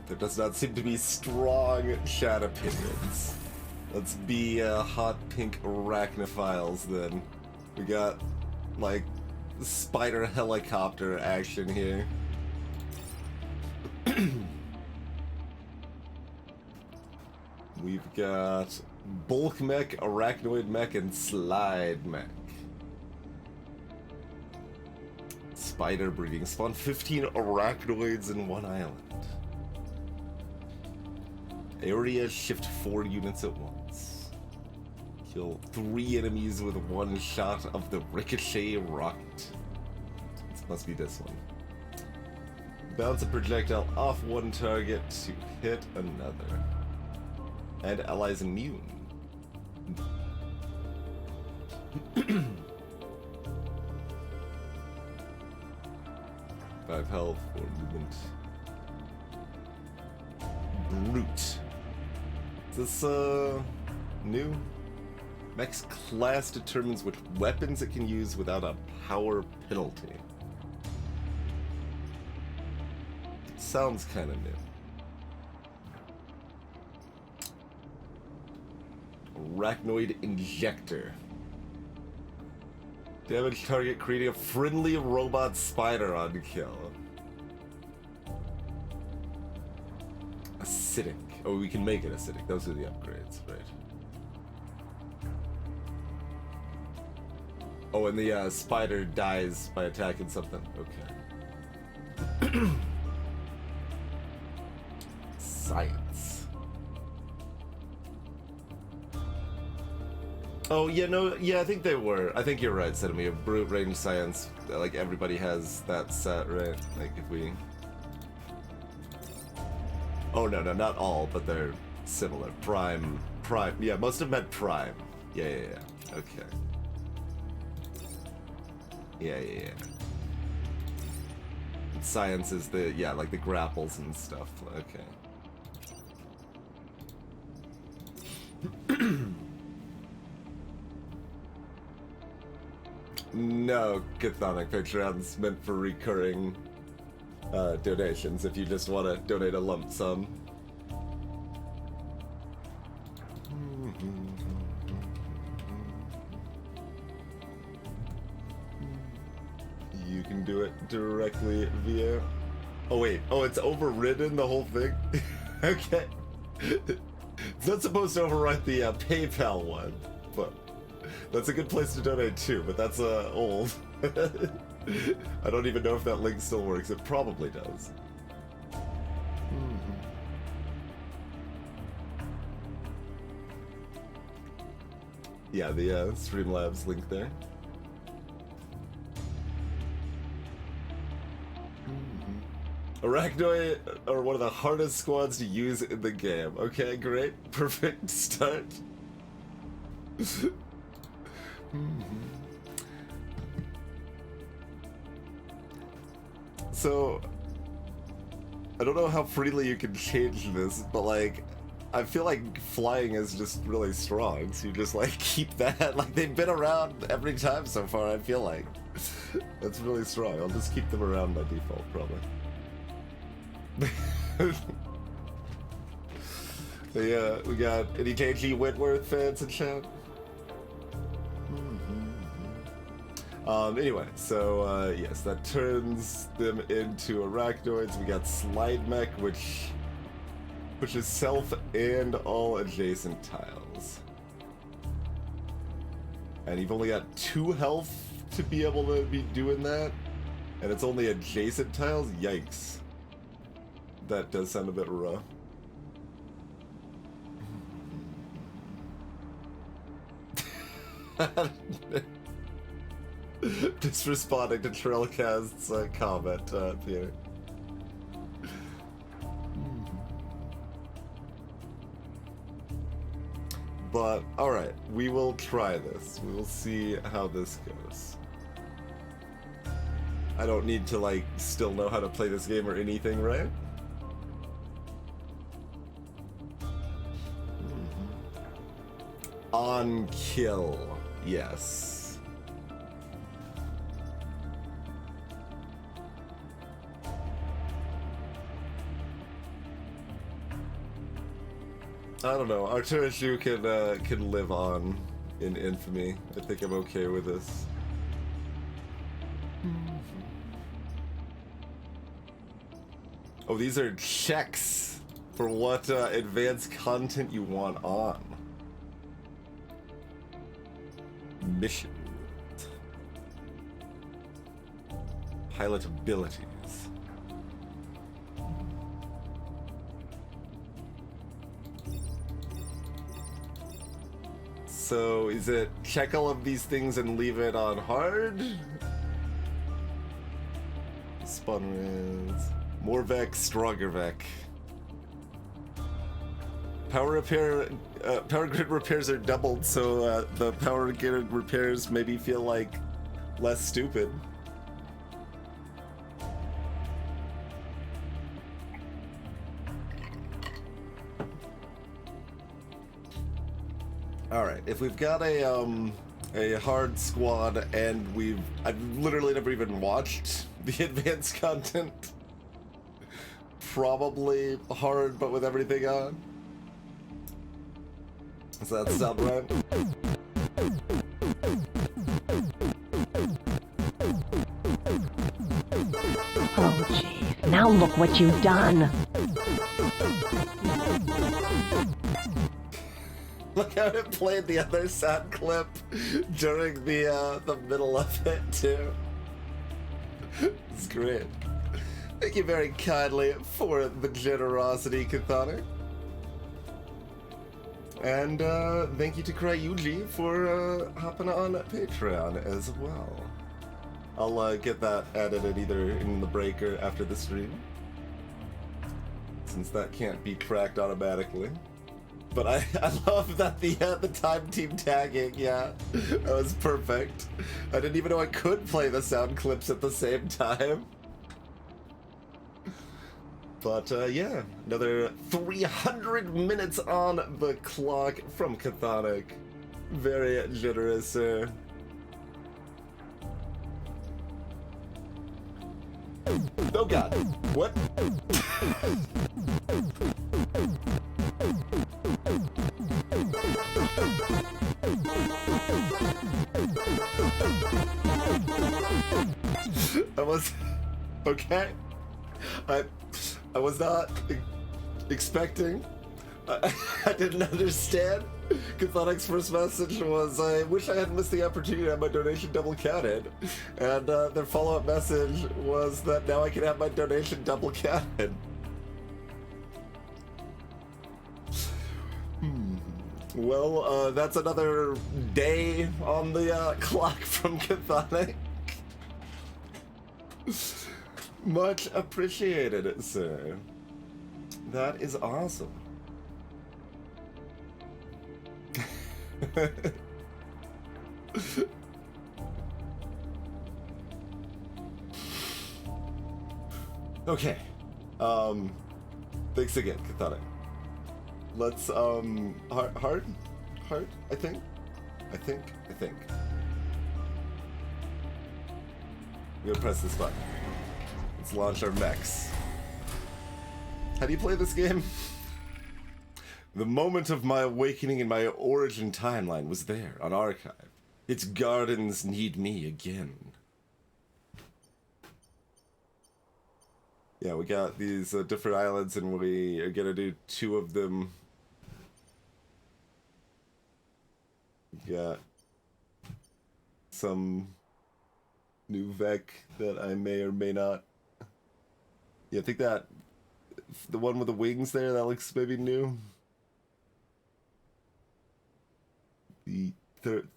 There does not seem to be strong chat opinions. Let's be hot pink Arachnophiles then. We got, like, spider helicopter action here. We've got bulk mech, arachnoid mech, and slide mech. Spider breeding. Spawn 15 arachnoids in one island. Area shift 4 units at once. Kill 3 enemies with 1 shot of the ricochet rocket. This must be this one. Bounce a projectile off one target to hit another. And allies immune. 5 health, 4 movement. Brute. Is this, new? Mech's class determines which weapons it can use without a power penalty. Sounds kind of new. Arachnoid Injector. Damage target creating a friendly robot spider on kill. Acidic. Oh, we can make it acidic. Those are the upgrades, right? Oh, and the spider dies by attacking something. Okay. Science. Oh, yeah, no, yeah, I think they were. I think you're right, Sedemi. Brute range science, like, everybody has that set, right? Like, if we... Oh, no, not all, but they're similar. Prime. Yeah, most of them had Prime. Yeah. Okay. Yeah. Science is the, yeah, like the grapples and stuff. Okay. No, Chthonic Patreon's meant for recurring donations if you just want to donate a lump sum. You can do it directly via... Oh wait, oh, it's overridden the whole thing? Okay. It's not supposed to overwrite the PayPal one, but that's a good place to donate too, but that's old. I don't even know if that link still works. It probably does. Yeah, the Streamlabs link there. Arachnoid are one of the hardest squads to use in the game. Okay, great. Perfect start. So, I don't know how freely you can change this, but like, I feel like flying is just really strong, so you just like keep that. Like, they've been around every time so far, I feel like. That's really strong. I'll just keep them around by default, probably. Yeah, we got any KG Whitworth fans in chat? Anyway, so yes, that turns them into arachnoids. We got slide mech, which is self and all adjacent tiles. And you've only got 2 health to be able to be doing that, and it's only adjacent tiles? Yikes. That does sound a bit rough. Just responding to Trillcast's comment, Peter. But, alright, we will try this. We will see how this goes. I don't need to, like, still know how to play this game or anything, right? On kill, yes. I don't know. Arturishu can live on in infamy. I think I'm okay with this. Oh, these are checks for what advanced content you want on. Mission. Pilot abilities. So, is it check all of these things and leave it on hard? Spawn res. More Vec, stronger Vec. Power repair, power grid repairs are doubled, so the power grid repairs maybe feel like less stupid. Alright, if we've got a hard squad and I've literally never even watched the advanced content. Probably hard, but with everything on. Does that sound right? Oh, jeez. Now look what you've done. Look how it played the other sound clip during the middle of it, too. It's great. Thank you very kindly for the generosity, Cathonic. And thank you to Cryuji for hopping on Patreon as well. I'll get that edited either in the break or after the stream, since that can't be tracked automatically. But I love that the time team tagging, yeah, that was perfect. I didn't even know I could play the sound clips at the same time. But yeah, another 300 minutes on the clock from Cathonic. Very generous, sir. Oh god, what? I was okay. I was not expecting. I didn't understand. Cathonic's first message was, I wish I hadn't missed the opportunity to have my donation double counted. And their follow-up message was that now I can have my donation double counted. Well, that's another day on the clock from Cathonic. Much appreciated, sir. That is awesome. Okay. Thanks again, Cathonic. Let's, hard, I think. I'm gonna press this button. Let's launch our mechs. How do you play this game? The moment of my awakening in my origin timeline was there on Archive. Its gardens need me again. Yeah, we got these different islands and we are gonna do 2 of them. We got some new Vec that I may or may not. Yeah, I think that the one with the wings there, that looks maybe new. The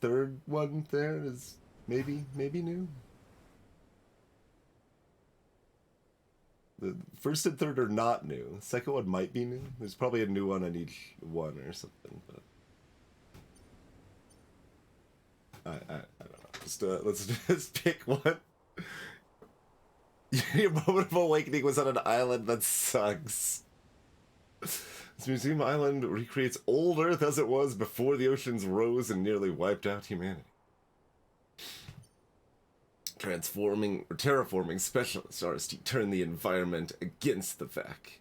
third one there is maybe new. The first and third are not new. The second one might be new. There's probably a new one on each one or something, but I don't know. Just let's just pick one. Your moment of awakening was on an island that sucks. This museum island recreates old Earth as it was before the oceans rose and nearly wiped out humanity. Terraforming specialists are to turn the environment against the Vec.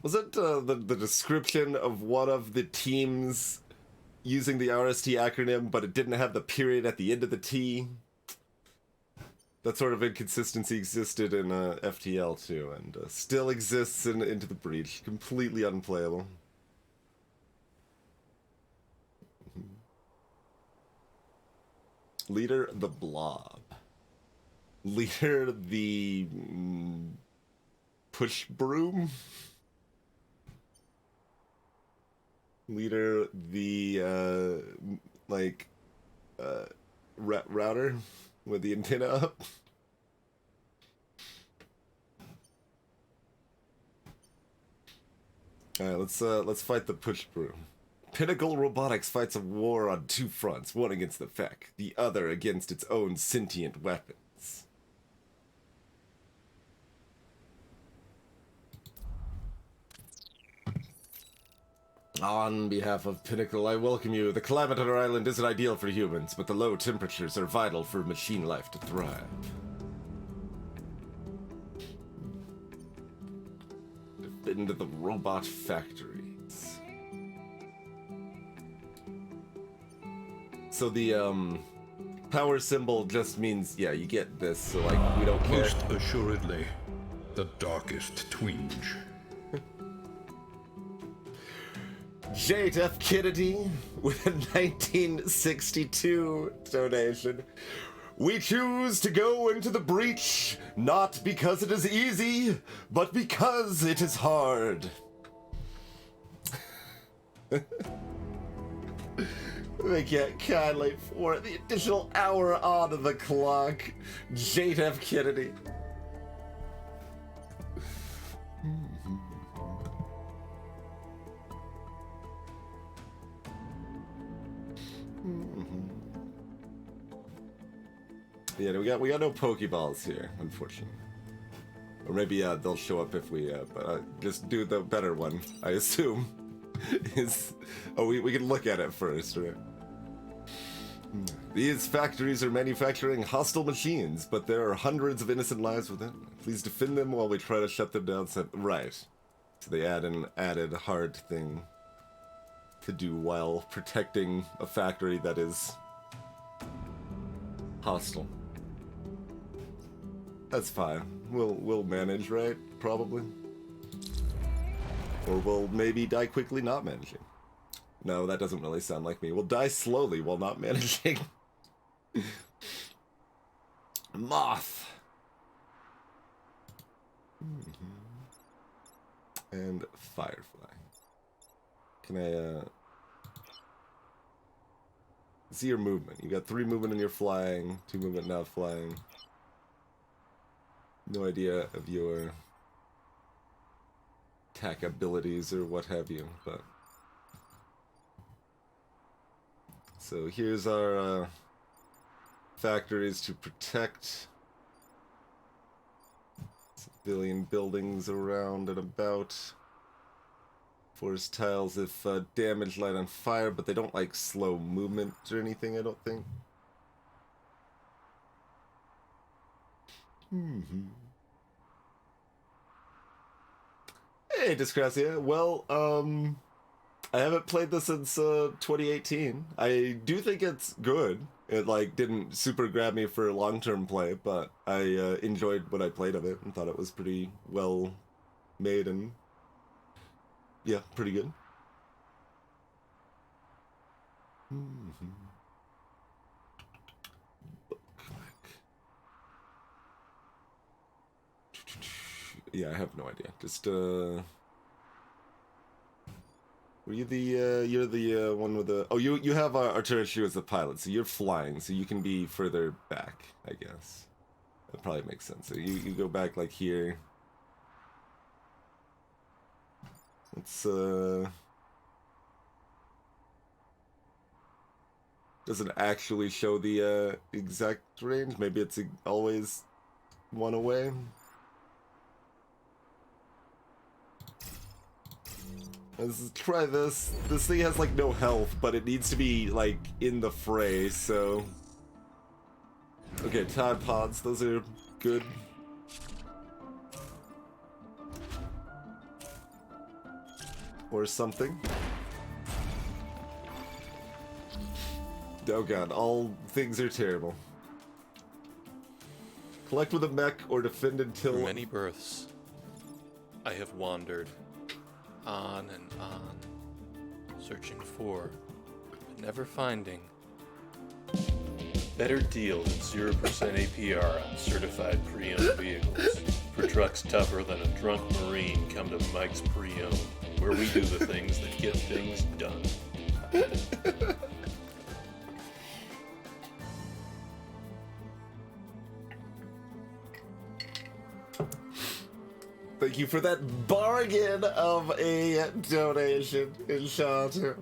Was it the description of one of the teams using the RST acronym, but it didn't have the period at the end of the T? That sort of inconsistency existed in FTL too, and still exists in Into the Breach. Completely unplayable. Leader the Blob. Leader the Push Broom. Leader the router with the antenna up. All right, let's fight the Push Broom. Pinnacle Robotics fights a war on two fronts, one against the FEC, the other against its own sentient weapons. On behalf of Pinnacle, I welcome you. The climate on our island isn't ideal for humans, but the low temperatures are vital for machine life to thrive. Into the robot factories. So the power symbol just means, yeah, you get this, so like we don't care. Most assuredly, the darkest twinge. Jade F. Kennedy with a 1962 donation. We choose to go into the breach, not because it is easy, but because it is hard. Thank you kindly for the additional hour on the clock, Jade F. Kennedy. Yeah, we got no Pokeballs here, unfortunately. Or maybe they'll show up if we just do the better one, I assume. We can look at it first, right? These factories are manufacturing hostile machines, but there are hundreds of innocent lives within. Please defend them while we try to shut them down. Right. So they add an added hard thing to do while protecting a factory that is hostile. That's fine. We'll manage, right? Probably. Or we'll maybe die quickly not managing. No, that doesn't really sound like me. We'll die slowly while not managing. Moth. And Firefly. Can I see your movement? You got 3 movement and you're flying, 2 movement not flying. No idea of your attack abilities or what have you, but so here's our factories to protect. Civilian buildings around and about. Forest tiles if damage, light on fire, but they don't like slow movement or anything, I don't think. Hey, Discrasia. Well, I haven't played this since 2018. I do think it's good. It like didn't super grab me for long-term play, but I enjoyed what I played of it and thought it was pretty well made and yeah, pretty good. Yeah, I have no idea. Just were you the you're the one with the you have Arturo as the pilot, so you're flying, so you can be further back, I guess. That probably makes sense. So you go back like here. It's doesn't actually show the exact range. Maybe it's always one away. Let's try this. This thing has like no health, but it needs to be like in the fray, so okay, Tide Pods, those are good. or something. Oh god, all things are terrible. Collect with a mech or defend until... Through many births, I have wandered on and on, searching for, but never finding, better deal than 0% APR on certified pre-owned vehicles. For trucks tougher than a drunk Marine, come to Mike's Pre-Owned, where we do the things that get things done. Thank you for that bargain of a donation, Inshato.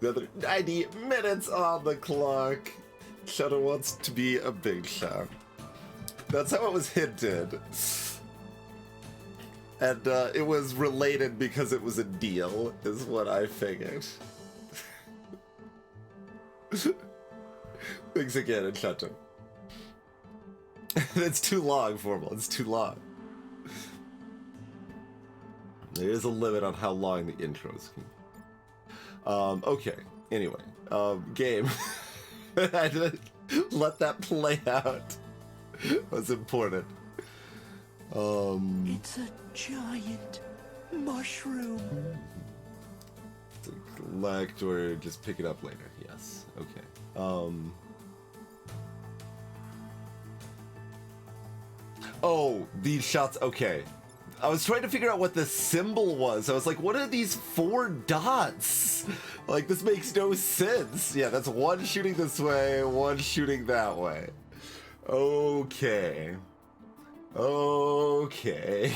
Another 90 minutes on the clock. Shadow wants to be a big shot. That's how it was hinted. And it was related because it was a deal, is what I figured. Thanks again, Inshato. It's too long, Formal. It's too long. There is a limit on how long the intros can be. Okay. Anyway, game. I didn't let that play out. Was important. It's a giant mushroom. Collect or just pick it up later. Yes. Okay. Oh, these shots. Okay. I was trying to figure out what the symbol was. I was like, what are these 4 dots? Like, this makes no sense. Yeah, that's one shooting this way, one shooting that way. Okay. Okay.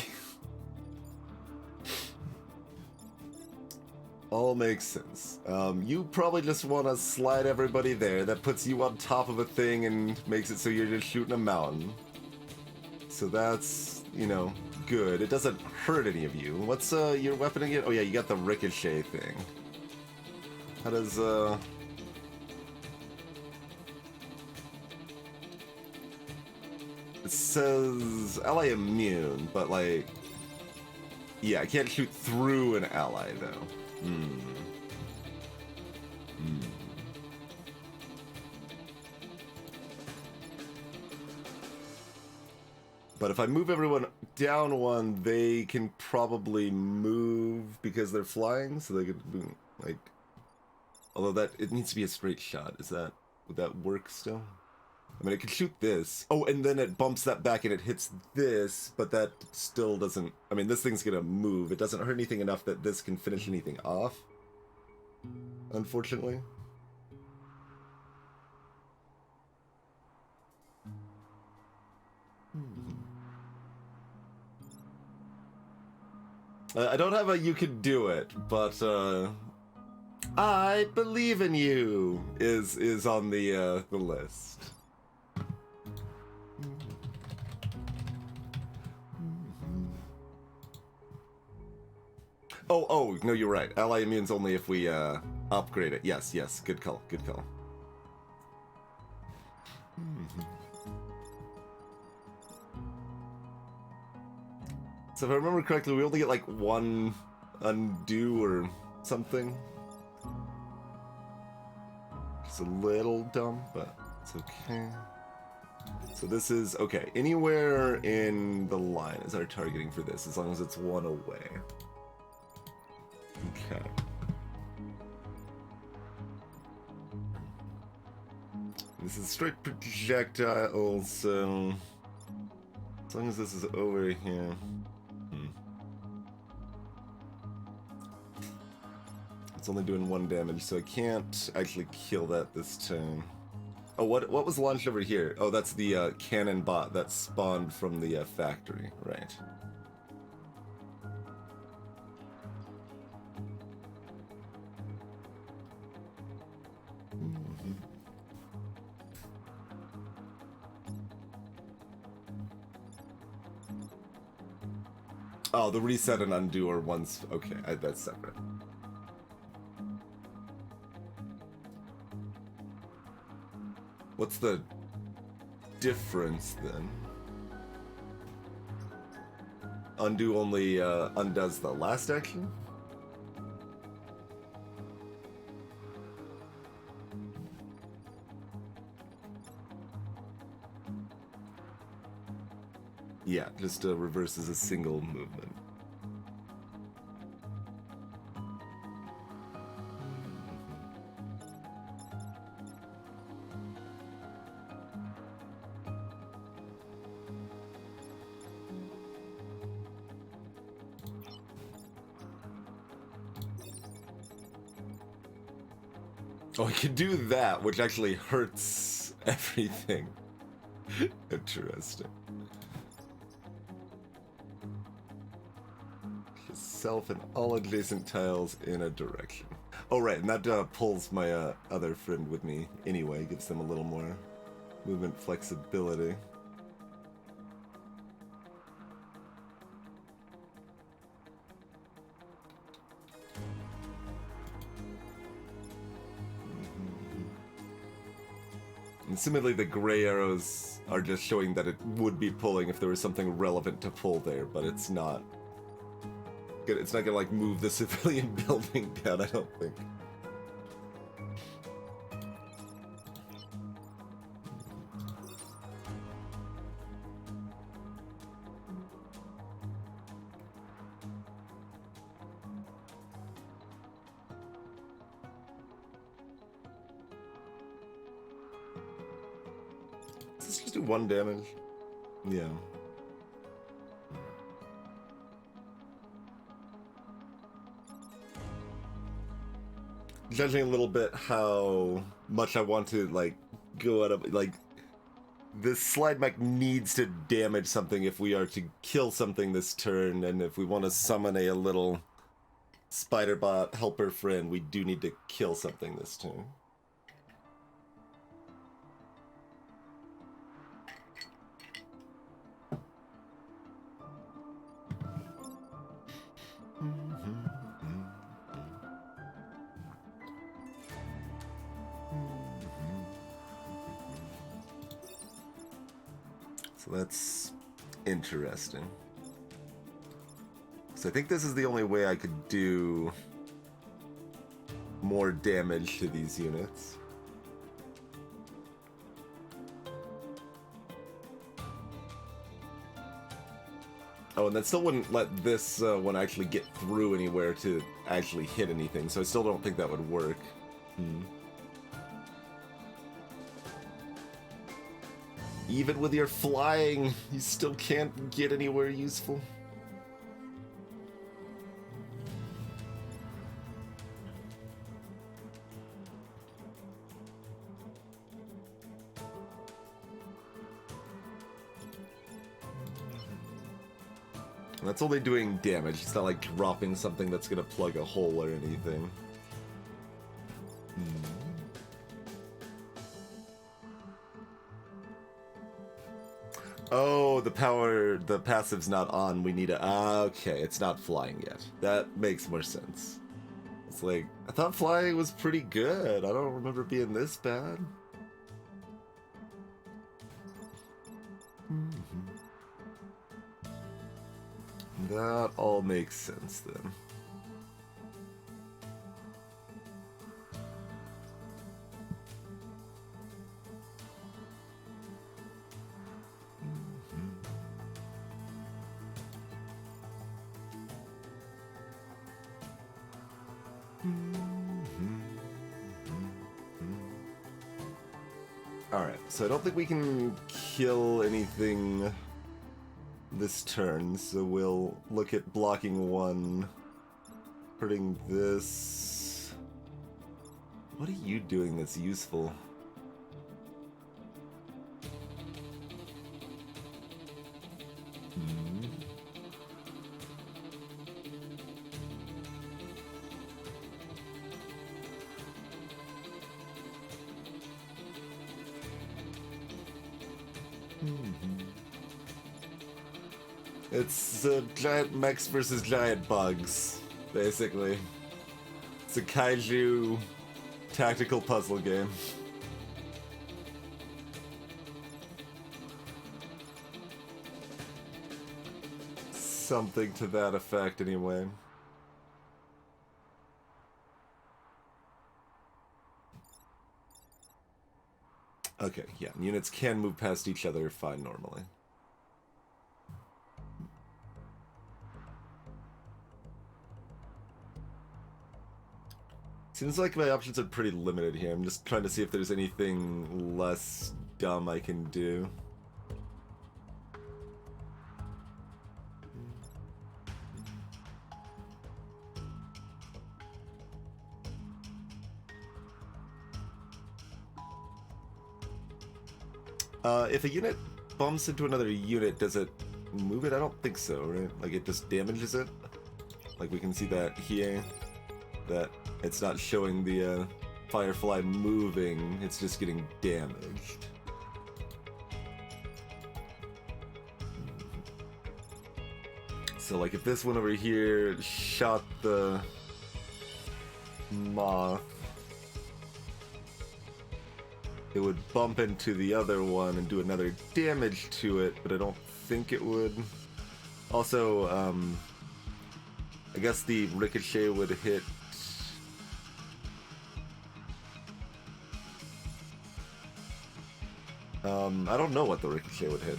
All makes sense. You probably just want to slide everybody there. That puts you on top of a thing and makes it so you're just shooting a mountain. So that's, you know, good. It doesn't hurt any of you. What's your weapon again? Oh yeah, you got the ricochet thing. How does it says ally immune, but like, yeah, I can't shoot through an ally though. But if I move everyone down one, they can probably move because they're flying, so they could move, like... Although that, it needs to be a straight shot. Would that work still? I mean, it could shoot this. Oh, and then it bumps that back and it hits this, but that still doesn't... I mean, this thing's gonna move. It doesn't hurt anything enough that this can finish anything off, unfortunately. I don't have a you can do it, but I believe in you is on the list. Oh, no, you're right. Ally immune's only if we upgrade it. Yes, good call, good call. So if I remember correctly, we only get like 1 undo or something. It's a little dumb, but it's okay. So this is, okay, anywhere in the line is our targeting for this, as long as it's 1 away. Okay. This is straight projectile, so as long as this is over here. It's only doing 1 damage, so I can't actually kill that this turn. Oh, what was launched over here? Oh, that's the cannon bot that spawned from the factory, right? Oh, the reset and undo are ones. Okay, that's separate. What's the difference then? undo only undoes the last action? Yeah, just reverses a single movement. Oh, I can do that, which actually hurts everything. Interesting. Self and all adjacent tiles in a direction. Oh, right, and that pulls my other friend with me anyway, gives them a little more movement flexibility. And similarly, the gray arrows are just showing that it would be pulling if there was something relevant to pull there, but it's not. It's not gonna like move the civilian building down, I don't think. Does this just do 1 damage? Yeah. Judging a little bit how much I want to like go out of like this slide mech needs to damage something if we are to kill something this turn, and if we want to summon a little spider bot helper friend, we do need to kill something this turn. So that's interesting. So I think this is the only way I could do more damage to these units. Oh, and that still wouldn't let this one actually get through anywhere to actually hit anything, so I still don't think that would work. Even with your flying, you still can't get anywhere useful. And that's only doing damage. It's not like dropping something that's gonna plug a hole or anything. Oh, the passive's not on. We need a... okay, it's not flying yet. That makes more sense. It's like, I thought flying was pretty good. I don't remember being this bad. That all makes sense then. Alright, so I don't think we can kill anything this turn, so we'll look at blocking one, hurting this. What are you doing that's useful? It's giant mechs versus giant bugs, basically. It's a kaiju tactical puzzle game. something to that effect anyway. Okay, yeah, units can move past each other fine normally. Seems like my options are pretty limited here. I'm just trying to see if there's anything less dumb I can do. If a unit bumps into another unit, does it move it? I don't think so, right? Like, it just damages it? Like, we can see that here, that it's not showing the Firefly moving, it's just getting damaged. So, like, if this one over here shot the moth, it would bump into the other one and do another damage to it, but I don't think it would. Also, I guess the ricochet would hit... I don't know what the ricochet would hit.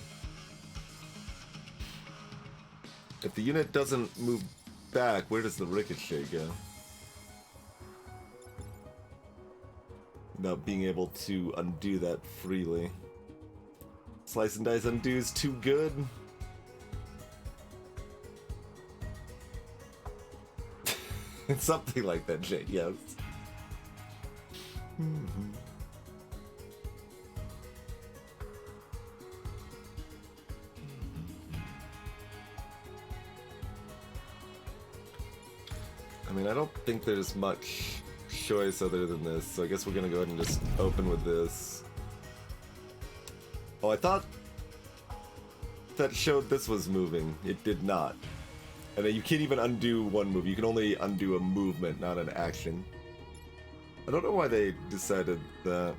If the unit doesn't move back, where does the ricochet go? Without being able to undo that freely. Slice and dice undo is too good. It's something like that, Jay, yes. I mean, I don't think there's much choice other than this, so I guess we're gonna go ahead and just open with this. Oh, I thought that showed this was moving. It did not. And you can't even undo one move. You can only undo a movement, not an action. I don't know why they decided that.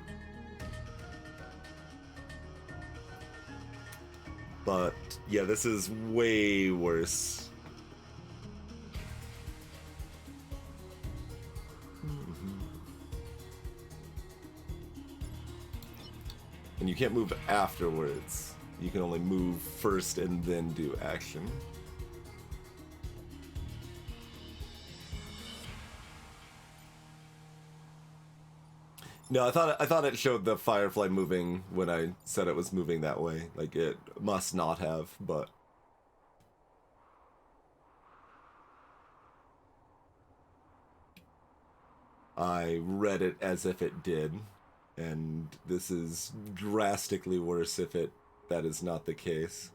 But, yeah, this is way worse. And you can't move afterwards. You can only move first and then do action. No, I thought it showed the Firefly moving when I said it was moving that way. Like, it must not have, but... I read it as if it did, and this is drastically worse if that is not the case.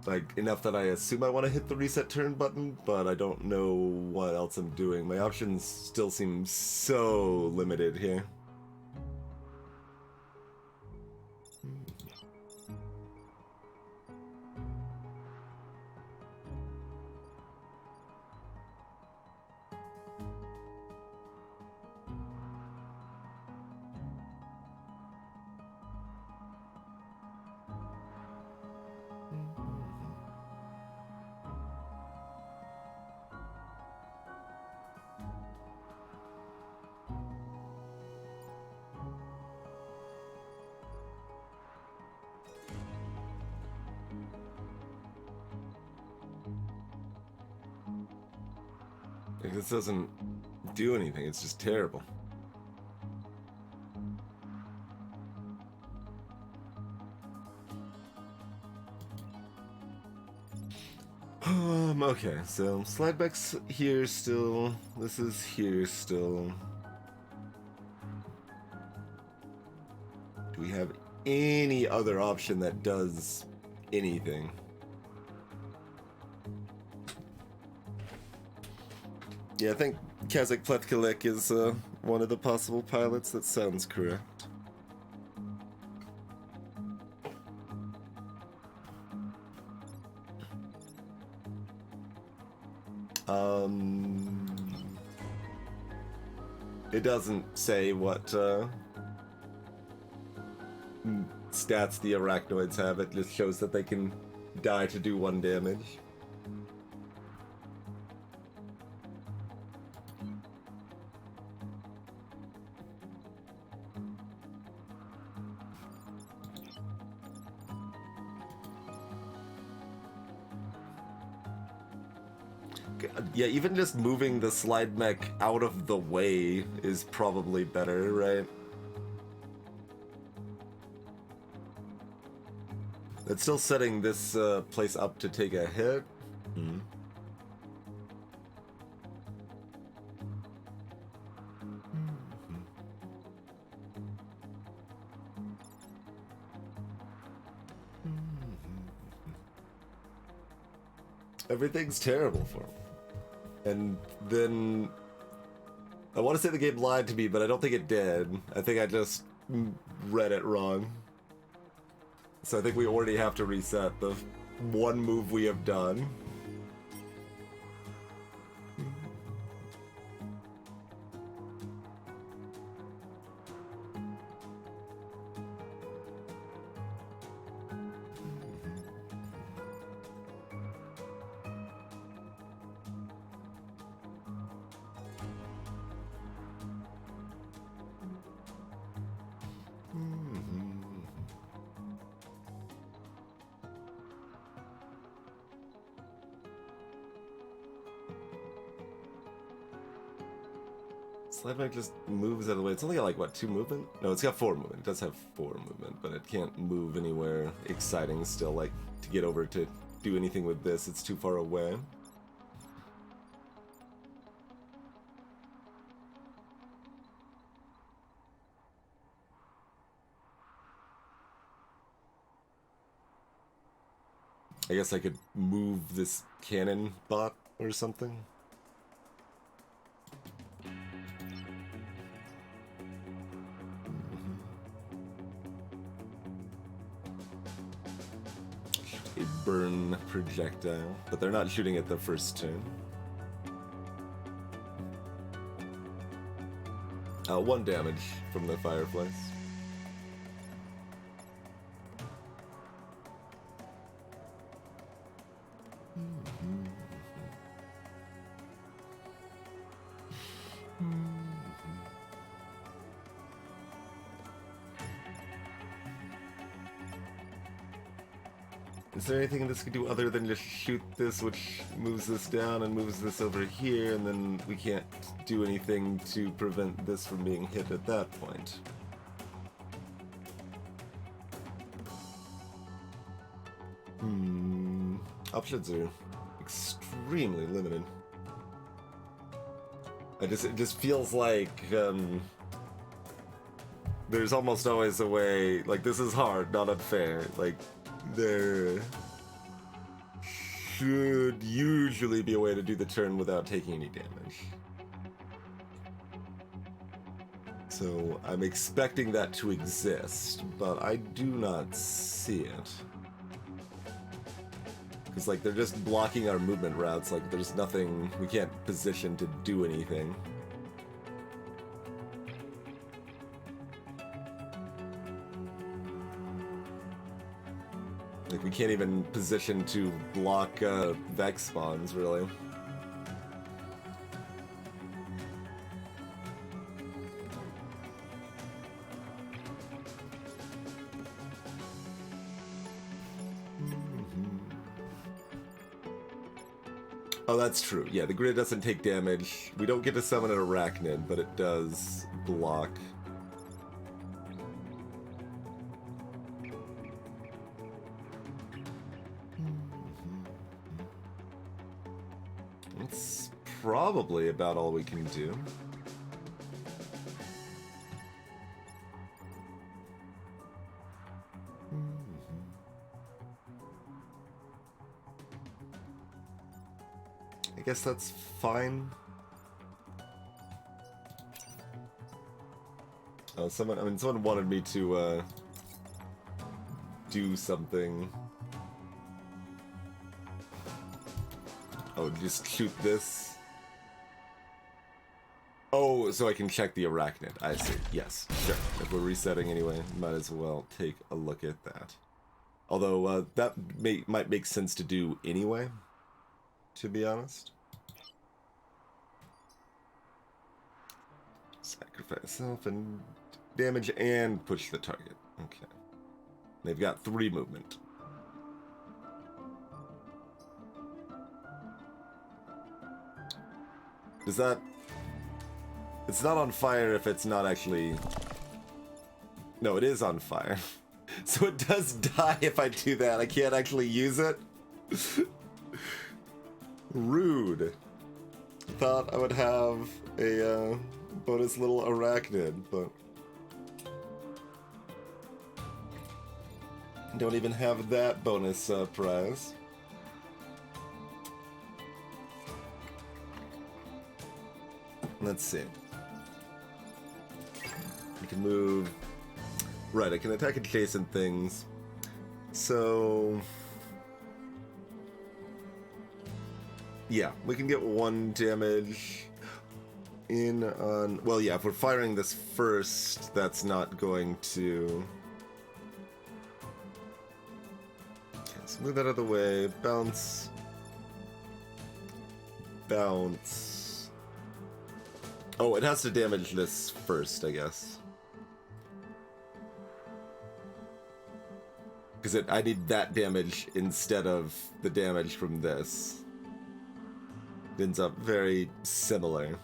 Like, enough that I assume I want to hit the reset turn button, but I don't know what else I'm doing. My options still seem so limited here. Like, this doesn't do anything, it's just terrible. Okay, so slide back's here still. This is here still. Do we have any other option that does anything? Yeah, I think Kazakh Pletkalik is one of the possible pilots. That sounds correct. It doesn't say what stats the arachnoids have. It just shows that they can die to do 1 damage. Yeah, even just moving the slide mech out of the way is probably better, right? It's still setting this place up to take a hit. Hmm. Everything's terrible for him. And then I want to say the game lied to me, but I don't think it did. I think I just read it wrong. So I think we already have to reset the 1 move we have done. Slide back just moves out of the way. It's only got like, what, 2 movement? No, it's got 4 movement. It does have 4 movement, but it can't move anywhere exciting still. Like, to get over to do anything with this, it's too far away. I guess I could move this cannon bot or something. A burn projectile, but they're not shooting at the first turn. 1 damage from the Fireflies. Is there anything this could do other than just shoot this, which moves this down and moves this over here, and then we can't do anything to prevent this from being hit at that point? Options are extremely limited. It just feels like there's almost always a way. Like, this is hard, not unfair. Like, there should usually be a way to do the turn without taking any damage. So I'm expecting that to exist, but I do not see it. Because, like, they're just blocking our movement routes. Like, there's nothing, we can't position to do anything. Like, we can't even position to block Vex spawns, really. Oh, that's true. Yeah, the grid doesn't take damage. We don't get to summon an Arachnid, but it does block. That's probably about all we can do. I guess that's fine. Oh, someone wanted me to do something. Oh, just shoot this. Oh, so I can check the arachnid. I see. Yes, sure. If we're resetting anyway, might as well take a look at that. Although, that might make sense to do anyway, to be honest. Sacrifice self and damage and push the target. Okay. They've got 3 movement. Does that... It's not on fire if it's not actually... No, it is on fire. So it does die if I do that. I can't actually use it. Rude. Thought I would have a bonus little arachnid, but... Don't even have that bonus prize. Let's see. We can move... Right, I can attack adjacent things. So... Yeah, we can get 1 damage in on... Well, yeah, if we're firing this first, that's not going to... Okay, let's move that out of the way. Bounce. Bounce. Oh, it has to damage this first, I guess. Because I need that damage instead of the damage from this. It ends up very similar.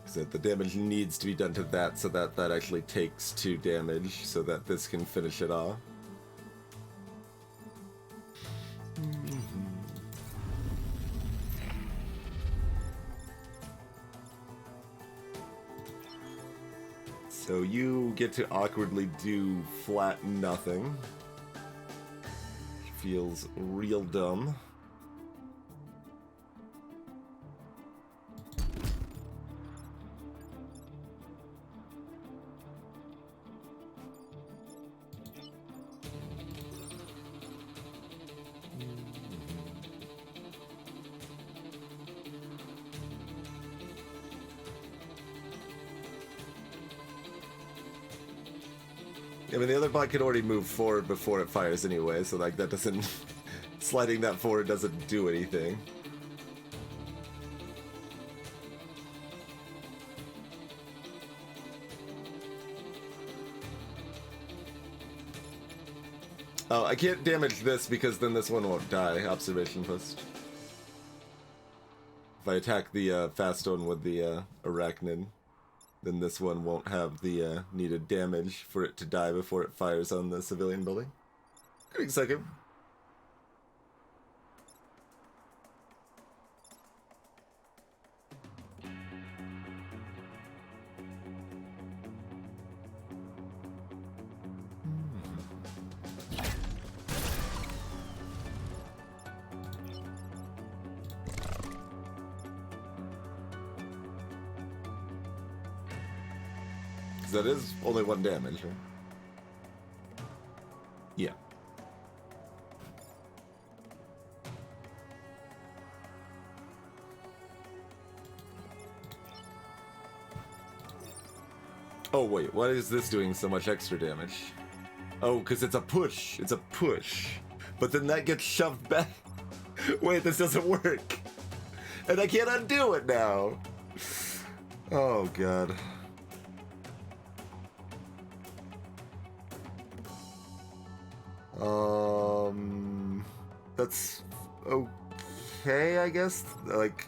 So the damage needs to be done to that so that that actually takes 2 damage so that this can finish it off. So you get to awkwardly do flat nothing. Feels real dumb. I mean, the other bot can already move forward before it fires anyway, so like that doesn't... sliding that forward doesn't do anything. Oh, I can't damage this because then this one won't die. Observation post. If I attack the fast one with the arachnid, then this one won't have the needed damage for it to die before it fires on the civilian building. Give me a second. That is only 1 damage, right? Yeah. Oh wait, why is this doing so much extra damage? Oh, because it's a push. It's a push. But then that gets shoved back. Wait, this doesn't work. And I can't undo it now. Oh god. That's okay, I guess. Like,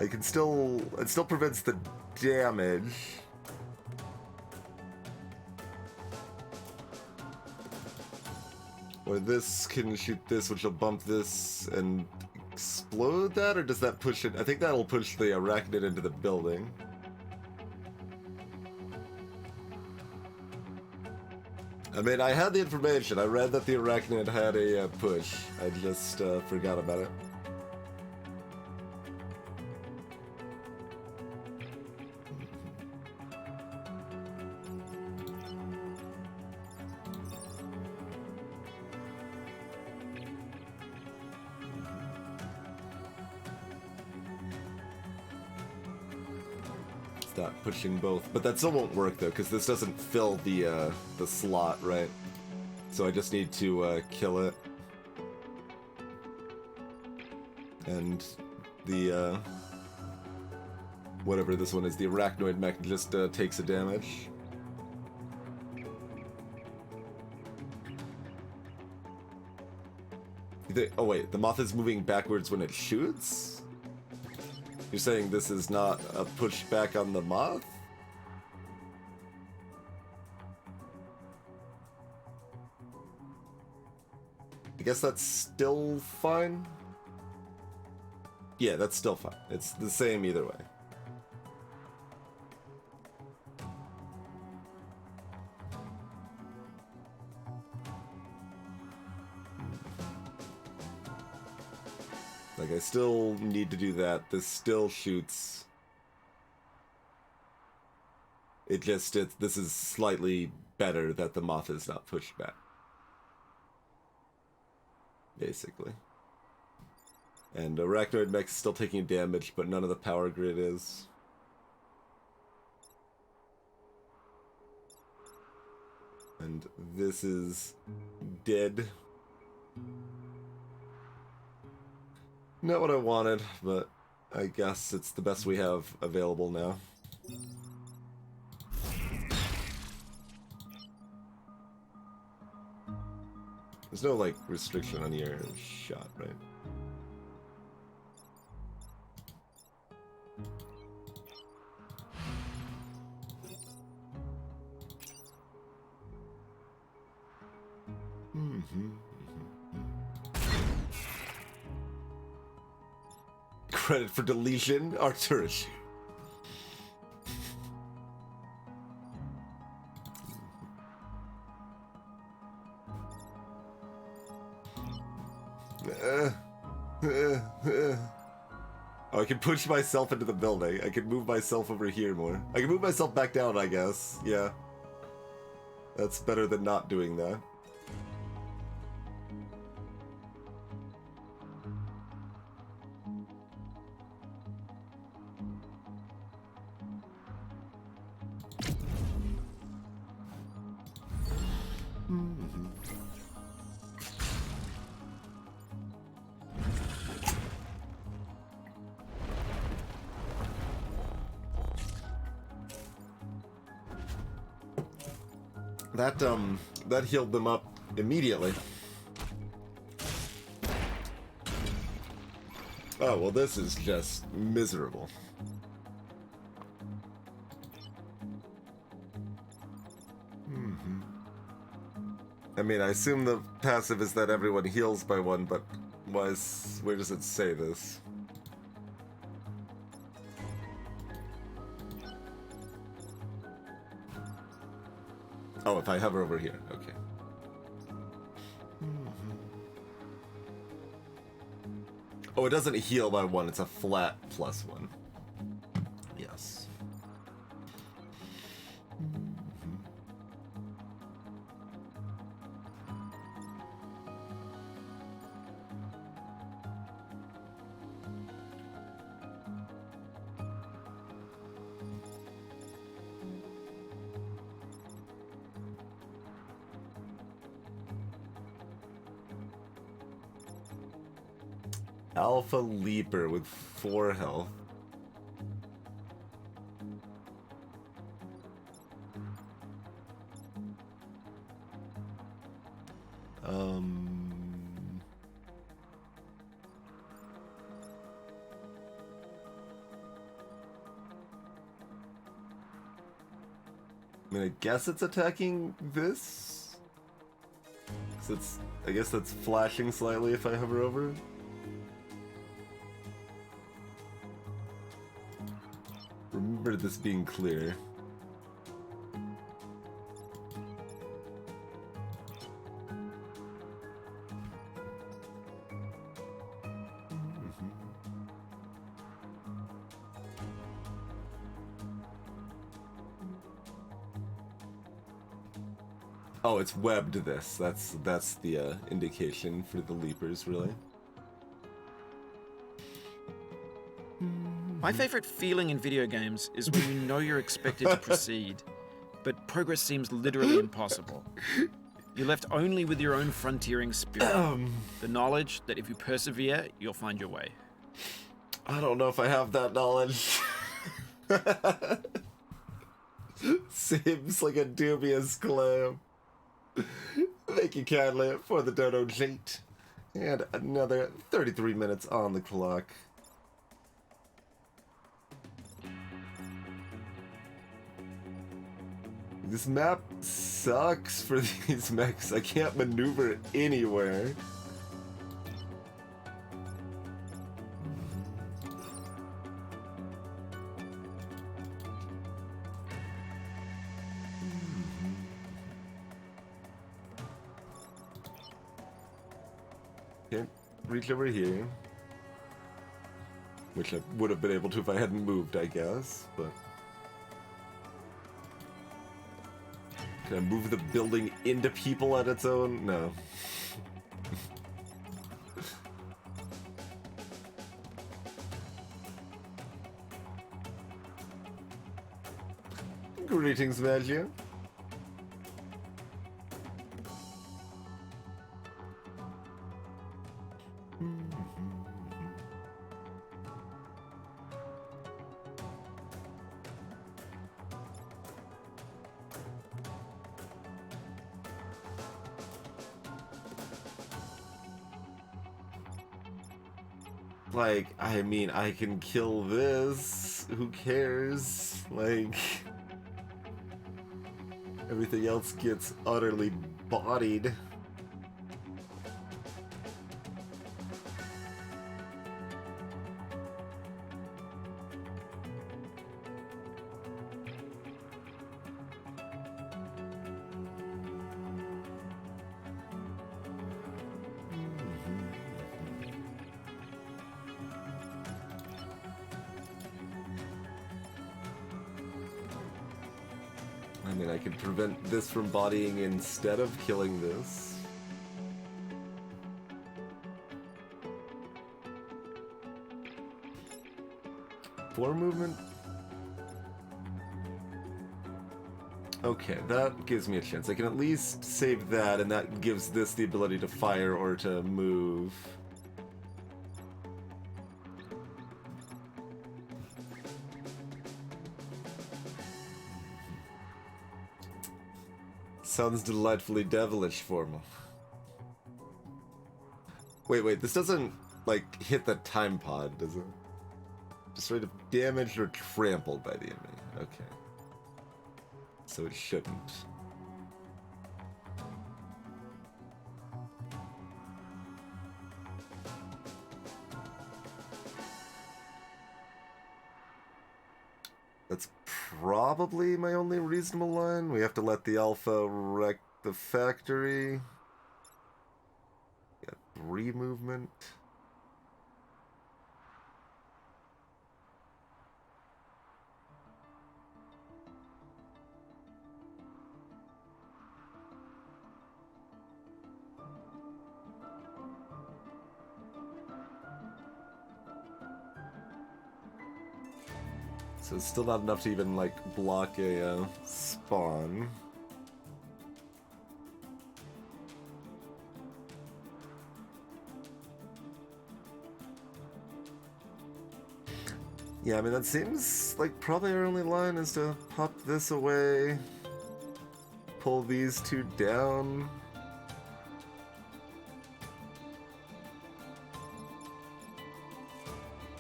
it still prevents the damage. Or this can shoot this, which will bump this and explode that, or does that push it? I think that'll push the arachnid into the building. I mean, I had the information. I read that the arachnid had a push. I just forgot about it. start pushing both. But that still won't work though, because this doesn't fill the slot, right? So I just need to kill it. And the whatever this one is, the arachnoid mech just takes a damage. Oh wait, the moth is moving backwards when it shoots? You're saying this is not a pushback on the moth? I guess that's still fine? Yeah, that's still fine. It's the same either way. Like, I still need to do that. This still shoots. This is slightly better that the moth is not pushed back. Basically. And Arachnoid Mech is still taking damage, but none of the power grid is. And this is dead. Not what I wanted, but I guess it's the best we have available now. There's no, like, restriction on your shot, right? Credit for deletion, Arturish. Oh, I can push myself into the building. I can move myself over here more. I can move myself back down, I guess. Yeah. That's better than not doing that. That healed them up immediately. Oh, well, this is just miserable. I mean, I assume the passive is that everyone heals by one, but where does it say this? Oh, if I hover over here, okay. Oh, it doesn't heal by one, it's a flat +1. Yes. Alpha Leaper with 4 health. I mean, I guess it's attacking this? 'Cause I guess that's flashing slightly if I hover over it. Remember this being clear. Oh, it's webbed this. That's the indication for the leapers, really. My favorite feeling in video games is when you know you're expected to proceed, but progress seems literally impossible. You're left only with your own frontiering spirit, the knowledge that if you persevere, you'll find your way. I don't know if I have that knowledge. Seems like a dubious claim. Thank you kindly for the donate. And another 33 minutes on the clock. This map sucks for these mechs. I can't maneuver anywhere. Can't reach over here. Which I would have been able to if I hadn't moved, I guess, but... Can I move the building into people at its own? No. Greetings, Magic. Like, I mean, I can kill this. Who cares? Like, everything else gets utterly bodied. I mean, I could prevent this from bodying instead of killing this. Floor movement? Okay, that gives me a chance. I can at least save that, and that gives this the ability to fire or to move. Sounds delightfully devilish for me. Wait, this doesn't, like, hit the time pod, does it? Just sort of damaged or trampled by the enemy. Okay. So it shouldn't. That's probably my only reasonable line. We have to let the Alpha wreck the factory. Got 3 movement. So it's still not enough to even, like, block a spawn. Yeah, I mean, that seems like probably our only line is to pop this away, pull these 2 down.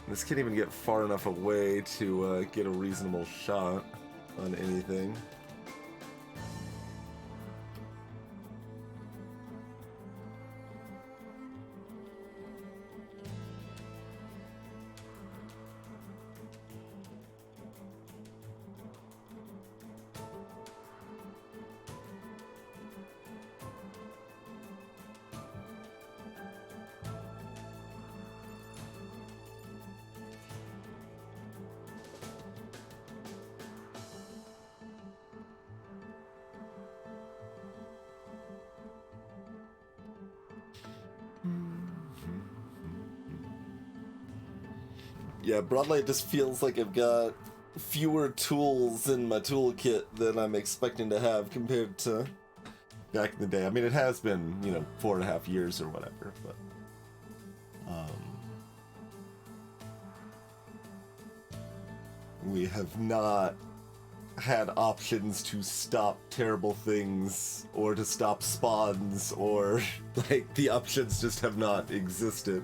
This can't even get far enough away to get a reasonable shot on anything. Yeah, Broadlight just feels like I've got fewer tools in my toolkit than I'm expecting to have compared to back in the day. I mean, it has been, 4.5 years or whatever, but... we have not had options to stop terrible things, or to stop spawns, or, like, the options just have not existed.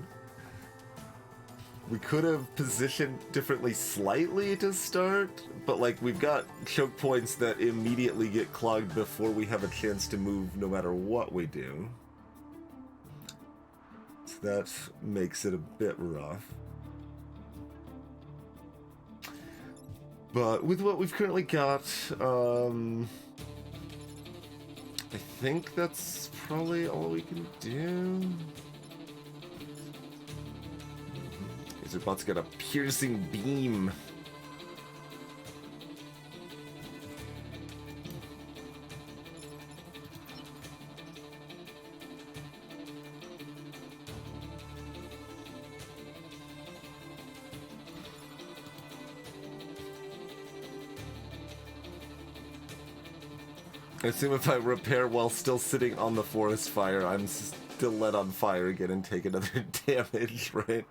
We could have positioned differently slightly to start, but like we've got choke points that immediately get clogged before we have a chance to move no matter what we do. So that makes it a bit rough. But with what we've currently got, I think that's probably all we can do. Bot's got a piercing beam. I assume if I repair while still sitting on the forest fire, I'm still lit on fire again and take another damage, right?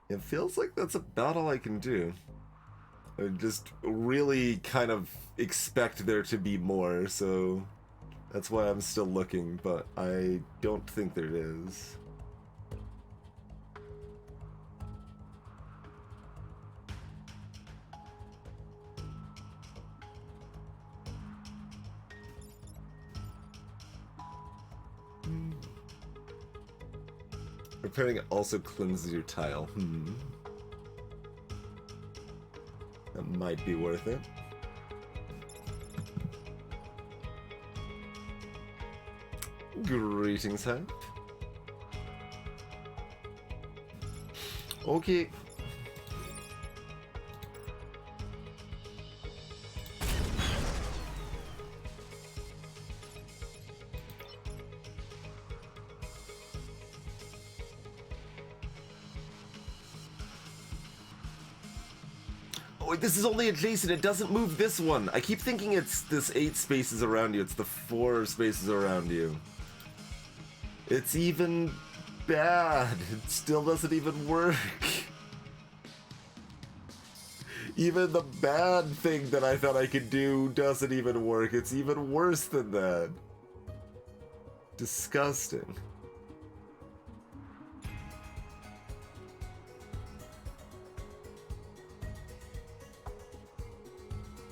It feels like that's about all I can do. I just really kind of expect there to be more, so that's why I'm still looking, but I don't think there is. Repairing it also cleanses your tile. That might be worth it. Greetings, Hank. Okay. Oh, this is only adjacent. It doesn't move this one. I keep thinking it's this 8 spaces around you. It's the 4 spaces around you. It's even bad. It still doesn't even work. Even the bad thing that I thought I could do doesn't even work. It's even worse than that. Disgusting.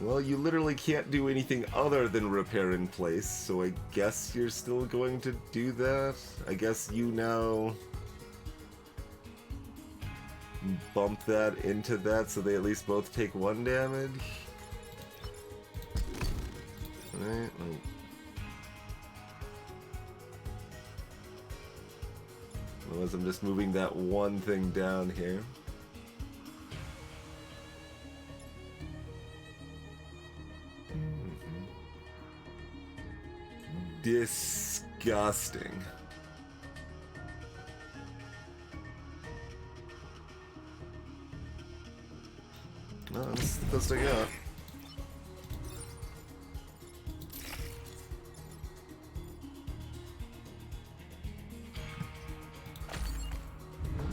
Well, you literally can't do anything other than repair in place, so I guess you're still going to do that? I guess you now bump that into that so they at least both take 1 damage? Alright, otherwise I'm just moving that one thing down here. Disgusting. No, that's the best I got.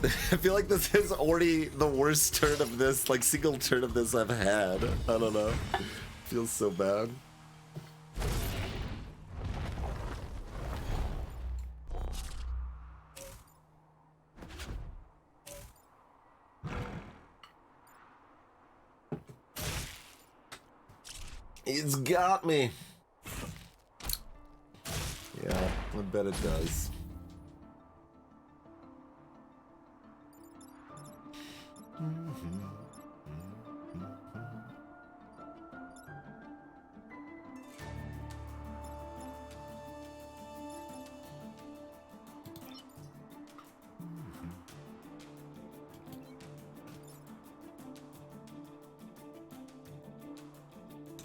I feel like this is already the worst turn of this, like single turn of this I've had. I don't know. Feels so bad. It's got me. Yeah, I bet it does.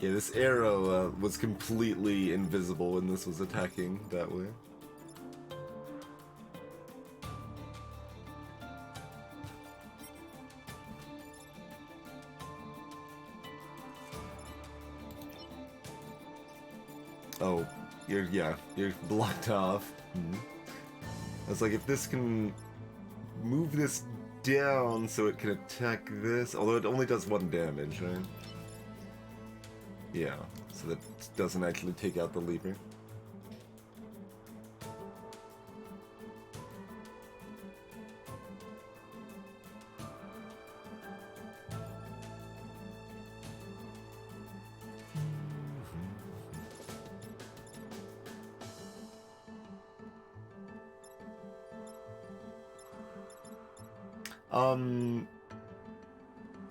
Yeah, this arrow was completely invisible when this was attacking that way. Oh, you're blocked off. I was like, if this can move this down so it can attack this, although it only does 1 damage, right? Yeah, so that doesn't actually take out the lever.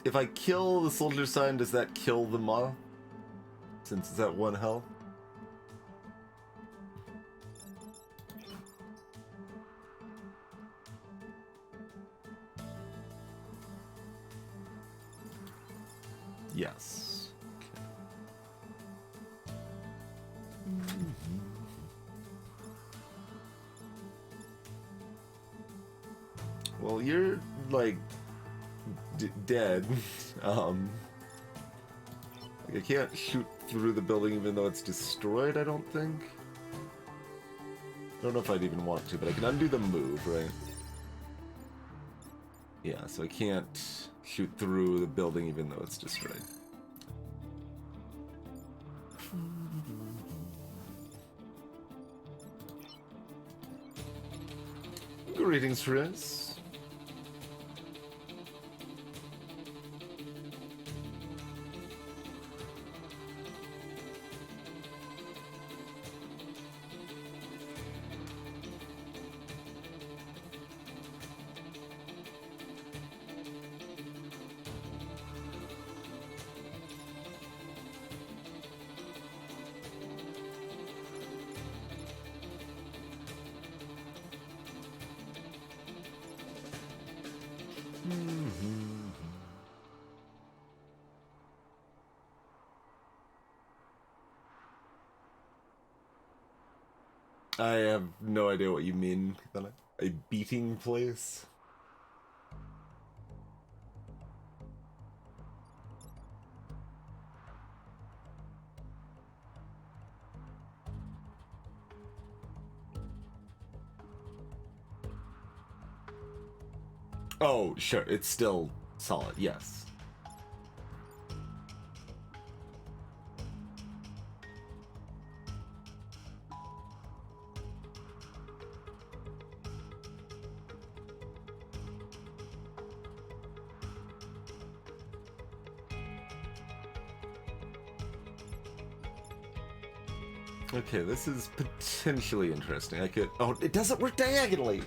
If I kill the soldier sign, does that kill the moth? Since it's at 1 health? Yes. Okay. Well, you're like dead. Like, I can't shoot through the building even though it's destroyed, I don't think. I don't know if I'd even want to, but I can undo the move, right? Yeah, so I can't shoot through the building even though it's destroyed. Greetings, Chris. I have no idea what you mean. A beating place? Oh, sure. It's still solid, yes. Okay, this is potentially interesting. I could... Oh, it doesn't work diagonally!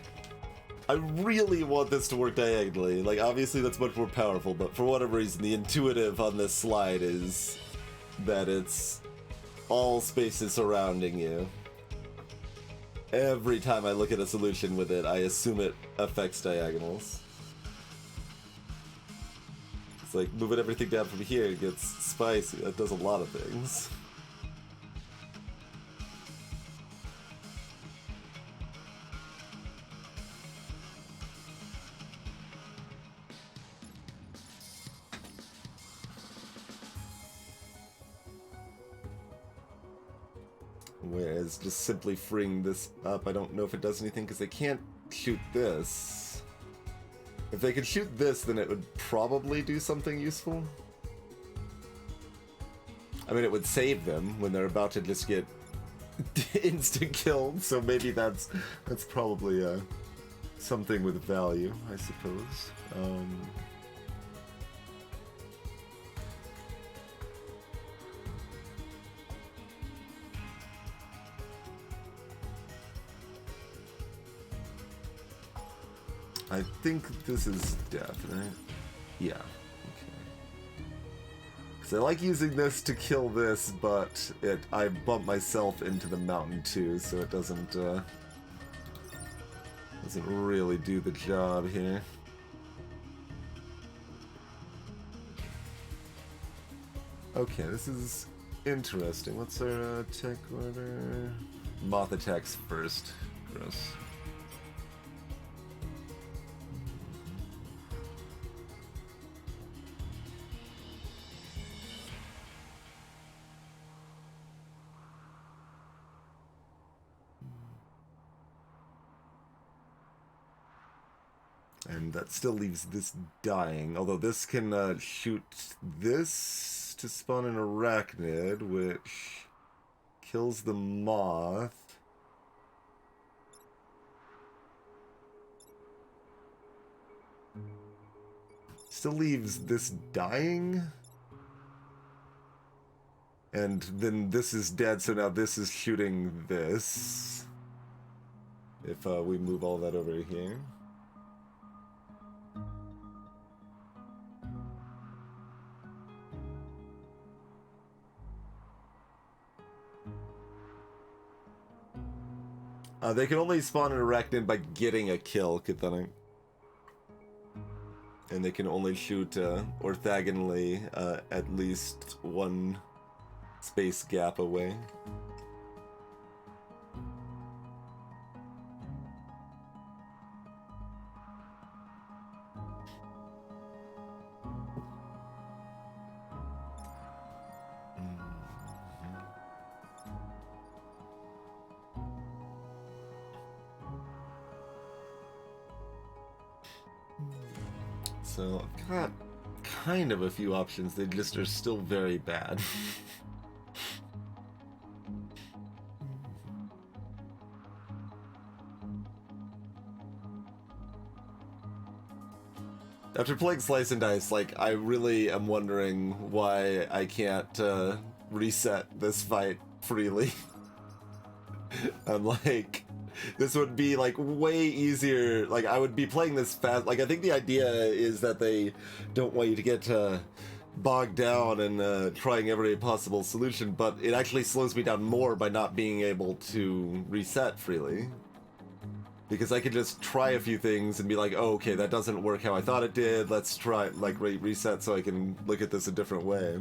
I really want this to work diagonally. Like, obviously that's much more powerful, but for whatever reason, the intuitive on this slide is that it's all spaces surrounding you. Every time I look at a solution with it, I assume it affects diagonals. It's like, moving everything down from here, it gets spicy. That does a lot of things. Whereas just simply freeing this up, I don't know if it does anything because they can't shoot this. If they could shoot this, then it would probably do something useful. I mean, it would save them when they're about to just get instant killed, so maybe that's probably something with value, I suppose. I think this is death, right? Yeah. Okay. Because I like using this to kill this, but I bump myself into the mountain too, so it doesn't really do the job here. Okay, this is Interesting. What's our attack order? Moth attacks first. Gross. And that still leaves this dying, although this can shoot this to spawn an arachnid, which kills the moth. Still leaves this dying. And then this is dead, so now this is shooting this. If we move all that over here. They can only spawn an arachnid by getting a kill, Kithanik. And they can only shoot orthogonally at least one space gap away. So I've got kind of a few options, they just are still very bad. After playing Slice and Dice, like, I really am wondering why I can't reset this fight freely. I'm like, this would be like way easier. Like, I would be playing this fast. Like, I think the idea is that they don't want you to get bogged down and trying every possible solution, but it actually slows me down more by not being able to reset freely. Because I could just try a few things and be like, oh, okay, that doesn't work how I thought it did. Let's try, like, reset so I can look at this a different way.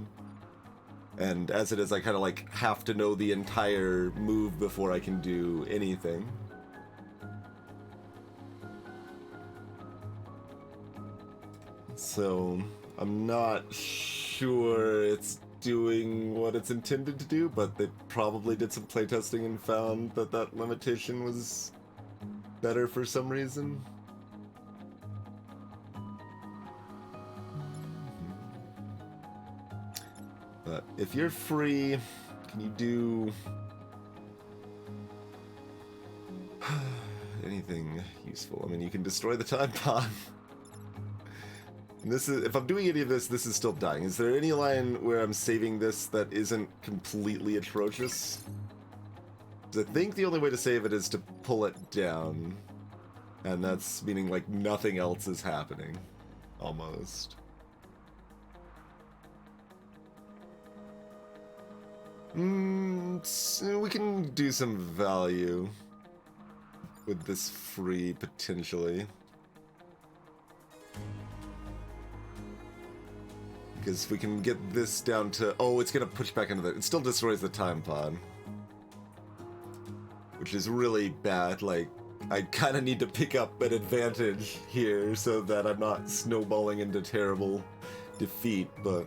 And as it is, I kind of, like, have to know the entire move before I can do anything. So, I'm not sure it's doing what it's intended to do, but they probably did some playtesting and found that that limitation was better for some reason. But if you're free, can you do anything useful? I mean, you can destroy the time pod. And this is, if I'm doing any of this, this is still dying. Is there any line where I'm saving this that isn't completely atrocious? I think the only way to save it is to pull it down. And that's meaning, like, nothing else is happening. Almost. So we can do some value with this free, potentially. Because we can get this down to... Oh, it's going to push back into the... It still destroys the time pod. Which is really bad. Like, I kind of need to pick up an advantage here so that I'm not snowballing into terrible defeat, but...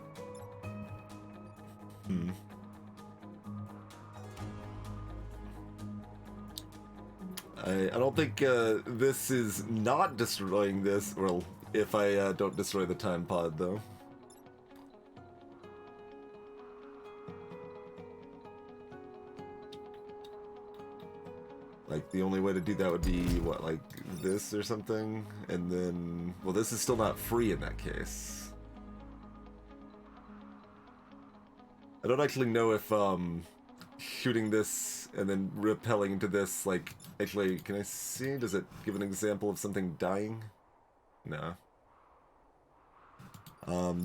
I don't think this is not destroying this. Well, if I don't destroy the time pod, though. Like, the only way to do that would be, what, like this or something? And then... Well, this is still not free in that case. I don't actually know if, shooting this and then repelling into this, like... Actually, can I see? Does it give an example of something dying? No.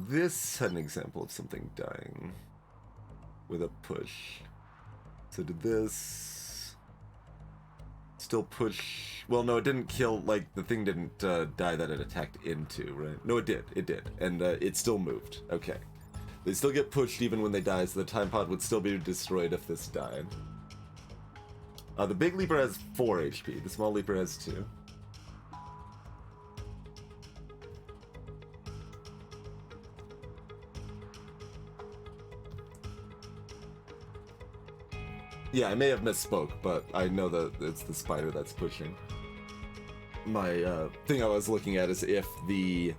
This had an example of something dying. With a push. So did this... Still push... Well, no, it didn't kill... Like, the thing didn't die that it attacked into, right? No, it did. It did. And it still moved. Okay. They still get pushed even when they die, so the time pod would still be destroyed if this died. The big leaper has 4 HP. The small leaper has 2. Yeah, I may have misspoke, but I know that it's the spider that's pushing. My thing I was looking at is if the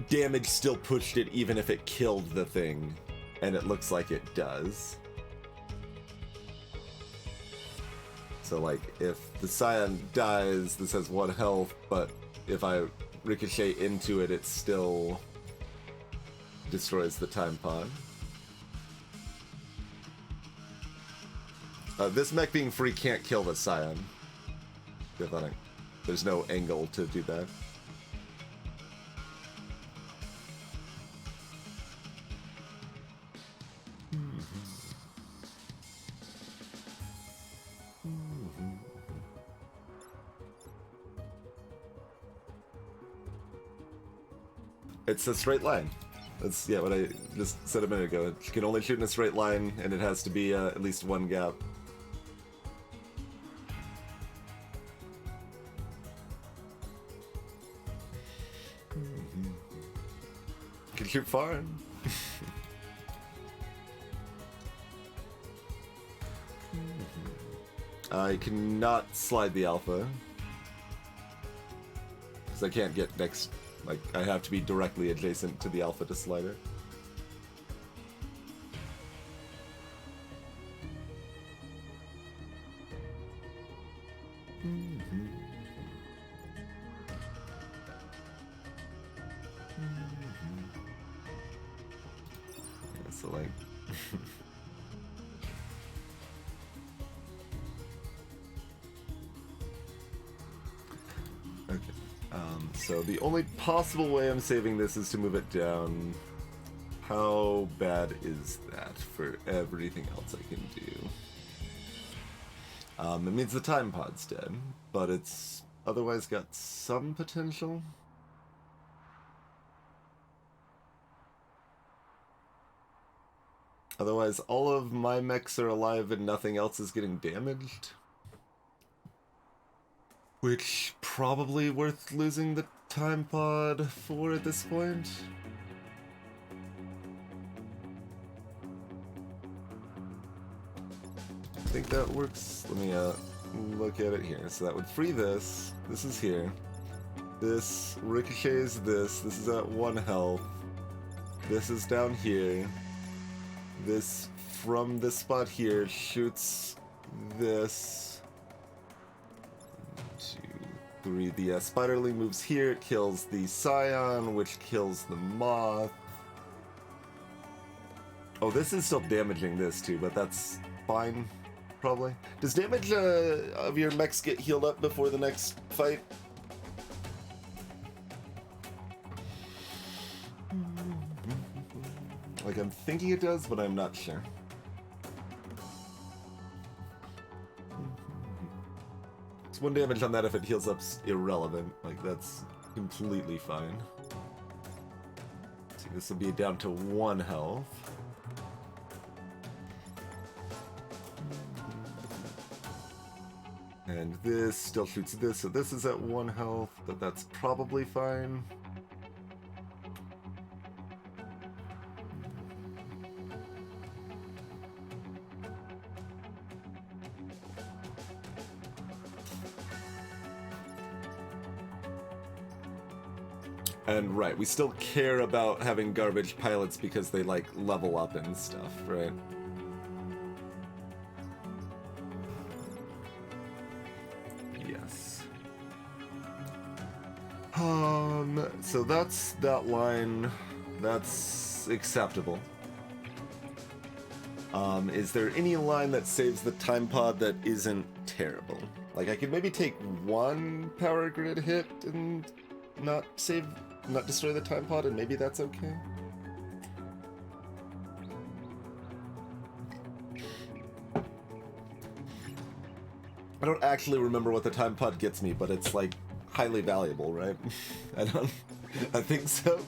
damage still pushed it even if it killed the thing, and it looks like it does. So like, if the Scion dies, this has 1 health, but if I ricochet into it, it still destroys the time pod. This mech being free can't kill the Scion. There's no angle to do that. It's a straight line. That's, yeah, what I just said a minute ago. You can only shoot in a straight line, and it has to be at least 1 gap. You can shoot far. I cannot slide the alpha. Because I can't get next. Like, I have to be directly adjacent to the alpha to slide it. Yeah, so like... Okay. So the only possible way I'm saving this is to move it down. How bad is that for everything else I can do? It means the time pod's dead, but it's otherwise got some potential. Otherwise, all of my mechs are alive and nothing else is getting damaged. Which probably worth losing the time pod for at this point. I think that works. Let me look at it here. So that would free this. This is here. This ricochets this. This is at 1 health. This is down here. This from this spot here shoots this. 1, 2, 3. The spiderling moves here. It kills the Scion, which kills the moth. Oh, this is still damaging this too, but that's fine, probably. Does damage of your mechs get healed up before the next fight? Like, I'm thinking it does, but I'm not sure. It's 1 damage on that if it heals up's irrelevant. Like, that's completely fine. See, this will be down to 1 health. And this still shoots this, so this is at 1 health, but that's probably fine. And right, we still care about having garbage pilots because they like level up and stuff, right? Yes. So that's that line. That's acceptable. Is there any line that saves the time pod that isn't terrible? Like, I could maybe take 1 power grid hit and not destroy the time pod, and maybe that's okay. I don't actually remember what the time pod gets me, but it's like highly valuable, right? I think so.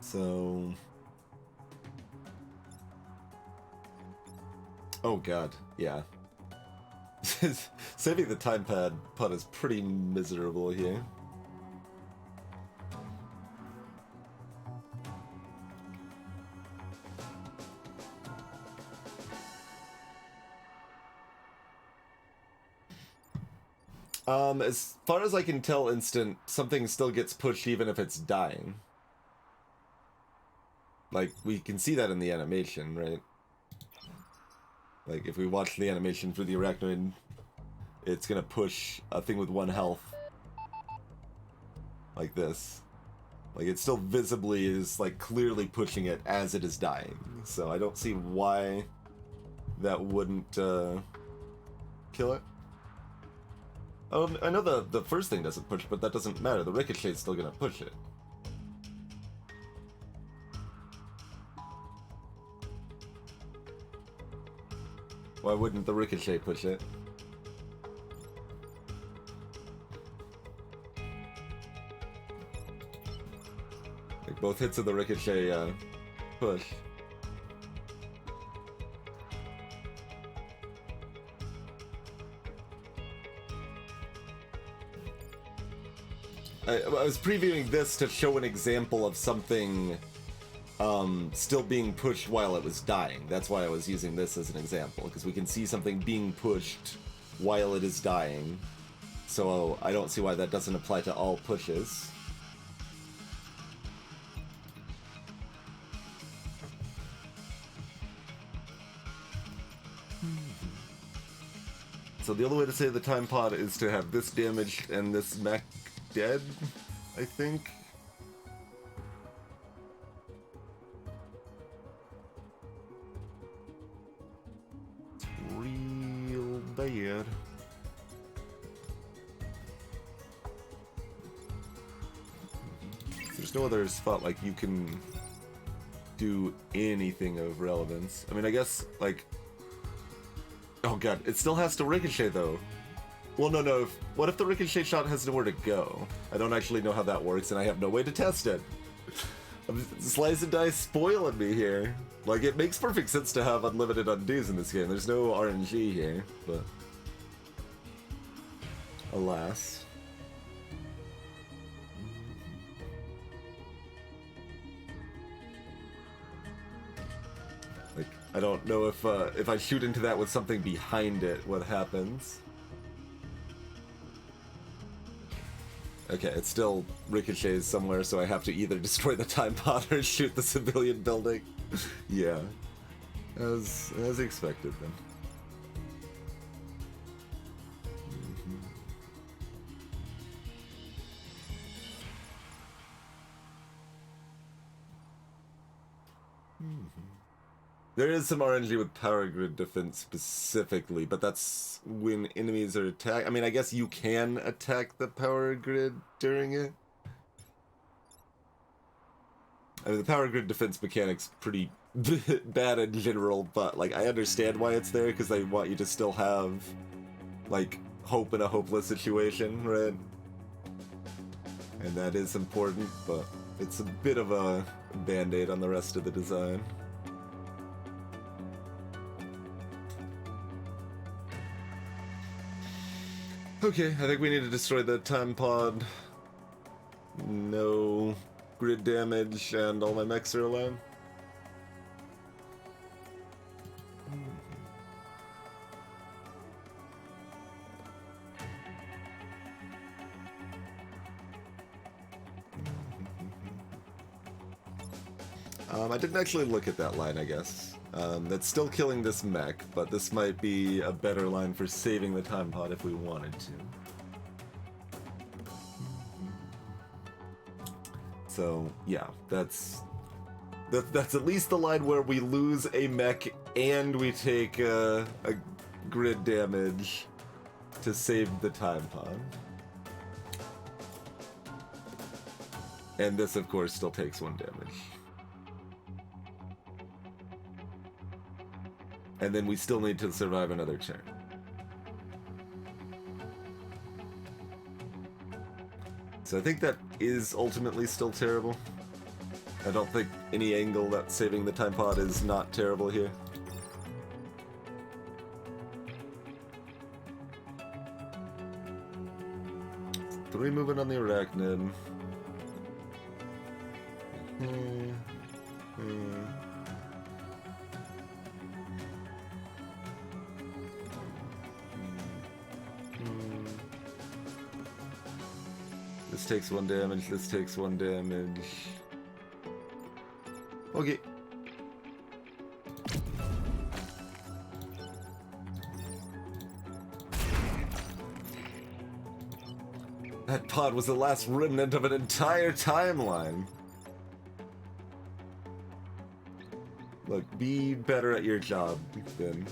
So... Oh god, yeah. Saving the time pod is pretty miserable here. As far as I can tell, instant, something still gets pushed even if it's dying. Like, we can see that in the animation, right? Like, if we watch the animation for the arachnoid, it's gonna push a thing with 1 health. Like this. Like, it still visibly is, like, clearly pushing it as it is dying. So I don't see why that wouldn't, kill it. Oh, I know the first thing doesn't push, but that doesn't matter. The ricochet's still gonna push it. Why wouldn't the ricochet push it? Like, both hits of the ricochet, push. I was previewing this to show an example of something still being pushed while it was dying. That's why I was using this as an example, because we can see something being pushed while it is dying. So I don't see why that doesn't apply to all pushes. So the only way to save the time pod is to have this damaged and this mech dead, I think. It's real bad. There's no other spot like you can do anything of relevance. I mean, I guess, like... Oh god, it still has to ricochet though. Well, no, what if the ricochet shot has nowhere to go? I don't actually know how that works, and I have no way to test it. Slice and dice spoiling me here. Like, it makes perfect sense to have unlimited undos in this game. There's no RNG here, but... Alas. Like, I don't know if I shoot into that with something behind it, what happens. Okay, it still ricochets somewhere, so I have to either destroy the time pod or shoot the civilian building. Yeah. As expected, then. There is some RNG with power grid defense specifically, but that's when enemies are attacked. I mean, I guess you can attack the power grid during it. I mean, the power grid defense mechanic's pretty bad in general, but, like, I understand why it's there, because they want you to still have, like, hope in a hopeless situation, right? And that is important, but it's a bit of a band-aid on the rest of the design. Okay, I think we need to destroy the time pod. No grid damage, and all my mechs are alive. I didn't actually look at that line, I guess. That's still killing this mech, but this might be a better line for saving the time pod if we wanted to. So, yeah, that's at least the line where we lose a mech and we take a grid damage to save the time pod. And this, of course, still takes 1 damage. And then we still need to survive another turn. So I think that is ultimately still terrible. I don't think any angle that's saving the time pod is not terrible here. 3 moving on the Arachnid. This takes 1 damage, this takes 1 damage. Okay. That pod was the last remnant of an entire timeline. Look, be better at your job, Ben.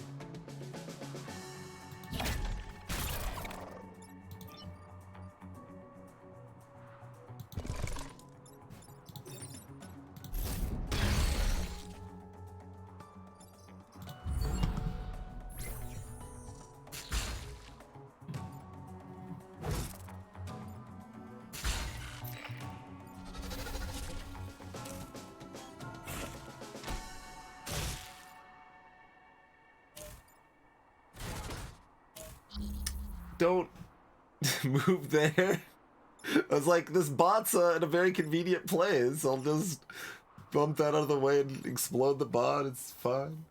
Don't move there. I was like, this bot's in a very convenient place. I'll just bump that out of the way and explode the bot. It's fine.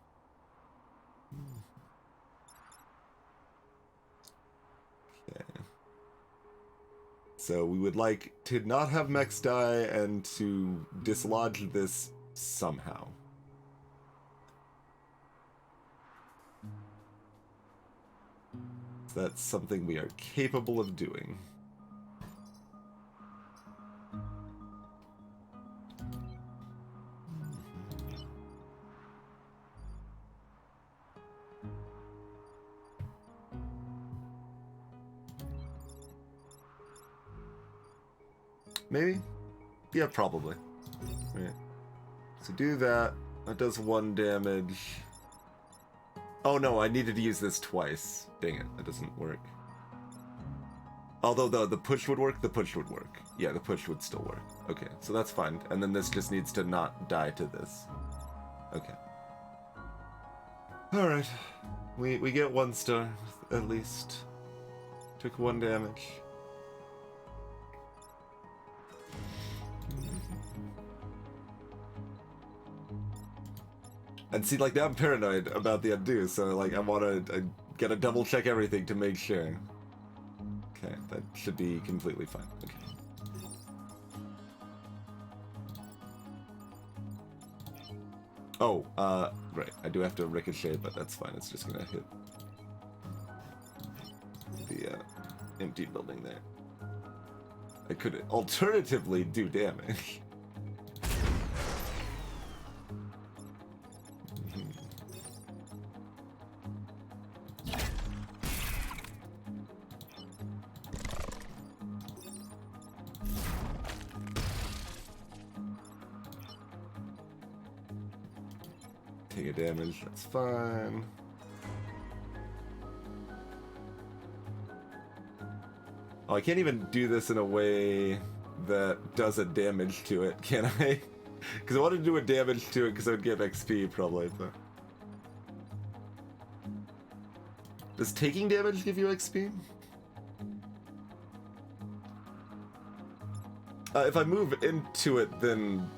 Okay. So we would like to not have mechs die and to dislodge this somehow. That's something we are capable of doing. Maybe? Yeah, probably. Right. So do that. That does 1 damage. Oh no, I needed to use this twice. Dang it, that doesn't work. Although the push would work, the push would work. Yeah, the push would still work. Okay, so that's fine. And then this just needs to not die to this. Okay. Alright. We get 1 star, at least. Took 1 damage. And see, like, now I'm paranoid about the undo, so, like, I gotta double check everything to make sure. Okay, that should be completely fine. Okay. Oh, right, I do have to ricochet, but that's fine, it's just gonna hit the, empty building there. I could alternatively do damage. Take a damage, that's fine. Oh, I can't even do this in a way that does a damage to it, can I? Because I want to do a damage to it because I would get XP probably, but... Does taking damage give you XP? If I move into it, then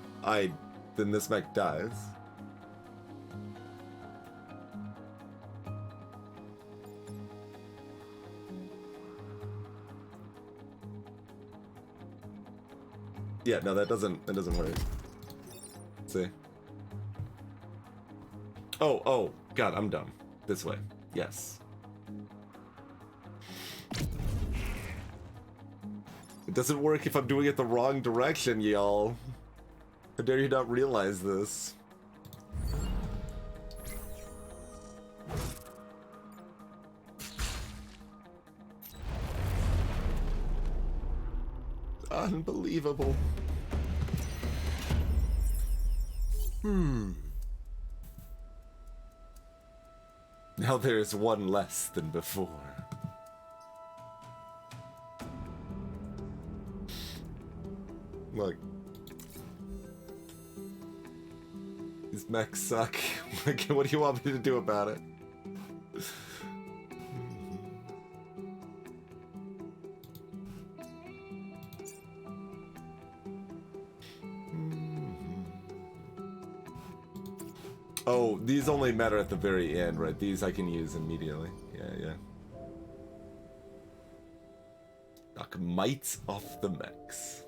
this mech dies. Yeah, no, that doesn't work. Let's see. Oh, God, I'm dumb. This way. Yes. It doesn't work if I'm doing it the wrong direction, y'all. How dare you not realize this? Unbelievable. Now there's 1 less than before. Look. These mechs suck. What do you want me to do about it? Oh, these only matter at the very end, right? These I can use immediately. Yeah. Knock mites off the mechs.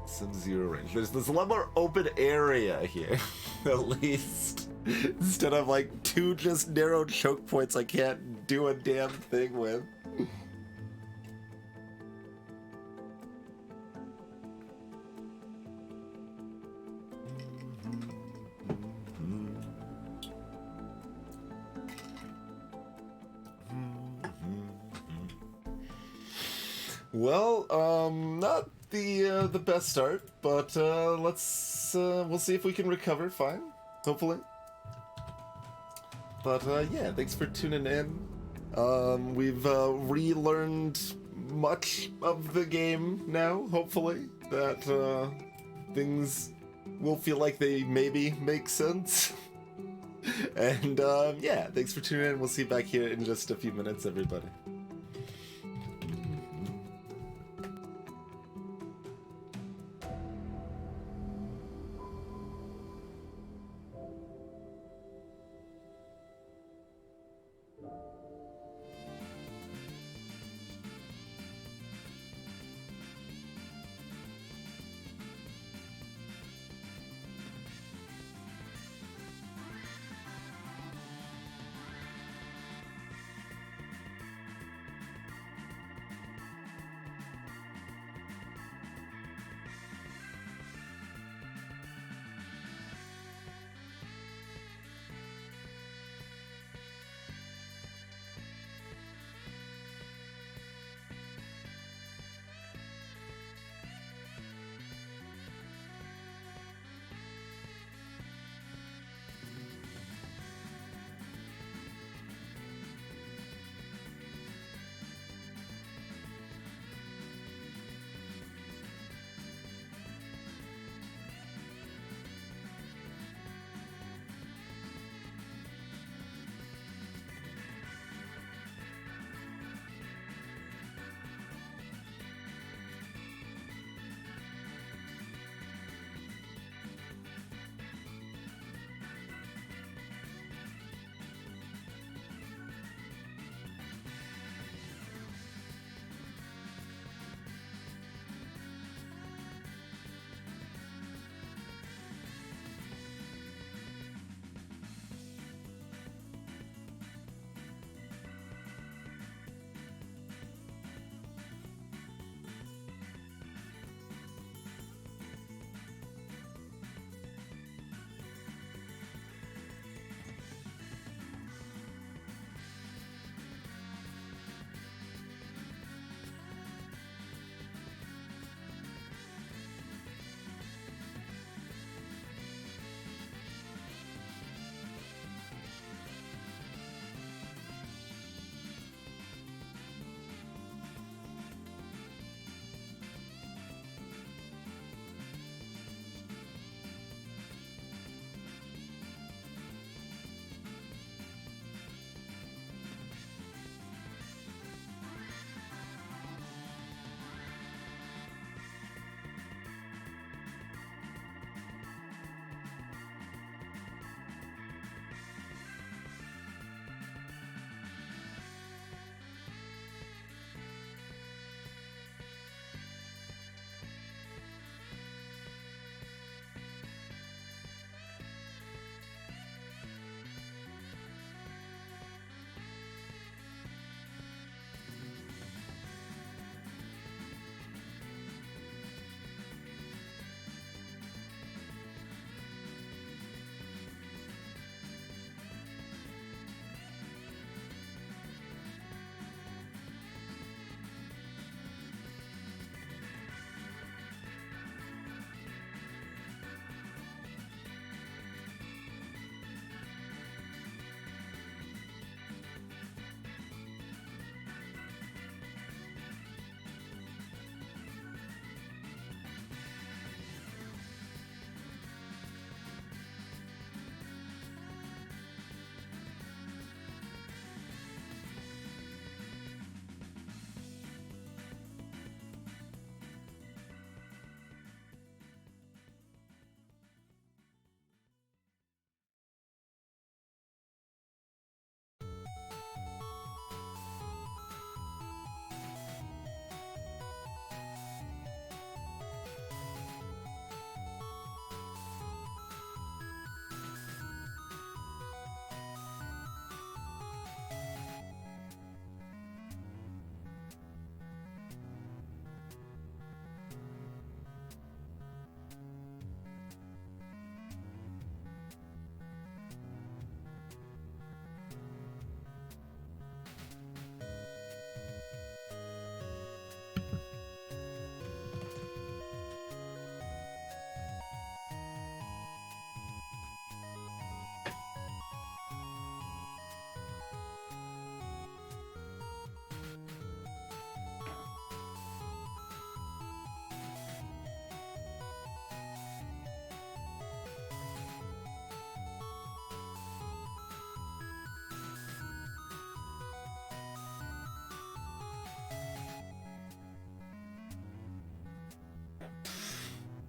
Sub-zero range. There's a lot more open area here, at least. Instead of like 2 just narrow choke points I can't do a damn thing with. Well, not the best start, but we'll see if we can recover fine, hopefully. But yeah, thanks for tuning in. We've relearned much of the game now, hopefully, that things will feel like they maybe make sense. And yeah, thanks for tuning in. We'll see you back here in just a few minutes, everybody.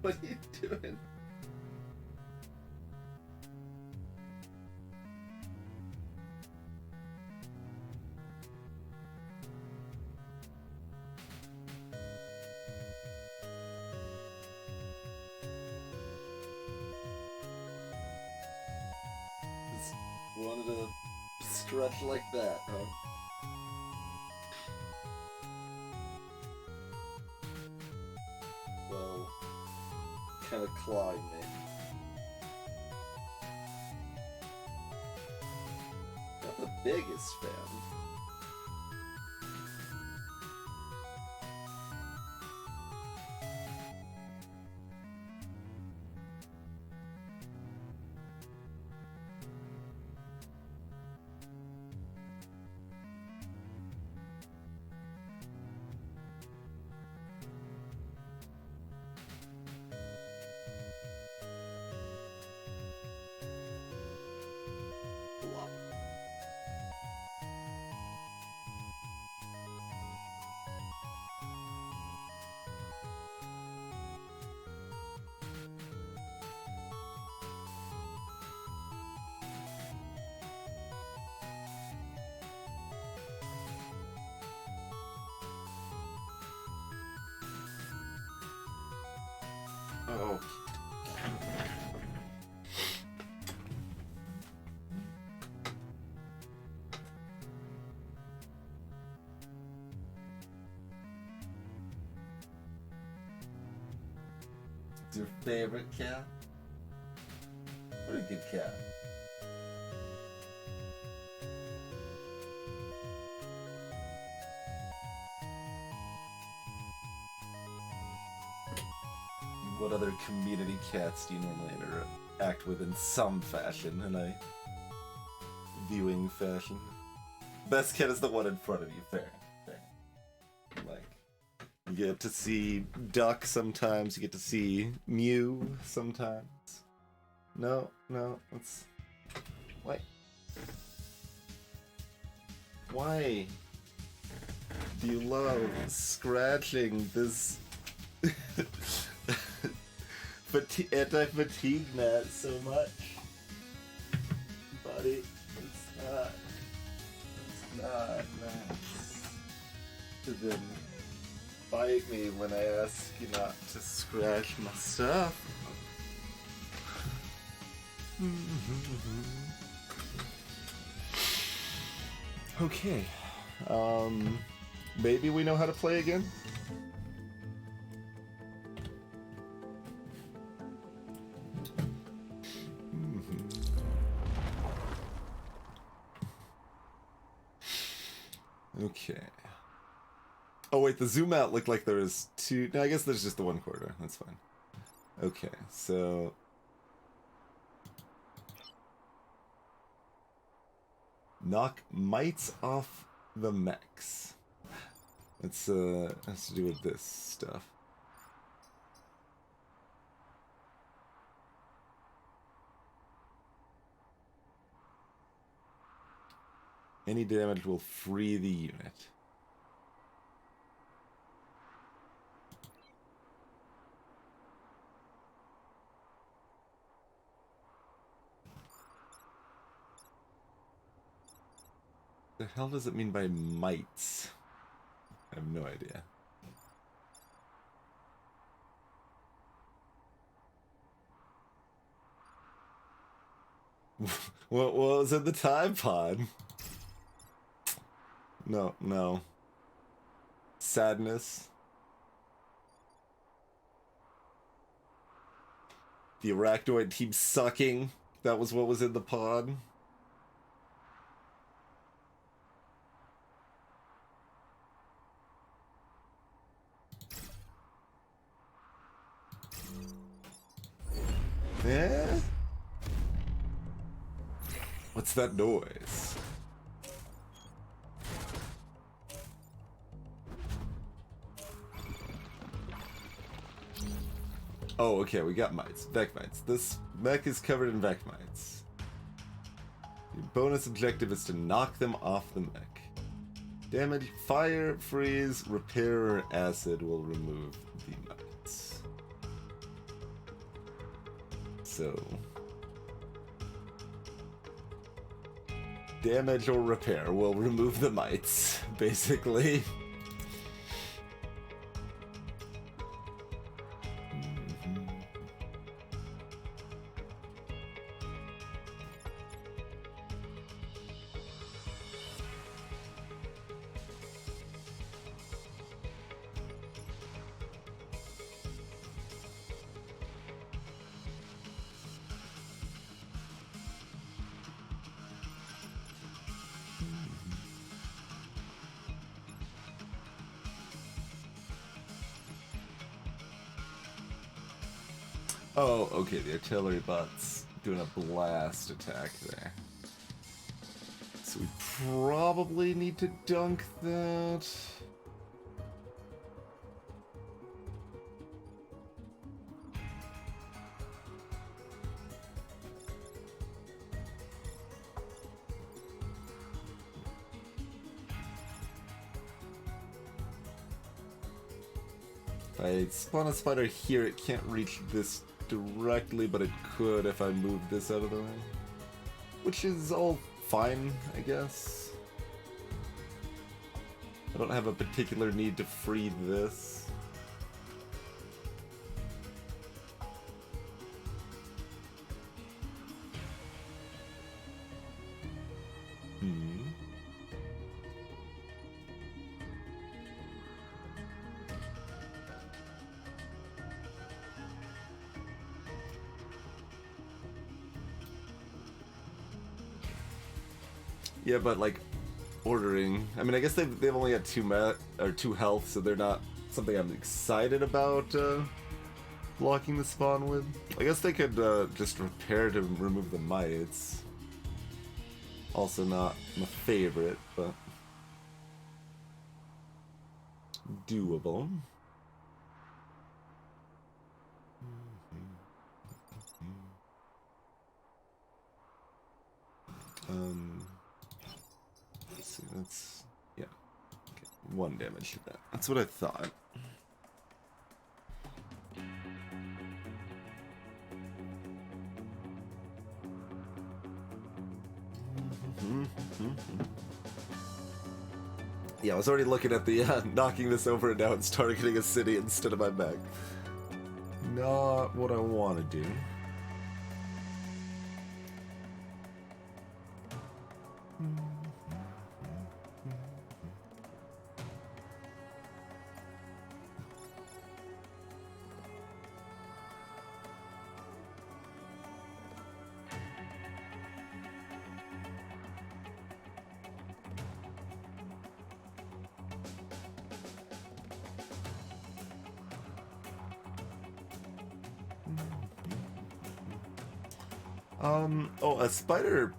What are you doing? Just wanted to stretch like that, huh? Well, kind of clawing me. Not the biggest fan. Oh. It's your favorite cat? What a good cat. What other community cats do you normally interact with in some fashion, in a viewing fashion? Best cat is the one in front of you, fair. Like, you get to see Duck sometimes, you get to see Mew sometimes. No, let's... Why do you love scratching this... anti-fatigue mat so much, buddy? It's not nice to then bite me when I ask you not to scratch my stuff. Okay, maybe we know how to play again? Okay. Oh wait, the zoom out looked like there was two... No, I guess there's just the one quarter. That's fine. Okay, so... Knock mites off the mechs. It's has to do with this stuff. Any damage will free the unit. The hell does it mean by mites? I have no idea. What was in the Tide Pod? No. Sadness. The Arachnoid team sucking. That was what was in the pod. Yeah? What's that noise? Oh, okay, we got mites. Vec mites. This mech is covered in Vec mites. Your bonus objective is to knock them off the mech. Damage, fire, freeze, repair, or acid will remove the mites. So damage or repair will remove the mites, basically. Oh, okay, the artillery bot's doing a blast attack there. So we probably need to dunk that. If I spawn a spider here, it can't reach this directly, but it could if I move this out of the way. Which is all fine, I guess. I don't have a particular need to free this. Yeah, but like ordering. I mean, I guess they've only got two health, so they're not something I'm excited about blocking the spawn with. I guess they could just repair to remove the mites. Also not my favorite, but doable. Let's see, that's, yeah, okay, 1 damage to that. That's what I thought. Yeah, I was already looking at the knocking this over and now it's targeting a city instead of my back. Not what I want to do. Oh, a spider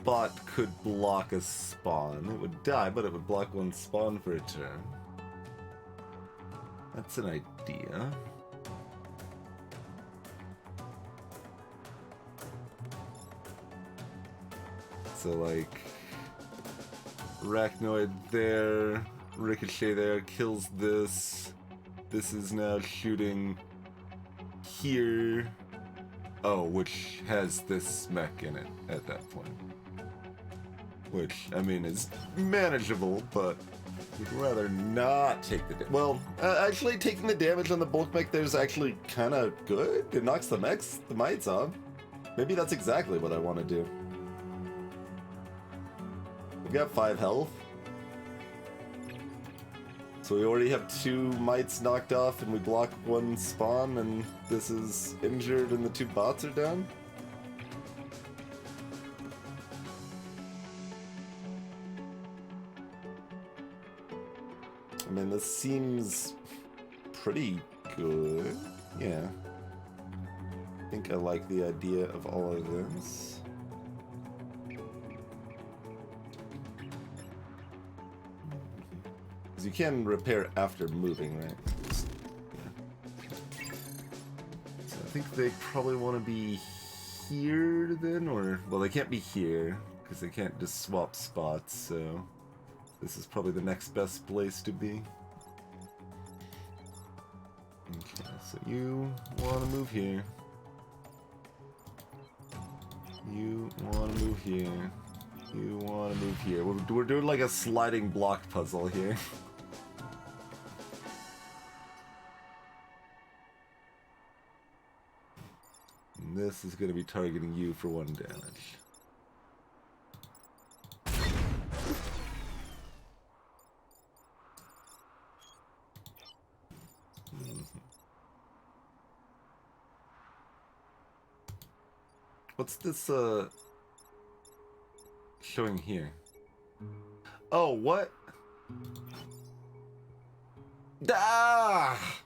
bot could block a spawn. It would die, but it would block 1 spawn for a turn. That's an idea. So, like, Arachnoid there, Ricochet there, kills this. This is now shooting here. Oh, which has this mech in it at that point. Which, I mean, is manageable, but we'd rather not take the damage. Well, actually, taking the damage on the bulk mech there's actually kind of good. It knocks the mites off. Maybe that's exactly what I want to do. We've got 5 health. So we already have 2 mites knocked off and we block 1 spawn and this is injured and the 2 bots are down? I mean, this seems pretty good. Yeah. I think I like the idea of all of this. You can repair after moving, right? Yeah. So I think they probably want to be here then, or... Well, they can't be here, because they can't just swap spots, so... This is probably the next best place to be. Okay, so you want to move here. You want to move here. You want to move here. We're doing like a sliding block puzzle here. And this is going to be targeting you for 1 damage. What's this, showing here? Oh, what? Ah!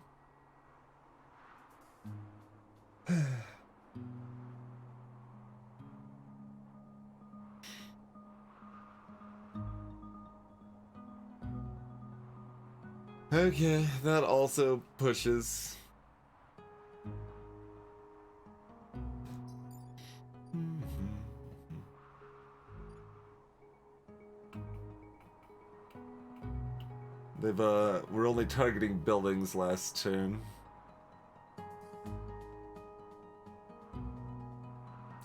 Okay, that also pushes. We're only targeting buildings last turn.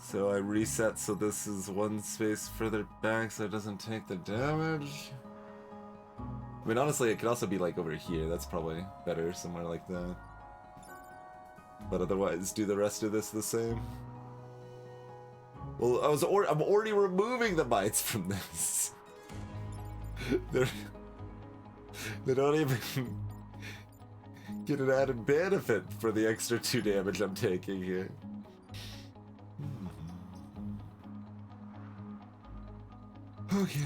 So I reset so this is 1 space further back so it doesn't take the damage. I mean, honestly, it could also be like over here. That's probably better, somewhere like that. But otherwise, do the rest of this the same. Well, I'm already removing the mites from this. They don't even get an added benefit for the extra 2 damage I'm taking here. Okay.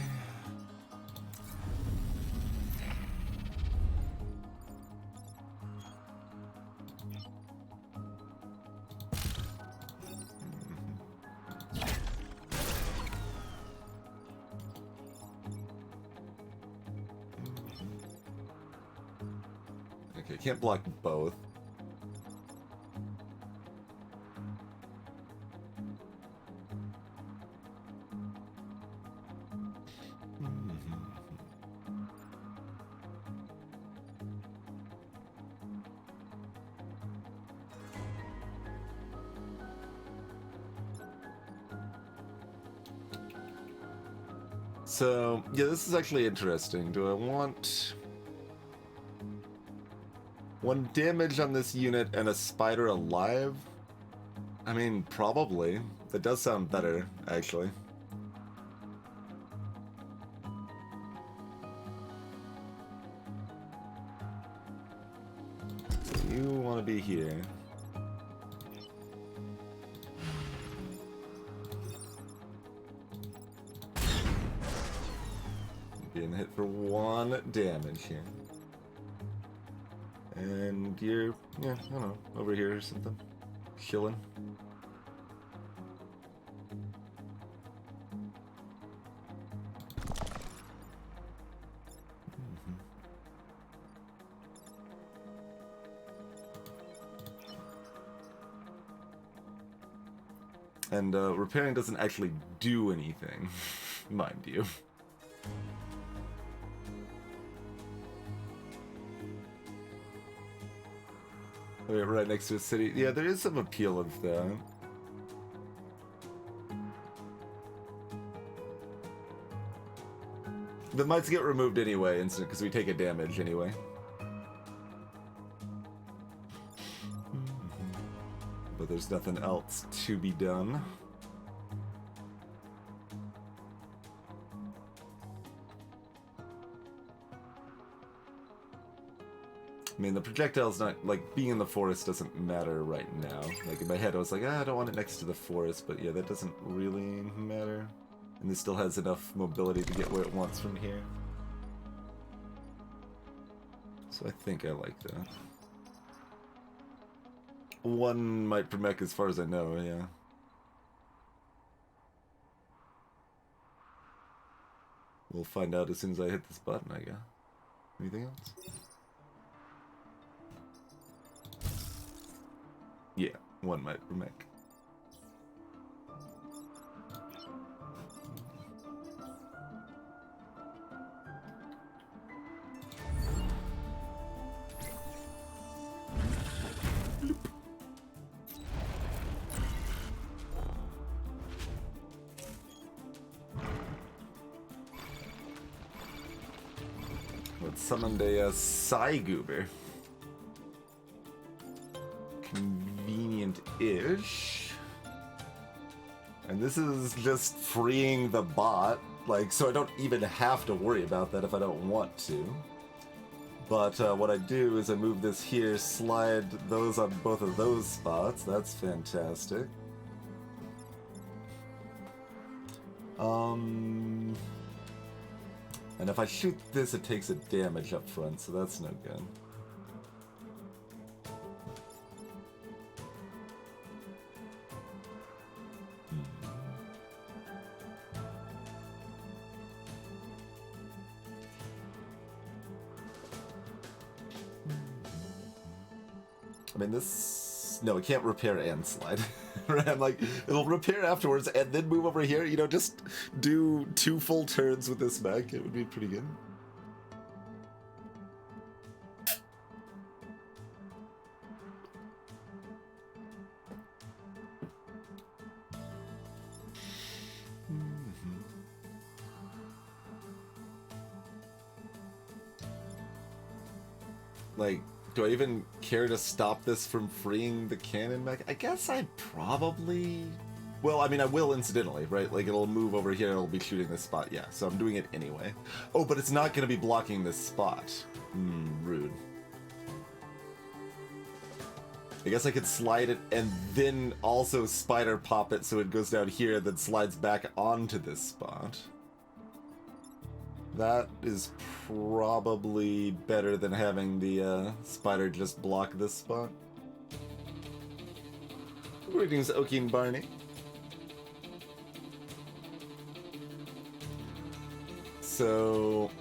Okay, can't block both. So, yeah, this is actually interesting. Do I want 1 damage on this unit and a spider alive? I mean, probably. That does sound better, actually. So you want to be here. Being hit for 1 damage here. And you're, yeah, I don't know, over here or something. Chilling. And repairing doesn't actually do anything, mind you. We're right next to a city. Yeah, there is some appeal of that. The mites get removed anyway, instant, because we take a damage anyway. But there's nothing else to be done. I mean, the projectile's not, like, being in the forest doesn't matter right now. Like, in my head I was like, I don't want it next to the forest, but yeah, that doesn't really matter. And this still has enough mobility to get where it wants from here. So I think I like that. 1 mite per mech as far as I know, yeah. We'll find out as soon as I hit this button, I guess. Anything else? Yeah, 1 mite per mech. summoned a Psy Goober. Convenient-ish. And this is just freeing the bot, like, so I don't even have to worry about that if I don't want to. But what I do is I move this here, slide those on both of those spots. That's fantastic. And if I shoot this, it takes a damage up front, so that's no good. I mean, this... No, it can't repair and slide. Right? I'm like, it'll repair afterwards and then move over here. You know, just do 2 full turns with this mech. It would be pretty good. Like... Do I even care to stop this from freeing the cannon mech? I guess I'd probably... Well, I mean, I will incidentally, right? Like, it'll move over here, it'll be shooting this spot. Yeah, so I'm doing it anyway. Oh, but it's not going to be blocking this spot. Rude. I guess I could slide it and then also spider pop it so it goes down here, then slides back onto this spot. That is probably better than having the spider just block this spot. Greetings, Oki and Barney. So...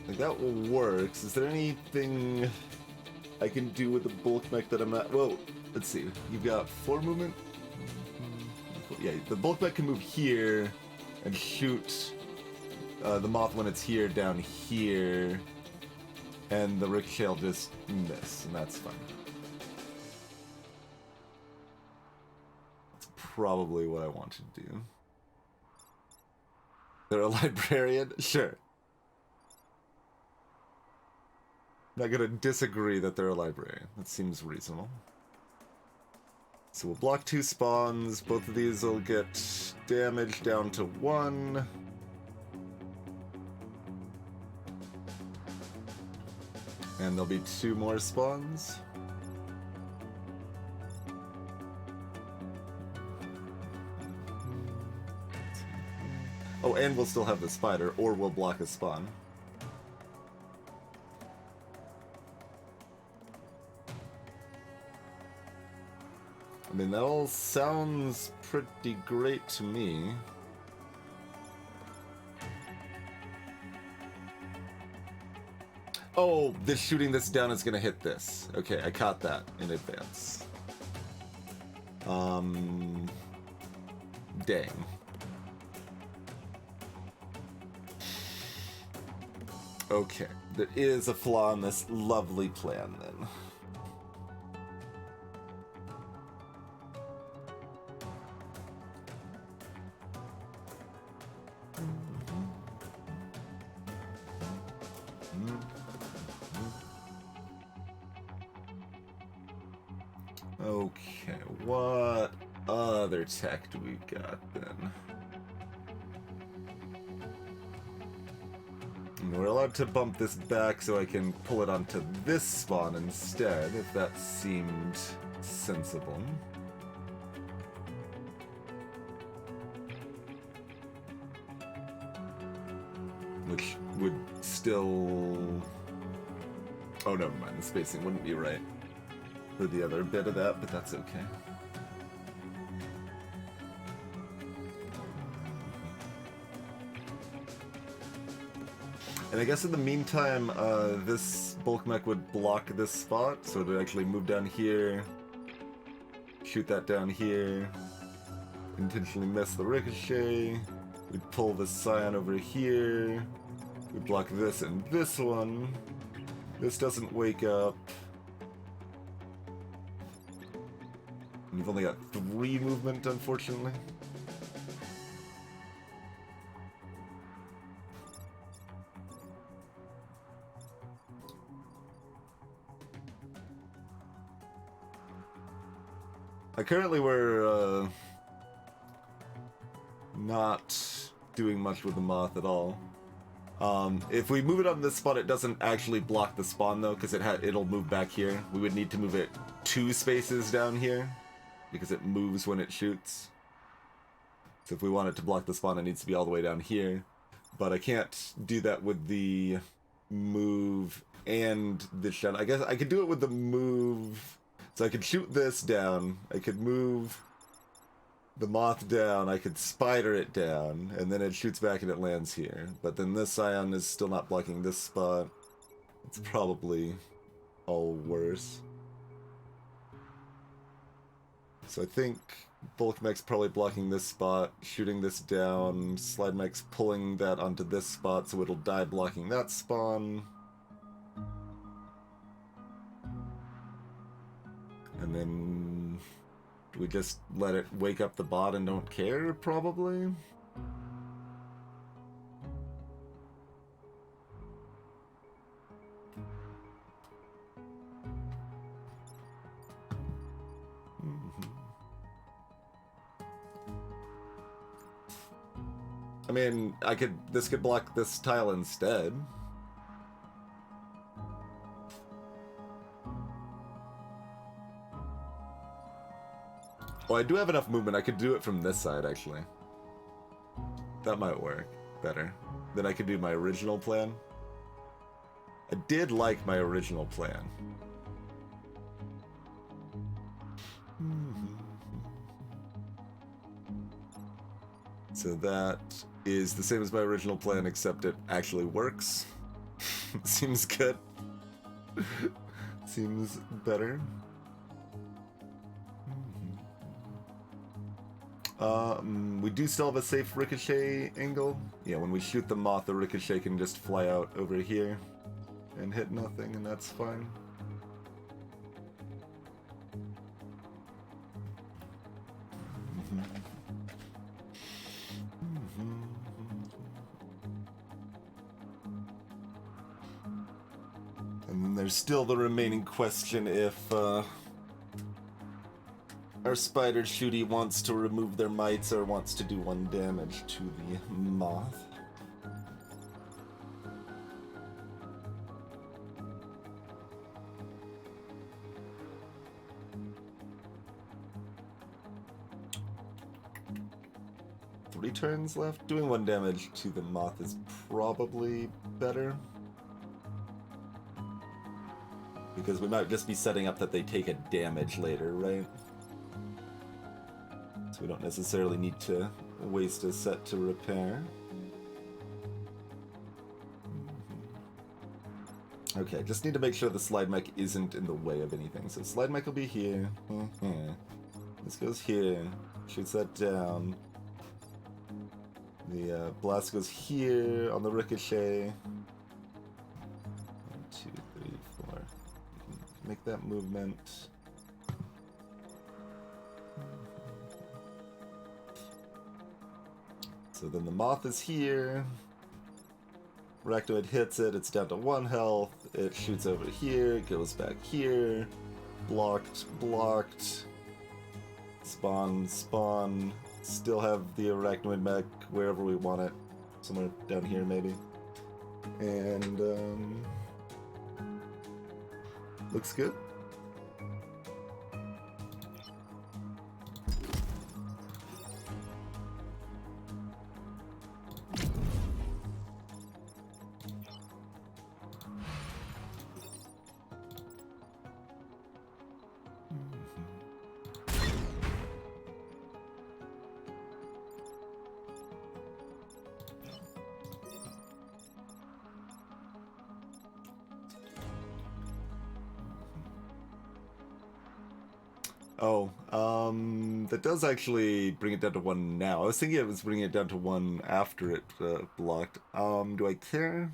like, that works. Is there anything I can do with the bulk mech that I'm at? Whoa, let's see. You've got 4 movement? Yeah, the bulk mech can move here and shoot the moth when it's here down here, and the ricochet will just miss, and that's fine. That's probably what I want to do. They're a librarian? Sure. Not gonna disagree that they're a librarian. That seems reasonable. So we'll block 2 spawns, both of these will get damage down to 1. And there'll be 2 more spawns. Oh, and we'll still have the spider, or we'll block a spawn. I mean, that all sounds pretty great to me. Oh, this shooting this down is gonna hit this. Okay, I caught that in advance. Dang. Okay, there is a flaw in this lovely plan then. Okay, what other tech do we got then? And we're allowed to bump this back so I can pull it onto this spawn instead, if that seemed sensible. Which would still... Oh, never mind, the spacing wouldn't be right for the other bit of that, but that's okay. And I guess in the meantime, this bulk mech would block this spot, so it would actually move down here, shoot that down here, intentionally miss the ricochet, we'd pull this scion over here, we'd block this and this one, this doesn't wake up. We've only got 3 movement, unfortunately. Currently we're not doing much with the moth at all. If we move it on this spot, it doesn't actually block the spawn though, because it'll move back here. We would need to move it 2 spaces down here, because it moves when it shoots. So if we want it to block the spawn, it needs to be all the way down here. But I can't do that with the move and the shadow. I guess I could do it with the move. So I could shoot this down. I could move the moth down. I could spider it down. And then it shoots back and it lands here. But then this ion is still not blocking this spot. It's probably all worse. So I think Bulk Mech's probably blocking this spot, shooting this down, Slide Mech's pulling that onto this spot so it'll die blocking that spawn. And then do we just let it wake up the bot and don't care, probably? I mean, this could block this tile instead. Oh, I do have enough movement. I could do it from this side, actually. That might work better. Then I could do my original plan. I did like my original plan. So that is the same as my original plan, except it actually works. Seems good. Seems better. We do still have a safe ricochet angle. Yeah, when we shoot the moth, the ricochet can just fly out over here and hit nothing, and that's fine. And then there's still the remaining question if our spider shooty wants to remove their mites or wants to do 1 damage to the moth. Three turns left. Doing 1 damage to the moth is probably better. Because we might just be setting up that they take a damage later, right? So we don't necessarily need to waste a set to repair. Okay, just need to make sure the slide mech isn't in the way of anything. So slide mech will be here. This goes here. Shoots that down. The blast goes here on the ricochet. 1, 2, 3, 4. Make that movement. So then the moth is here. Arachnoid hits it, it's down to 1 health. It shoots over here, goes back here. Blocked, blocked. Spawn, spawn. Still have the Arachnoid mech wherever we want it. Somewhere down here, maybe. And, looks good. Oh, that does actually bring it down to 1 now. I was thinking it was bringing it down to 1 after it blocked. Do I care?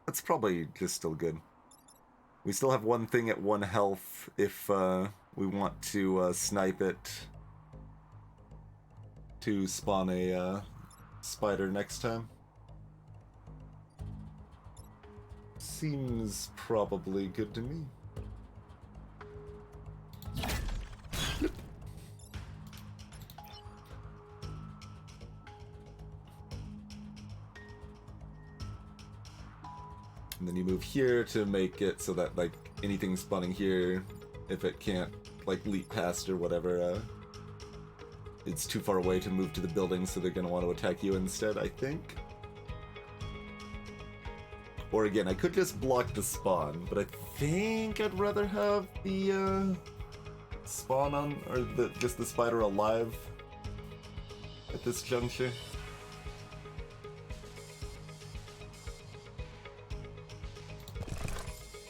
That's probably just still good. We still have 1 thing at 1 health if we want to snipe it to spawn a spider next time. Seems probably good to me. And then you move here to make it so that, like, anything spawning here, if it can't, like, leap past or whatever, it's too far away to move to the building, so they're gonna want to attack you instead, I think. Or again, I could just block the spawn, but I think I'd rather have the spawn on, or just the spider alive at this juncture.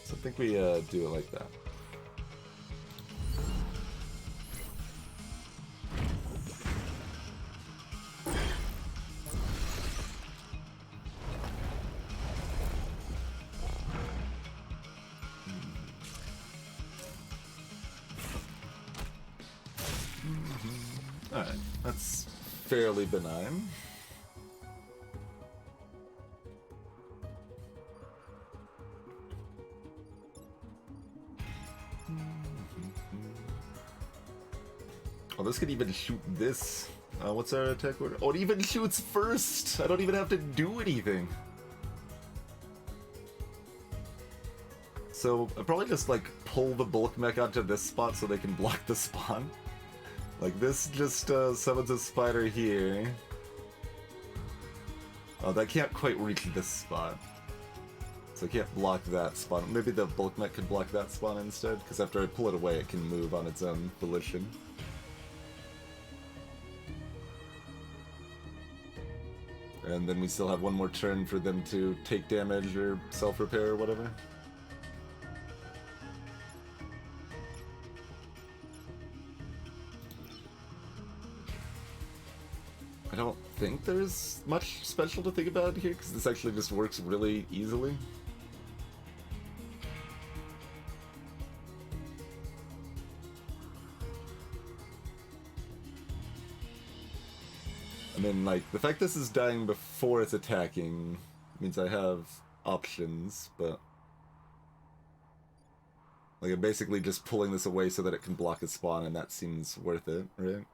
So I think we do it like that. Alright, that's fairly benign. Oh, this could even shoot this. What's our attack order? Oh, it even shoots first! I don't even have to do anything. So, I'll probably just, like, pull the bulk mech onto this spot so they can block the spawn. Like, this just summons a spider here. Oh, that can't quite reach this spot. So I can't block that spawn. Maybe the bulk mech could block that spawn instead, because after I pull it away, it can move on its own volition. And then we still have one more turn for them to take damage or self-repair or whatever. I don't think there's much special to think about here, because this actually just works really easily. I mean, like, the fact this is dying before it's attacking means I have options, but... like, I'm basically just pulling this away so that it can block a spawn, and that seems worth it, right?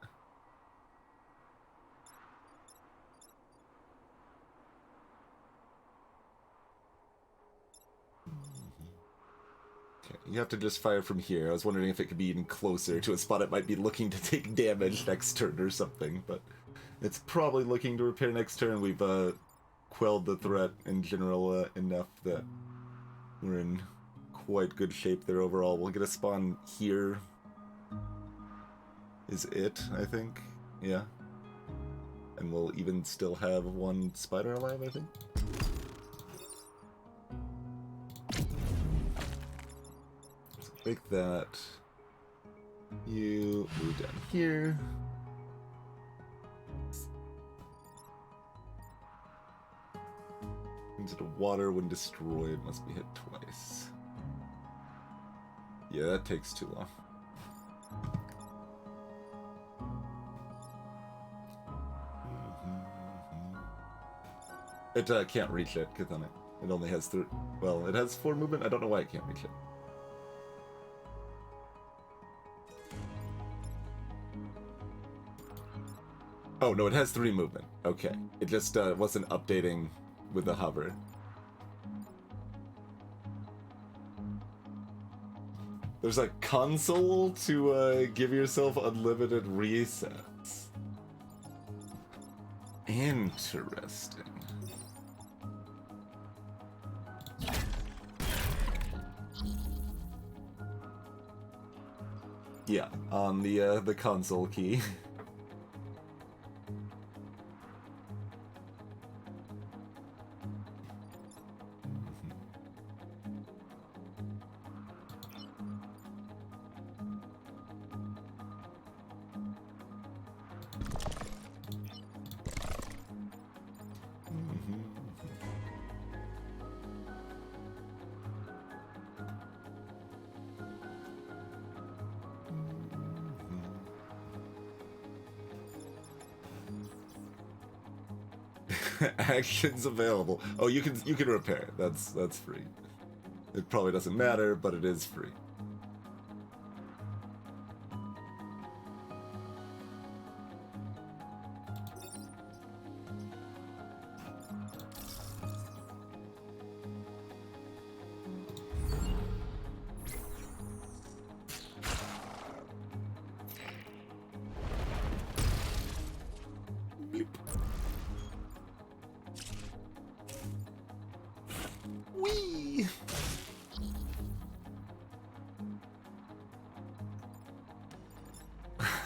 You have to just fire from here. I was wondering if it could be even closer to a spot it might be looking to take damage next turn or something, but it's probably looking to repair next turn. We've quelled the threat in general enough that we're in quite good shape there overall. We'll get a spawn here. Is it, I think? Yeah. And we'll even still have one spider alive, I think. Break that. You move down here. Into the water when destroyed must be hit twice. Yeah, that takes too long. It can't reach it, because it only has well, it has 4 movement. I don't know why it can't reach it. Oh, no, it has 3 movement. Okay. It just wasn't updating with the hover. There's a console to give yourself unlimited resets. Interesting. Yeah, on the console key. Actions available. Oh, you can repair. That's free. It probably doesn't matter, but it is free.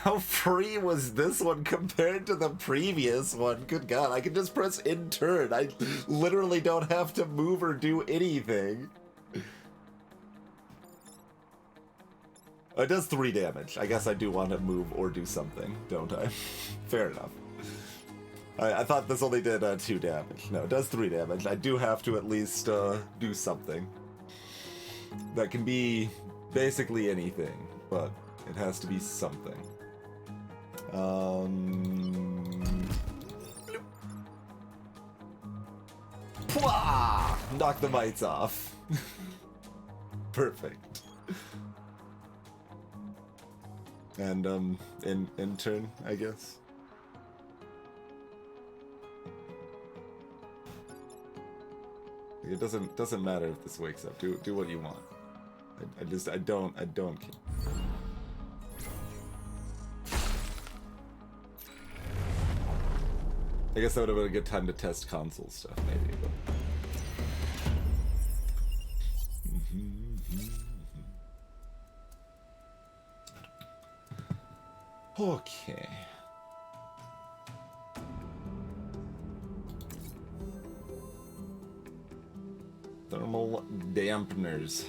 How free was this one compared to the previous one? Good God, I can just press in turn. I literally don't have to move or do anything. It does 3 damage. I guess I do want to move or do something, don't I? Fair enough. I thought this only did 2 damage. No, it does 3 damage. I do have to at least do something. That can be basically anything, but it has to be something. Pwah! Knock the mites off. Perfect. And in turn, I guess. It doesn't matter if this wakes up. Do what you want. I don't care. I guess that would have been a good time to test console stuff, maybe. But... Okay. Thermal dampeners.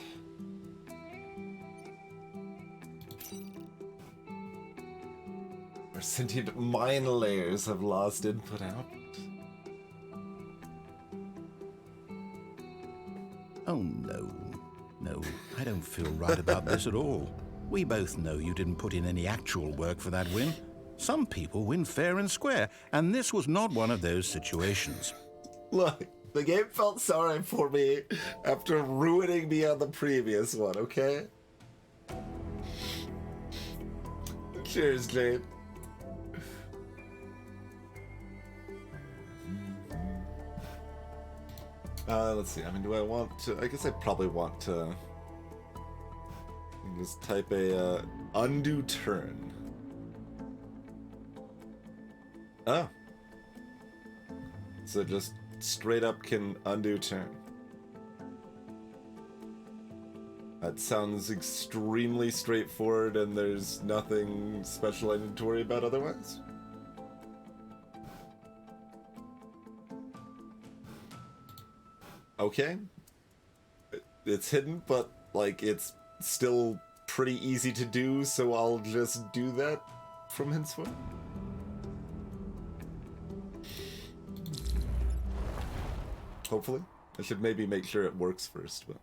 Our sentient mine layers have lost input output. Oh no. No, I don't feel right about this at all. We both know you didn't put in any actual work for that win. Some people win fair and square, and this was not one of those situations. Look, the game felt sorry for me after ruining me on the previous one, okay? Cheers, Jade. Let's see. I mean, do I want to... I guess I probably want to... Just type a undo turn. Oh. So just straight up can undo turn. That sounds extremely straightforward and there's nothing special I need to worry about otherwise. Okay. It's hidden, but like it's still pretty easy to do, so I'll just do that from henceforth. Hopefully. I should maybe make sure it works first, but...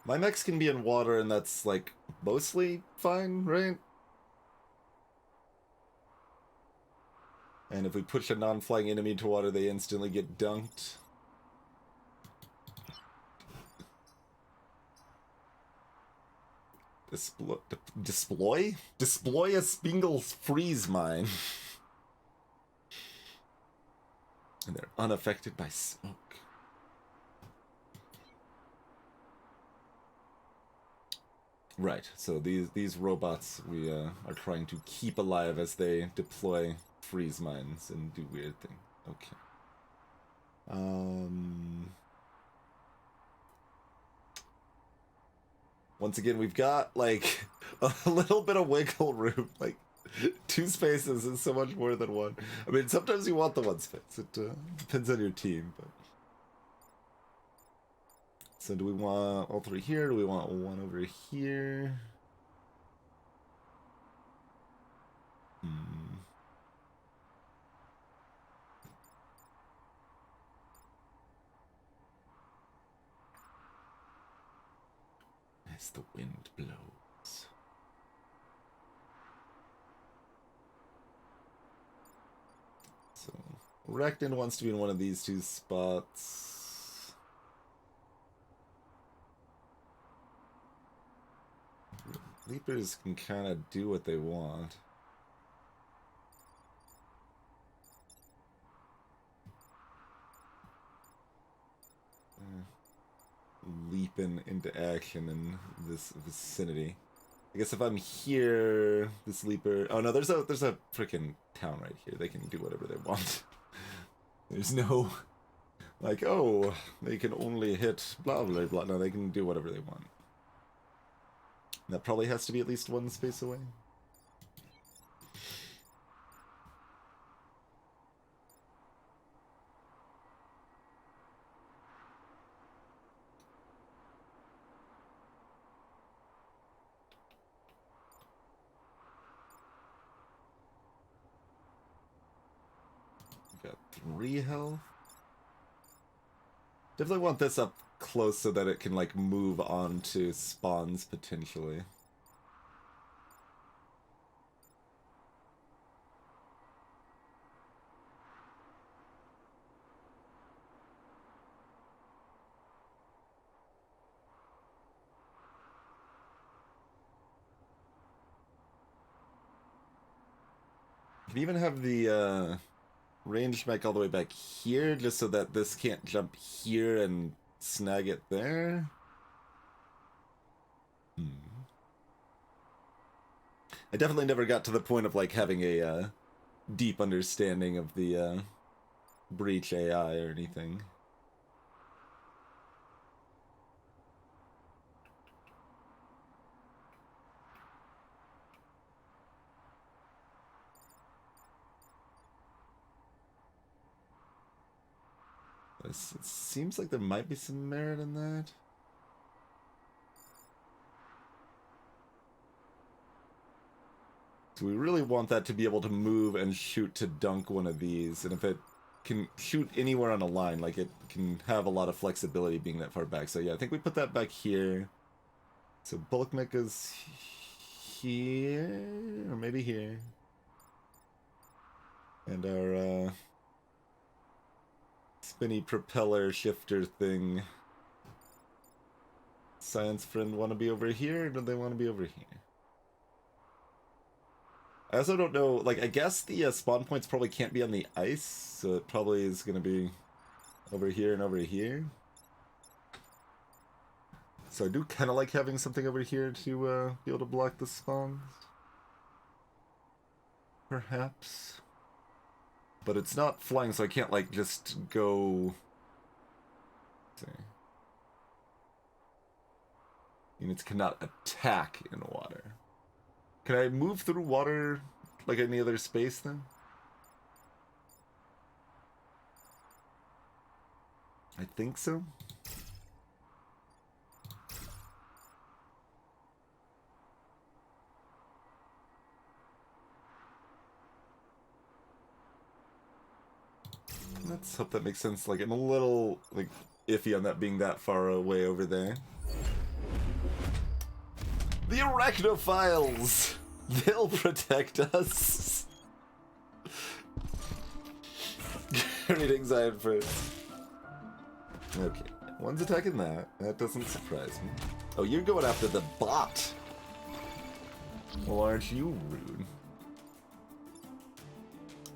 My mechs can be in water and that's, like, mostly fine, right? And if we push a non-flying enemy to water, they instantly get dunked. Deploy a Spingle's freeze mine. And they're unaffected by smoke. Right, so these robots we are trying to keep alive as they deploy freeze mines and do weird things. Okay. Once again, we've got like a little bit of wiggle room. Like 2 spaces is so much more than 1. I mean, sometimes you want the 1 space. It depends on your team. But so, do we want all 3 here? Do we want 1 over here? As the wind blows. So, Rectin wants to be in one of these 2 spots. Leapers can kind of do what they want. Leaping into action in this vicinity. I guess if I'm here, this leaper... Oh no, there's a freaking town right here. They can do whatever they want. There's no Like, oh, they can only hit blah blah blah. No, they can do whatever they want. That probably has to be at least one space away. Got 3 health. Definitely want this up close so that it can, like, move on to spawns, potentially. You can even have the, ranged mech all the way back here, just so that this can't jump here and snag it there. I definitely never got to the point of, like, having a deep understanding of the breach AI or anything. It seems like there might be some merit in that. So we really want that to be able to move and shoot to dunk one of these, and if it can shoot anywhere on a line, like it can have a lot of flexibility being that far back. So yeah, I think we put that back here. So bulk mech is here, or maybe here. And our spinny propeller shifter thing. Science friend want to be over here, or do they want to be over here? I also don't know, like, I guess the spawn points probably can't be on the ice, so it probably is going to be over here and over here. So I do kind of like having something over here to be able to block the spawns. Perhaps. But it's not flying, so I can't, like, just go... Let's see. Units cannot attack in water. Can I move through water like any other space then? I think so. Let's hope that makes sense. Like, I'm a little, like, iffy on that being that far away over there. The Arachnophiles! They'll protect us. Greetings, Iron First. Okay, one's attacking that. That doesn't surprise me. Oh, you're going after the bot. Well, aren't you rude?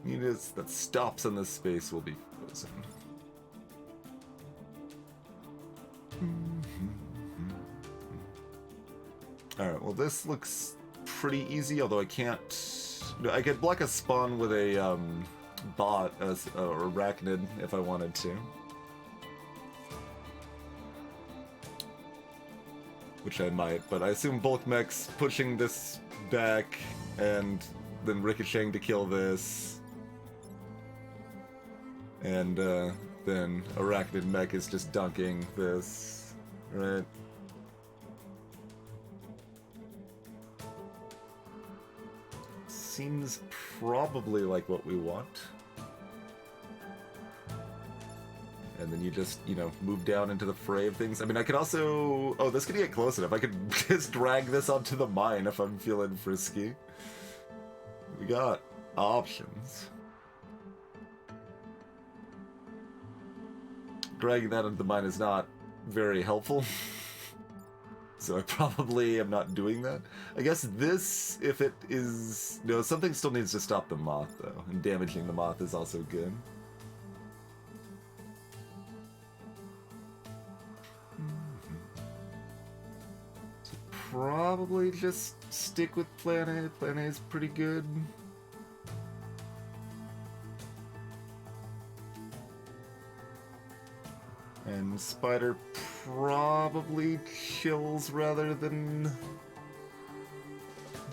Units that stops in this space will be frozen. Alright, well this looks pretty easy, although I can't... I could block a spawn with a bot, as or arachnid, if I wanted to. Which I might, but I assume bulk mech's pushing this back, and then ricocheting to kill this. And then arachnid mech is just dunking this, right? Seems probably like what we want. And then you just, you know, move down into the fray of things. I mean, I could also... Oh, this could get close enough. I could just drag this onto the mine if I'm feeling frisky. We got options. Dragging that into the mine is not very helpful. So I probably am not doing that. I guess this, if it is... No, something still needs to stop the moth, though. And damaging the moth is also good. So probably just stick with Plan A. Plan A is pretty good. And spider probably chills rather than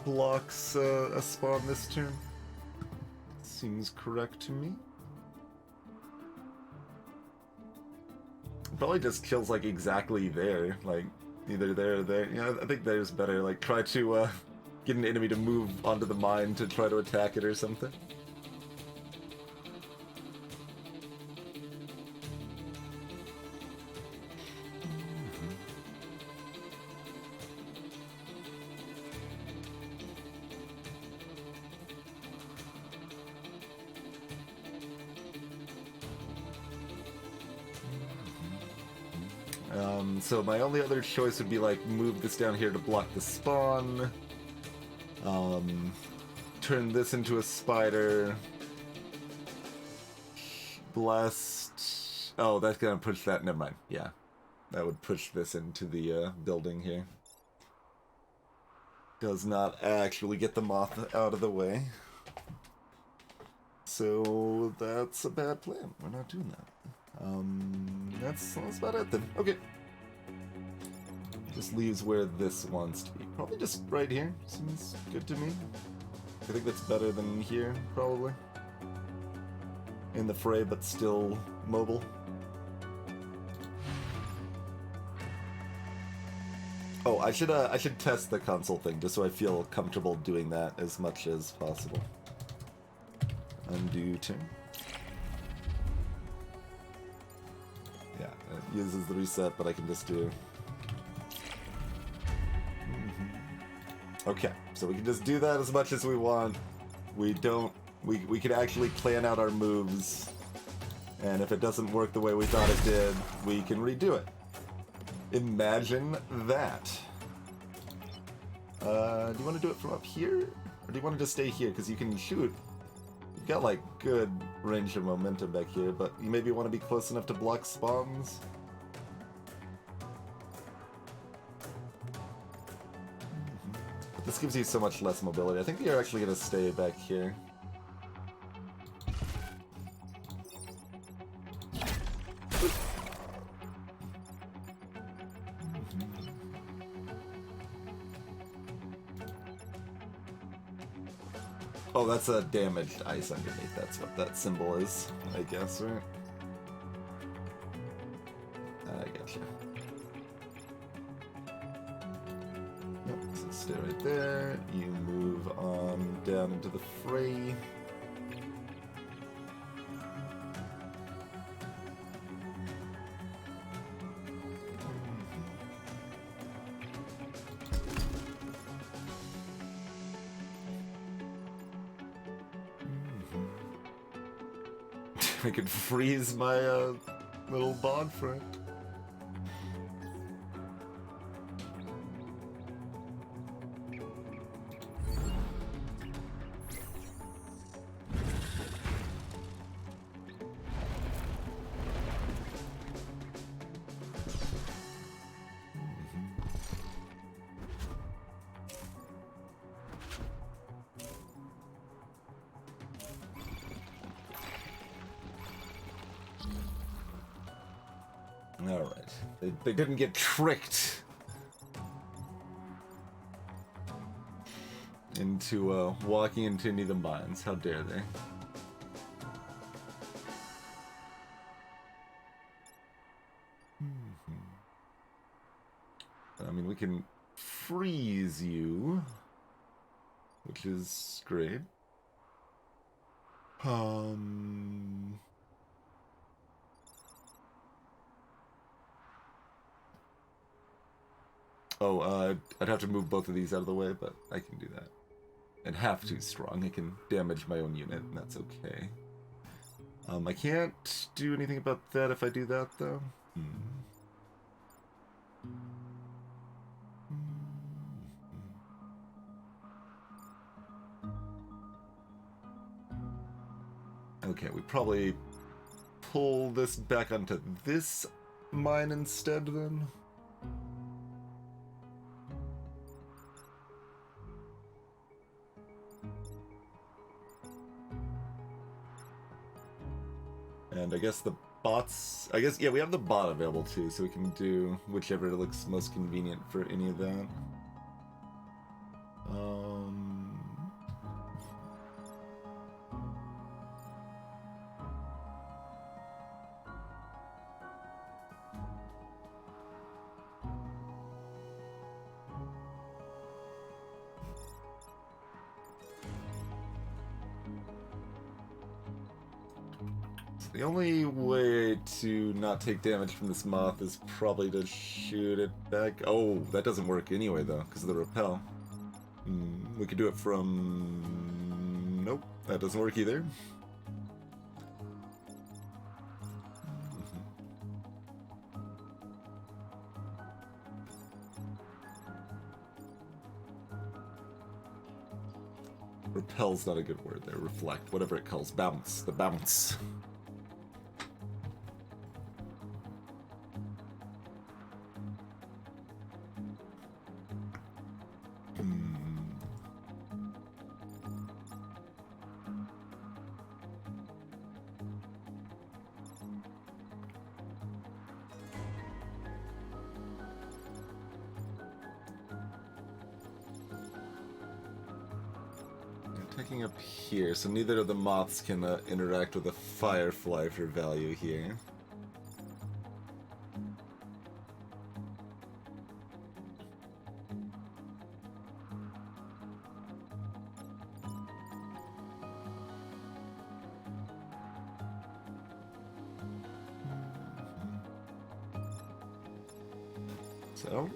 blocks a spawn this turn. Seems correct to me. Probably just kills like exactly there, like either there or there. Yeah, I think there's better. Like try to get an enemy to move onto the mine to try to attack it or something. So my only other choice would be like move this down here to block the spawn. Turn this into a spider. Blessed. Oh, that's gonna push that. Never mind. Yeah, that would push this into the building here. Does not actually get the moth out of the way. So that's a bad plan. We're not doing that. That's about it then. Okay. Just leaves where this wants to be. Probably just right here. Seems good to me. I think that's better than here, probably. In the fray, but still mobile. Oh, I should test the console thing just so I feel comfortable doing that as much as possible. Undo turn. Yeah, it uses the reset, but I can just do. Okay, so we can just do that as much as we want. We can actually plan out our moves, and if it doesn't work the way we thought it did, we can redo it. Imagine that. Do you want to do it from up here? Or do you want to just stay here? Because you can shoot. You've got, like, good range of momentum back here, but you maybe want to be close enough to block spawns. But this gives you so much less mobility. I think you're actually going to stay back here. Oh, that's a damaged ice underneath. That's what that symbol is, I guess, right? I gotcha. Yep, so stay right there. You move on down into the fray. I could freeze my little bond friend. Alright. They didn't get tricked into walking into any of the mines. How dare they? I mean, we can freeze you, which is great. Oh, I'd have to move both of these out of the way, but I can do that. And half too strong. It can damage my own unit, and that's okay. I can't do anything about that if I do that, though. Okay, we probably pull this back onto this mine instead, then. And I guess the bots. I guess, yeah, we have the bot available too, so we can do whichever looks most convenient for any of that. The only way to not take damage from this moth is probably to shoot it back. Oh, that doesn't work anyway, though, because of the repel. We could do it from... Nope, that doesn't work either. Repel's not a good word there. Reflect, whatever it calls. Bounce. The bounce. Taking up here, so neither of the moths can interact with a firefly for value here. So I don't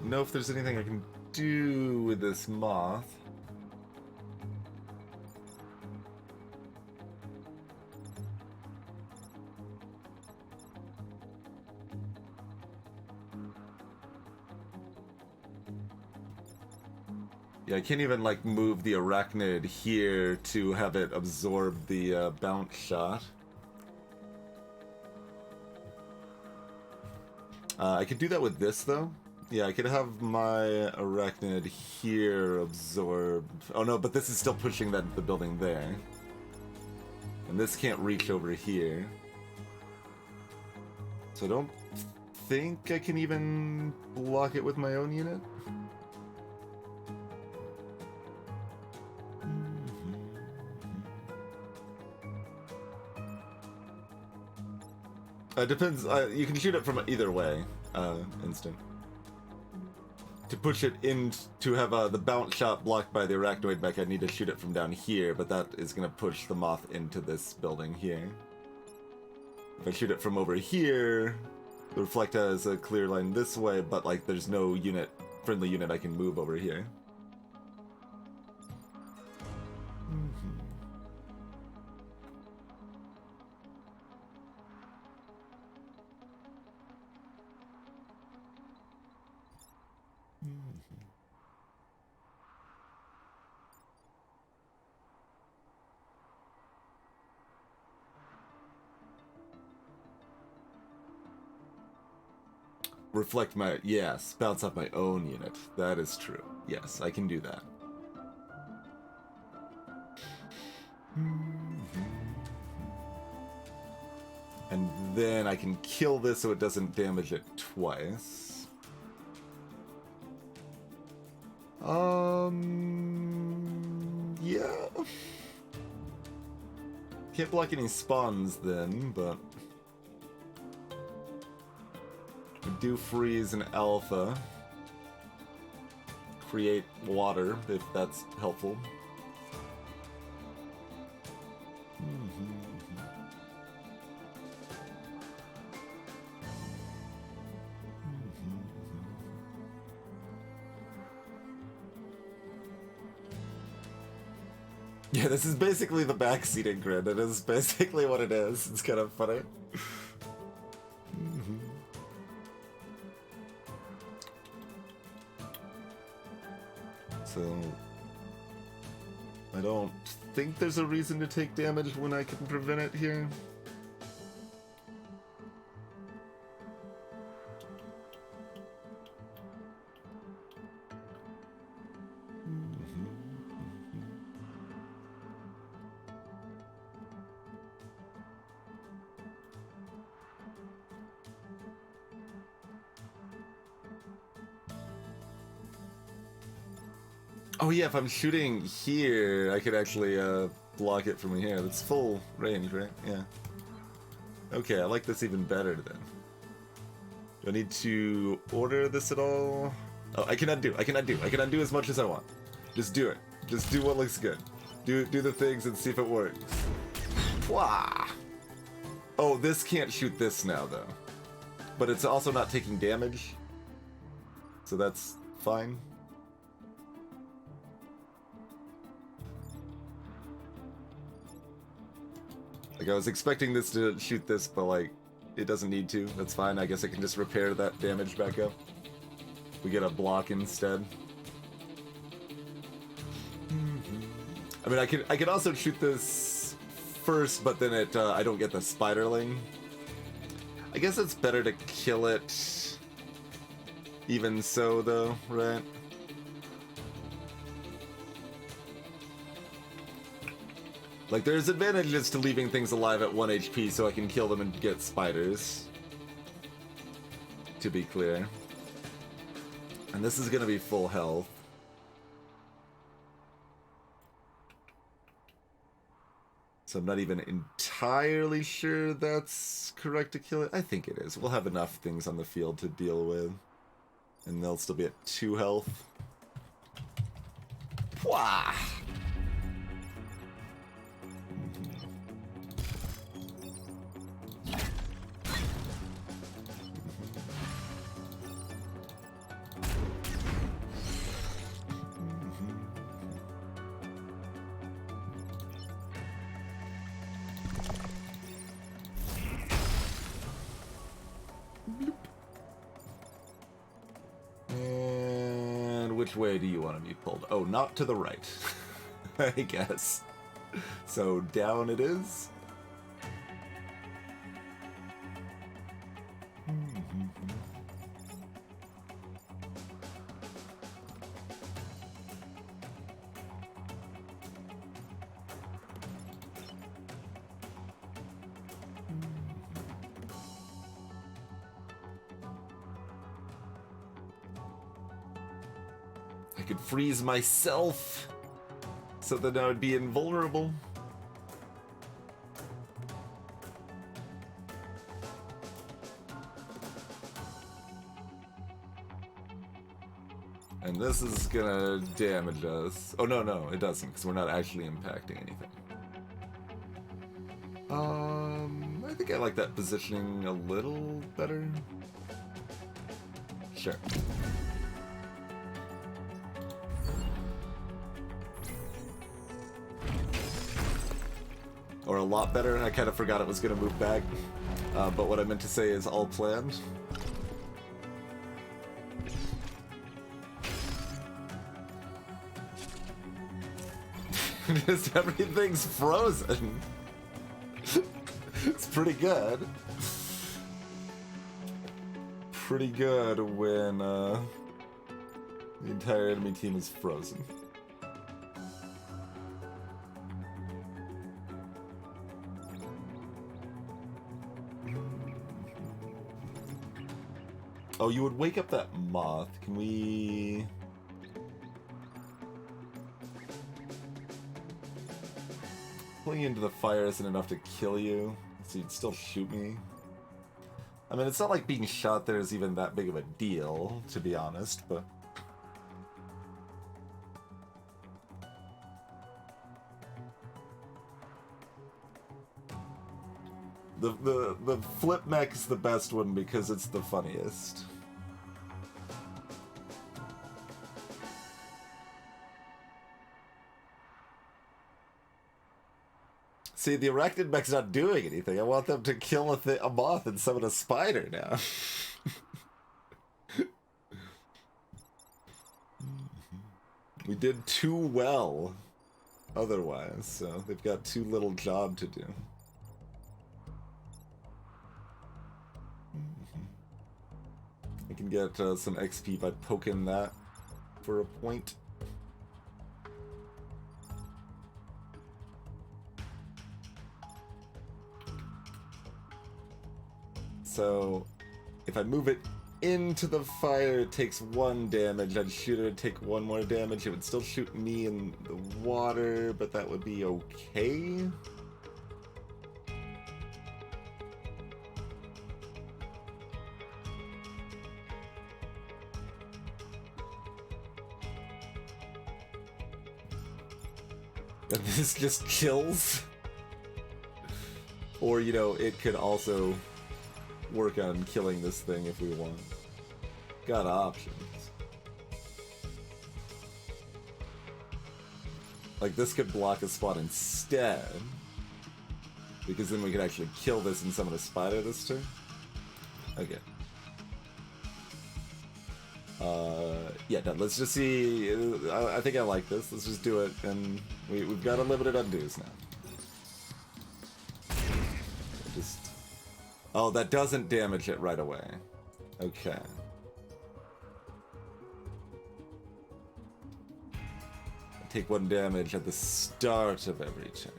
know if there's anything I can do with this moth. Yeah, I can't even, like, move the arachnid here to have it absorb the bounce shot. I could do that with this, though. Yeah, I could have my arachnid here absorbed. Oh no, but this is still pushing that the building there. And this can't reach over here. So I don't think I can even block it with my own unit. Depends. You can shoot it from either way. Instant. To push it in, to have the bounce shot blocked by the arachnoid mech, I need to shoot it from down here, but that is going to push the moth into this building here. If I shoot it from over here, the reflect has a clear line this way, but like there's no unit, friendly unit I can move over here. Reflect my... Yes, bounce off my own unit. That is true. Yes, I can do that. And then I can kill this so it doesn't damage it twice. Yeah. Can't block any spawns then, but... We do freeze an alpha. Create water, if that's helpful. Yeah, this is basically the backseating grid. It is basically what it is. It's kind of funny. So, I don't think there's a reason to take damage when I can prevent it here. Oh yeah, if I'm shooting here, I could actually block it from here. That's full range, right? Yeah. Okay, I like this even better then. Do I need to order this at all? Oh, I can undo. I can undo. I can undo as much as I want. Just do it. Just do what looks good. Do the things and see if it works. Wah! Oh, this can't shoot this now though. But it's also not taking damage. So that's fine. Like, I was expecting this to shoot this, but like, it doesn't need to. That's fine. I guess I can just repair that damage back up. We get a block instead. I mean, I could also shoot this first, but then it I don't get the spiderling. I guess it's better to kill it even so, though, right? Like, there's advantages to leaving things alive at 1 HP so I can kill them and get spiders. To be clear. And this is gonna be full health. So I'm not even entirely sure that's correct to kill it. I think it is. We'll have enough things on the field to deal with. And they'll still be at 2 health. Wah! And which way do you want to be pulled? Oh, not to the right, I guess. So down it is. I could freeze myself so that I would be invulnerable. And this is gonna damage us. Oh, no, it doesn't, because we're not actually impacting anything. I think I like that positioning a little better. Sure. Or a lot better. I kind of forgot it was going to move back. But what I meant to say is all planned. Just everything's frozen. It's pretty good. Pretty good when the entire enemy team is frozen. Oh, you would wake up that moth. Can we... Pulling you into the fire isn't enough to kill you, so you'd still shoot me. I mean, it's not like being shot there is even that big of a deal, to be honest, but... The flip mech is the best one because it's the funniest. See, the arachnid mech's not doing anything. I want them to kill a moth and summon a spider now. We did too well otherwise, so they've got too little job to do. I can get some XP by poking that for a point. So, if I move it into the fire, it takes 1 damage. I'd shoot it, it'd take 1 more damage. It would still shoot me in the water, but that would be okay. And this just kills. Or, you know, it could also work on killing this thing if we want. Got options. Like, this could block a spot instead. Because then we could actually kill this and summon a spider this turn. Okay. Yeah, no, let's just see. I think I like this. Let's just do it, and we've got unlimited undos now. Just... Oh, that doesn't damage it right away. Okay. I take 1 damage at the start of every turn.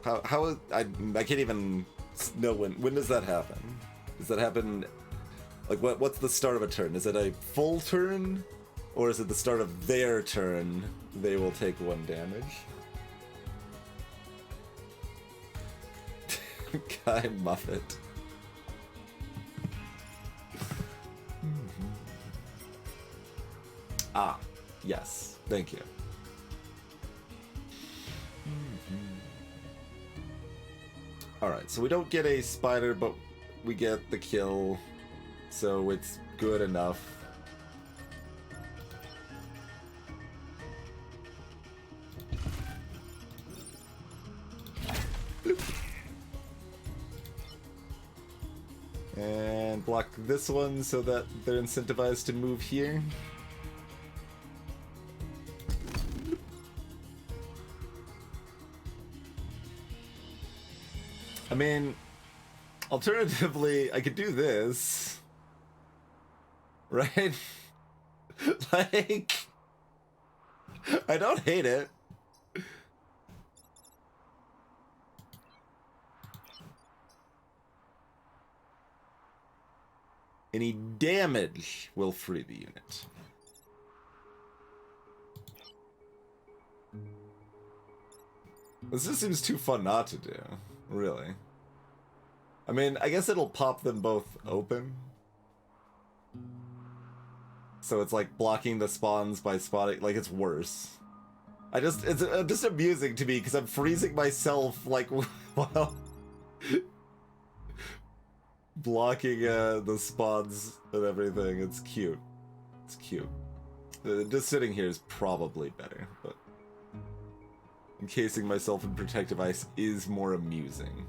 I can't even know when does that happen? Does that happen? Like, what's the start of a turn? Is it a full turn? Or is it the start of their turn? They will take 1 damage. Guy Muffet. Ah, yes. Thank you. Alright, so we don't get a spider, but we get the kill. So it's good enough. Bloop. And block this one so that they're incentivized to move here. I mean, alternatively, I could do this. Right? Like, I don't hate it. Any damage will free the unit. This just seems too fun not to do, really. I mean, I guess it'll pop them both open. So it's like blocking the spawns by spotting, like it's worse. It's just amusing to me because I'm freezing myself like while blocking the spawns and everything. It's cute. It's cute. Just sitting here is probably better, but encasing myself in protective ice is more amusing.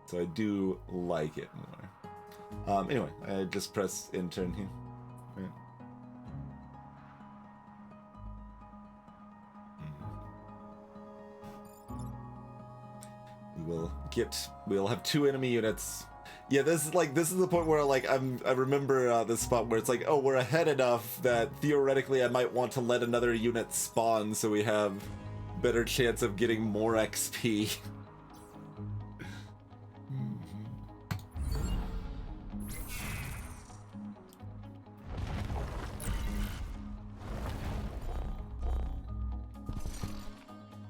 So I do like it more. Anyway, I just press intern here. Right. We'll have 2 enemy units. Yeah, this is the point where like I remember this spot where it's like, oh, we're ahead enough that theoretically I might want to let another unit spawn so we have better chance of getting more XP.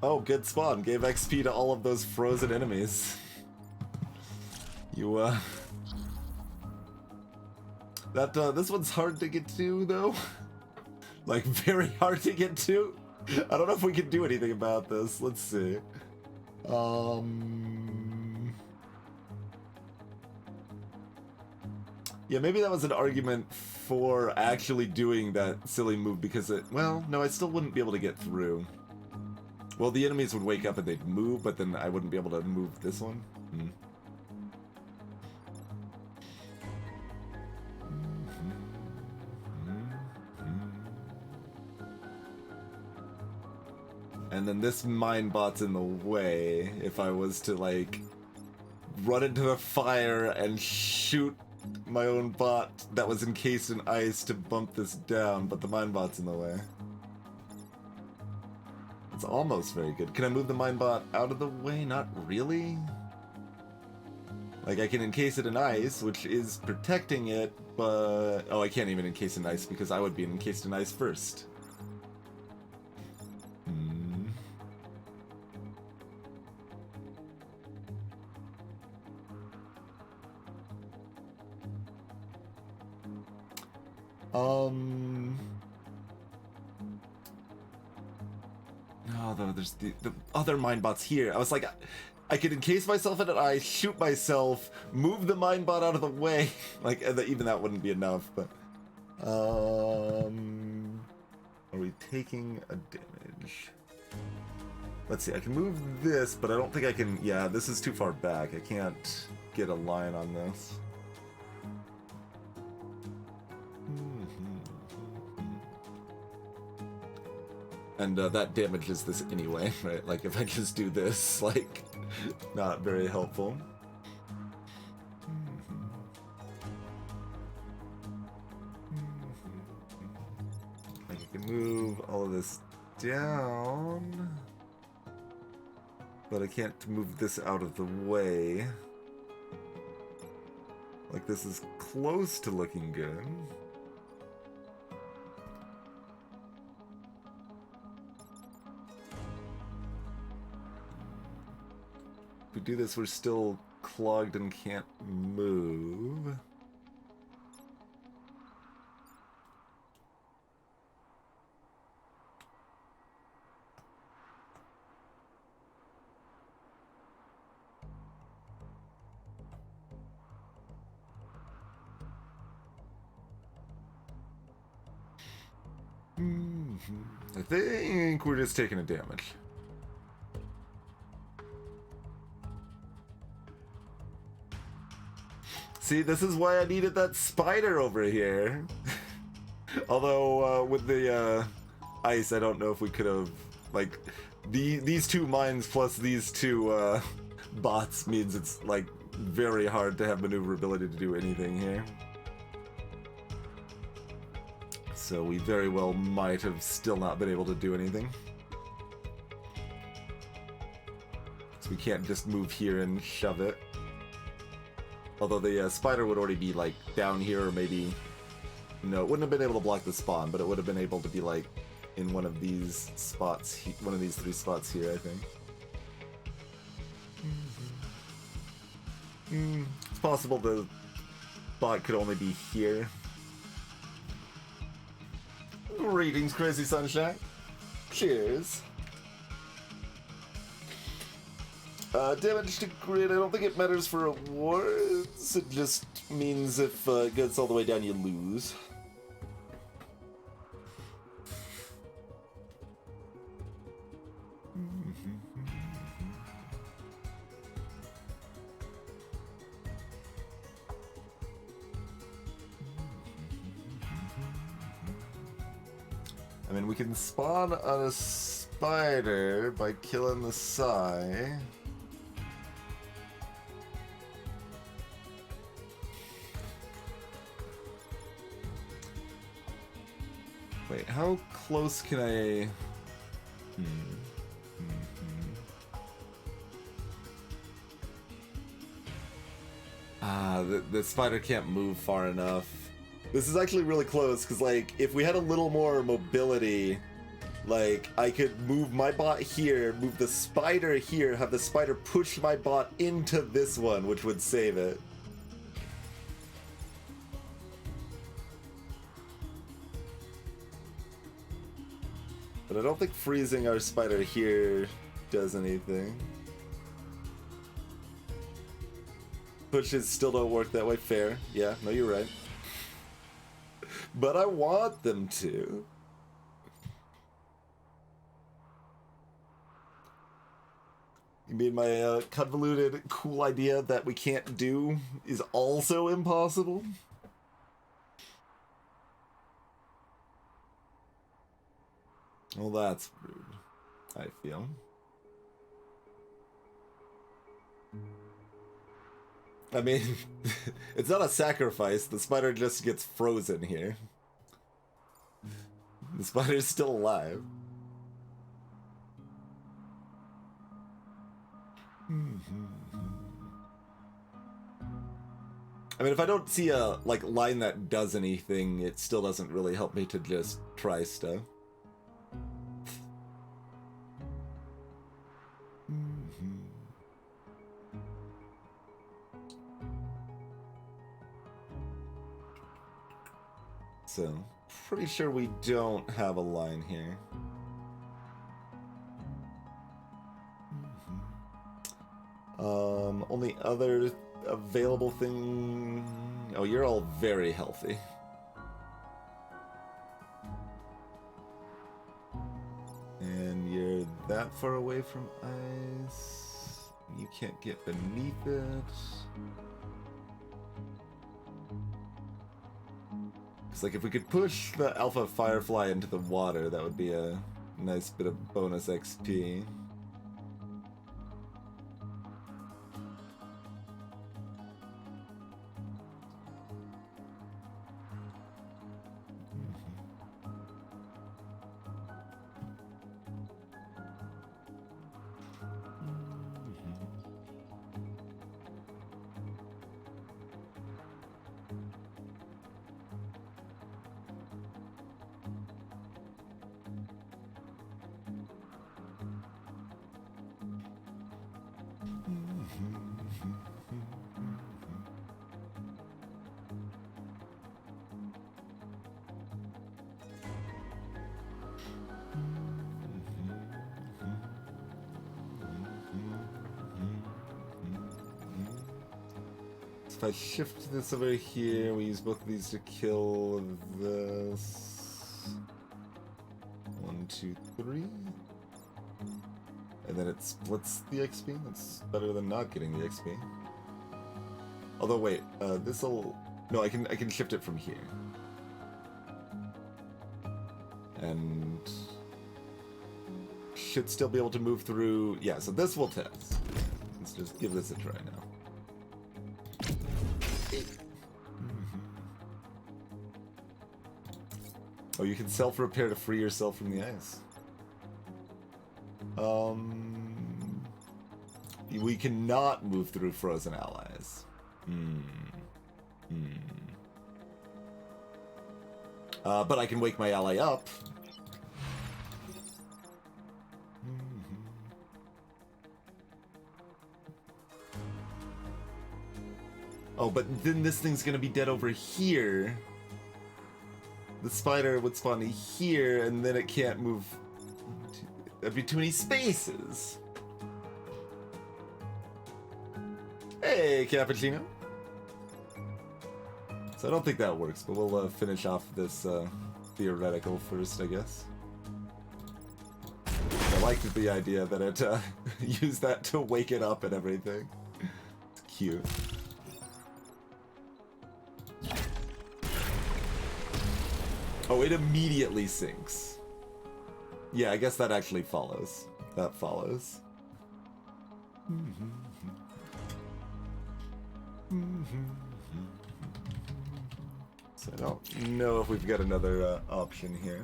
Oh, good spawn. Gave XP to all of those frozen enemies. You, this one's hard to get to, though. Like, very hard to get to. I don't know if we can do anything about this. Let's see. Yeah, maybe that was an argument for actually doing that silly move because well, no, I still wouldn't be able to get through. Well, the enemies would wake up and they'd move, but then I wouldn't be able to move this one. And then this mine bot's in the way if I was to, like, run into the fire and shoot my own bot that was encased in ice to bump this down, but the mine bot's in the way. It's almost very good. Can I move the mine bot out of the way? Not really. Like, I can encase it in ice, which is protecting it, but... Oh, I can't even encase it in ice, because I would be encased in ice first. Hmm. Oh, though, there's the other mine bots here. I was like... I could encase myself in it, I shoot myself, move the mine bot out of the way. Like, even that wouldn't be enough, but... Are we taking a damage? Let's see, I can move this, but I don't think I can... Yeah, this is too far back. I can't get a line on this. And that damages this anyway, right? Like, if I just do this, like... Not very helpful. Like, I can move all of this down, but I can't move this out of the way. Like, this is close to looking good. If we do this, we're still clogged and can't move. I think we're just taking a damage. See, this is why I needed that spider over here. Although, with the ice, I don't know if we could have, like, these two mines plus these two bots means it's, like, very hard to have maneuverability to do anything here. So we very well might have still not been able to do anything. So we can't just move here and shove it. Although the spider would already be, like, down here, or maybe... No, it wouldn't have been able to block the spawn, but it would have been able to be, like, in one of these spots, one of these three spots here, I think. It's possible the bot could only be here. Greetings, Crazy Sunshine. Cheers. Damage to grid, I don't think it matters for awards. It just means if it gets all the way down, you lose. I mean, we can spawn on a spider by killing the Psy. Wait, how close can I... The spider can't move far enough. This is actually really close, because, like, if we had a little more mobility, like, I could move my bot here, move the spider here, have the spider push my bot into this one, which would save it. But I don't think freezing our spider here does anything. Pushes still don't work that way. Fair. Yeah, no, you're right. But I want them to. You mean my convoluted, cool idea that we can't do is also impossible? Well, that's rude, I feel. I mean, it's not a sacrifice. The spider just gets frozen here. The spider's still alive. I mean, if I don't see a like line that does anything, it still doesn't really help me to just try stuff. So, pretty sure we don't have a line here. Only other available thing... Oh, you're all very healthy. And you're that far away from ice. You can't get beneath it. It's like if we could push the Alpha Firefly into the water, that would be a nice bit of bonus XP. If I shift this over here, we use both of these to kill this. 1, 2, 3. And then it splits the XP. That's better than not getting the XP. Although wait, this'll... No, I can shift it from here. And... should still be able to move through... Yeah, so this will test. Let's just give this a try now. Oh, you can self-repair to free yourself from the ice. We cannot move through frozen allies. But I can wake my ally up. Oh, but then this thing's gonna be dead over here. The spider would spawn here, and then it can't move. That'd be too many spaces. Hey, Cappuccino. So I don't think that works, but we'll finish off this theoretical first, I guess. I liked the idea that it used that to wake it up and everything. It's cute. Oh, it immediately sinks. Yeah, I guess that actually follows. That follows. So I don't know if we've got another option here.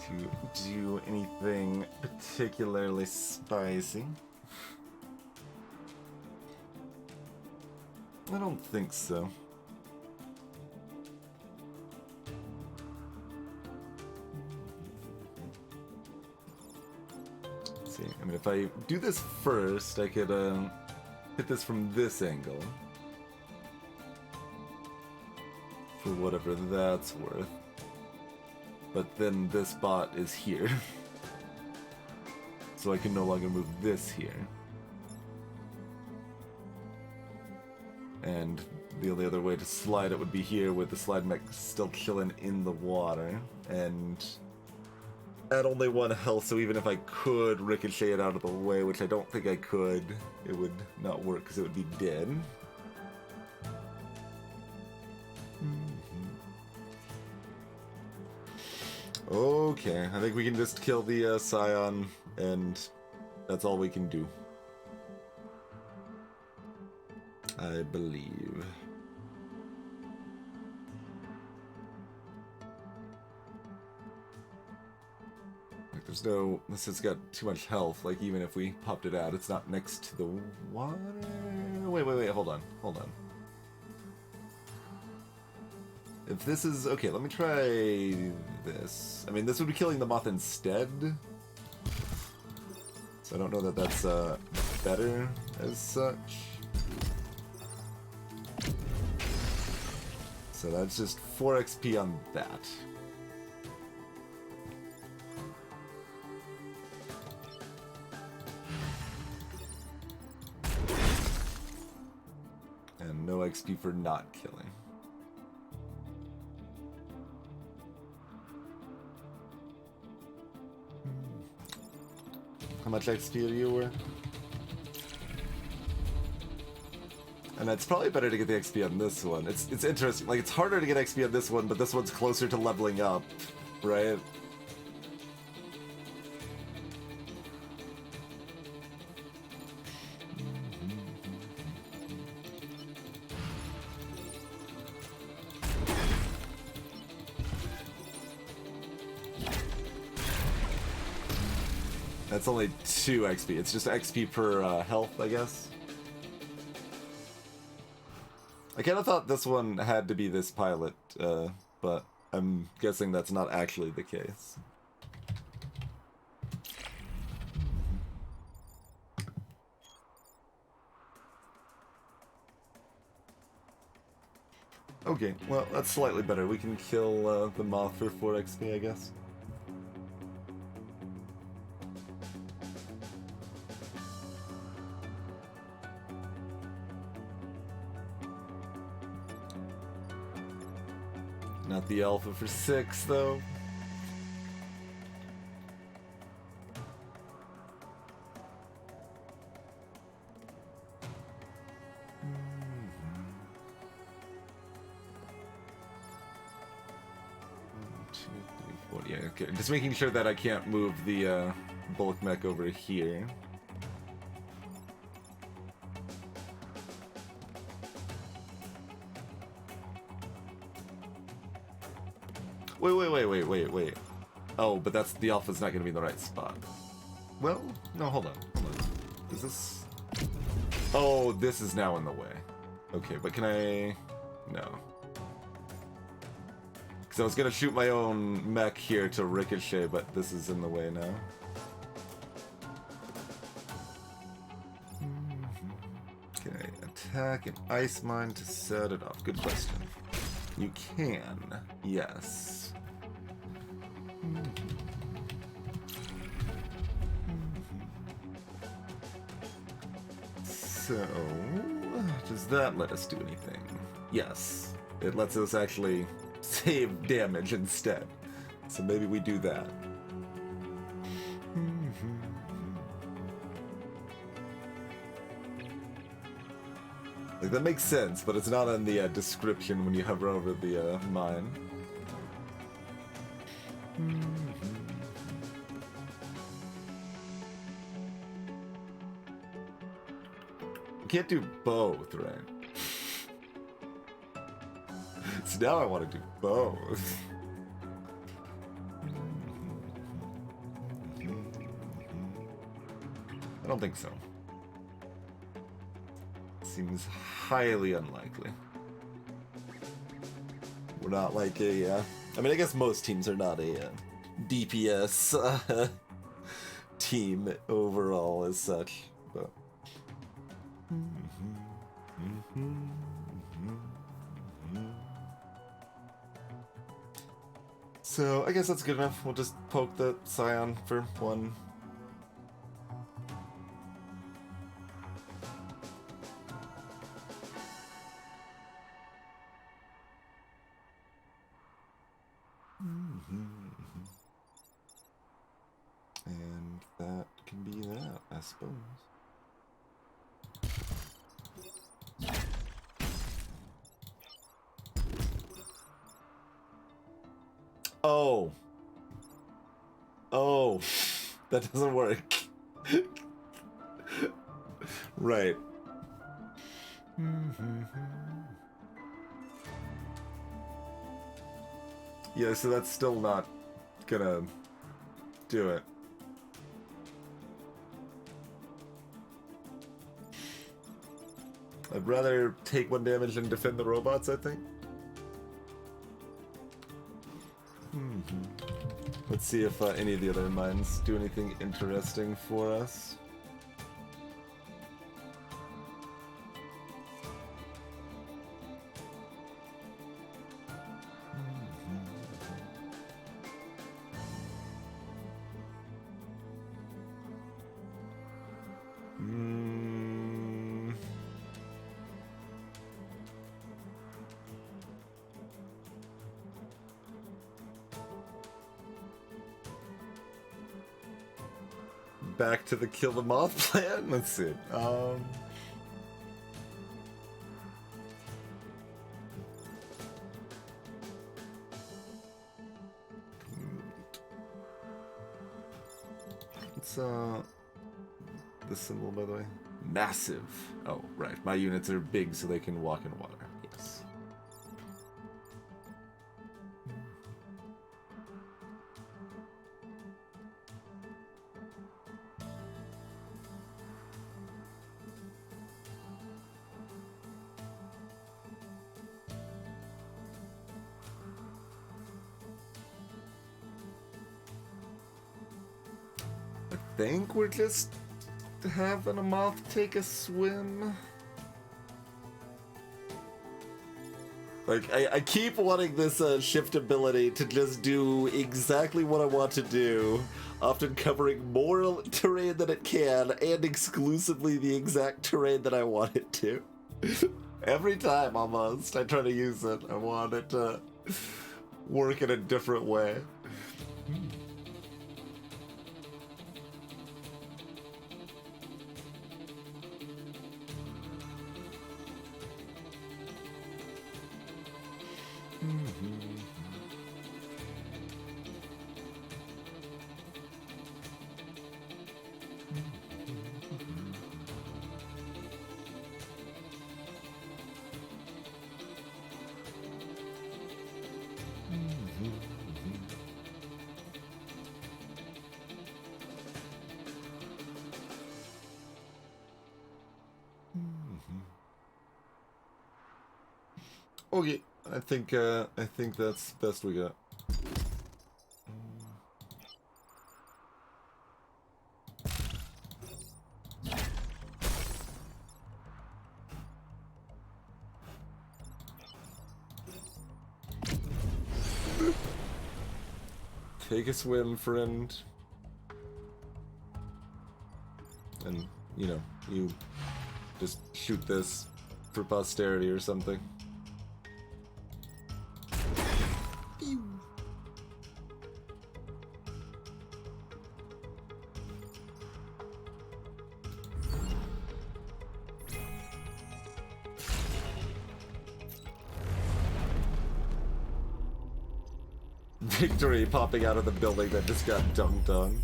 To do anything particularly spicy? I don't think so. Let's see, I mean, if I do this first, I could hit this from this angle. For whatever that's worth. But then this bot is here. So I can no longer move this here. And the only other way to slide it would be here with the slide mech still chilling in the water. And at only 1 health, so even if I could ricochet it out of the way, which I don't think I could, it would not work because it would be dead. Okay, I think we can just kill the Scion, and that's all we can do. I believe. Like, there's no... This has got too much health. Like, even if we popped it out, it's not next to the water. Wait, hold on. If this is... Okay, let me try this. I mean, this would be killing the moth instead. So I don't know that that's better as such. So that's just 4 XP on that. And no XP for not killing. How much XP are you worth? And it's probably better to get the XP on this one. It's interesting. Like, it's harder to get XP on this one, but this one's closer to leveling up, right? That's only 2 XP. It's just XP per health, I guess. I kind of thought this one had to be this pilot, but I'm guessing that's not actually the case. Okay, well, that's slightly better. We can kill the moth for 4 XP, I guess. Not the alpha for 6, though. Yeah, okay. Just making sure that I can't move the bulk mech over here. Wait. Oh, but that's the alpha's not going to be in the right spot. Well, no, hold on. Is this... Oh, this is now in the way. Okay, but can I... No. Because I was going to shoot my own mech here to ricochet, but this is in the way now. Can I attack an ice mine to set it off? Good question. You can, yes. So, does that let us do anything? Yes, it lets us actually save damage instead. So maybe we do that. Like, that makes sense, but it's not in the description when you hover over the mine. You can't do both, right? So now I want to do both. I don't think so. Seems highly unlikely. We're not like a, I mean, I guess most teams are not a DPS team overall as such, but... So, I guess that's good enough. We'll just poke the Scion for 1. And that can be that, I suppose. Oh, Oh, that doesn't work. Right. Yeah, so that's still not gonna do it. I'd rather take 1 damage and defend the robots, I think. Let's see if any of the other mines do anything interesting for us. Back to the kill the moth plan. Let's see. It's the symbol, by the way. Massive. Oh, right. My units are big, so they can walk in water. Yes. I think we're just having a moth take a swim. Like, I keep wanting this shift ability to just do exactly what I want to do, often covering more terrain than it can, and exclusively the exact terrain that I want it to. Every time, almost, I try to use it, I want it to work in a different way. Okay, I think that's best we got. Take a swim, friend. And, you know, you just shoot this for posterity or something. Victory popping out of the building that just got dunked on.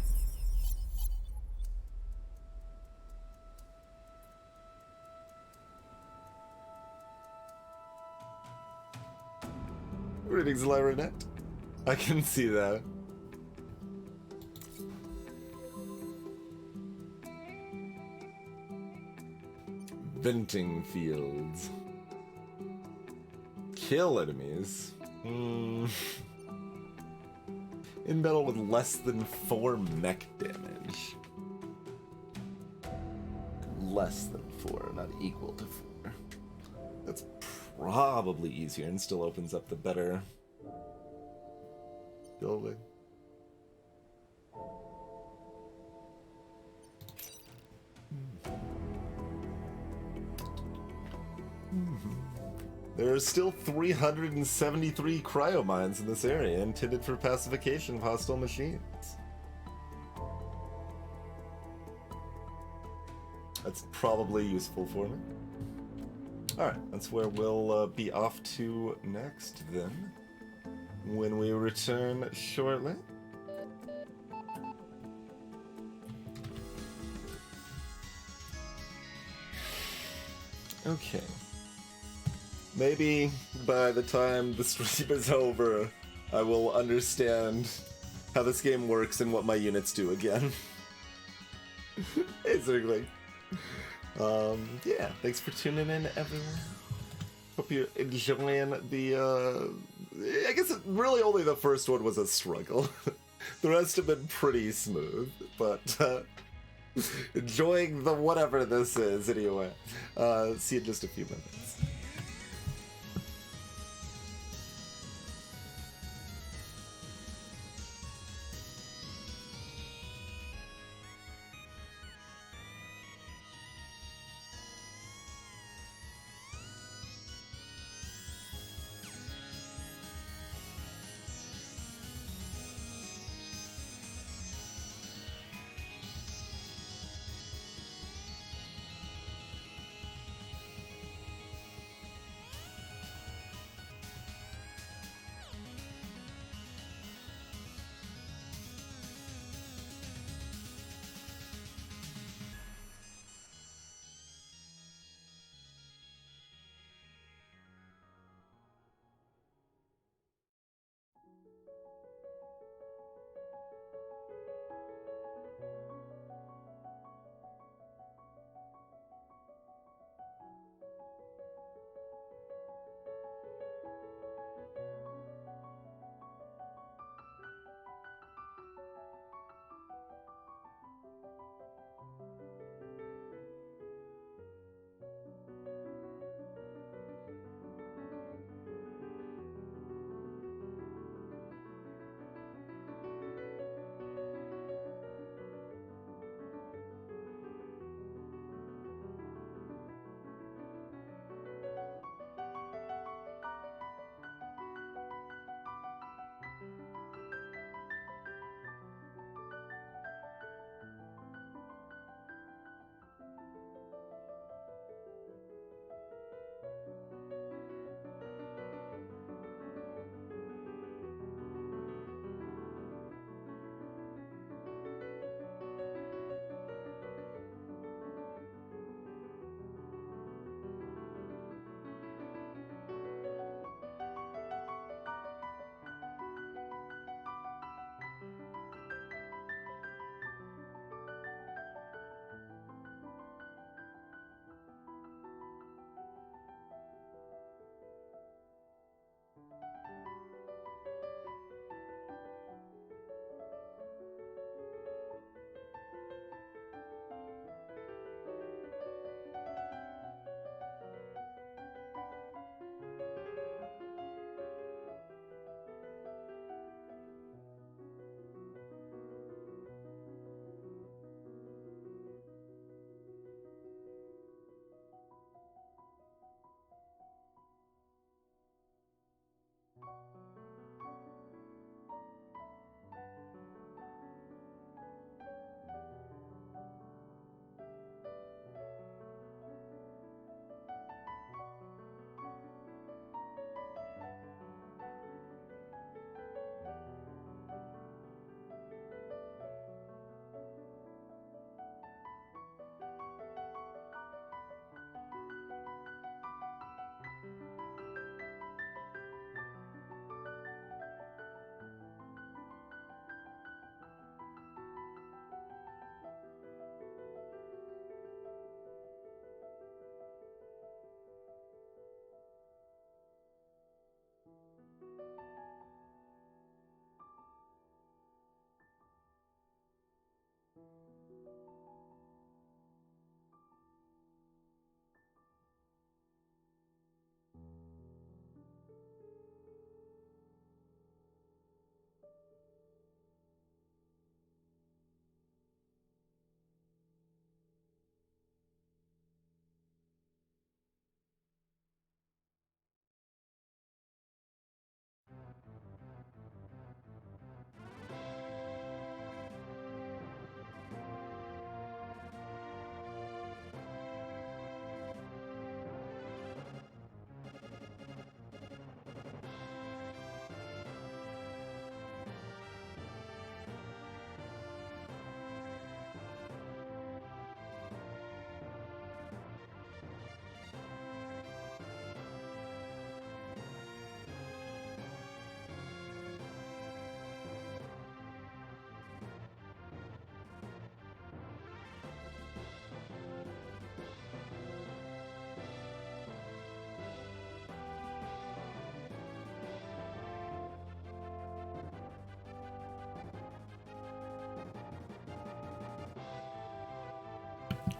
Greetings, Lyrinette. I can see that. Venting fields. Kill enemies. In battle with less than 4 mech damage. Less than 4, not equal to 4. That's probably easier and still opens up the better building. There are still 373 cryomines in this area intended for pacification of hostile machines. That's probably useful for me. Alright, that's where we'll be off to next then, when we return shortly. Okay. Maybe by the time the stream is over, I will understand how this game works and what my units do again. Basically. Yeah, thanks for tuning in, everyone. Hope you're enjoying the, I guess really only the first one was a struggle. The rest have been pretty smooth, but, enjoying the whatever this is, anyway. See you in just a few minutes.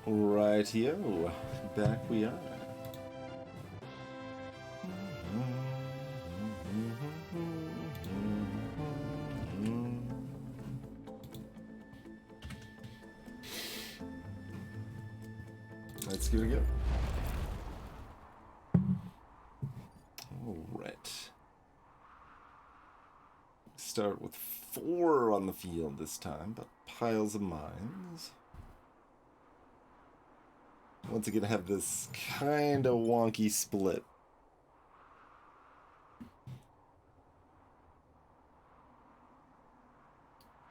Rightio, back we are. Let's give it a go. Alright. Start with 4 on the field this time, but piles of mines. Once again, have this kind of wonky split.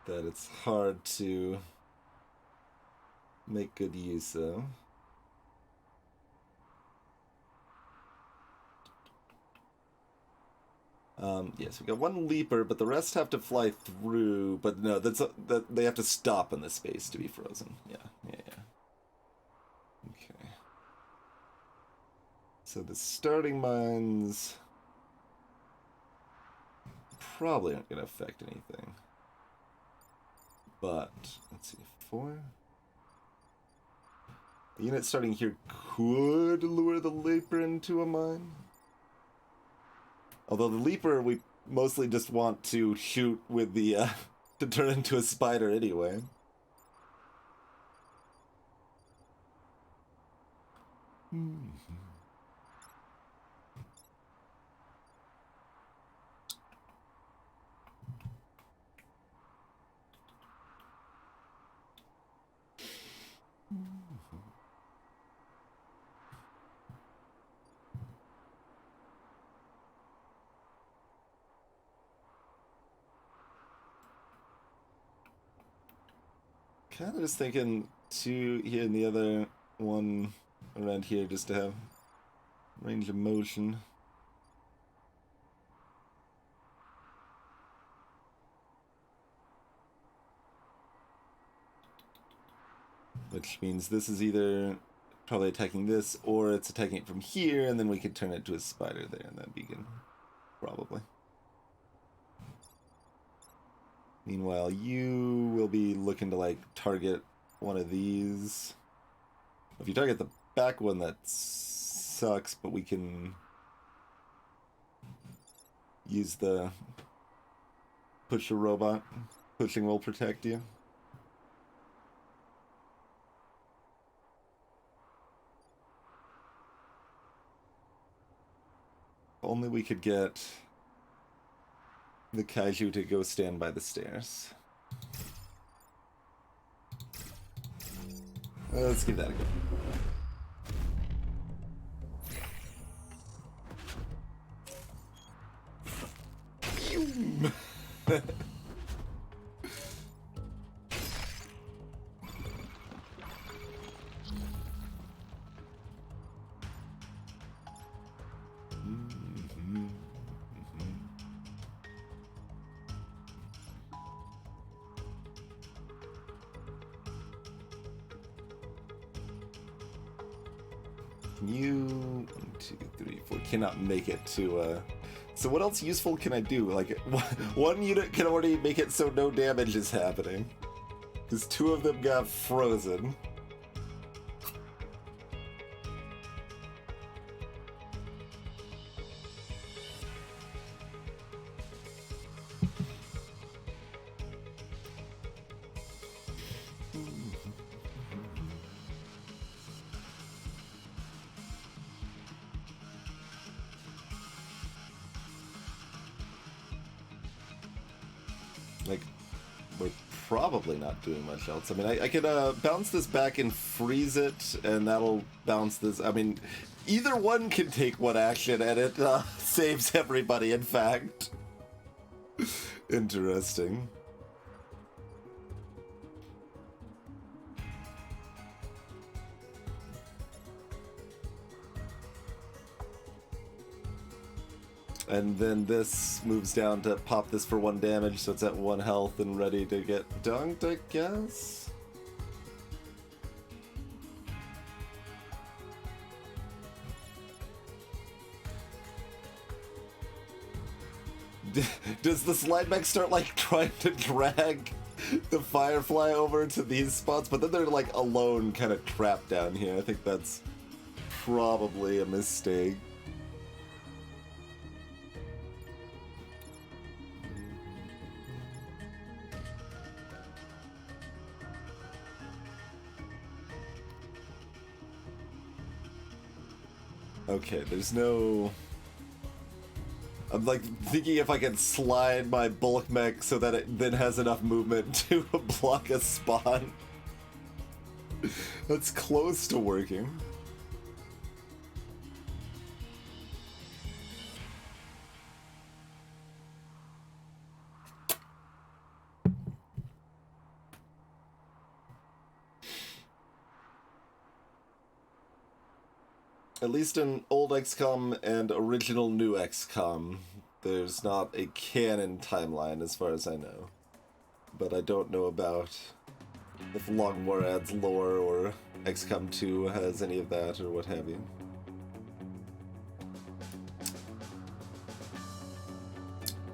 That it's hard to make good use of. Yes, we got 1 leaper, but the rest have to fly through. But no, that they have to stop in this space to be frozen. Yeah. Okay. So the starting mines probably aren't going to affect anything. But let's see, 4. The unit starting here could lure the leaper into a mine. Although the leaper, we mostly just want to shoot with the, to turn into a spider anyway. Kind of just thinking 2 here and the other 1 around here just to have range of motion. Which means this is either probably attacking this or it's attacking it from here, and then we could turn it to a spider there and that'd be good. Probably. Meanwhile, you will be looking to, like, target one of these. If you target the back one, that sucks, but we can use the pusher robot. Pushing will protect you. Only we could get the kaiju to go stand by the stairs. Let's give that a go. You 1, 2, 3, 4 cannot make it to so what else useful can I do? Like, 1 unit can already make it so no damage is happening, because 2 of them got frozen. Like, we're probably not doing much else. I mean, I could bounce this back and freeze it, and that'll bounce this. I mean, either one can take 1 action, and it saves everybody, in fact. Interesting. And then this moves down to pop this for 1 damage, so it's at 1 health and ready to get dunked, I guess? Does the slide back start, like, trying to drag the Firefly over to these spots, but then they're like alone, kind of trapped down here. I think that's probably a mistake. Okay, there's no... I'm like thinking if I can slide my bulk mech so that it then has enough movement to block a spawn. That's close to working. At least in old XCOM and original new XCOM, there's not a canon timeline as far as I know. But I don't know about if Longmorad's lore or XCOM 2 has any of that or what have you.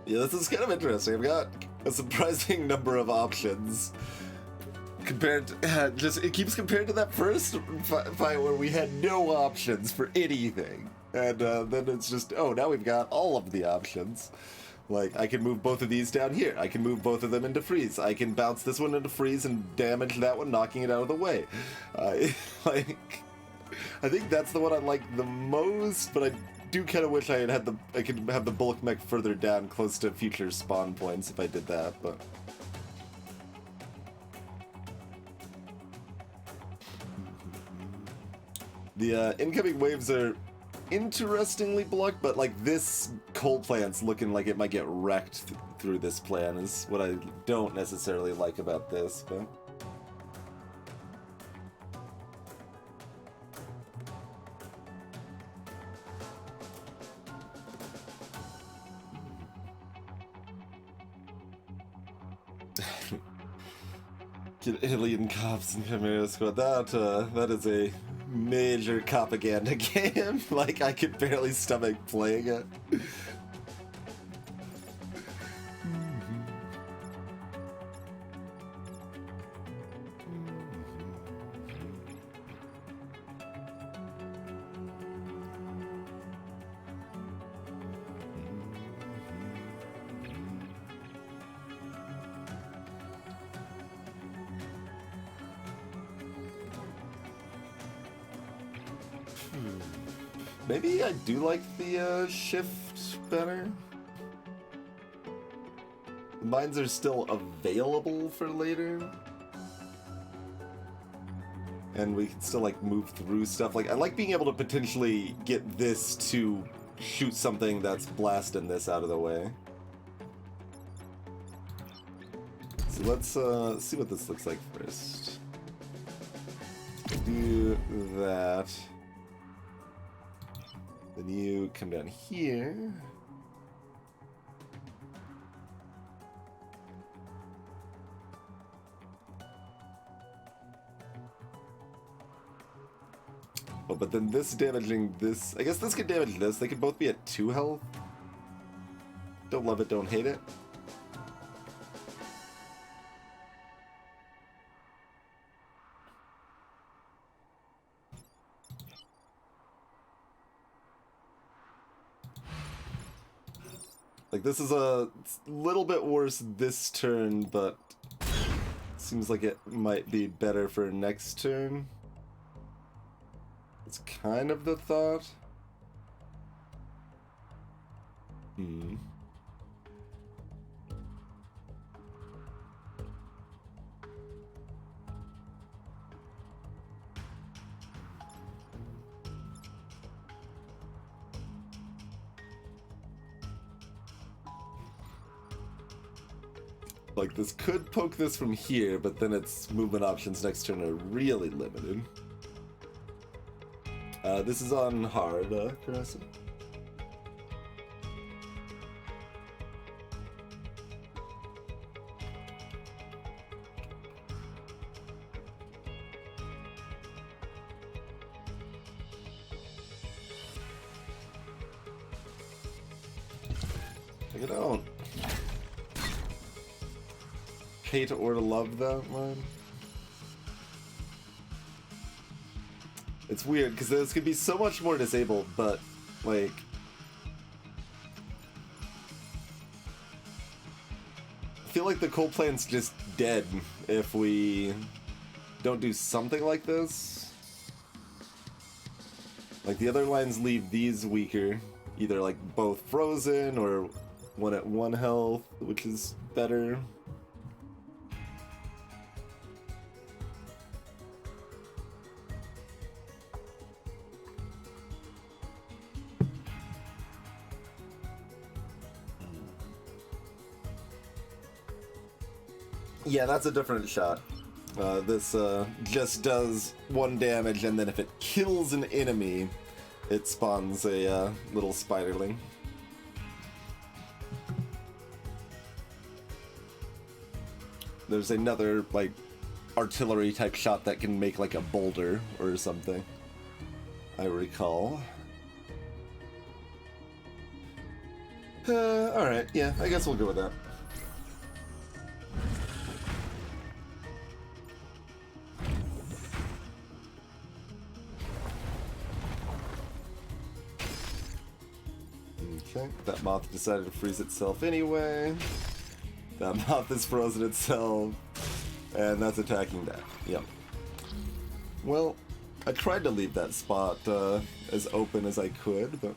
Yeah, this is kind of interesting. I've got a surprising number of options. Compared to, it keeps compared to that first fight where we had no options for anything. And then it's just, oh, now we've got all of the options. Like, I can move both of these down here. I can move both of them into freeze. I can bounce this one into freeze and damage that one, knocking it out of the way. Like, I think that's the one I like the most, but I do kind of wish I could have the bulk mech further down close to future spawn points if I did that, but... The incoming waves are interestingly blocked, but like this coal plant's looking like it might get wrecked through this plan is what I don't necessarily like about this, but... Get alien cops and Chimera Squad. That is a major propaganda game. Like, I could barely stomach playing it. Maybe I do like the shift better. The mines are still available for later. And we can still like move through stuff. Like, I like being able to potentially get this to shoot something that's blasting this out of the way. So let's see what this looks like first. Do that. Then you come down here. Oh, but then this damaging this... I guess this could damage this. They could both be at 2 health. Don't love it, don't hate it. Like, this is a little bit worse this turn, but seems like it might be better for next turn. It's kind of the thought. Like, this could poke this from here, but then its movement options next turn are really limited. This is on hard, Caressa. Check it out. hate or love that line. It's weird, because this could be so much more disabled, but, like... I feel like the coal plant's just dead if we don't do something like this. Like, the other lines leave these weaker. Either, like, both frozen, or one at 1 health, which is better. Yeah, that's a different shot. This just does 1 damage, and then if it kills an enemy, it spawns a little spiderling. There's another, like, artillery type shot that can make, like, a boulder or something, I recall. Alright, yeah, I guess we'll go with that. Okay, that moth decided to freeze itself anyway. That moth is frozen itself. And that's attacking that. Yep. Well, I tried to leave that spot as open as I could, but...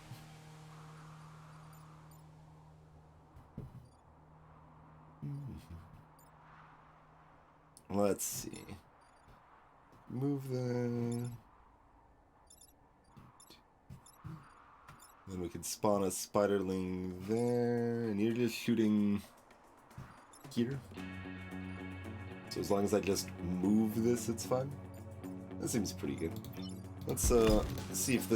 Let's see. Move the... Then we can spawn a spiderling there, and you're just shooting here. So as long as I just move this, it's fine. That seems pretty good. Let's see if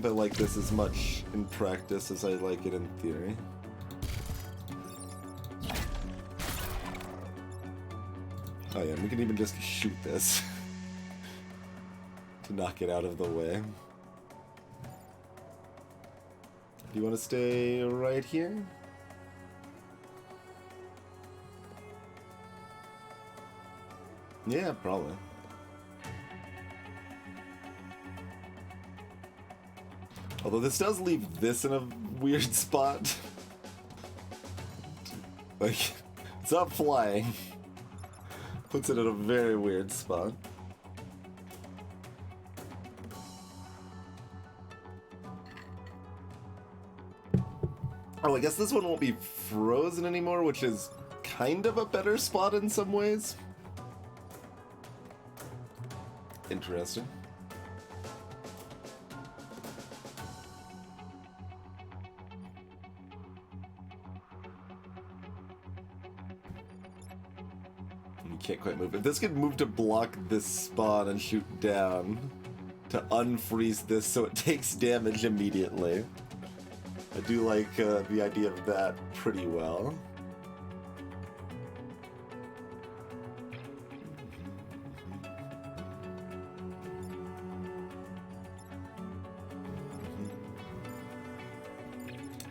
I like this as much in practice as I like it in theory. Oh yeah, we can even just shoot this to knock it out of the way. Do you want to stay right here? Yeah, probably. Although this does leave this in a weird spot. Like, it's not flying. Puts it in a very weird spot. Oh, I guess this one won't be frozen anymore, which is kind of a better spot in some ways. Interesting. You can't quite move it. This could move to block this spawn and shoot down to unfreeze this so it takes damage immediately. I do like the idea of that pretty well.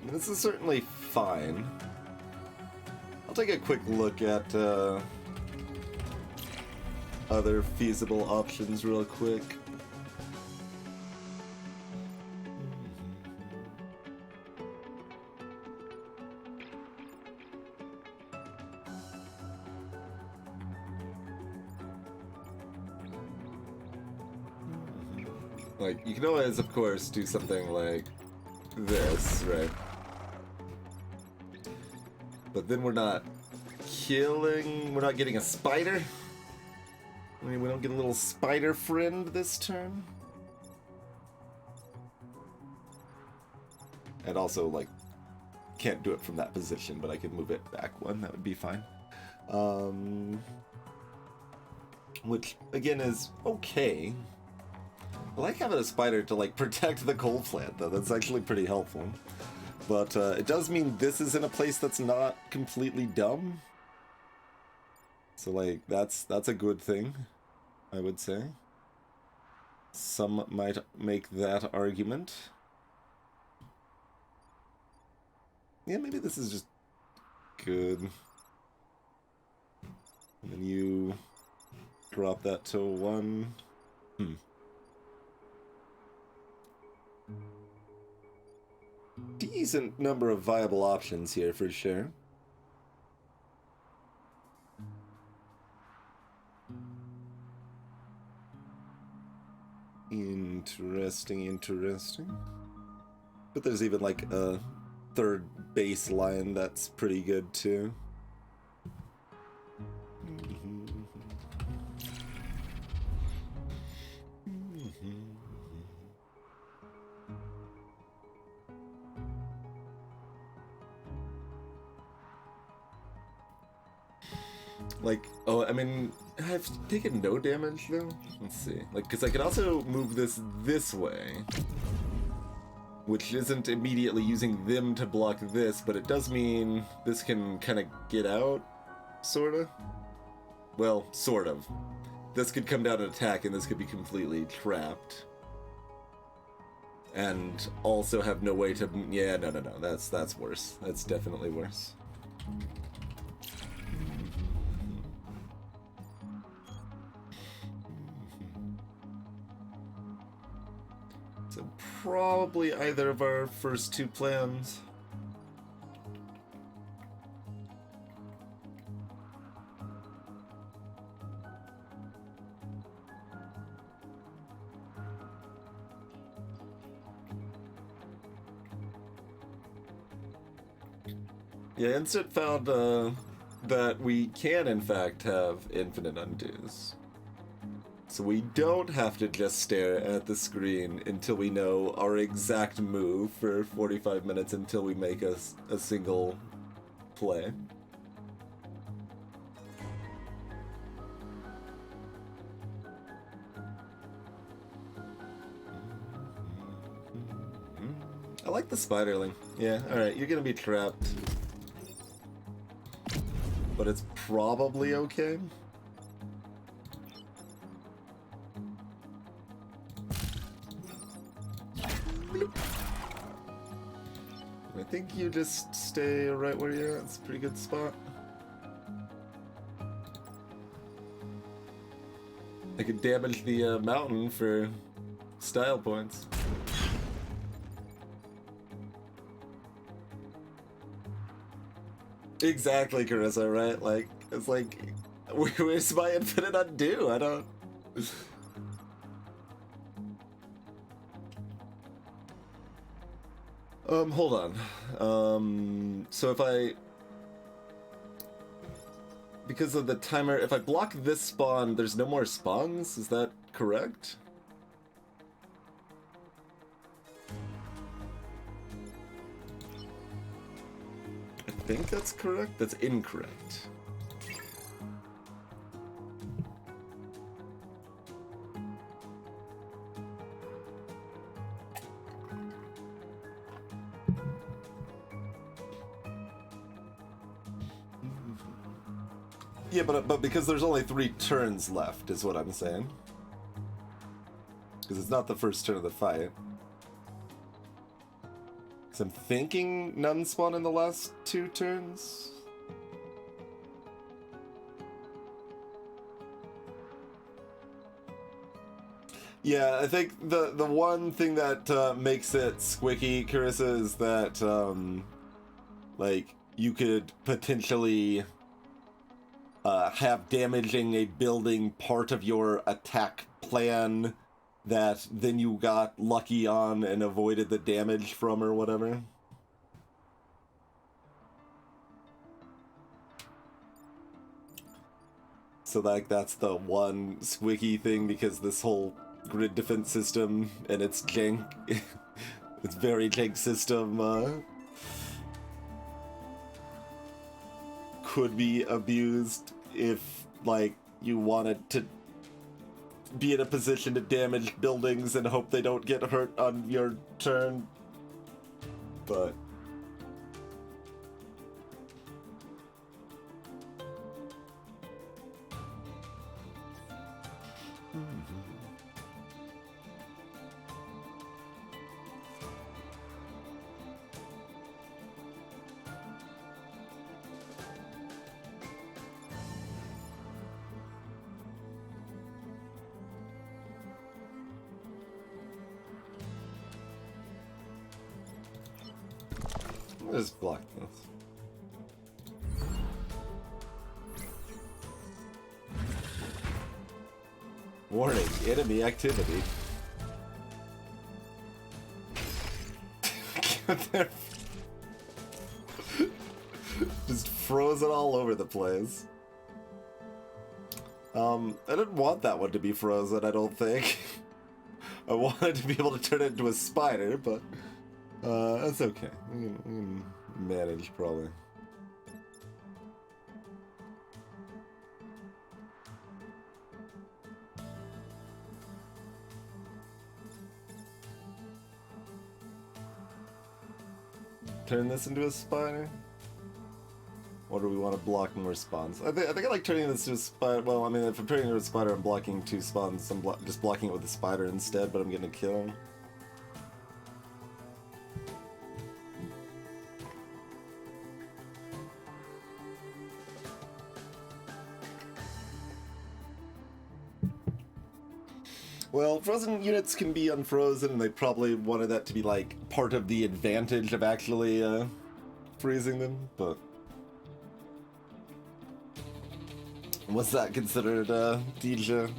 This is certainly fine. I'll take a quick look at other feasible options real quick. Like, you can always, of course, do something like this, right? But then we're not killing, we're not getting a spider. I mean, we don't get a little spider friend this turn. And also, like, can't do it from that position, but I can move it back one, that would be fine. Which, again, is okay. I like having a spider to, like, protect the coal plant, though. That's actually pretty helpful. But it does mean this is in a place that's not completely dumb. So, like, that's a good thing, I would say. Some might make that argument. Yeah, maybe this is just good. And then you drop that to 1. Decent number of viable options here for sure. Interesting. But there's even like a third baseline that's pretty good too. Like, oh, I mean, I've taken no damage though. Let's see. Like, because I can also move this way, which isn't immediately using them to block this, but it does mean this can kind of get out, sort of. Well, sort of. This could come down and attack, and this could be completely trapped. And also have no way to... Yeah, no. That's worse. That's definitely worse. So probably either of our first two plans. Yeah, Instant found that we can in fact have infinite undos. So we don't have to just stare at the screen until we know our exact move for 45 minutes until we make a single play. I like the spiderling. Yeah, alright, you're gonna be trapped. But it's probably okay. I think you just stay right where you're at. It's a pretty good spot. I could damage the mountain for style points. Exactly, Carissa, right? Like, it's like, where's my infinite undo? I don't... hold on. So if I... Because of the timer, if I block this spawn, there's no more spawns? Is that correct? I think that's correct. That's incorrect. Yeah, but because there's only 3 turns left, is what I'm saying. Because it's not the first turn of the fight. Because I'm thinking none spawn in the last 2 turns. Yeah, I think the one thing that makes it squicky, Carissa, is that like you could potentially have damaging a building part of your attack plan that then you got lucky on and avoided the damage from or whatever. So like that's the one squeaky thing, because this whole grid defense system and its jank, its very jank system could be abused if like you wanted to be in a position to damage buildings and hope they don't get hurt on your turn. But Just block this. Warning, enemy activity. Just frozen all over the place. I didn't want that one to be frozen, I don't think. I wanted to be able to turn it into a spider, but that's okay. We can manage, probably. Turn this into a spider? Or do we want to block more spawns? I think I like turning this to a spider. Well, I mean, if I'm turning it into a spider, I'm blocking 2 spawns. I'm just blocking it with a spider instead, but I'm getting a kill. Well, frozen units can be unfrozen, and they probably wanted that to be, like, part of the advantage of actually, freezing them, but... Was that considered, DJ?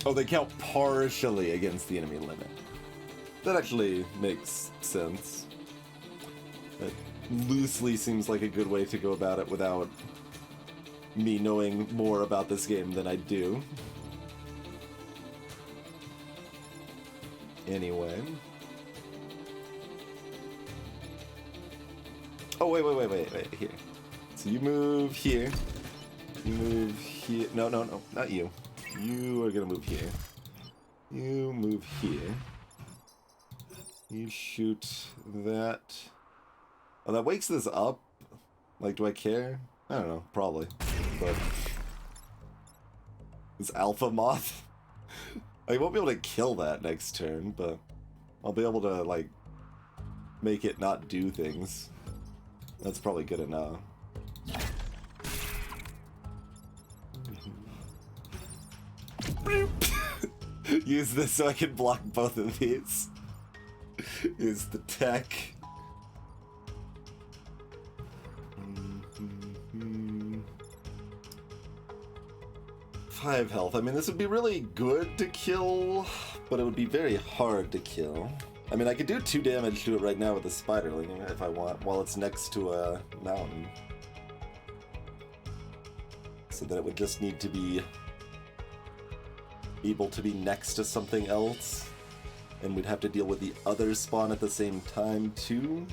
Oh, they count partially against the enemy limit. That actually makes sense. It loosely seems like a good way to go about it without me knowing more about this game than I do. Anyway. Oh, wait, here. So you move here. You move here. No, not you. You are gonna move here. You move here. You shoot that. Oh, that wakes this up? Like, do I care? I don't know, probably. But... This alpha moth? I won't be able to kill that next turn, but... I'll be able to, like... make it not do things. That's probably good enough. Use this so I can block both of these. Use the tech. 5 health. I mean, this would be really good to kill, but it would be very hard to kill. I mean, I could do 2 damage to it right now with the spiderling if I want, while it's next to a mountain. So that it would just need to be able to be next to something else, and we'd have to deal with the other spawn at the same time too.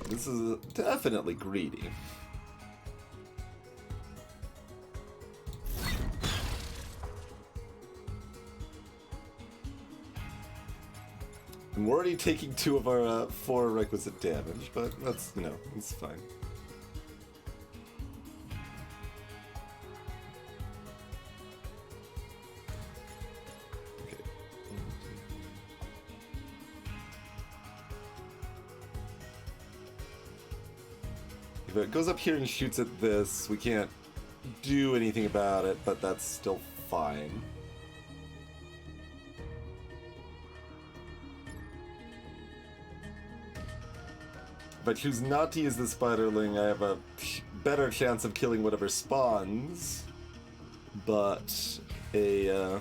This is definitely greedy. And we're already taking 2 of our 4 requisite damage, but that's, you know, it's fine. If it goes up here and shoots at this, we can't do anything about it, but that's still fine. If I choose not to use the spiderling, I have a better chance of killing whatever spawns, but a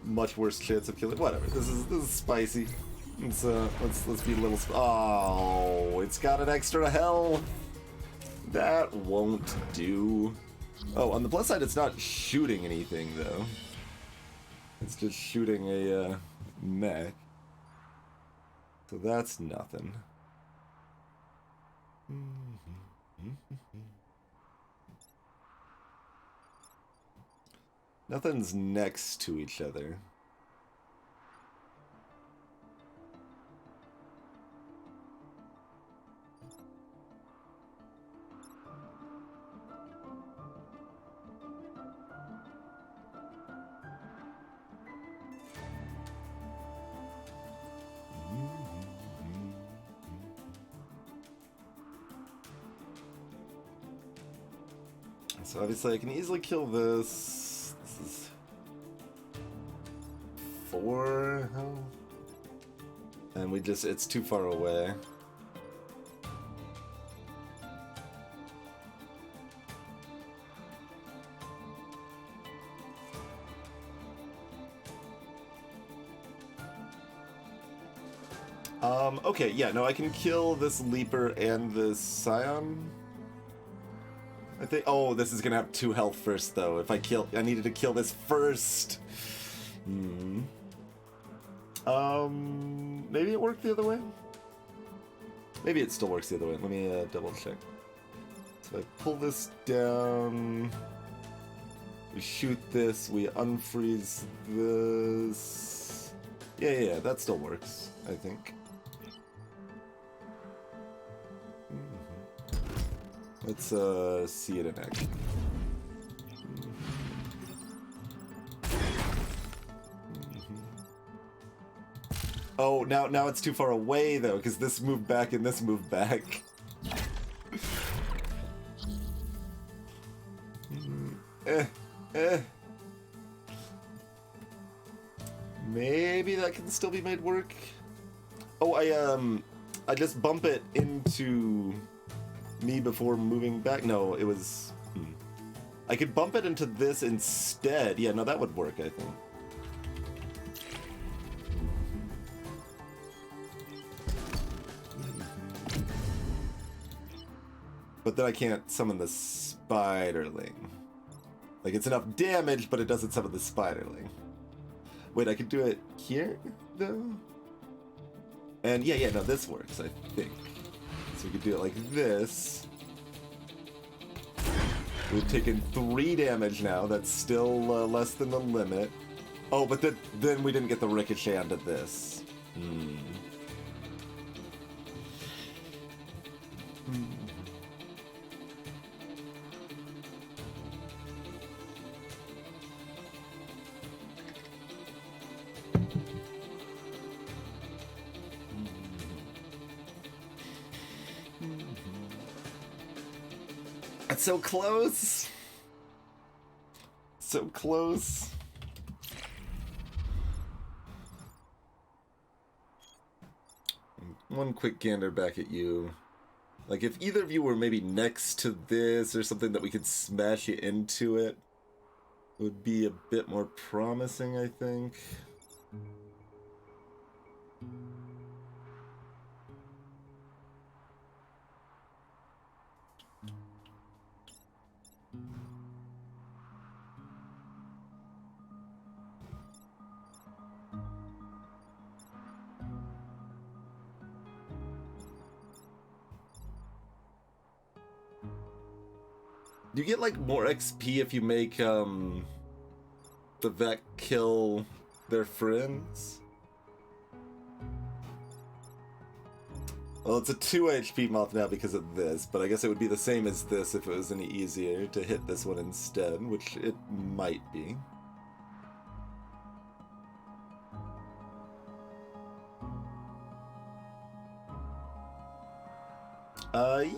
much worse chance of killing whatever. This is spicy. Let's be a little. Oh, it's got an extra health. That won't do. Oh, on the plus side, it's not shooting anything though. It's just shooting a mech. So that's nothing. Nothing's next to each other. So obviously I can easily kill this. This is 4 health. And we just, it's too far away. Okay, yeah, no, I can kill this Leaper and this Scion. I think, oh, this is gonna have 2 health first, though. If I needed to kill this first. Maybe it worked the other way? Maybe it still works the other way. Let me double check. So I pull this down. We shoot this. We unfreeze this. Yeah, that still works, I think. Let's see it in action. Oh, now it's too far away though, because this moved back and this moved back. Maybe that can still be made work. Oh, I just bump it into me before moving back. No, it was. I could bump it into this instead. Yeah, no, that would work, I think. But then I can't summon the Spiderling. Like, it's enough damage, but it doesn't summon the Spiderling. Wait, I could do it here, though? And yeah, no, this works, I think. So we could do it like this. We've taken 3 damage now. That's still less than the limit. Oh, but then we didn't get the ricochet onto this. That's so close. So close. One quick gander back at you. Like, if either of you were maybe next to this or something that we could smash you into it, would be a bit more promising, I think. Do you get, like, more XP if you make, the Vec kill their friends? Well, it's a 2 HP moth now because of this, but I guess it would be the same as this if it was any easier to hit this one instead, which it might be.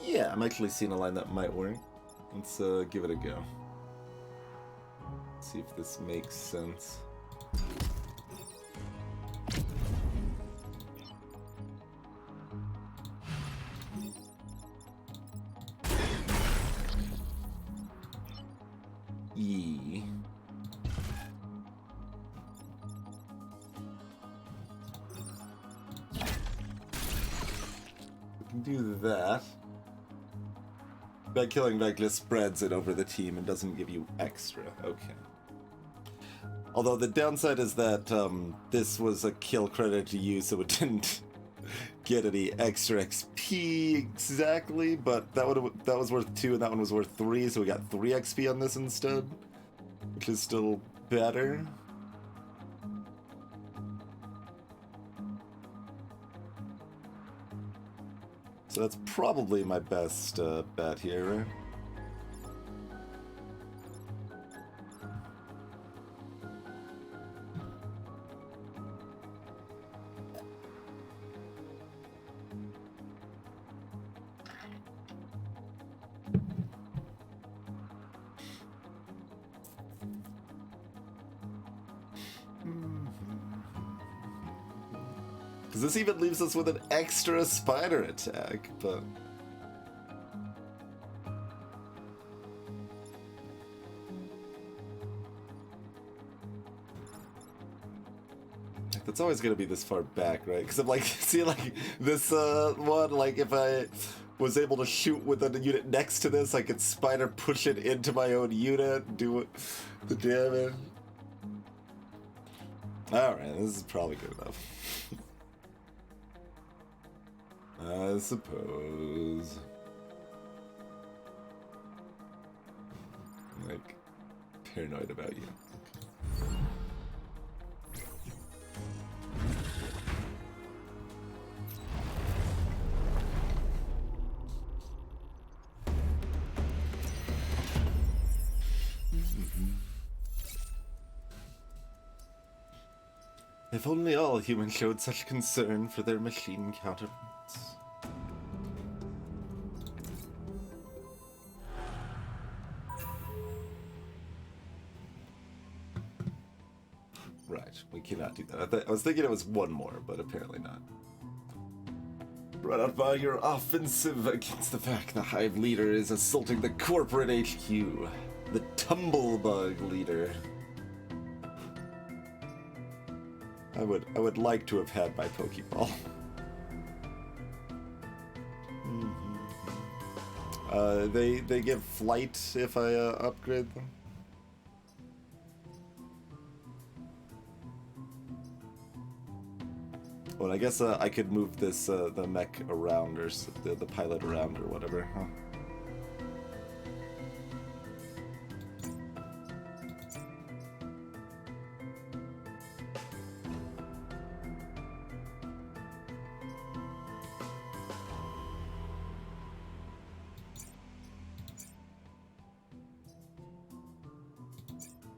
Yeah, I'm actually seeing a line that might work. Let's give it a go. See if this makes sense. E. We can do that. By killing Vec just spreads it over the team and doesn't give you extra. Okay. Although the downside is that this was a kill credit to you, so it didn't get any extra XP exactly, but that was worth 2 and that one was worth 3, so we got 3 XP on this instead, which is still better. So that's probably my best bet here. Because this even leaves us with an extra spider attack, but... That's always gonna be this far back, right? Because I'm like, see, like, this one, like, if I was able to shoot with a unit next to this, I could spider push it into my own unit, do the damage. Alright, this is probably good enough. I suppose. I'm, like, paranoid about you. If only all humans showed such concern for their machine counterparts. Right, we cannot do that. I was thinking it was one more, but apparently not. Brought out by your offensive against the fact the Hive leader is assaulting the corporate HQ. The Tumblebug leader. I would like to have had my Pokeball. They give flight if I upgrade them. Well, I guess I could move this the mech around or the pilot around or whatever. Huh?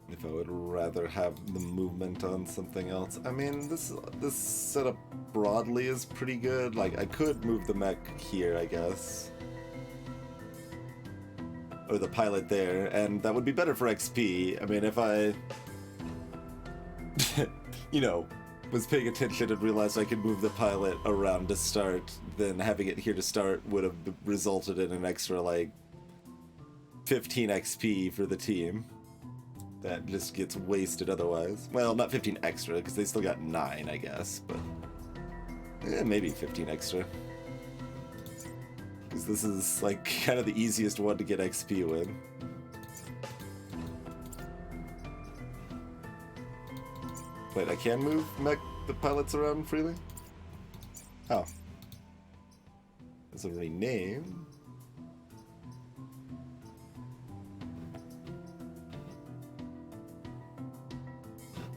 If I would rather have the movement on something else. I mean, this setup broadly is pretty good. Like, I could move the mech here, I guess. Or the pilot there, and that would be better for XP. I mean, if I... you know, was paying attention and realized I could move the pilot around to start, then having it here to start would have resulted in an extra, like, 15 XP for the team. That just gets wasted otherwise. Well, not 15 extra, because they still got 9, I guess, but... maybe 15 extra. Because this is, like, kind of the easiest one to get XP with. Wait, I can move the pilots around freely? Oh. Doesn't really name.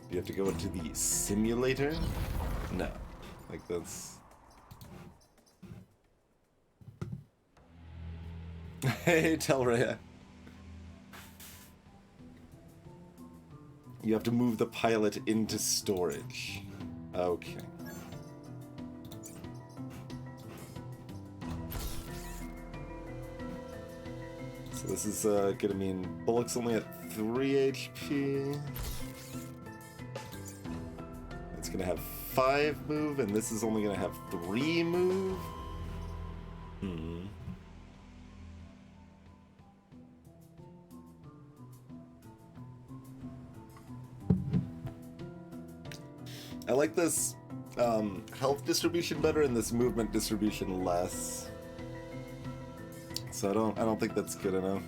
Do you have to go into the simulator? No. Like, that's... Hey, Telraya. You have to move the pilot into storage. Okay. So this is gonna mean Bullock's only at 3 HP. It's gonna have 5 move, and this is only gonna have 3 move? I like this health distribution better and this movement distribution less. So I don't think that's good enough.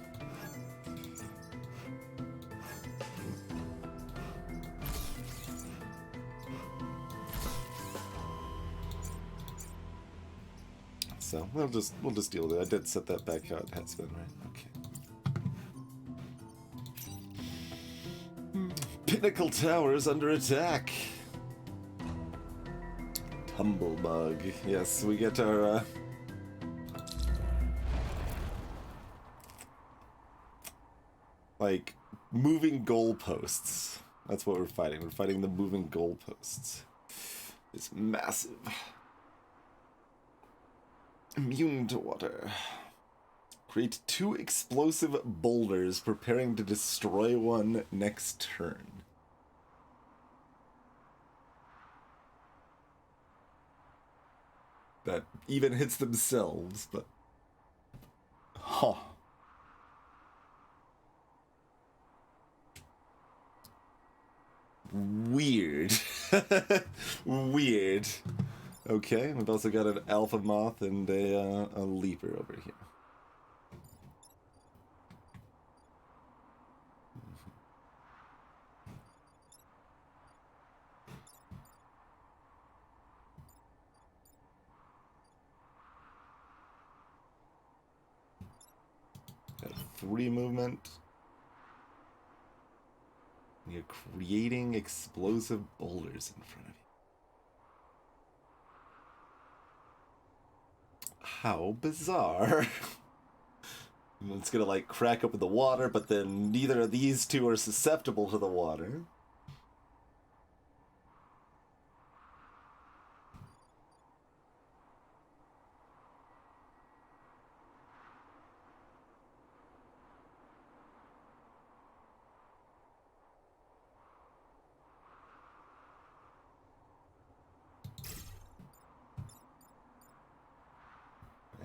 So we'll just deal with it. I did set that back how it has been, right? Okay. Pinnacle Tower is under attack. Tumblebug. Yes, we get our like moving goalposts. That's what we're fighting. We're fighting the moving goalposts. It's massive. Immune to water. Create 2 explosive boulders, preparing to destroy one next turn. that even hits themselves, but... Huh. Weird. Weird. Okay, we've also got an alpha moth and a leaper over here. Got 3 movement. You're creating explosive boulders in front of you. How bizarre. It's gonna like crack open the water, but then neither of these two are susceptible to the water.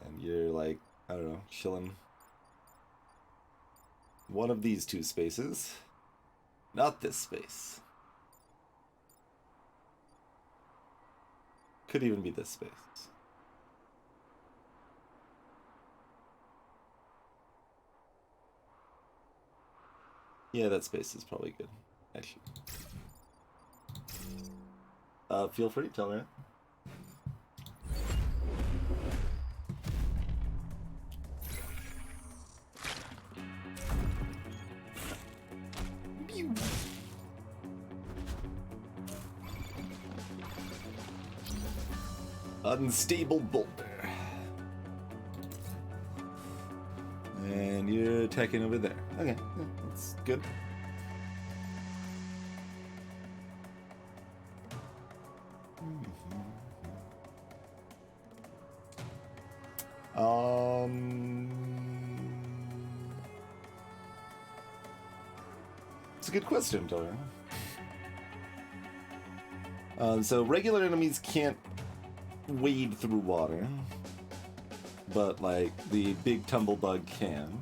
And you're like, I don't know, chilling. One of these 2 spaces. Not this space. Could even be this space. Yeah, that space is probably good, actually. Feel free, tell me. Unstable boulder. And you're attacking over there. Okay, yeah, that's good. It's a good question, Toya. So regular enemies can't wade through water, but like the big tumblebug can.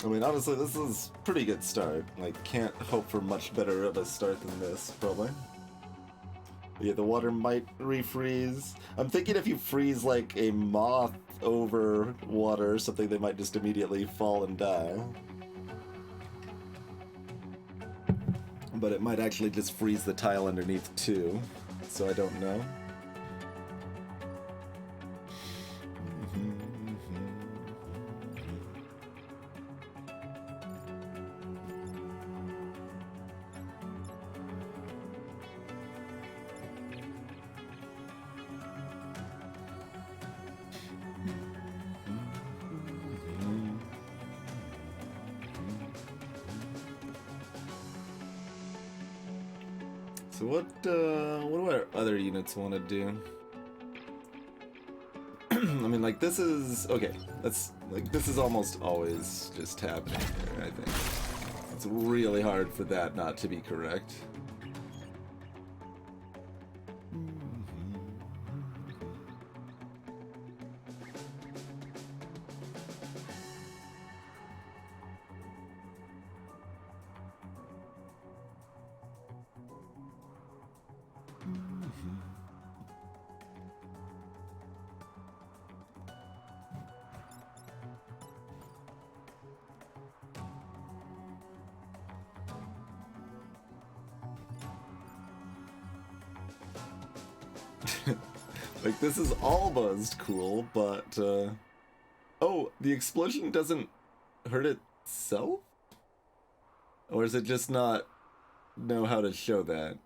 I mean, honestly, this is a pretty good start. Like, can't hope for much better of a start than this, probably. But yeah, the water might refreeze. I'm thinking if you freeze, like, a moth over water or something, they might just immediately fall and die. But it might actually just freeze the tile underneath, too. So I don't know. So what do our other units want to do? I mean, like, this is... Okay, that's... Like, this is almost always just happening here, I think. It's really hard for that not to be correct. Like, this is almost cool, but, oh, the explosion doesn't hurt itself? Or is it just not know how to show that?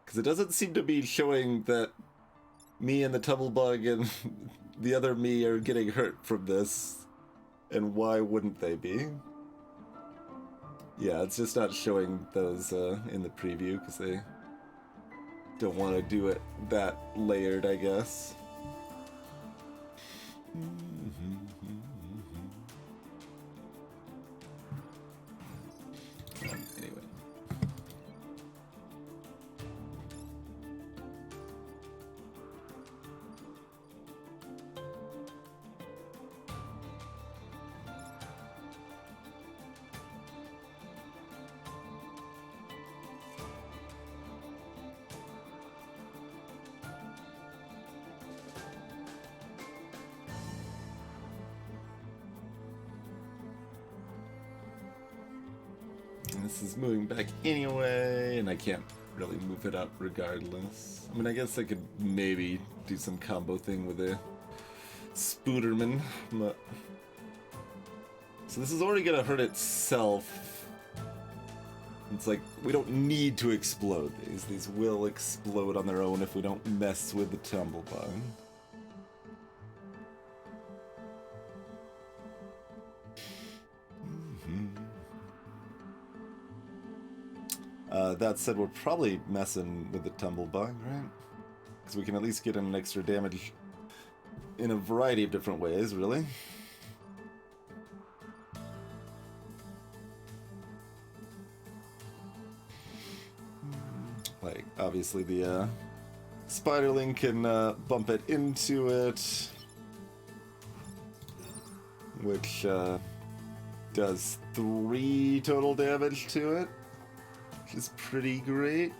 Because it doesn't seem to be showing that me and the tumblebug and the other me are getting hurt from this. And why wouldn't they be? Yeah, it's just not showing those in the preview because they don't want to do it that layered, I guess. Anyway. This is moving back anyway, and I can't really move it up regardless. I mean, I guess I could maybe do some combo thing with a Spooderman, but... So this is already gonna hurt itself. It's like, we don't need to explode these. These will explode on their own if we don't mess with the Tumblebug. That said, we're probably messing with the Tumblebug, right? Because we can at least get an extra damage in a variety of different ways, really. Like, obviously the Spiderling can bump it into it, which does 3 total damage to it. Which is pretty great.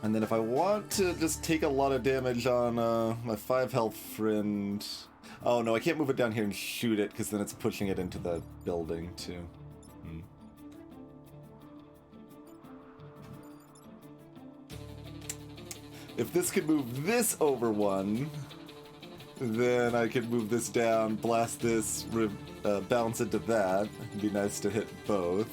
And then if I want to just take a lot of damage on my 5 health friend... Oh no, I can't move it down here and shoot it, because then it's pushing it into the building too. If this could move this over one... Then I could move this down, blast this, bounce into that. It'd be nice to hit both.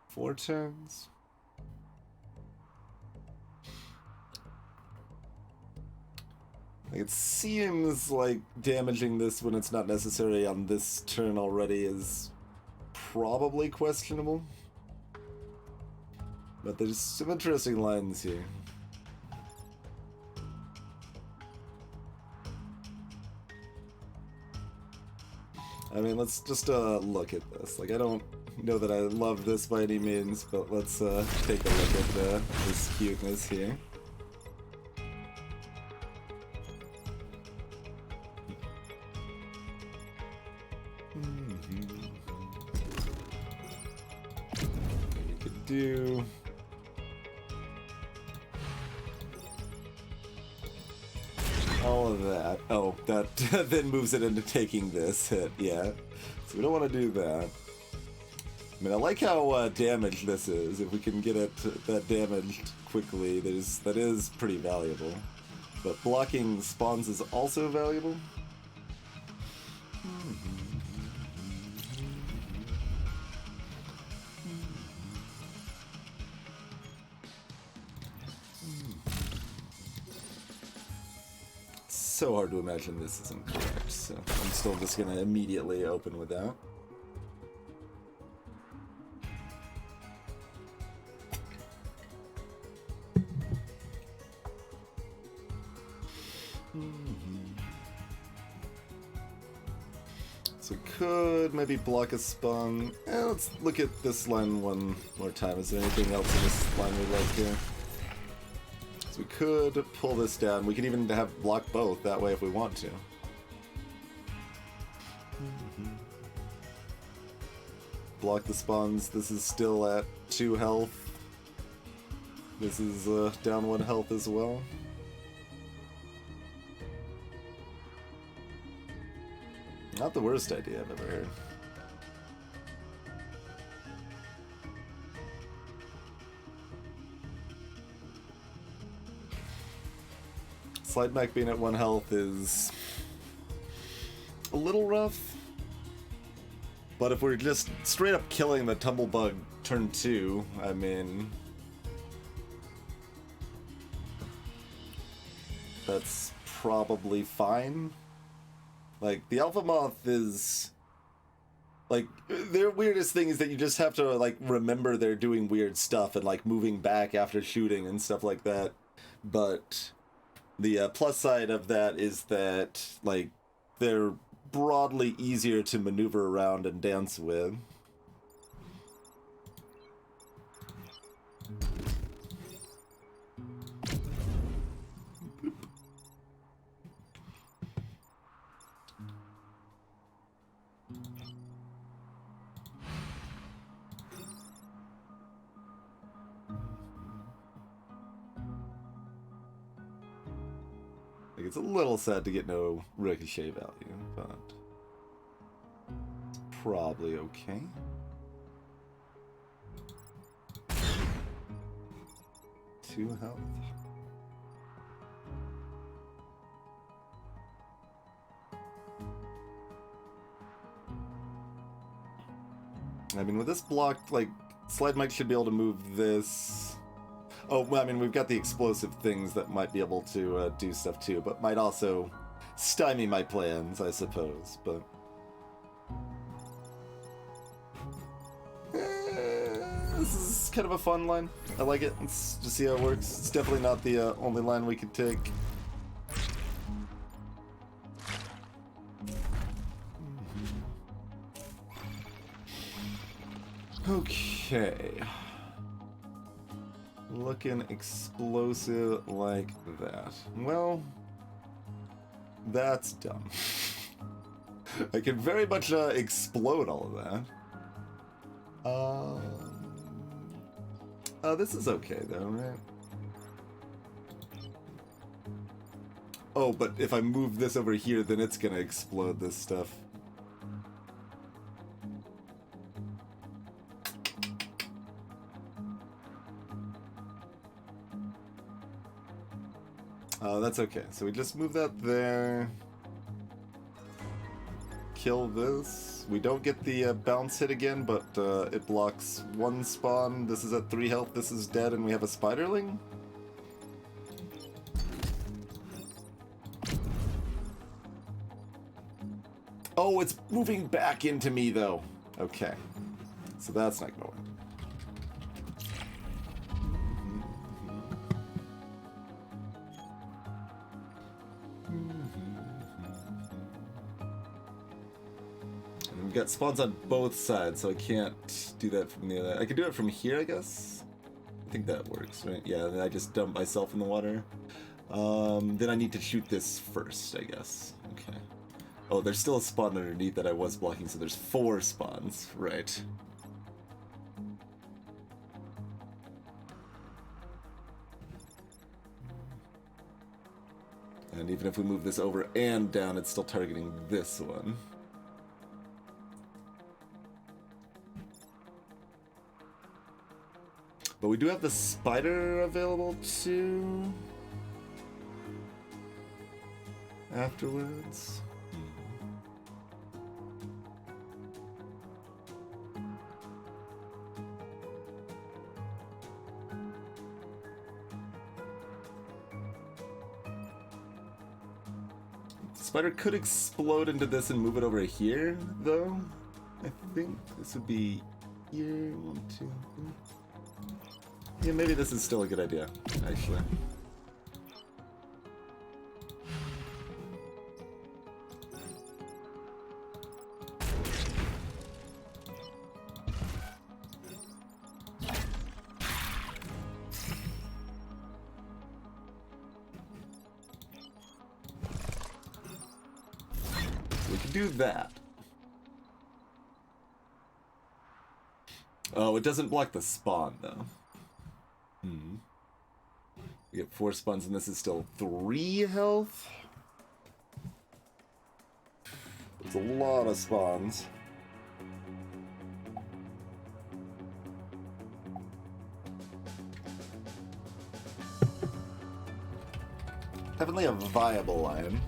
Four turns. Like, it seems like damaging this when it's not necessary on this turn already is probably questionable. But there's some interesting lines here. I mean, let's just look at this. Like, I don't know that I love this by any means, but let's take a look at this cuteness here. You could do... all of that. Oh, that then moves it into taking this hit, yeah. So we don't want to do that. I mean, I like how damaged this is. If we can get it that damaged quickly, that is pretty valuable. But blocking spawns is also valuable. So hard to imagine this isn't correct, so I'm still just gonna immediately open with that. So we could maybe block a spawn. Let's look at this line one more time. Is there anything else in this line we like here? So we could pull this down. We could even have block both that way if we want to. Block the spawns. This is still at 2 health. This is down 1 health as well. Not the worst idea I've ever heard. Slide back being at 1 health is a little rough. But if we're just straight up killing the Tumblebug turn 2, I mean... that's probably fine. Like, the Alpha Moth is... like, their weirdest thing is that you just have to, like, remember they're doing weird stuff and, like, moving back after shooting and stuff like that. But the plus side of that is that, like, they're broadly easier to maneuver around and dance with. Like, it's a little sad to get no ricochet value, but it's probably okay. Two health. I mean, with this block, like, Slide Mike should be able to move this. Oh, well, I mean, we've got the explosive things that might be able to do stuff too, but might also stymie my plans, I suppose, but... this is kind of a fun line. I like it. Let's just see how it works. It's definitely not the only line we could take. Okay. Looking explosive like that. Well, that's dumb. I can very much explode all of that. This is okay though, right? Oh, but if I move this over here, then it's gonna explode this stuff. That's okay. So we just move that there. Kill this. We don't get the bounce hit again, but it blocks 1 spawn. This is at 3 health. This is dead, and we have a spiderling. Oh, it's moving back into me, though. Okay. So that's not going to work. Got spawns on both sides, so I can't do that from the other. I can do it from here, I guess. I think that works, right? Yeah, then I just dump myself in the water. Then I need to shoot this first, I guess. Okay. Oh, there's still a spawn underneath that I was blocking, so there's 4 spawns, right? And even if we move this over and down, it's still targeting this one. But we do have the spider available too. Afterwards. The spider could explode into this and move it over here, though. I think this would be here. 1, 2, 3. Yeah, maybe this is still a good idea, actually. We can do that. Oh, it doesn't block the spawn, though. We get 4 spawns, and this is still 3 health. It's a lot of spawns. Definitely a viable line.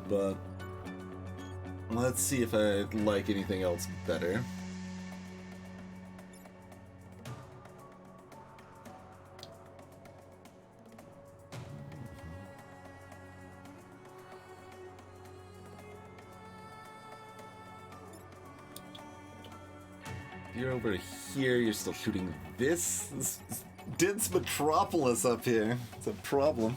But let's see if I like anything else better. You're over here, you're still shooting this dense metropolis up here. It's a problem.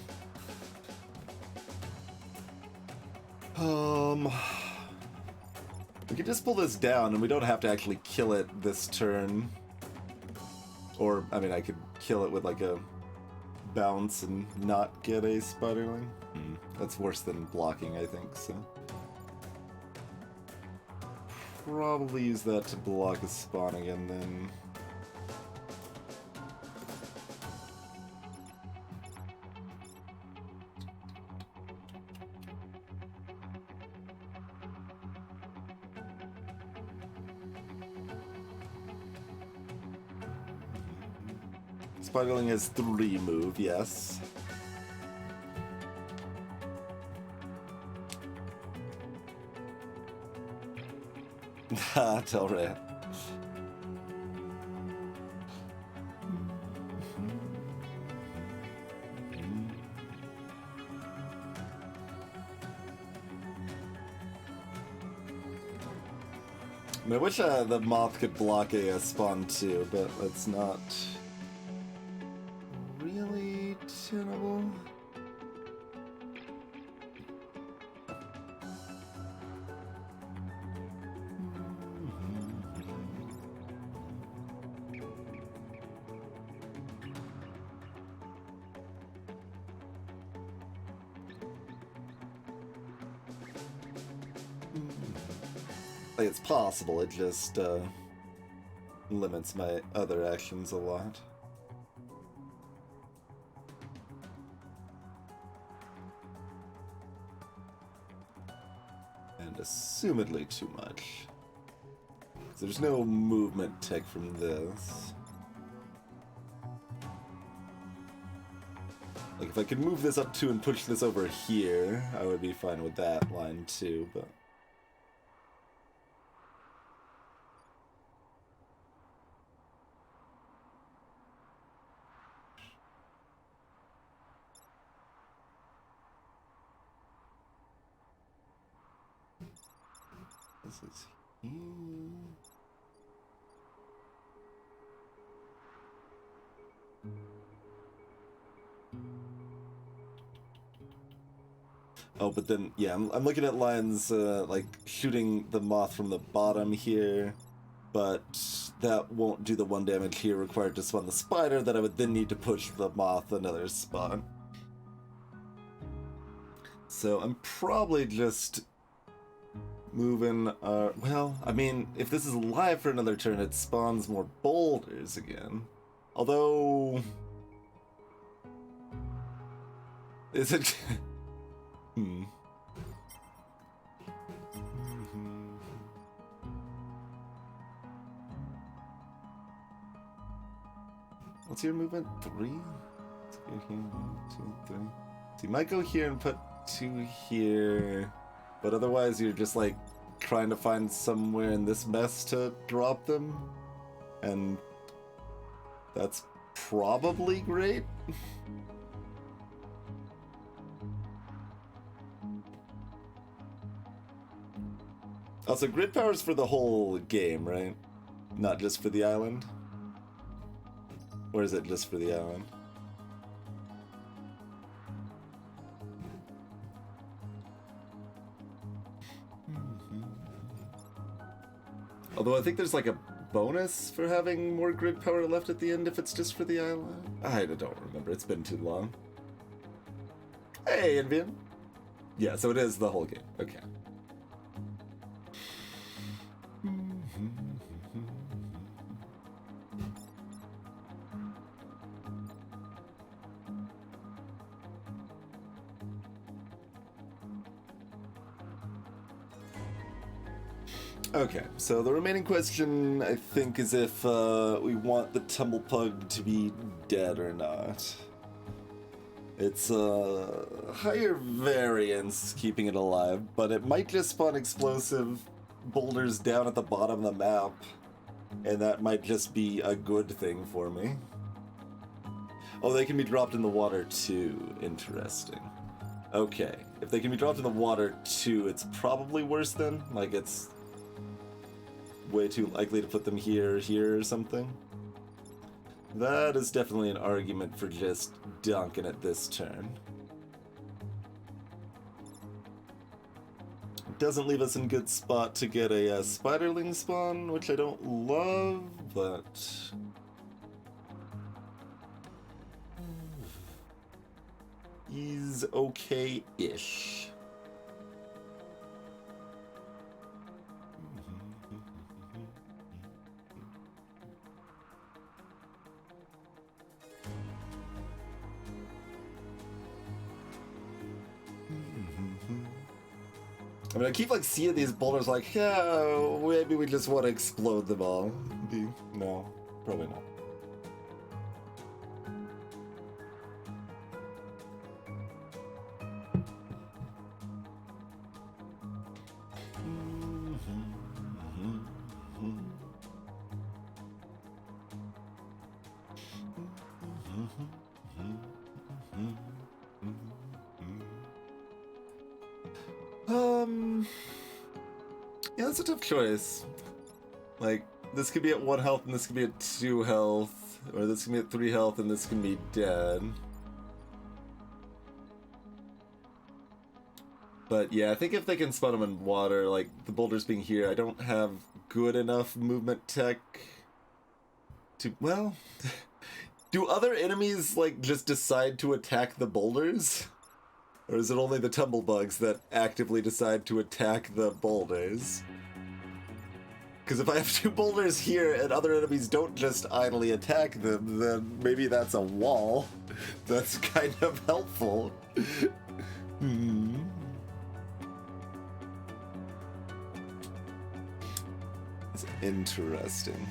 We can just pull this down and we don't have to actually kill it this turn. Or, I mean, I could kill it with like a bounce and not get a spiderling. That's worse than blocking, I think, so. Probably use that to block a spawn again then. Spiderling has 3 move, yes. Tell Rat. I mean, I wish the moth could block a spawn too, but that's not really tenable. Like, it's possible, it just limits my other actions a lot. And assumedly too much. So there's no movement tech from this. Like, if I could move this up 2 and push this over here, I would be fine with that line too, but... This is here. Oh, but then, yeah, I'm looking at lines like shooting the moth from the bottom here, but that won't do the 1 damage here required to spawn the spider that I would then need to push the moth another spawn. So I'm probably just moving, well, I mean, if this is alive for another turn, it spawns more boulders again. Although... Is it... What's your movement? 3? Let's go here. 1, 2, 3. So you might go here and put 2 here, but otherwise you're just like trying to find somewhere in this mess to drop them, and that's probably great. Also, grid power's for the whole game, right? Not just for the island? Or is it just for the island? Although I think there's like a bonus for having more grid power left at the end if it's just for the island. I don't remember, it's been too long. Hey, Invian! Yeah, so it is the whole game, okay. Okay, so the remaining question, I think, is if we want the Tumblepug to be dead or not. It's higher variance keeping it alive, but it might just spawn explosive boulders down at the bottom of the map, and that might just be a good thing for me. Oh, they can be dropped in the water too. Interesting. Okay, if they can be dropped in the water too, it's probably worse then? Like, it's way too likely to put them here or something? That is definitely an argument for just dunking it this turn. It doesn't leave us in good spot to get a spiderling spawn, which I don't love, but... he's okay-ish. I mean, I keep like seeing these boulders like, yeah, maybe we just want to explode them all. No, probably not. Yeah, that's a tough choice. Like, this could be at 1 health and this could be at 2 health, or this can be at 3 health and this can be dead. But yeah, I think if they can spawn them in water, like the boulders being here, I don't have good enough movement tech to, well, do other enemies like just decide to attack the boulders? Or is it only the tumblebugs that actively decide to attack the boulders? Because if I have 2 boulders here and other enemies don't just idly attack them, then maybe that's a wall. That's kind of helpful. It's interesting.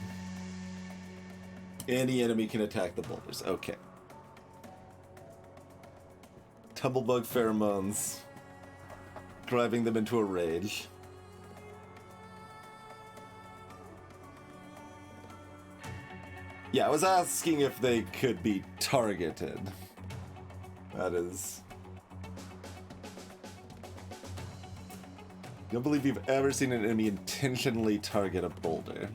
Any enemy can attack the boulders. Okay. Tumblebug pheromones, driving them into a rage. Yeah, I was asking if they could be targeted. That is... I don't believe you've ever seen an enemy intentionally target a boulder.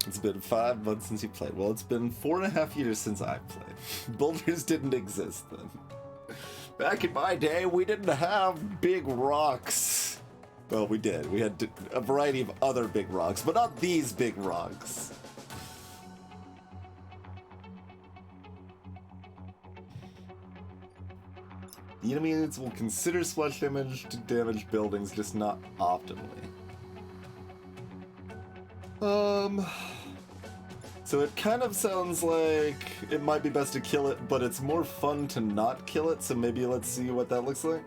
It's been 5 months since you played. Well, it's been 4.5 years since I played. Boulders didn't exist then. Back in my day, we didn't have big rocks. Well, we did. We had a variety of other big rocks, but not these big rocks. The enemies will consider splash damage to damage buildings, just not optimally. So it kind of sounds like it might be best to kill it, but it's more fun to not kill it, so maybe let's see what that looks like.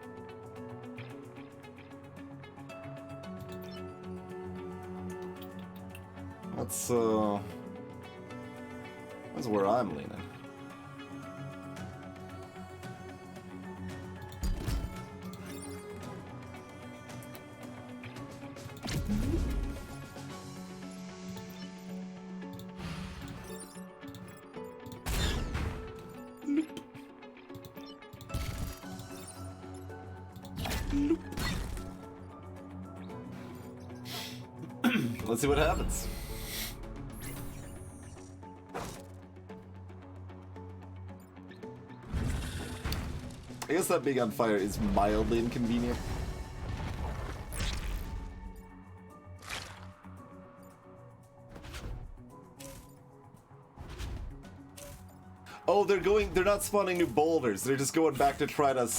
That's where I'm leaning. Let's see what happens. I guess that being on fire is mildly inconvenient. Oh, they're not spawning new boulders. They're just going back to try to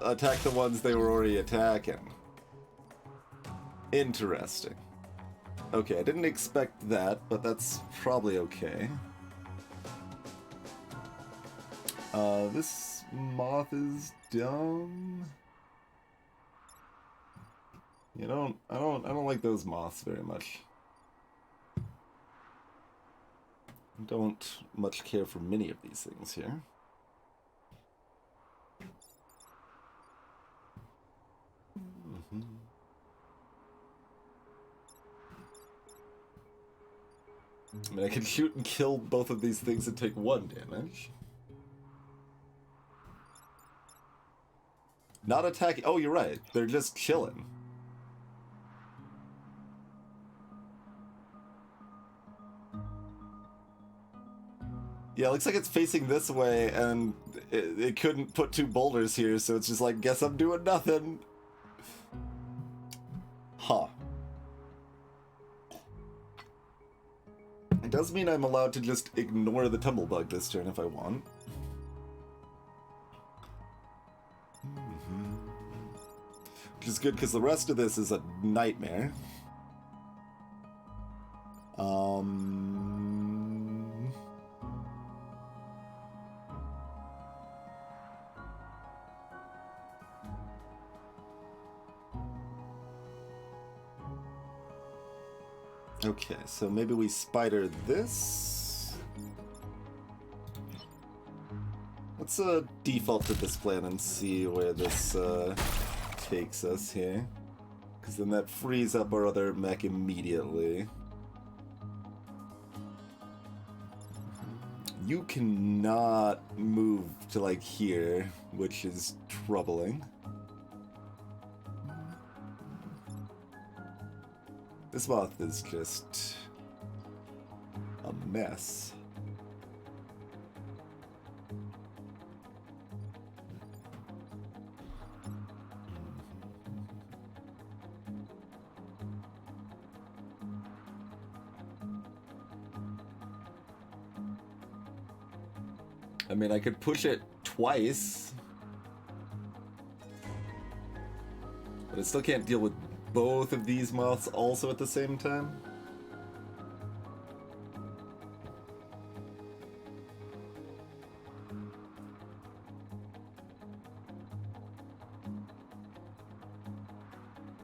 attack the ones they were already attacking. Interesting. Okay, I didn't expect that, but that's probably okay. This moth is dumb. I don't like those moths very much. I don't much care for many of these things here. I mean, I can shoot and kill both of these things and take 1 damage. Not attacking. Oh, you're right. They're just chilling. Yeah, it looks like it's facing this way, and it couldn't put 2 boulders here, so it's just like, guess I'm doing nothing. Huh. It does mean I'm allowed to just ignore the tumblebug this turn if I want. Which is good, because the rest of this is a nightmare. Okay, so maybe we spider this. Let's default to this plan and see where this takes us here. Because then that frees up our other mech immediately. You cannot move to like here, which is troubling. This moth is just a mess. I mean, I could push it twice, but I still can't deal with both of these moths also at the same time.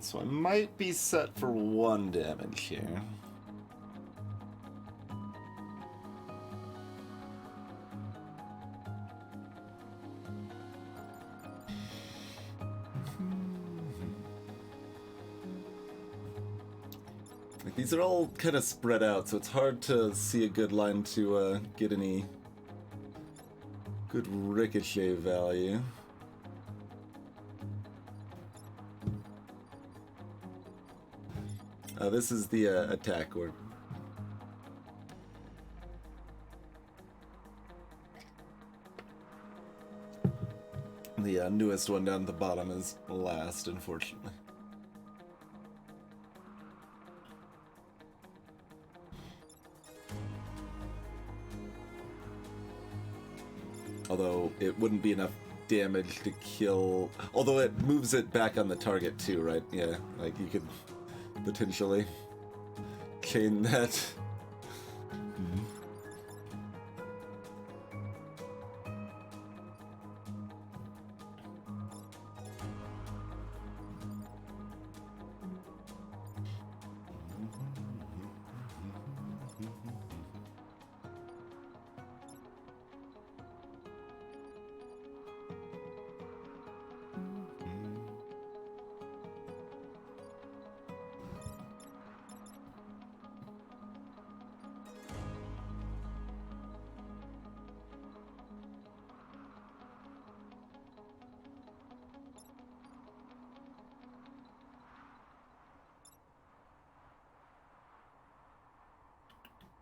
So I might be set for 1 damage here. These are all kind of spread out, so it's hard to see a good line to get any good ricochet value. This is the attack orb. The newest one down at the bottom is last, unfortunately. Although it wouldn't be enough damage to kill... Although it moves it back on the target too, right? Yeah, like you could potentially chain that.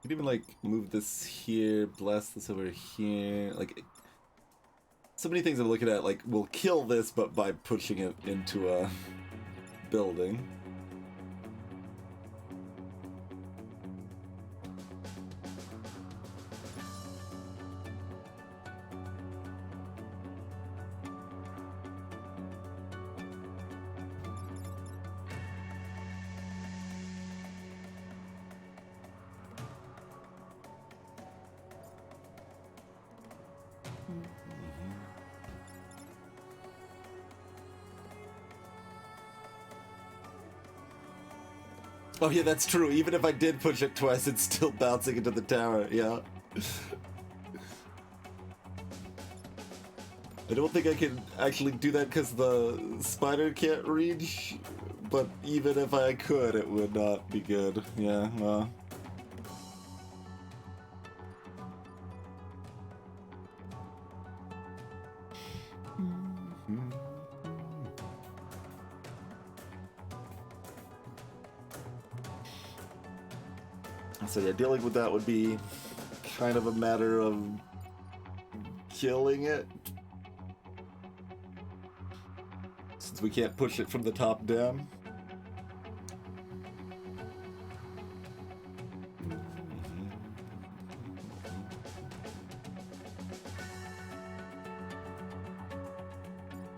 You could even like move this here, blast this over here. Like, so many things I'm looking at, like, will kill this, but by pushing it into a building. Oh yeah, that's true. Even if I did push it twice, it's still bouncing into the tower. Yeah. I don't think I can actually do that because the spider can't reach. But even if I could, it would not be good. Yeah, well. So yeah, dealing with that would be kind of a matter of killing it. Since we can't push it from the top down.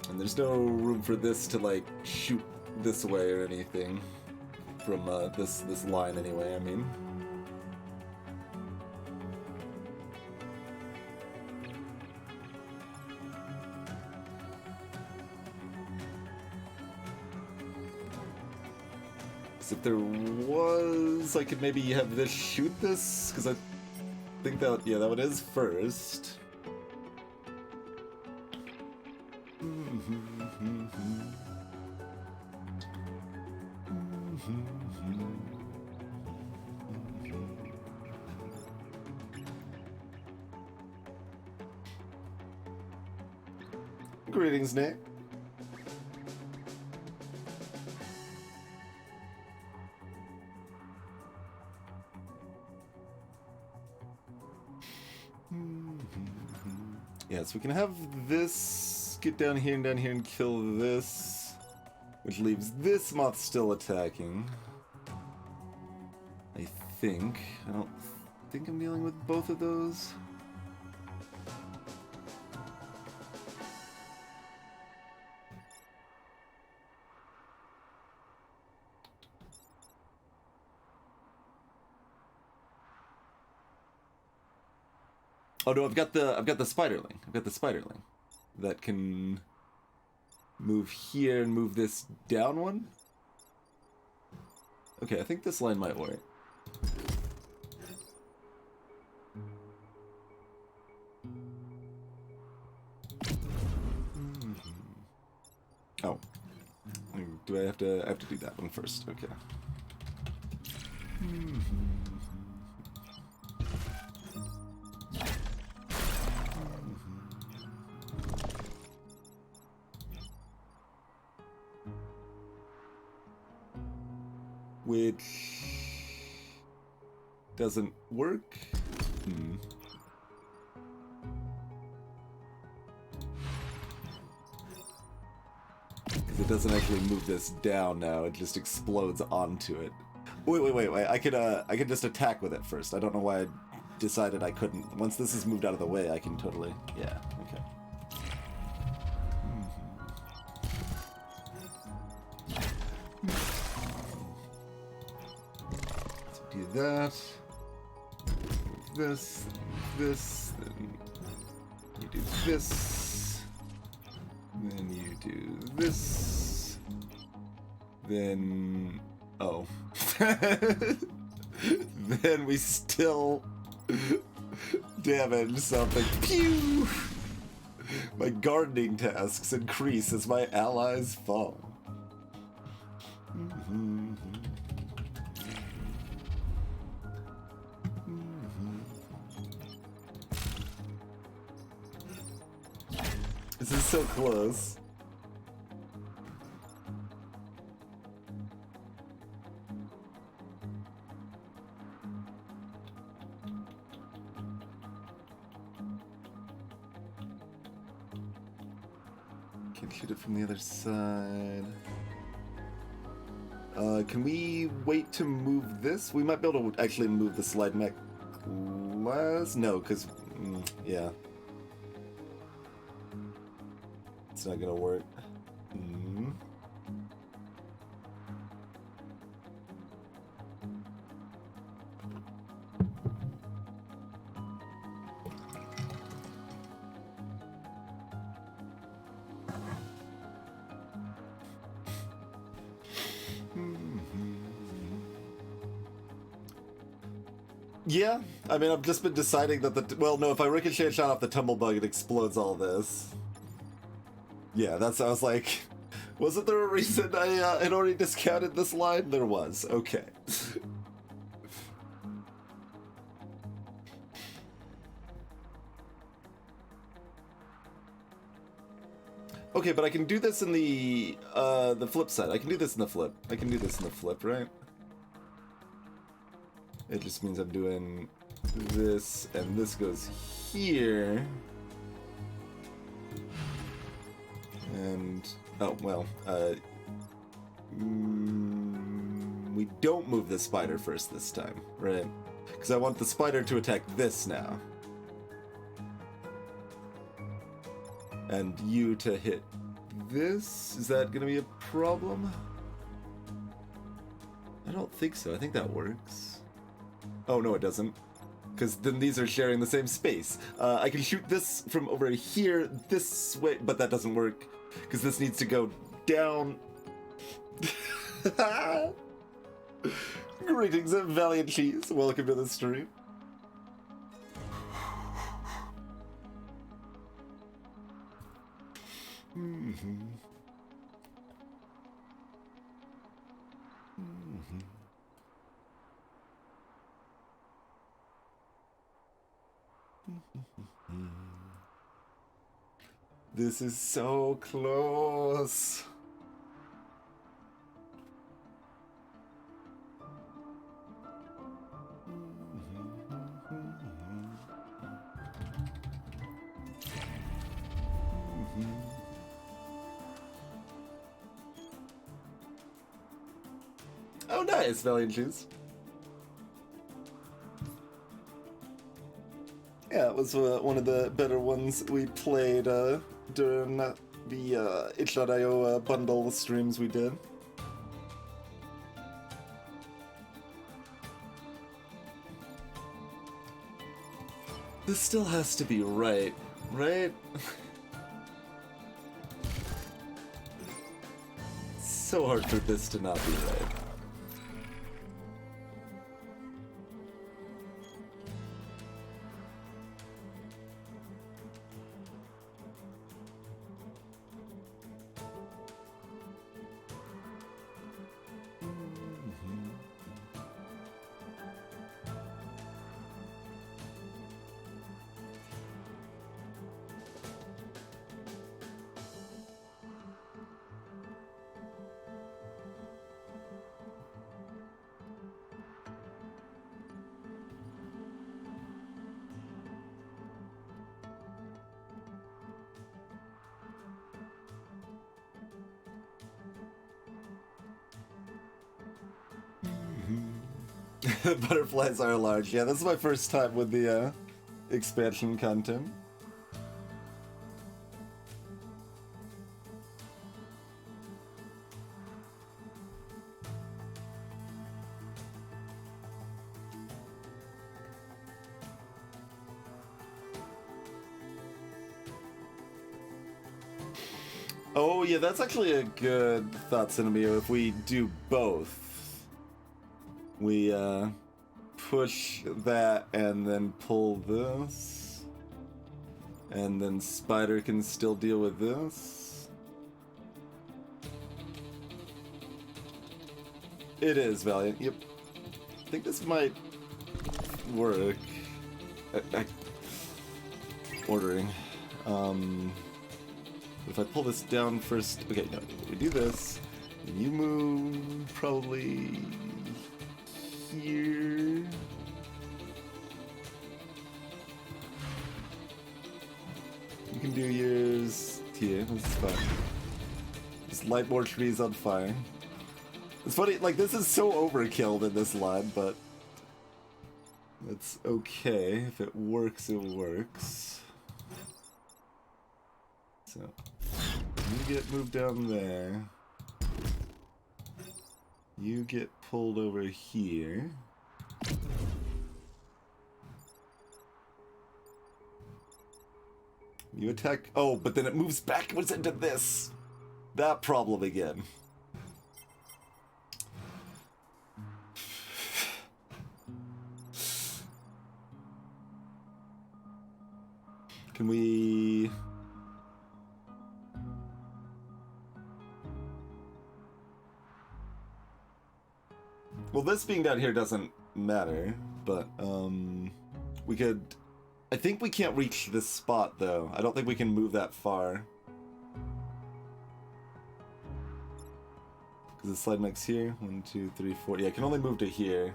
And there's no room for this to like shoot this way or anything from this line anyway, I mean. So if there was, I could maybe have this shoot this, because I think that, yeah, that one is first. Greetings, Nick. Yeah, so we can have this get down here and kill this, which leaves this moth still attacking. I think. I don't think I'm dealing with both of those. Oh no, I've got the spiderling. I've got the spiderling that can move here and move this down one. Okay, I think this line might work. Oh, do I have to do that one first? Okay. Which doesn't work. Because it doesn't actually move this down now, it just explodes onto it. Wait, I could just attack with it first. I don't know why I decided I couldn't. Once this is moved out of the way, I can totally, yeah, okay. Do that. This, then you do this. Then you do this. Then, oh. Then we still damage something. Pew! My gardening tasks increase as my allies fall. This is so close. Can't shoot it from the other side. Can we wait to move this? We might be able to actually move the slide mech less. No, because, yeah. It's not gonna work. Yeah, I mean, I've just been deciding that the... Well, no, if I ricochet a shot off the tumblebug, it explodes all this. Yeah, that's... I was like... Wasn't there a reason I had already discounted this line? There was. Okay. Okay, but I can do this in the flip side. I can do this in the flip. I can do this in the flip, right? It just means I'm doing this, and this goes here. And, oh, well, we don't move the spider first this time, right? Because I want the spider to attack this now. And you to hit this? Is that gonna be a problem? I don't think so. I think that works. Oh, no, it doesn't. Because then these are sharing the same space. I can shoot this from over here this way, but that doesn't work. Because this needs to go down. Greetings, Valiant Cheese. Welcome to the stream. This is so close. Oh, nice, Valiant Shoes. Yeah, it was one of the better ones we played during the itch.io bundle streams we did. This still has to be right, right? It's so hard for this to not be right. Butterflies are large. Yeah, this is my first time with the expansion content. Oh yeah, that's actually a good thought, Cinemio. If we do both. We push that and then pull this. And then Spider can still deal with this. It is Valiant, yep. I think this might work. Ordering. If I pull this down first... Okay, no, we do this. You move probably... here. You can do yours here. This is fine. Just light more trees on fire. It's funny, like, this is so overkill in this line, but it's okay. If it works, it works. So, you get moved down there. You get pulled over here. You attack... Oh, but then it moves backwards into this. That problem again. Can we... Well, this being down here doesn't matter, but, we could... I think we can't reach this spot, though. I don't think we can move that far. Because the slide mech's here. 1, 2, 3, 4. Yeah, I can only move to here.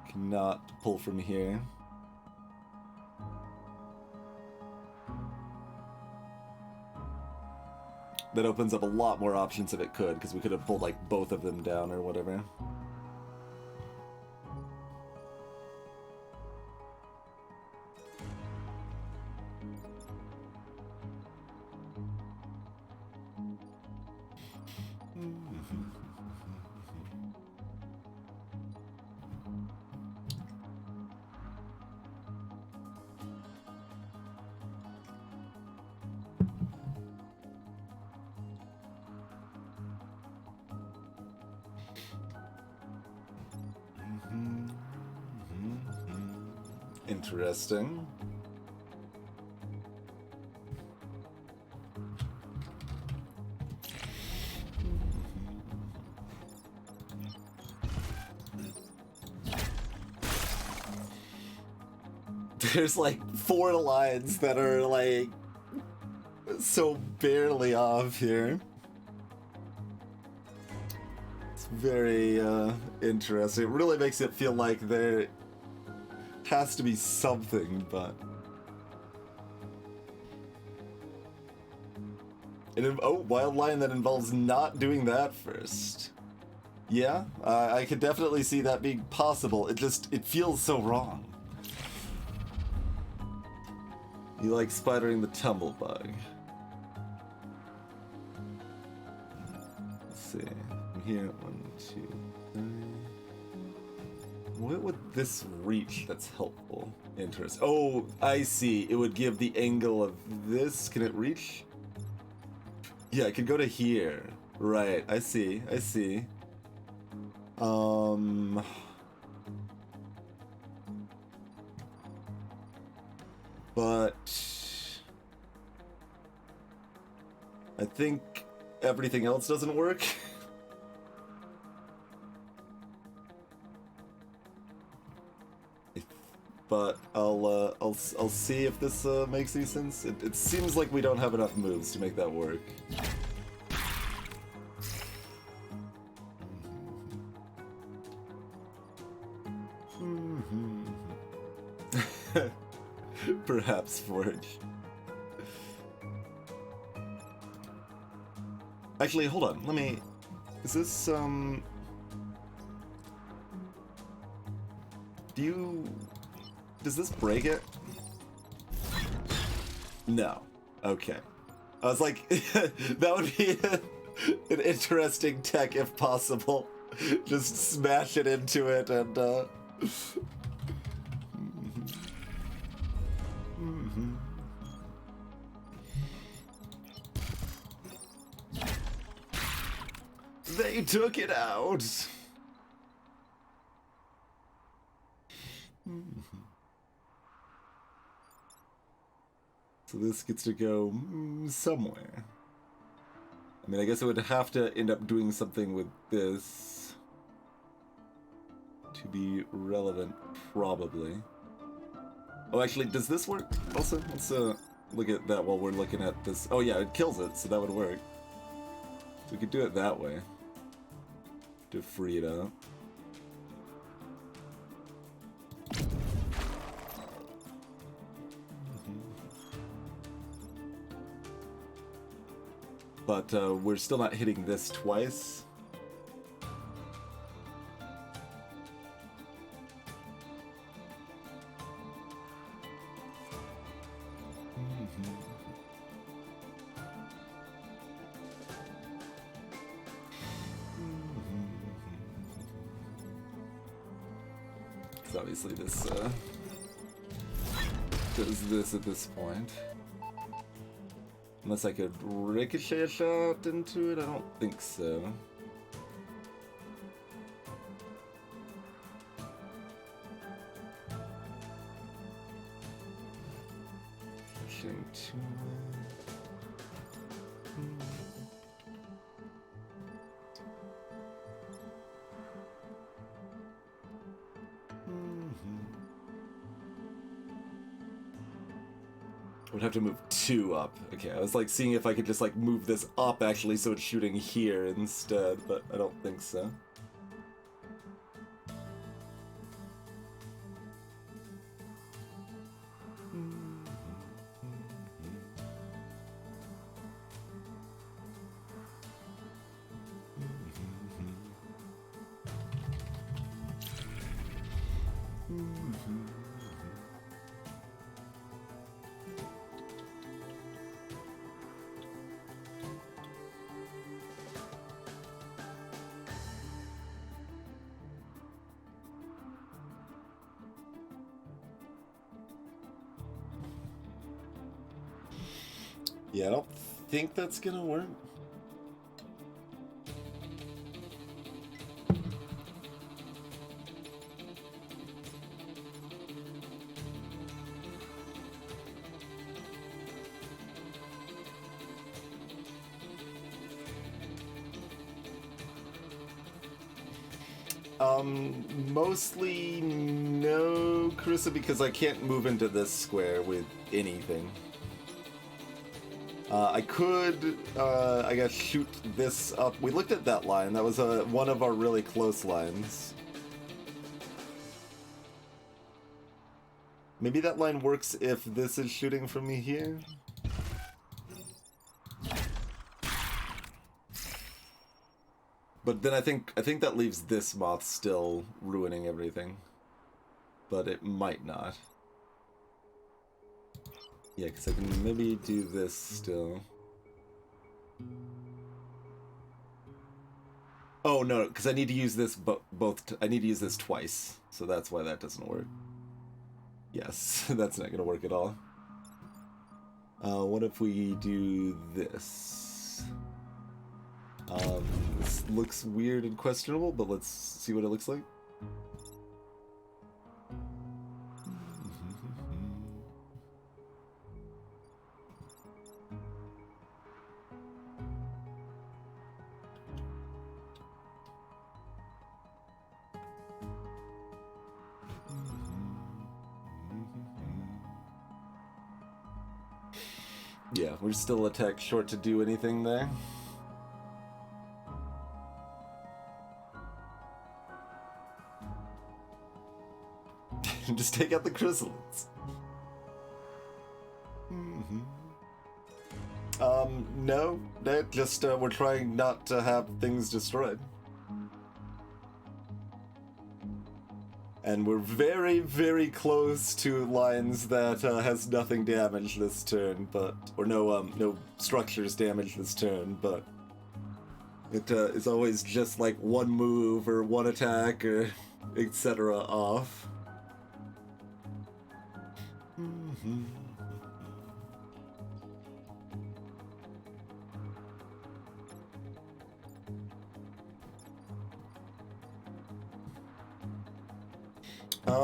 Cannot pull from here. That opens up a lot more options if it could, because we could have pulled like both of them down or whatever. Interesting. There's like 4 lines that are like so barely off here. It's very interesting. It really makes it feel like there has to be something, but... Oh, wild line that involves not doing that first. Yeah, I could definitely see that being possible. It feels so wrong. You like spidering the tumblebug. Let's see. From here, 1, 2, 3. What would this reach that's helpful? Interesting. Oh, I see. It would give the angle of this. Can it reach? Yeah, it could go to here. Right. I see. I see. But I think everything else doesn't work. But I'll see if this makes any sense. It seems like we don't have enough moves to make that work. Perhaps Forge. Actually, hold on. Let me... Is this, Do you... Does this break it? No. Okay. I was like, that would be an interesting tech if possible. Just smash it into it and, They took it out! So this gets to go somewhere. I mean, I guess it would have to end up doing something with this to be relevant, probably. Oh, actually, does this work also? Let's look at that while we're looking at this. Oh yeah, it kills it, so that would work. So we could do it that way to free it up. But we're still not hitting this twice. Because obviously this does this at this point. Unless I could ricochet a shot into it, I don't think so. reaction to it. Would have to move 2 up. Okay, I was like seeing if I could just like move this up actually so it's shooting here instead, but I don't think so. Yeah, I don't think that's gonna work. Mostly no, Carissa, because I can't move into this square with anything. I could, I guess, shoot this up. We looked at that line. That was one of our really close lines. Maybe that line works if this is shooting from me here. But then I think that leaves this moth still ruining everything. But it might not. Yeah, because I can maybe do this still. Oh no, because I need to use this I need to use this twice, so that's why that doesn't work. Yes, that's not gonna work at all. What if we do this? This looks weird and questionable, but let's see what it looks like. Yeah, we're still a tech short to do anything there. Just take out the chrysalids. No, that just we're trying not to have things destroyed. And we're very, very close to lines that has nothing damaged this turn, or no structures damaged this turn, but it is always just like one move or one attack or etc. off.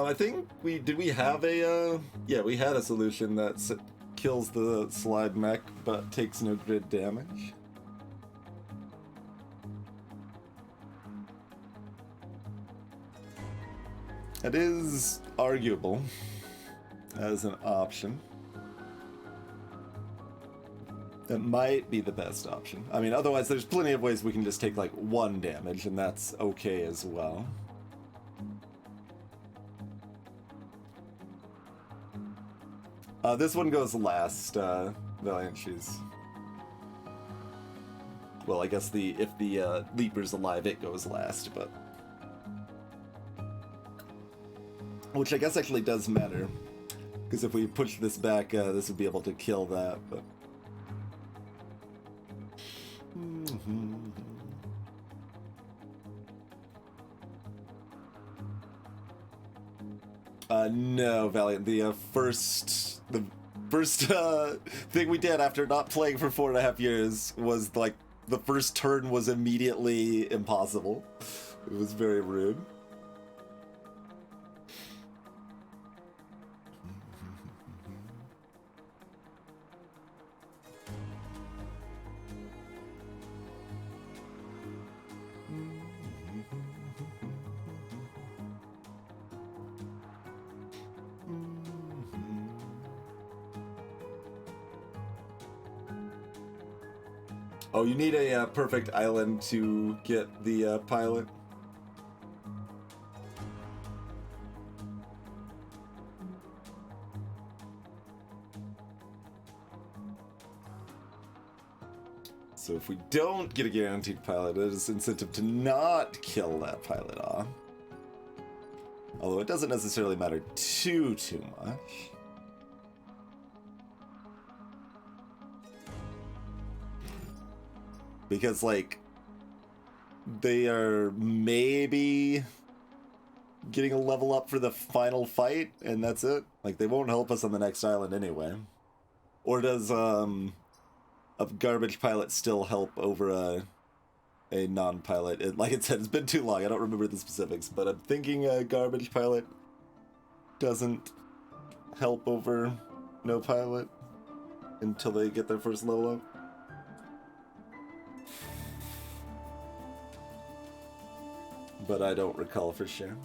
I think we have a yeah, we had a solution that kills the slide mech but takes no grid damage. It is arguable as an option. That might be the best option. I mean, otherwise there's plenty of ways we can just take like 1 damage and that's okay as well. This one goes last, Valiant Shoes. Well, I guess if the Leaper's alive, it goes last, but... Which I guess actually does matter. Because if we push this back, this would be able to kill that, but... No, Valiant. The first thing we did after not playing for 4.5 years was like the first turn was immediately impossible. It was very rude. Oh, you need a perfect island to get the pilot. So if we don't get a guaranteed pilot, it is incentive to not kill that pilot off. Although it doesn't necessarily matter too much. Because, like, they are maybe getting a level up for the final fight, and that's it. Like, they won't help us on the next island anyway. Or does, a garbage pilot still help over a non-pilot? Like I said, it's been too long, I don't remember the specifics, but I'm thinking a garbage pilot doesn't help over no pilot until they get their first level up. But I don't recall for sure.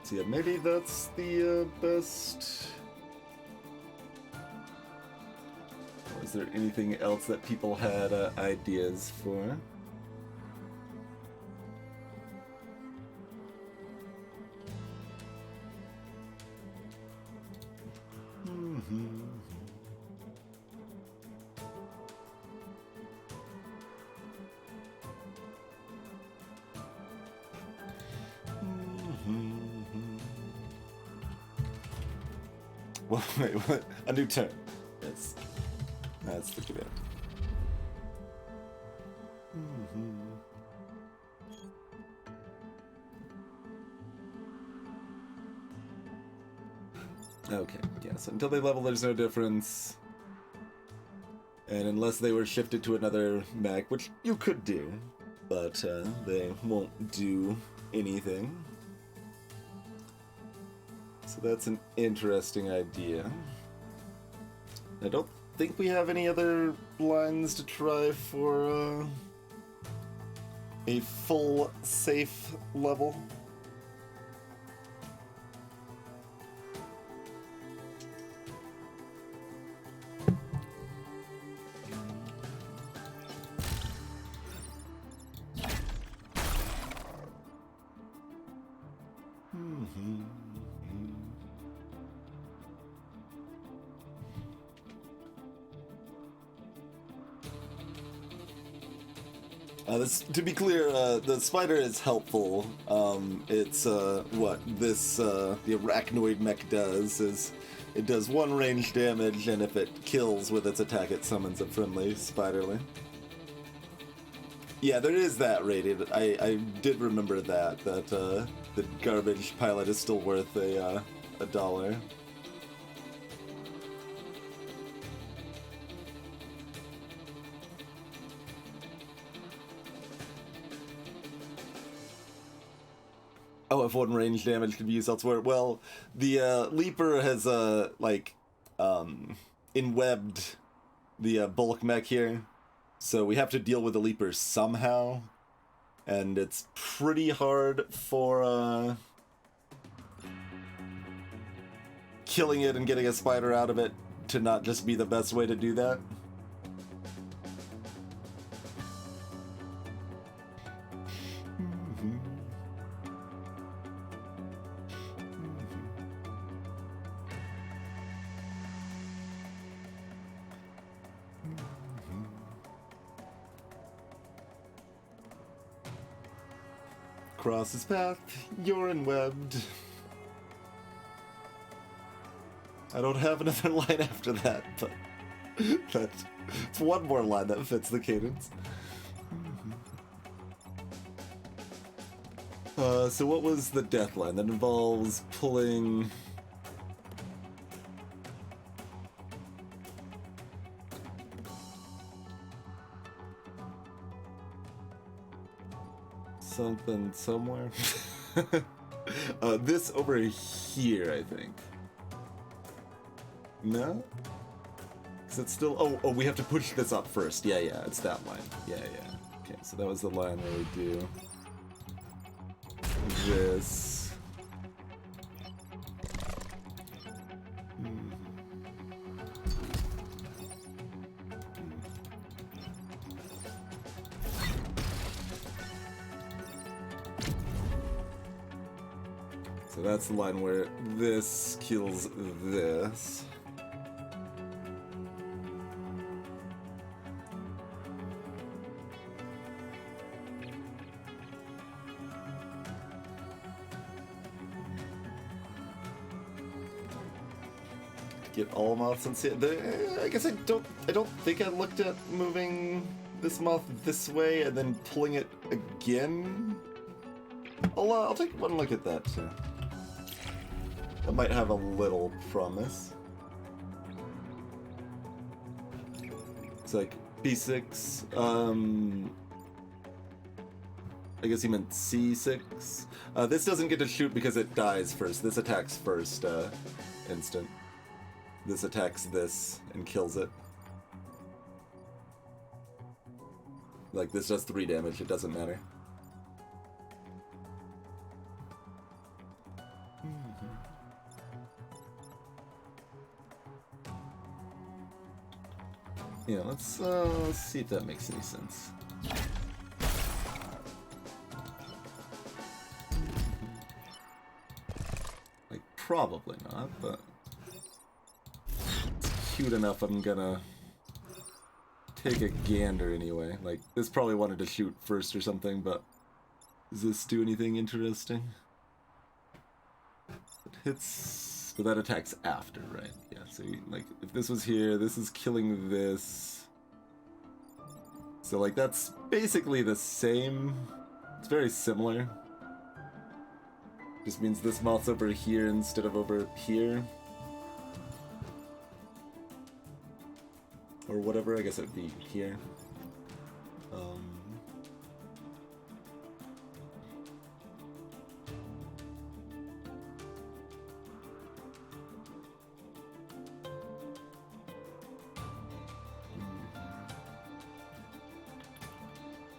So yeah, maybe that's the best. Or is there anything else that people had ideas for? Well, wait, what? A new turn. Yes. That's the command. Okay, yes. Until they level, there's no difference. And unless they were shifted to another mech, which you could do, but they won't do anything. So that's an interesting idea. I don't think we have any other lines to try for a full safe level. To be clear, the spider is helpful. It's what this the arachnoid mech does is it does 1 range damage, and if it kills with its attack, it summons a friendly spiderling. Yeah, there is that rated. I did remember that the garbage pilot is still worth a $1. Oh, if 1 range damage can be used elsewhere. Well, the Leaper has inwebbed the bulk mech here, so we have to deal with the Leaper somehow, and it's pretty hard for killing it and getting a spider out of it to not just be the best way to do that. Cross his path, you're enwebbed. I don't have another line after that, but that's one more line that fits the cadence. So what was the death line? That involves pulling... something somewhere. This over here, I think. No? Is it still... Oh, we have to push this up first. Yeah, it's that line. Yeah. Okay, so that was the line where we do this. So that's the line where this kills this. Get all moths and see. I guess I don't think I looked at moving this moth this way and then pulling it again. I'll take one look at that too. That might have a little promise. It's like B6. I guess he meant C6. This doesn't get to shoot because it dies first. This attacks first instant. This attacks this and kills it. Like, this does 3 damage, it doesn't matter. Yeah, let's see if that makes any sense. Like, probably not, but it's cute enough I'm gonna take a gander anyway. Like, this probably wanted to shoot first or something, but does this do anything interesting? It hits, but that attacks after, right? Yeah, so like, if this was here, this is killing this. So like, that's basically the same. It's very similar. Just means this moth's over here instead of over here. Or whatever, I guess it'd be here.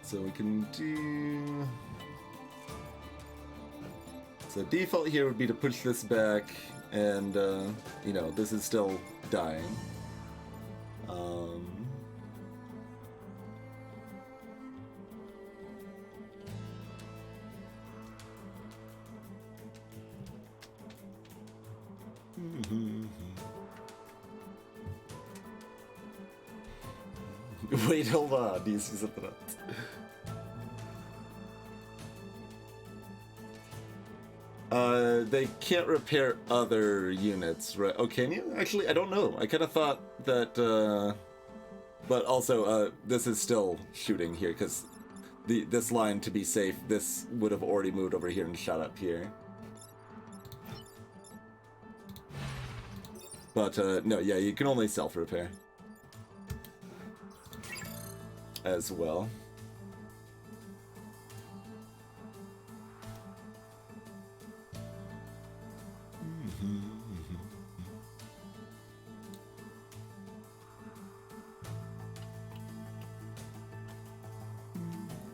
So we can do... So default here would be to push this back, and, you know, this is still dying. Wait, hold on. Do you see something else? They can't repair other units, right? Oh, can you? Actually, I don't know. I kind of thought that, but also, this is still shooting here, because this line, to be safe, this would have already moved over here and shot up here. But, no, yeah, you can only self-repair. As well.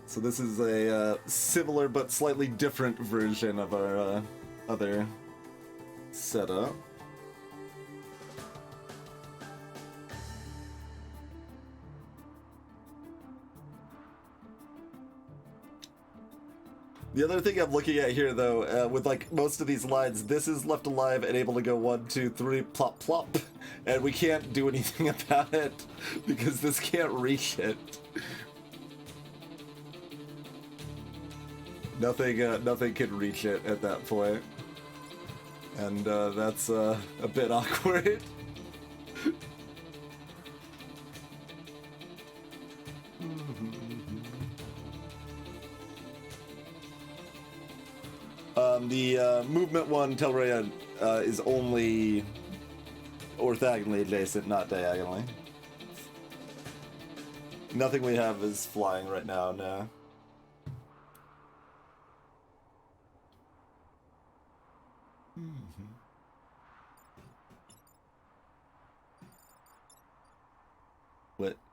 So this is a similar but slightly different version of our other setup. The other thing I'm looking at here, though, with like most of these lines, this is left alive and able to go 1, 2, 3, plop, plop, and we can't do anything about it because this can't reach it. Nothing can reach it at that point, and that's a bit awkward. The movement one, Telrea, is only orthogonally adjacent, not diagonally. Nothing we have is flying right now, no.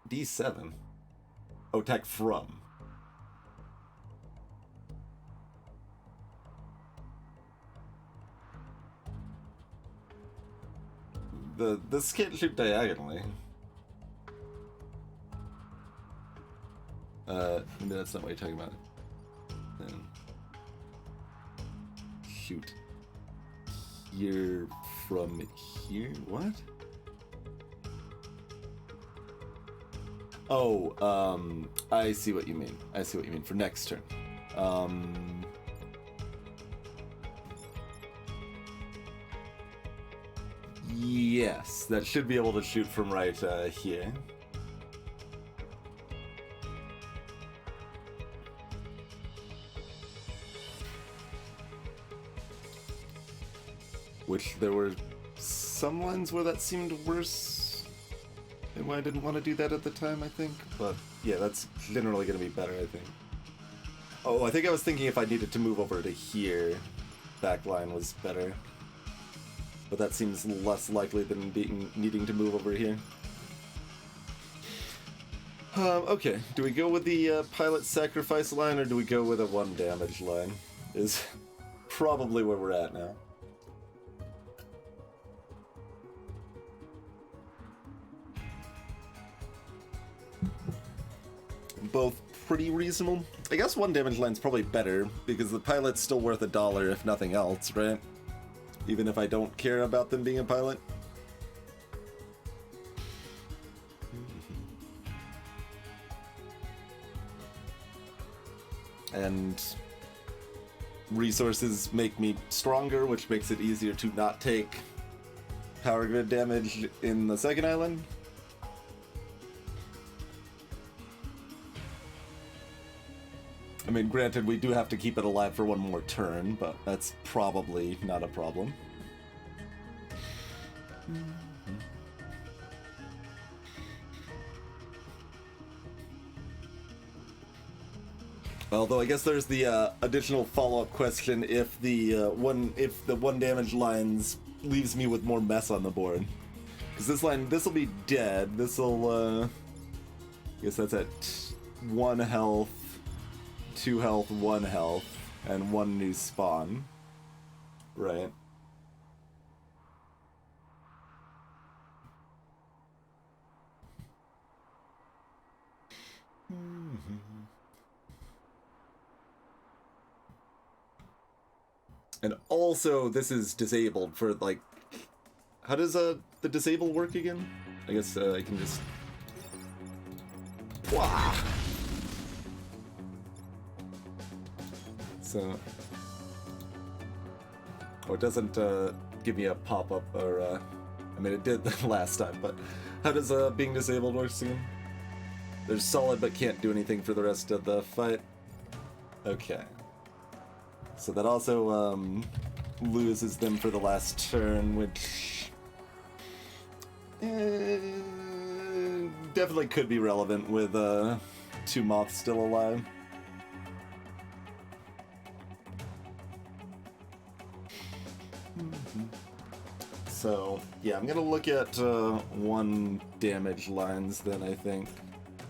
D7. Oh, attack from. This can't shoot diagonally. Maybe that's not what you're talking about. Then shoot here from here. What? Oh, I see what you mean. I see what you mean for next turn. Yes, that should be able to shoot from right here. Which there were some lines where that seemed worse and why I didn't want to do that at the time, I think. But yeah, that's generally going to be better, I think. Oh, I think I was thinking if I needed to move over to here, backline was better. But that seems less likely than needing to move over here. Okay, do we go with the pilot sacrifice line or do we go with a 1 damage line? Is probably where we're at now. Both pretty reasonable. I guess 1 damage line's probably better because the pilot's still worth $1 if nothing else, right? Even if I don't care about them being a pilot. And resources make me stronger, which makes it easier to not take power grid damage in the second island. I mean, granted, we do have to keep it alive for 1 more turn, but that's probably not a problem. Although I guess there's the additional follow-up question if the 1 damage lines leaves me with more mess on the board. Because this will be dead. This'll I guess that's at 1 health. 2 health, 1 health, and 1 new spawn. Right. And also, this is disabled for, like... How does the disable work again? I guess I can just... Wah! So, oh, it doesn't give me a pop-up, or I mean, it did the last time. But how does being disabled work again? There's solid, but can't do anything for the rest of the fight. Okay. So that also loses them for the last turn, which definitely could be relevant with 2 moths still alive. So, yeah, I'm gonna look at 1 damage lines then, I think.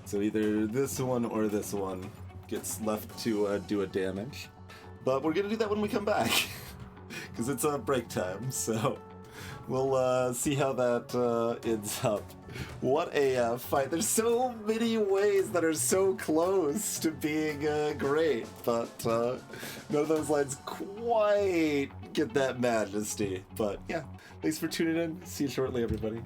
So either this one or this one gets left to do a damage. But we're gonna do that when we come back, because it's break time, so we'll see how that ends up. What a fight. There's so many ways that are so close to being great, but none of those lines quite get that majesty. But yeah, thanks for tuning in. See you shortly, everybody.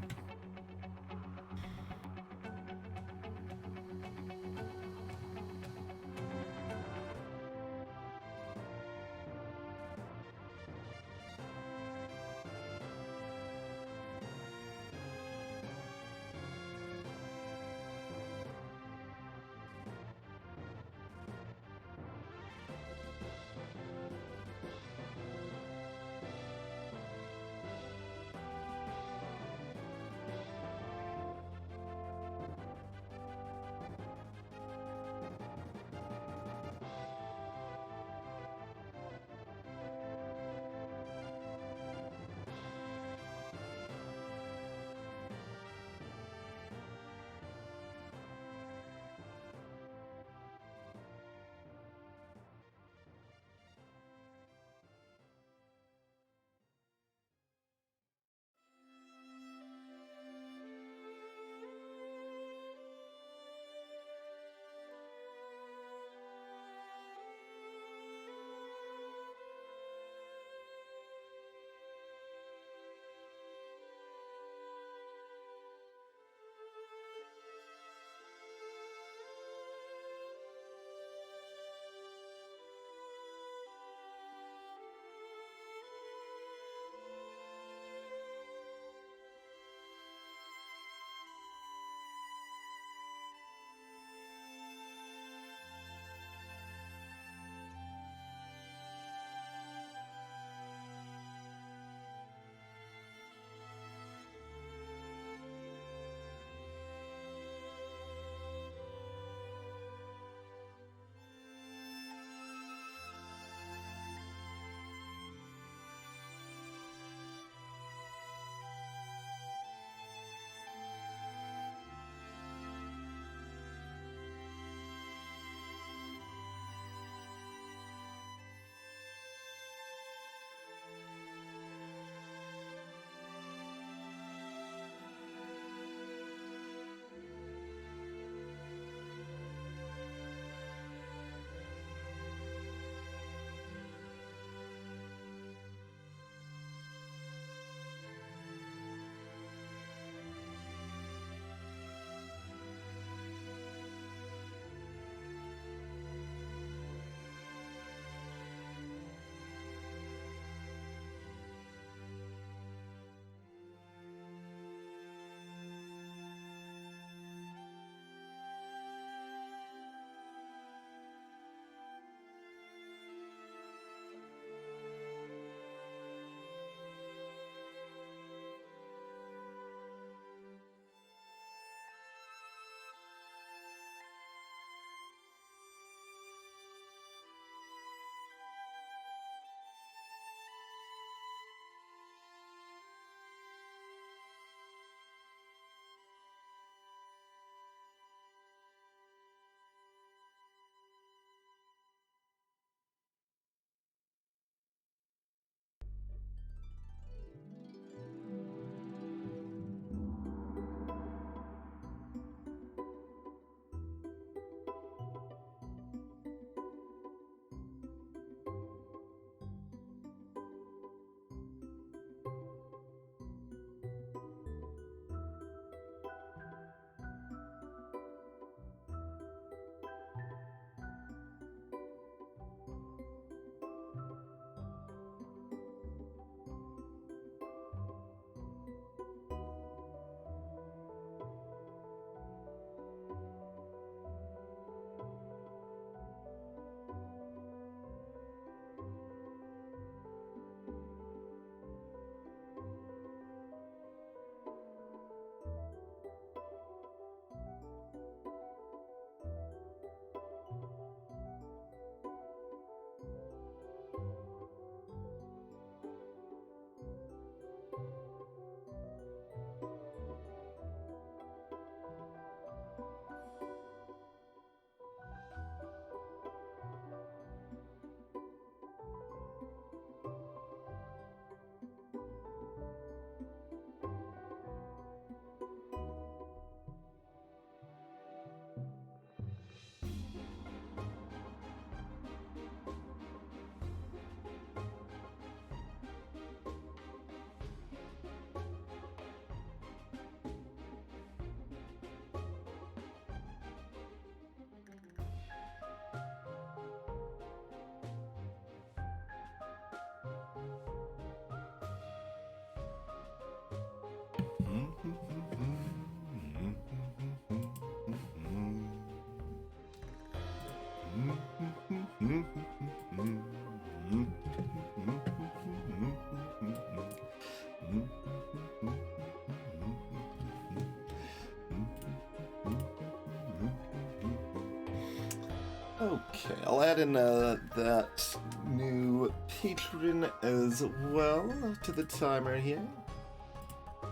Okay, I'll add in that new patron as well to the timer here.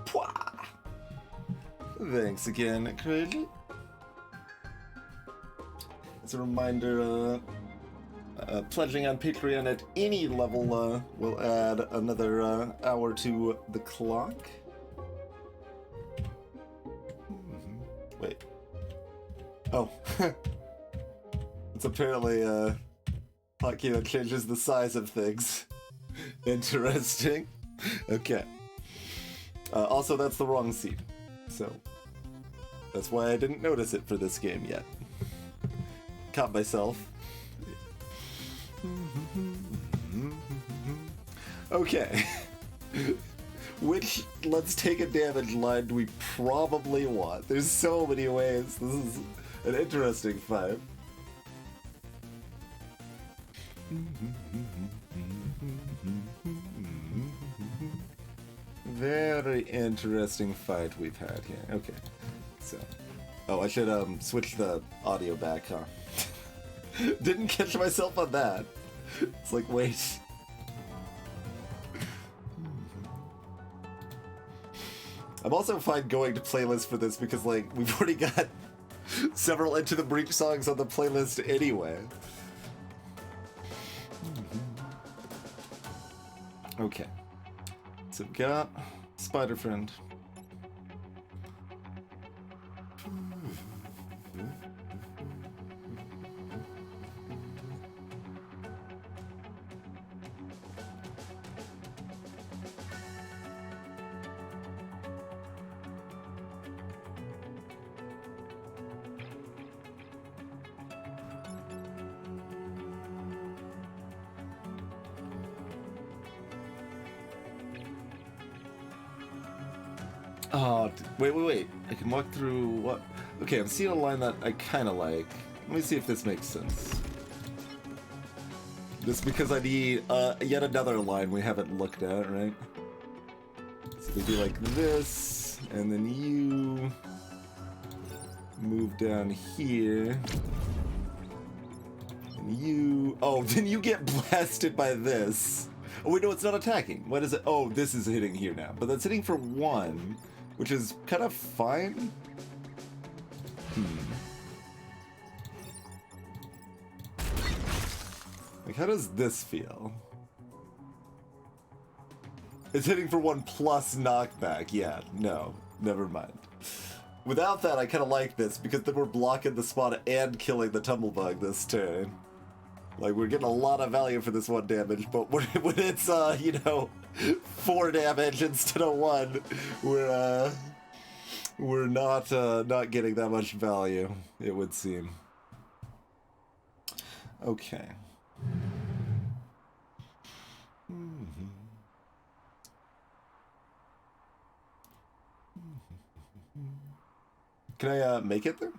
Pwah! Thanks again, Craig. As a reminder, pledging on Patreon at any level will add another hour to the clock. Wait. Oh. It's apparently a hotkey that changes the size of things. Interesting. Okay. Also, that's the wrong seat. So, that's why I didn't notice it for this game yet. Caught myself. Okay. Which let's take a damage line do we probably want? There's so many ways. This is an interesting fight. Very interesting fight we've had here. Okay. So. Oh, I should switch the audio back, huh? Didn't catch myself on that. It's like, wait. I'm also fine going to playlist for this because, like, we've already got several Into the Breach songs on the playlist anyway. Okay. So we've got Spider Friend. Oh, wait. I can walk through what? Okay, I'm seeing a line that I kind of like. Let me see if this makes sense. This because I need yet another line we haven't looked at, right? So it'd be like this, and then you move down here. And you... Oh, then you get blasted by this. Oh, wait, no, it's not attacking. What is it? Oh, this is hitting here now. But that's hitting for 1, which is kind of fine. Like, how does this feel? It's hitting for 1 plus knockback. Yeah, no, never mind. Without that, I kind of like this, because then we're blocking the spot and killing the Tumblebug this turn. Like, we're getting a lot of value for this 1 damage, but when it's, you know, 4 damage instead of 1, we're not getting that much value, it would seem. Okay. Can I, make it there?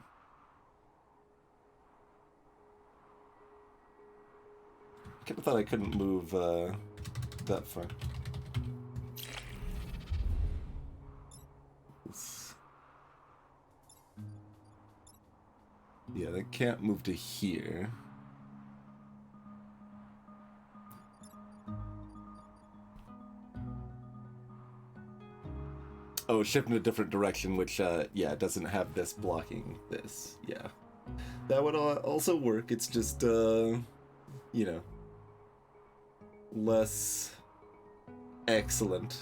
I kind of thought I couldn't move, that far. Yeah, they can't move to here. Oh, shift in a different direction, which, yeah, doesn't have this blocking this. Yeah. That would also work. It's just, you know, less excellent.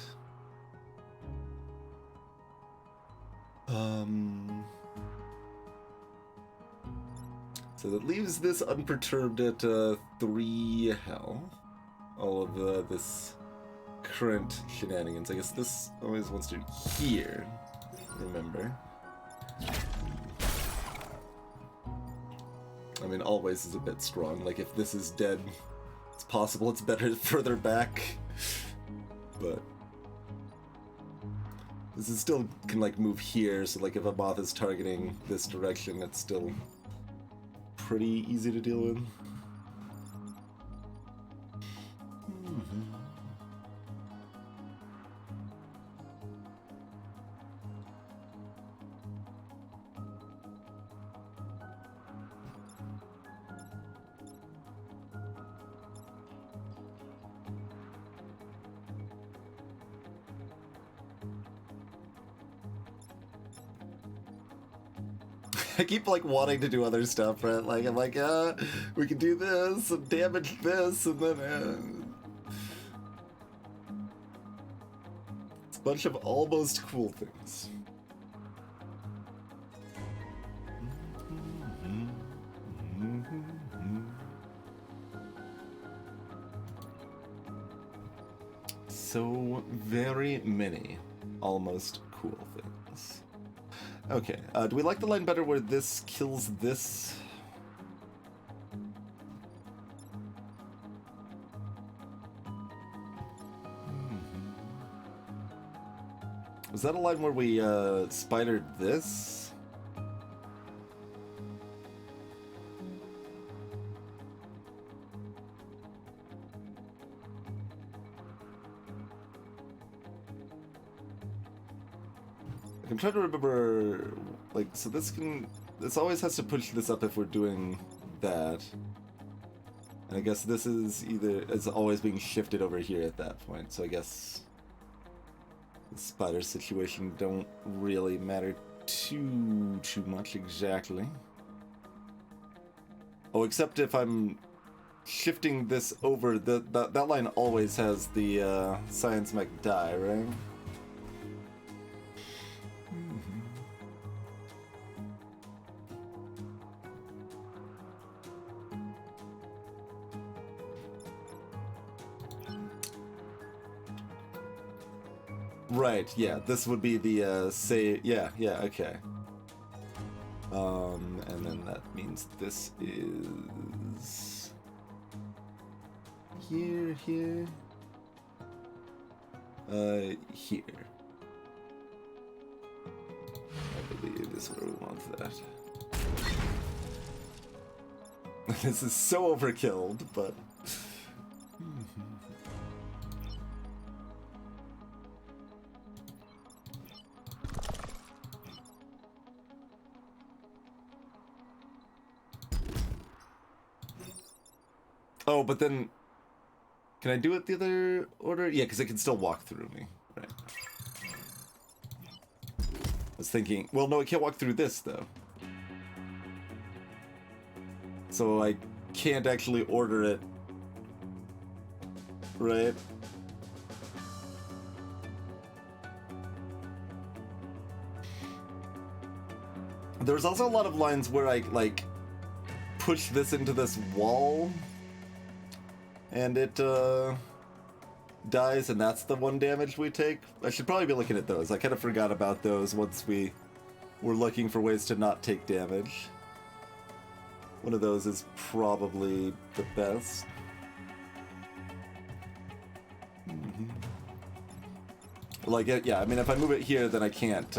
So that leaves this unperturbed at 3 hell. All of this current shenanigans. I guess this always wants to here. Remember. I mean, always is a bit strong. Like, if this is dead, it's possible it's better further back. But this is still can, like, move here, so, like, if a moth is targeting this direction, it's still pretty easy to deal with. I keep like wanting to do other stuff, right? Like I'm like, we can do this and damage this, and then it's a bunch of almost cool things. So very many almost cool things. Okay, do we like the line better where this kills this? Was that a line where we spidered this? I'm trying to remember, like, so this always has to push this up if we're doing that. And I guess this is it's always being shifted over here at that point, so I guess the spider situation don't really matter too much exactly. Oh, except if I'm shifting this over, that line always has the science mech die, right? Right, yeah, this would be the, yeah, okay. And then that means this is... here. Here. I believe is where we want that. This is so overkilled, but... Oh, but then... Can I do it the other order? Yeah, because it can still walk through me. Right. I was thinking... Well, no, it can't walk through this, though. So I can't actually order it. Right? There's also a lot of lines where I, like, push this into this wall... and it dies, and that's the one damage we take. I should probably be looking at those. I kind of forgot about those once we were looking for ways to not take damage. One of those is probably the best. Like, yeah, I mean, if I move it here, then I can't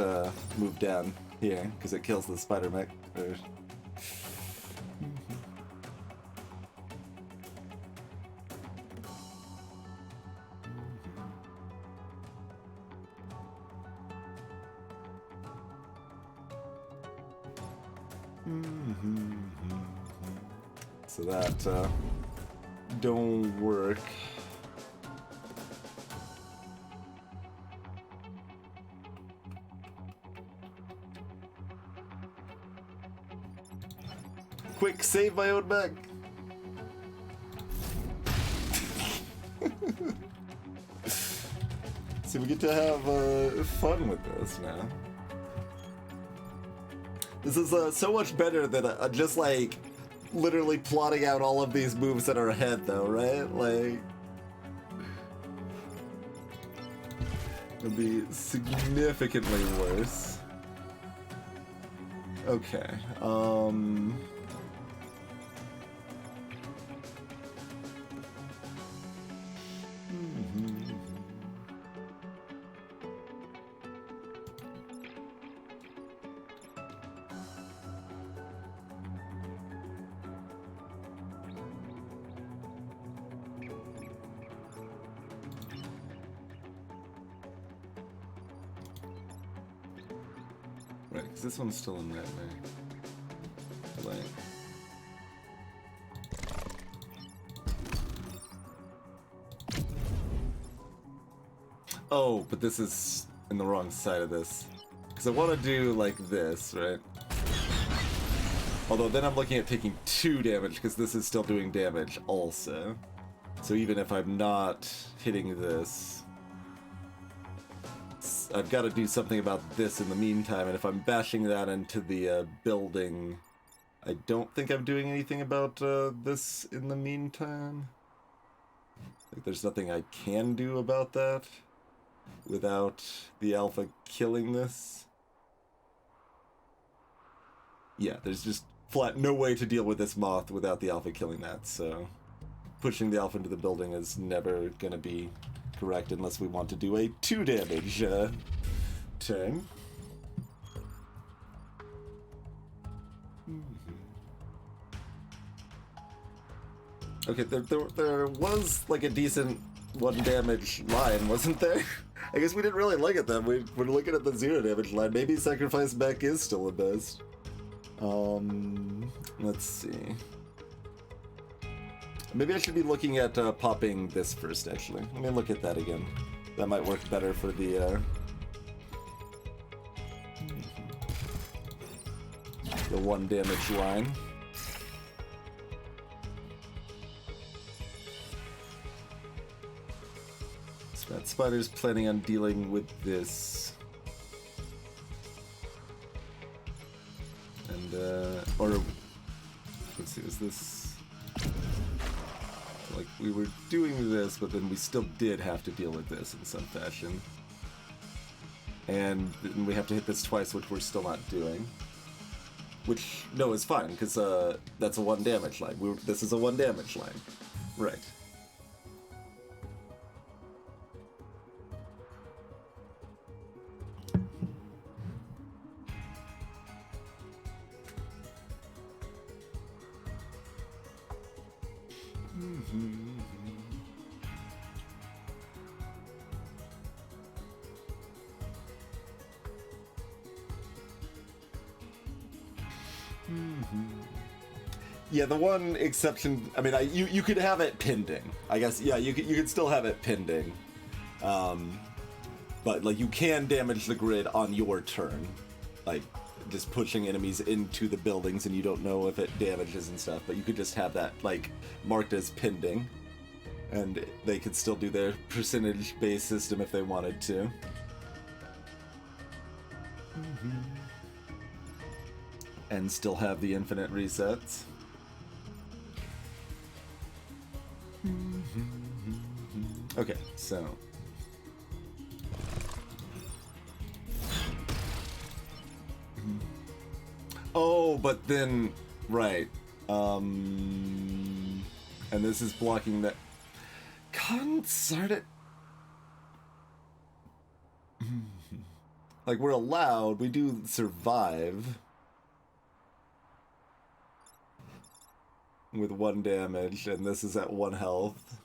move down here, because it kills the spider mech. So that don't work. Quick, save my own mech. So we get to have fun with this now. This is so much better than just like literally plotting out all of these moves in our head, though, right? Like, it'd be significantly worse. Okay. because this one's still in nightmare. Like. Oh, but this is in the wrong side of this. Because I want to do like this, right? Although then I'm looking at taking 2 damage because this is still doing damage also. So even if I'm not hitting this, I've got to do something about this in the meantime. And if I'm bashing that into the building, I don't think I'm doing anything about this in the meantime. Like there's nothing I can do about that without the alpha killing this. Yeah, there's just flat no way to deal with this moth without the alpha killing that, so pushing the alpha into the building is never gonna be correct unless we want to do a 2 damage turn. Okay, there was like a decent 1 damage line, wasn't there? I guess we didn't really look at them. We're looking at the 0 damage line. Maybe Sacrifice Mech is still the best. Let's see. Maybe I should be looking at popping this first, actually. Let me look at that again. That might work better for the 1 damage line. So that spider's planning on dealing with this. And, or, let's see, is this, like, we were doing this, but then we still did have to deal with this in some fashion. And then we have to hit this twice, which we're still not doing. Which, no, is fine, because, that's a 1 damage line. This is a 1 damage line. Right. Yeah, the one exception, I mean, you could have it pending. I guess, yeah, you could still have it pending. But, like, you can damage the grid on your turn. Like, just pushing enemies into the buildings and you don't know if it damages and stuff, but you could just have that, like, marked as pending. And they could still do their percentage-based system if they wanted to. And still have the infinite resets. Okay, so oh, but then right, and this is blocking that. Consort it. Like we're allowed, we do survive with 1 damage, and this is at 1 health.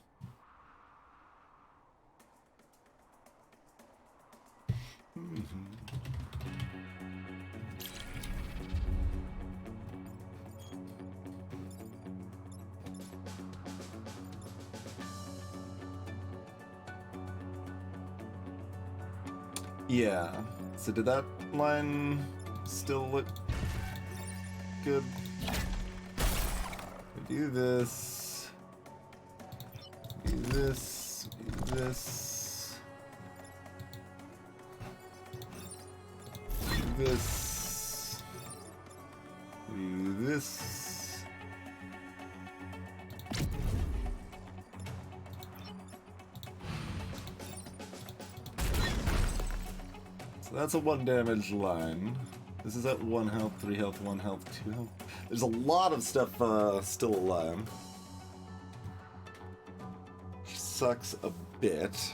Yeah. So did that line still look good? We do this. Do this. Do this. Do this. Do this. So that's a 1 damage line. This is at 1 health, 3 health, 1 health, 2 health. There's a lot of stuff still alive. Which sucks a bit.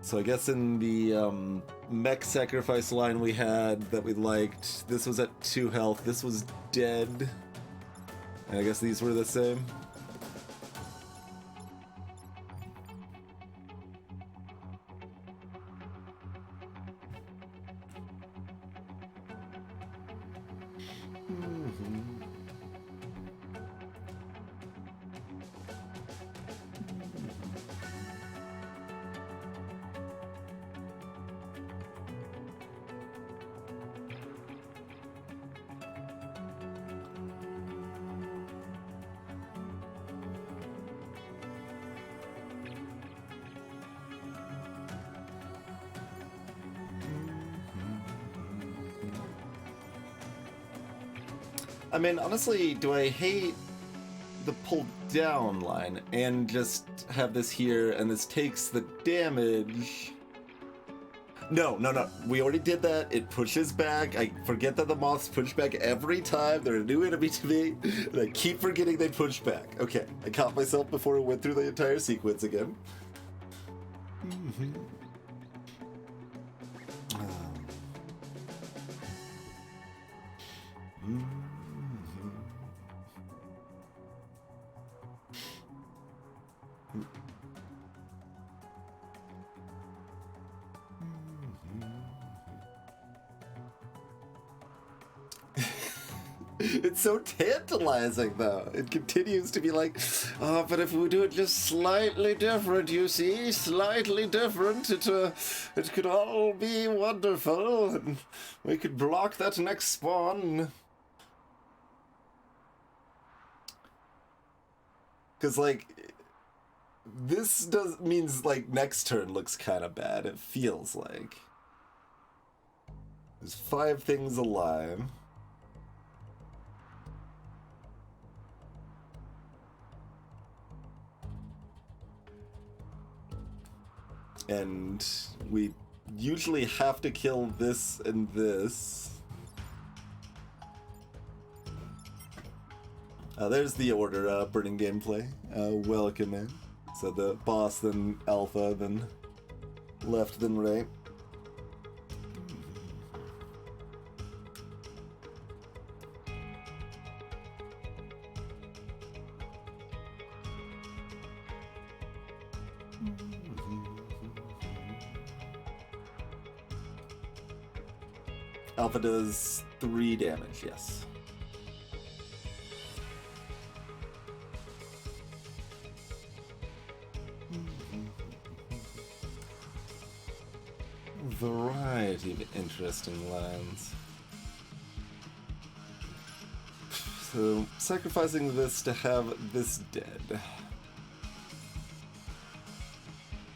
So I guess in the mech sacrifice line we had that we liked, this was at 2 health, this was dead. And I guess these were the same. I mean, honestly, do I hate the pull down line and just have this here and this takes the damage? No. We already did that. It pushes back. I forget that the moths push back every time. They're a new enemy to me. And I keep forgetting they push back. Okay, I caught myself before I went through the entire sequence again. It's so tantalizing, though. It continues to be like, oh, but if we do it just slightly different, you see, slightly different, it could all be wonderful, and we could block that next spawn. Because, like, this means, like, next turn looks kind of bad, it feels like. There's 5 things alive. And we usually have to kill this and this. There's the order, burning gameplay. Welcome in. So the boss, then alpha, then left, then right. Alpha does 3 damage, yes. Variety of interesting lines. So, sacrificing this to have this dead.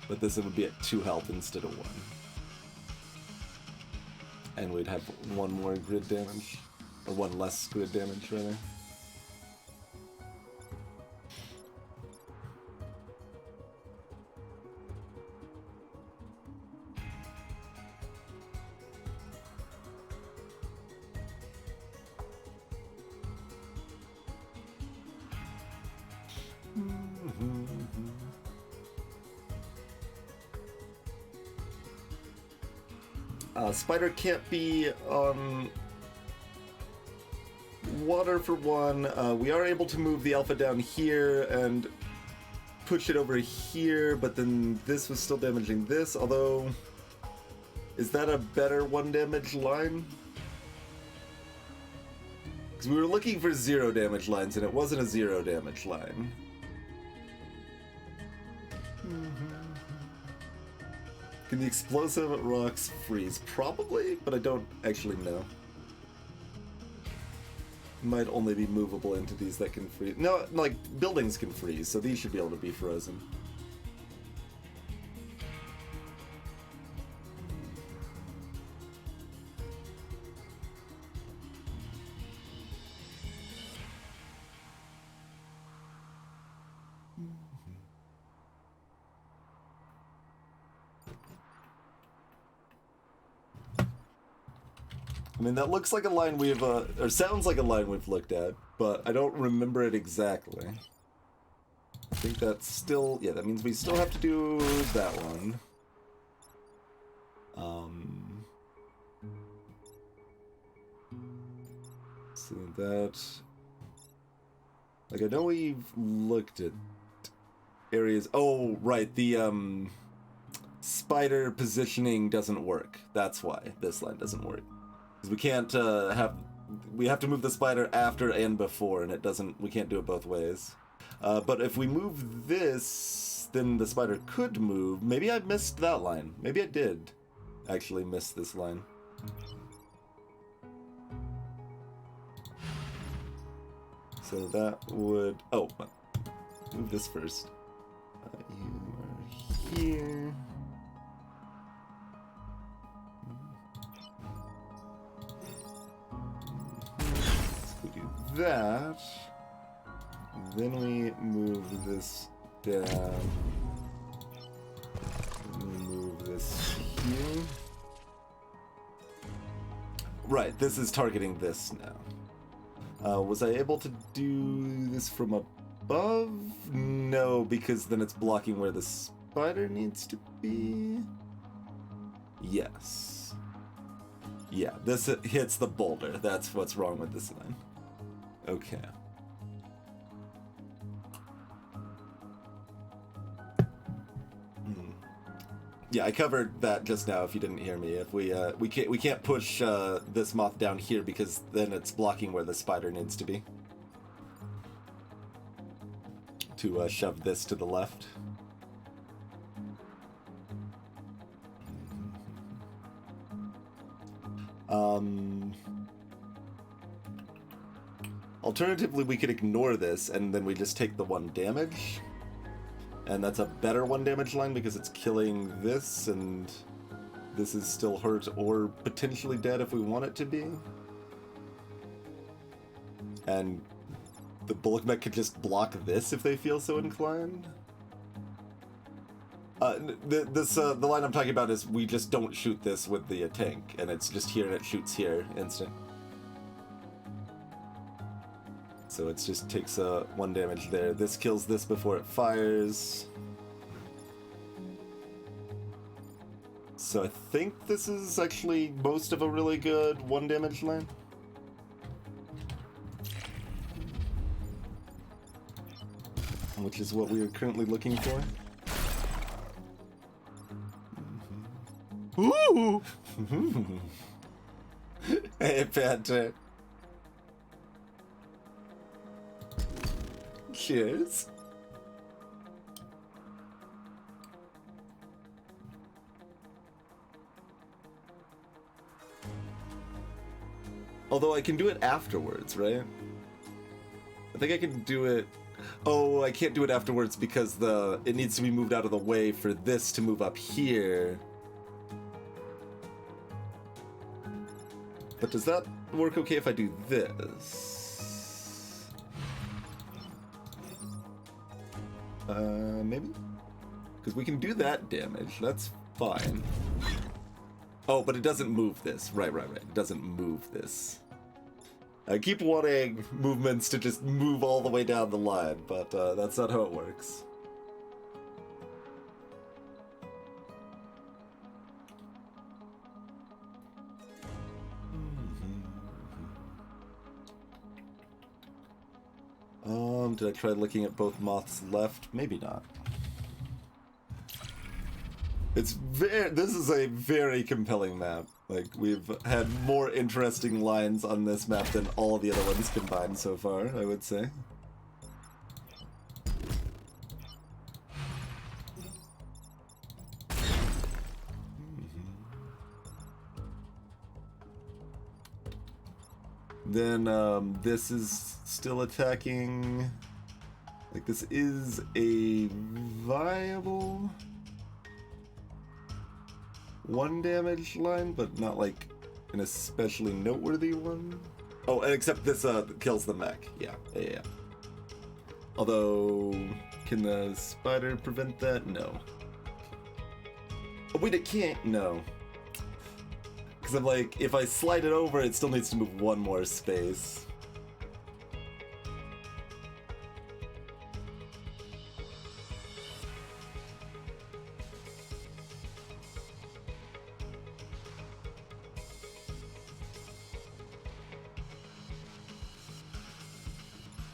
But this would be at 2 health instead of 1. And we'd have 1 more grid damage. Or 1 less grid damage, rather. Spider can't be on water for 1. We are able to move the alpha down here and push it over here, but then this was still damaging this, although... Is that a better 1 damage line? Because we were looking for 0 damage lines, and it wasn't a 0 damage line. Can the explosive rocks freeze? Probably, but I don't actually know. Might only be movable entities that can freeze. No, like, buildings can freeze, so these should be able to be frozen. I mean, that looks like a line we've, or sounds like a line we've looked at, but I don't remember it exactly. I think that's still, yeah, that means we still have to do that one. So that, like, I know we've looked at areas, oh, right, the, spider positioning doesn't work. That's why this line doesn't work. Because we can't we have to move the spider after and before, and it doesn't, we can't do it both ways. But if we move this, then the spider could move. Maybe I missed that line. Maybe I did actually miss this line. So that would, oh, move this first. You are here. that, then we move this down. Move this here. Right, this is targeting this now. Was I able to do this from above? No, because then it's blocking where the spider needs to be. Yes. Yeah, this hits the boulder. That's what's wrong with this line. Okay. Yeah, I covered that just now. If you didn't hear me, if we can't push this moth down here because then it's blocking where the spider needs to be. To shove this to the left. Alternatively, we could ignore this and then we just take the 1 damage. And that's a better 1 damage line because it's killing this, and this is still hurt or potentially dead if we want it to be. And the bullock mech could just block this if they feel so inclined. The line I'm talking about is we just don't shoot this with the tank, and it's just here and it shoots here instant. So it just takes 1 damage there. This kills this before it fires. So I think this is actually most of a really good 1 damage line. Which is what we are currently looking for. Ooh! Hey, Panther. Cheers. Although I can do it afterwards, right? I think I can do it... Oh, I can't do it afterwards because it needs to be moved out of the way for this to move up here. But does that work okay if I do this? Maybe? Because we can do that damage. That's fine. Oh, but it doesn't move this. Right. It doesn't move this. I keep wanting movements to just move all the way down the line, but that's not how it works. Did I try looking at both moths left? Maybe not. This is a very compelling map. Like, we've had more interesting lines on this map than all the other ones combined so far, I would say. Then, this is still attacking. Like, this is a viable 1 damage line, but not like an especially noteworthy one. Oh, except this kills the mech. Yeah. Although, can the spider prevent that? No. Oh, wait, it can't? No. Because I'm like, if I slide it over, it still needs to move 1 more space.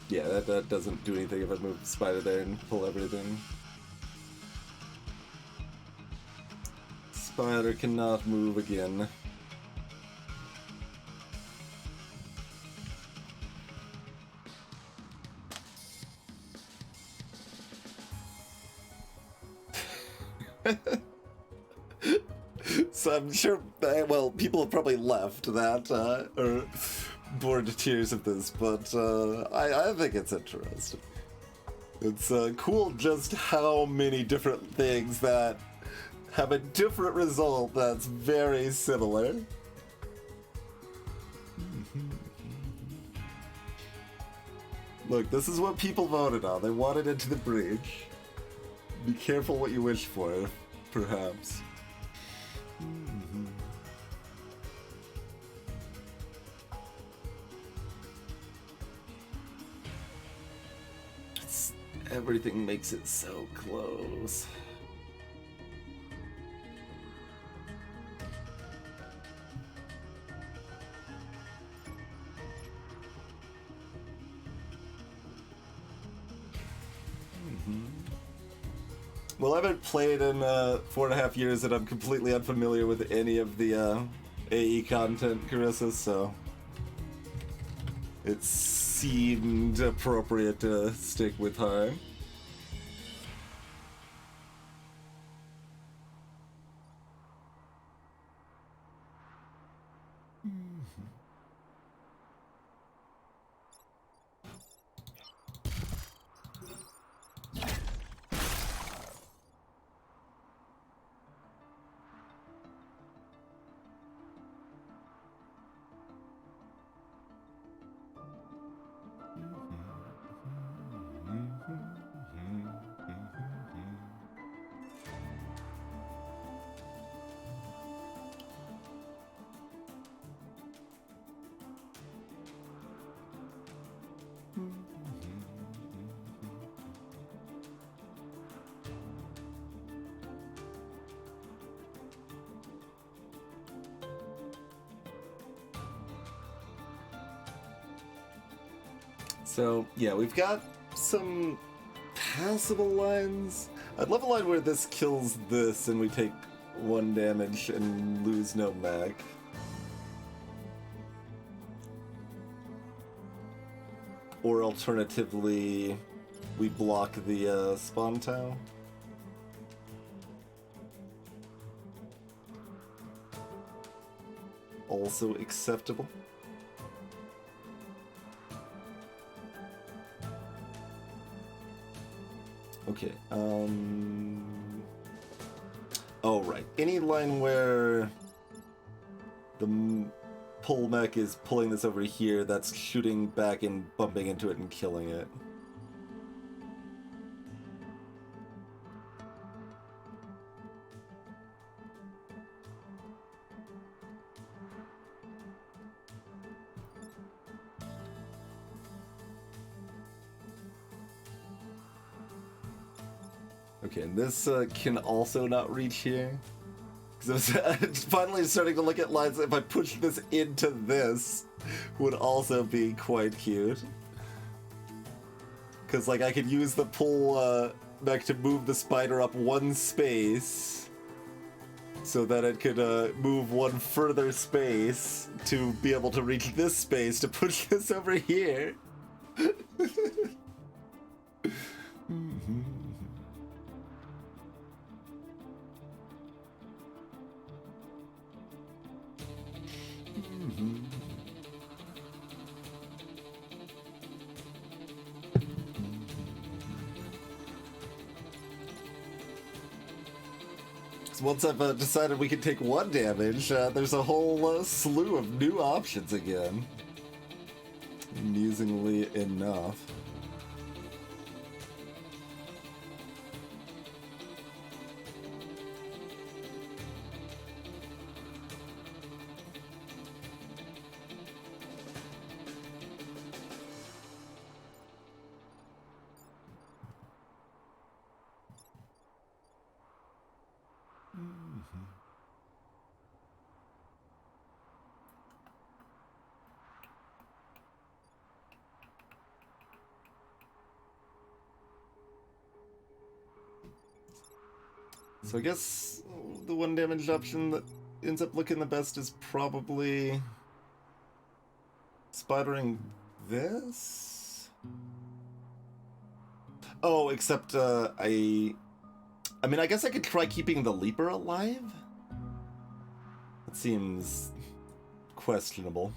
Yeah, that doesn't do anything if I move the spider there and pull everything. Spider cannot move again. So I'm sure, well, people have probably left that, or bored to tears of this, but I think it's interesting. It's cool just how many different things that have a different result that's very similar. Look, this is what people voted on. They wanted into the bridge. Be careful what you wish for, perhaps. Everything makes it so close. Well, I haven't played in 4.5 years, and I'm completely unfamiliar with any of the AE content, Carissa, so it seemed appropriate to stick with Harm. So, yeah, we've got some passable lines. I'd love a line where this kills this and we take 1 damage and lose no mag. Or alternatively, we block the spawn tile. Also acceptable. Okay, oh, right. Any line where the pull mech is pulling this over here, that's shooting back and bumping into it and killing it. Okay, and this can also not reach here. Because I was finally starting to look at lines. If I push this into this, would also be quite cute. Because, like, I could use the pull mech to move the spider up 1 space, so that it could move 1 further space to be able to reach this space to push this over here. Once I've decided we can take 1 damage, there's a whole slew of new options again. Amusingly enough. So I guess the 1 damage option that ends up looking the best is probably spidering this? Oh, except I mean, I guess I could try keeping the Leaper alive? That seems questionable.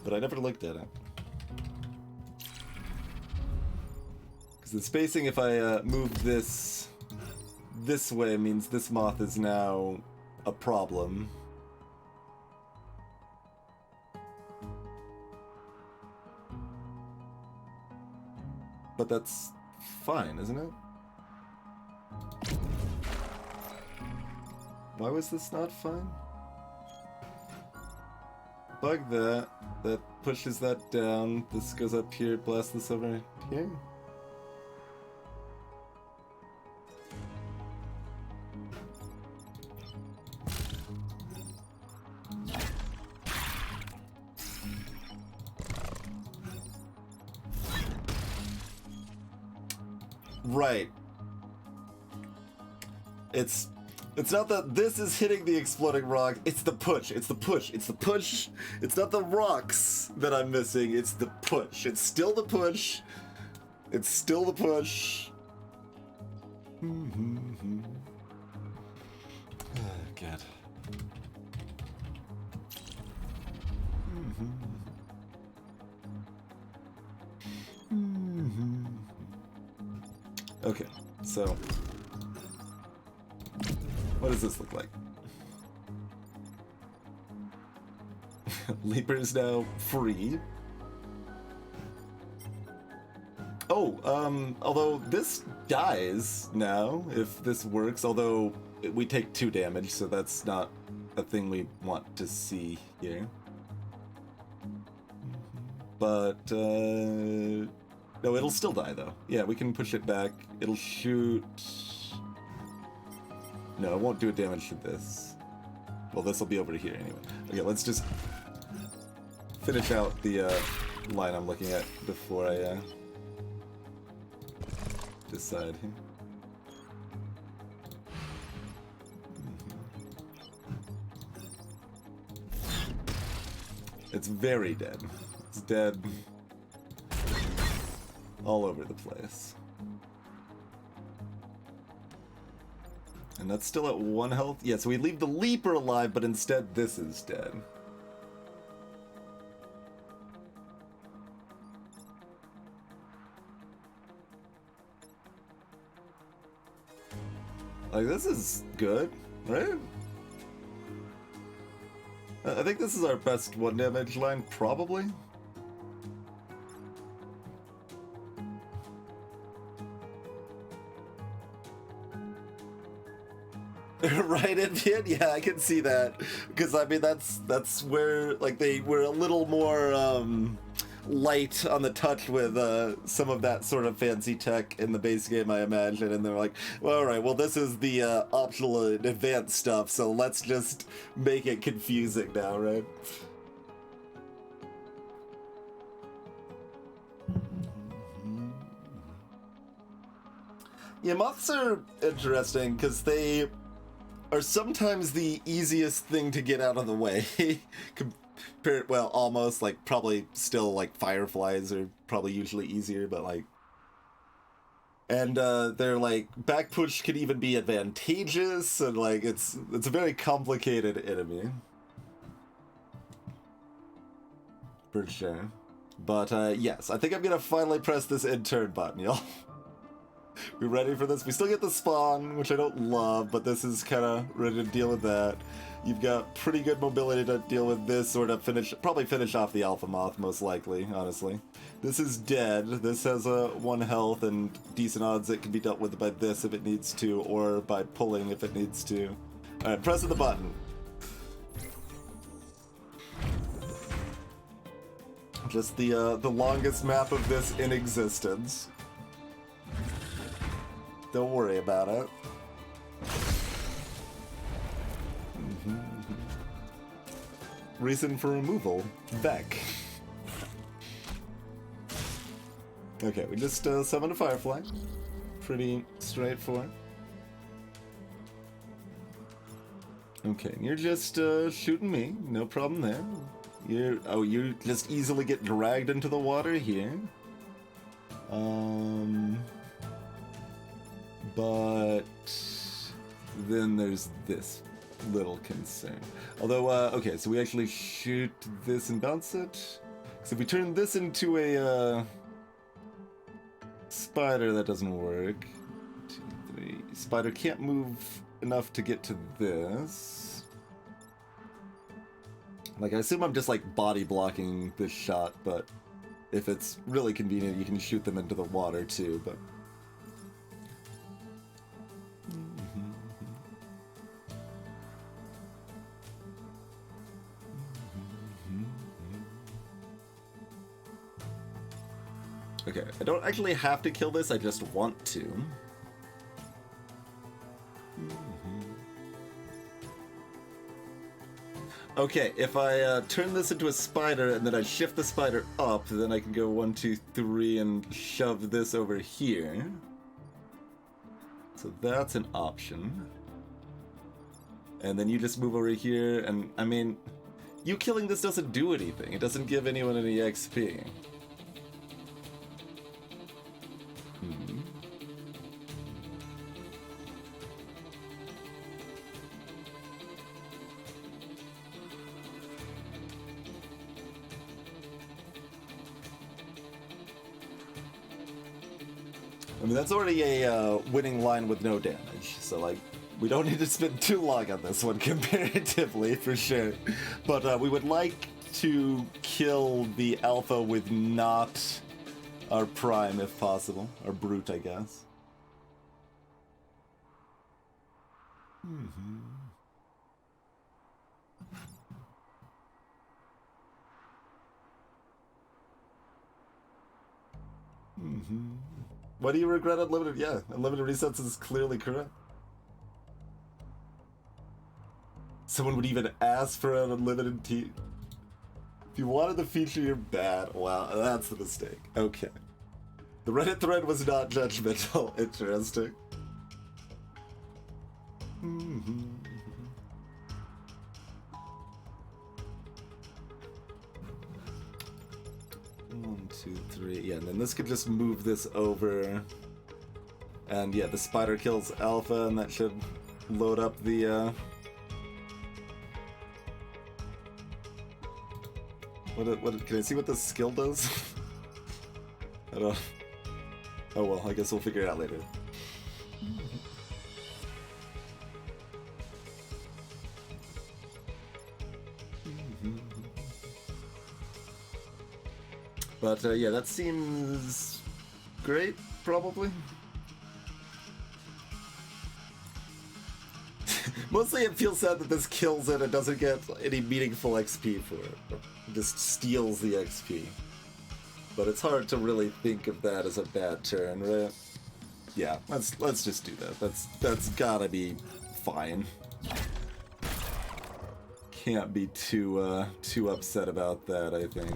But I never looked at it. Because the spacing, if I move this way, means this moth is now a problem. but that's fine, isn't it? Why was this not fine? Bug that. That pushes that down. This goes up here, blast this over here. Right. It's not that this is hitting the exploding rock, it's the push, it's the push, it's the push. It's not the rocks that I'm missing, it's the push. It's still the push. It's still the push. Oh, God. Okay, so what does this look like? Leaper is now free. Oh, although this dies now if this works, although we take 2 damage, so that's not a thing we want to see here. But, no, it'll still die though. Yeah, we can push it back. It'll shoot... No, it won't do damage to this. Well, this will be over here anyway. Okay, let's just finish out the line I'm looking at before I decide here. It's very dead. It's dead all over the place. And that's still at 1 health? Yeah, so we leave the Leaper alive, but instead this is dead. Like, this is good, right? I think this is our best 1 damage line, probably. Right, Infian? Yeah, I can see that. Because, I mean, that's where, like, they were a little more, light on the touch with, some of that sort of fancy tech in the base game, I imagine. And they're like, well, alright, well, this is the, optional and advanced stuff, so let's just make it confusing now, right? Yeah, moths are interesting, because they are sometimes the easiest thing to get out of the way. Compared, well, almost, like, probably still, like, fireflies are probably usually easier, but, like... And, their, like, back push can even be advantageous, and, like, it's a very complicated enemy. For sure. But, yes, I think I'm gonna finally press this end turn button, y'all. We ready for this? We still get the spawn, which I don't love, but this is kind of ready to deal with that. You've got pretty good mobility to deal with this, or to probably finish off the Alpha Moth, most likely, honestly. This is dead. This has a 1 health and decent odds it can be dealt with by this if it needs to, or by pulling if it needs to. Alright, pressing the button. Just the longest map of this in existence. Don't worry about it. Reason for removal. Back. Okay, we just summoned a Firefly. Pretty straightforward. Okay, and you're just shooting me. No problem there. You just easily get dragged into the water here. But then there's this little concern. Although, okay, so we actually shoot this and bounce it. Because if we turn this into a spider, that doesn't work. 2, 3. Spider can't move enough to get to this. Like, I assume I'm just like body blocking this shot, but if it's really convenient, you can shoot them into the water too, but... Okay, I don't actually have to kill this, I just want to. Okay, if I turn this into a spider and then I shift the spider up, then I can go 1, 2, 3 and shove this over here. So that's an option. And then you just move over here, and I mean, you killing this doesn't do anything. It doesn't give anyone any XP. I mean, that's already a winning line with no damage, so like, we don't need to spend too long on this one comparatively, for sure. But we would like to kill the alpha with not our prime, if possible. Our brute, I guess. Why do you regret unlimited? Yeah, unlimited resets is clearly correct. Someone would even ask for an unlimited T. If you wanted the feature, you're bad. Wow, that's the mistake. Okay. The Reddit thread was not judgmental. Interesting. 1, 2, 3. Yeah, and then this could just move this over. And yeah, the spider kills alpha, and that should load up the What can I see what this skill does? I don't... Oh well, I guess we'll figure it out later. But yeah, that seems great, probably. Mostly it feels sad that this kills it and doesn't get any meaningful XP for it. It just steals the XP. But it's hard to really think of that as a bad turn, right? Yeah, let's just do that. That's gotta be fine. Can't be too upset about that, I think.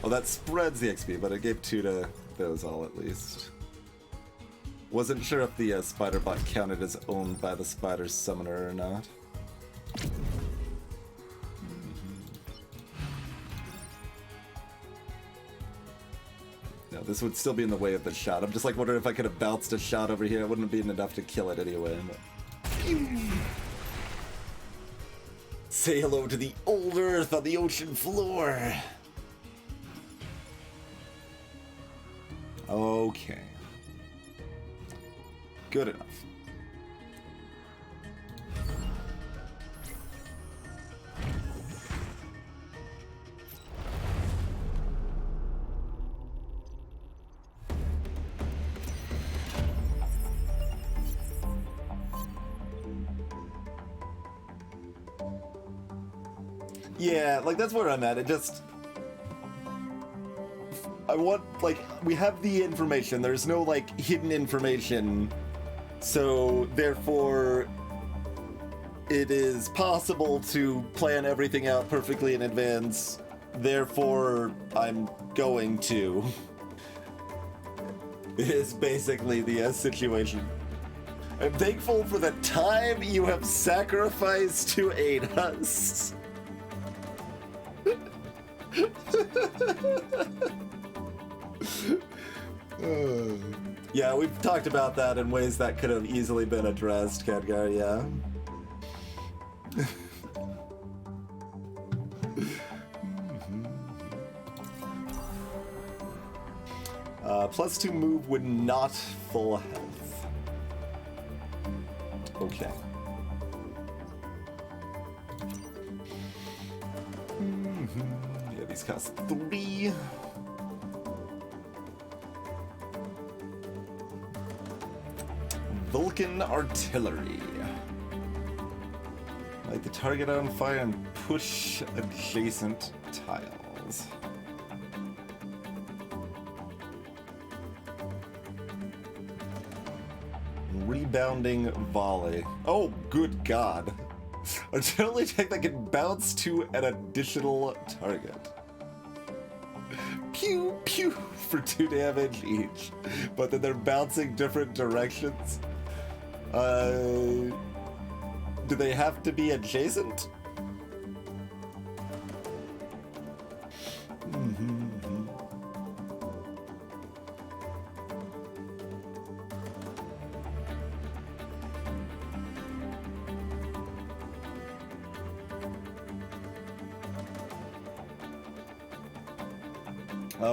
Oh, that spreads the XP, but it gave 2 to those all at least. Wasn't sure if the spider bot counted as owned by the spider summoner or not. No, this would still be in the way of the shot. I'm just like wondering if I could have bounced a shot over here. It wouldn't have been enough to kill it anyway. But... Say hello to the old Earth on the ocean floor. Okay. Good enough. Yeah, like that's where I'm at. It just... I want, like, we have the information. There's no, like, hidden information. So, therefore, it is possible to plan everything out perfectly in advance. Therefore, I'm going to. It is basically the situation. I'm thankful for the time you have sacrificed to aid us. Yeah, we've talked about that in ways that could have easily been addressed, Khadgar, yeah. +2 move with not full health. Okay. things cost 3. Vulcan artillery. Light the target on fire and push adjacent tiles. Rebounding volley. Oh, good God. Artillery attack that can bounce to an additional target. Pew, pew, for 2 damage each. But then they're bouncing different directions. Do they have to be adjacent?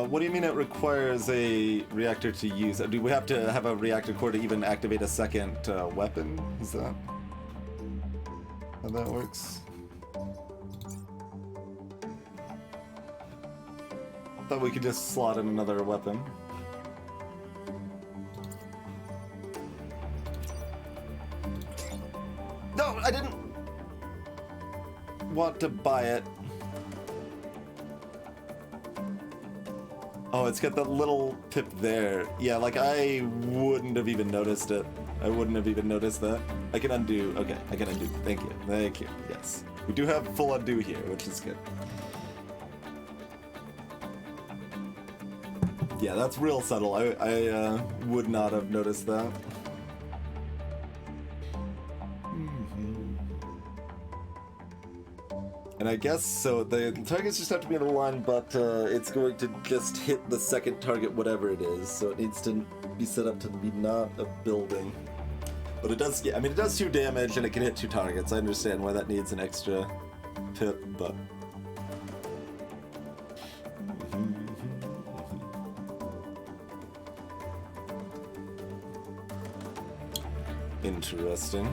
What do you mean it requires a reactor to use? Do we have to have a reactor core to even activate a second weapon? Is that how that works? Thought we could just slot in another weapon. No, I didn't want to buy it. Oh, it's got that little tip there. Yeah, like I wouldn't have even noticed it. I wouldn't have even noticed that. I can undo. Okay, I can undo. Thank you. Thank you. Yes. We do have full undo here, which is good. Yeah, that's real subtle. I would not have noticed that. And I guess so. The targets just have to be in a line, but it's going to just hit the second target, whatever it is. So it needs to be set up to be not a building. But it does. Yeah, I mean, it does 2 damage, and it can hit 2 targets. I understand why that needs an extra pip, but. Interesting.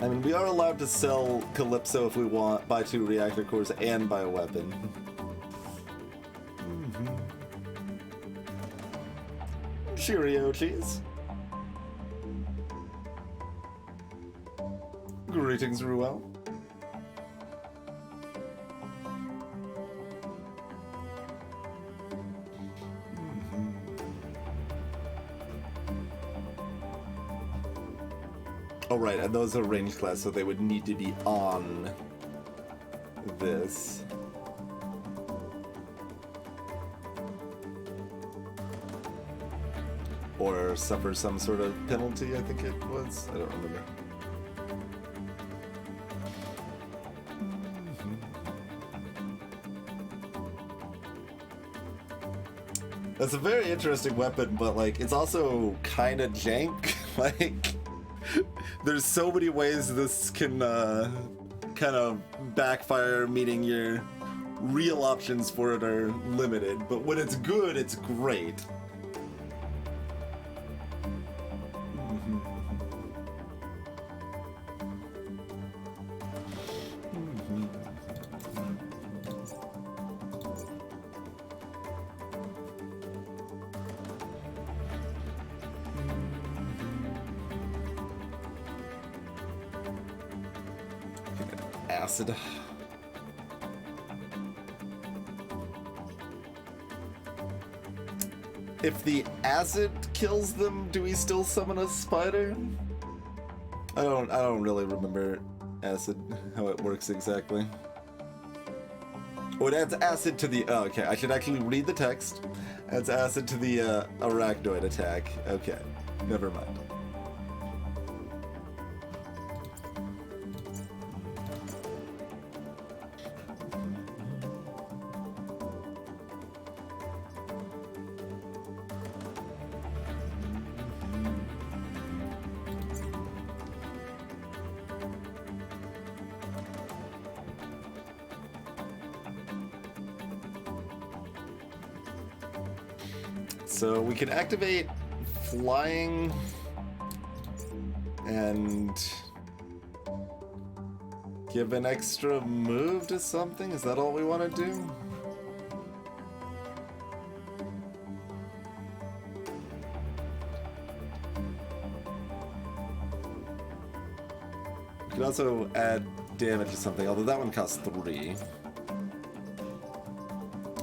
I mean, we are allowed to sell Calypso if we want, buy 2 reactor cores and buy a weapon. Cheerio, cheese. Greetings, Ruel. Oh, right, and those are range class, so they would need to be on this. Or suffer some sort of penalty, I think it was. I don't remember. That's a very interesting weapon, but, like, it's also kind of jank. Like, there's so many ways this can kind of backfire, meaning your real options for it are limited. But when it's good, it's great. Acid. If the acid kills them, do we still summon a spider? I don't really remember acid, how it works exactly. Oh, it adds acid to the. Oh, okay. I should actually read the text. Adds acid to the arachnoid attack. Okay, never mind. So we can activate flying and give an extra move to something? Is that all we want to do? We could also add damage to something, although that one costs 3.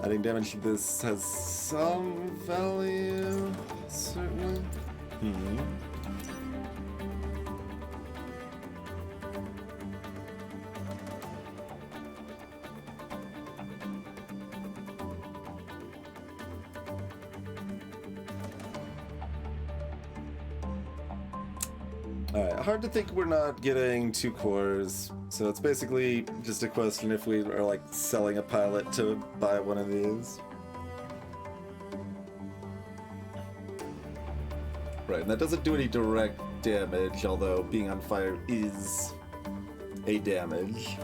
Adding damage to this has some value, certainly. Alright, hard to think we're not getting 2 cores, so it's basically just a question if we are like selling a pilot to buy one of these. Right, and that doesn't do any direct damage, although being on fire is a damage.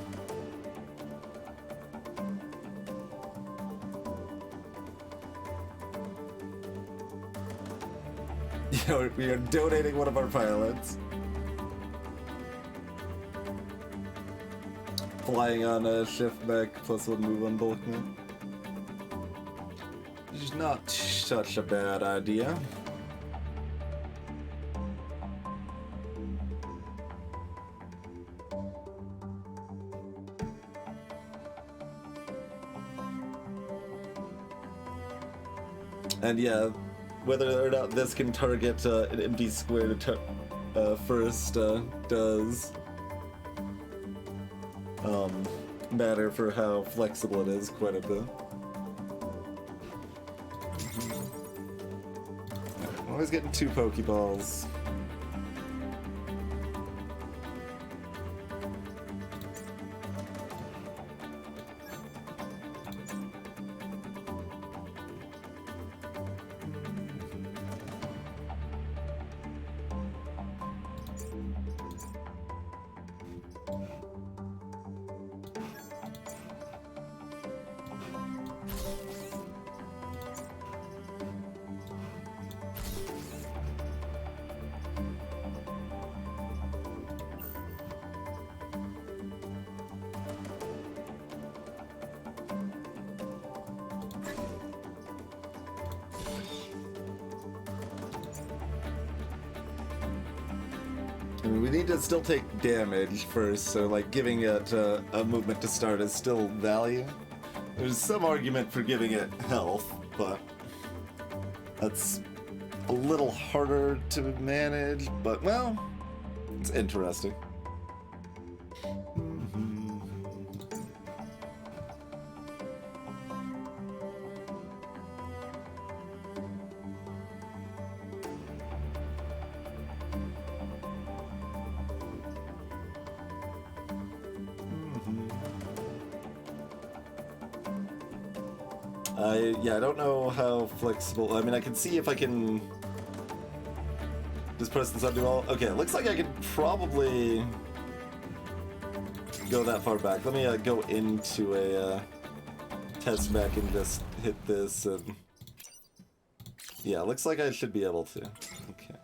You know, we are donating one of our pilots. Flying on a shift back +1 move on bulkman. Which is not such a bad idea. And yeah, whether or not this can target an empty square first does matter for how flexible it is quite a bit. I'm always getting 2 Pokeballs. I mean, we need to still take damage first, so like giving it a movement to start is still value. There's some argument for giving it health, but that's a little harder to manage, but well, it's interesting. Yeah, I don't know how flexible. I mean, I can see if I can just press this undo all. Okay, it looks like I could probably go that far back. Let me go into a test back and just hit this. And yeah, looks like I should be able to. Okay.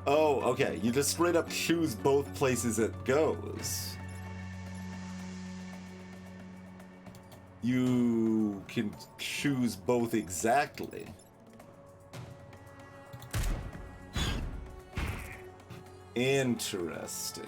Oh, okay. You just straight up choose both places it goes. You can choose both exactly. Interesting.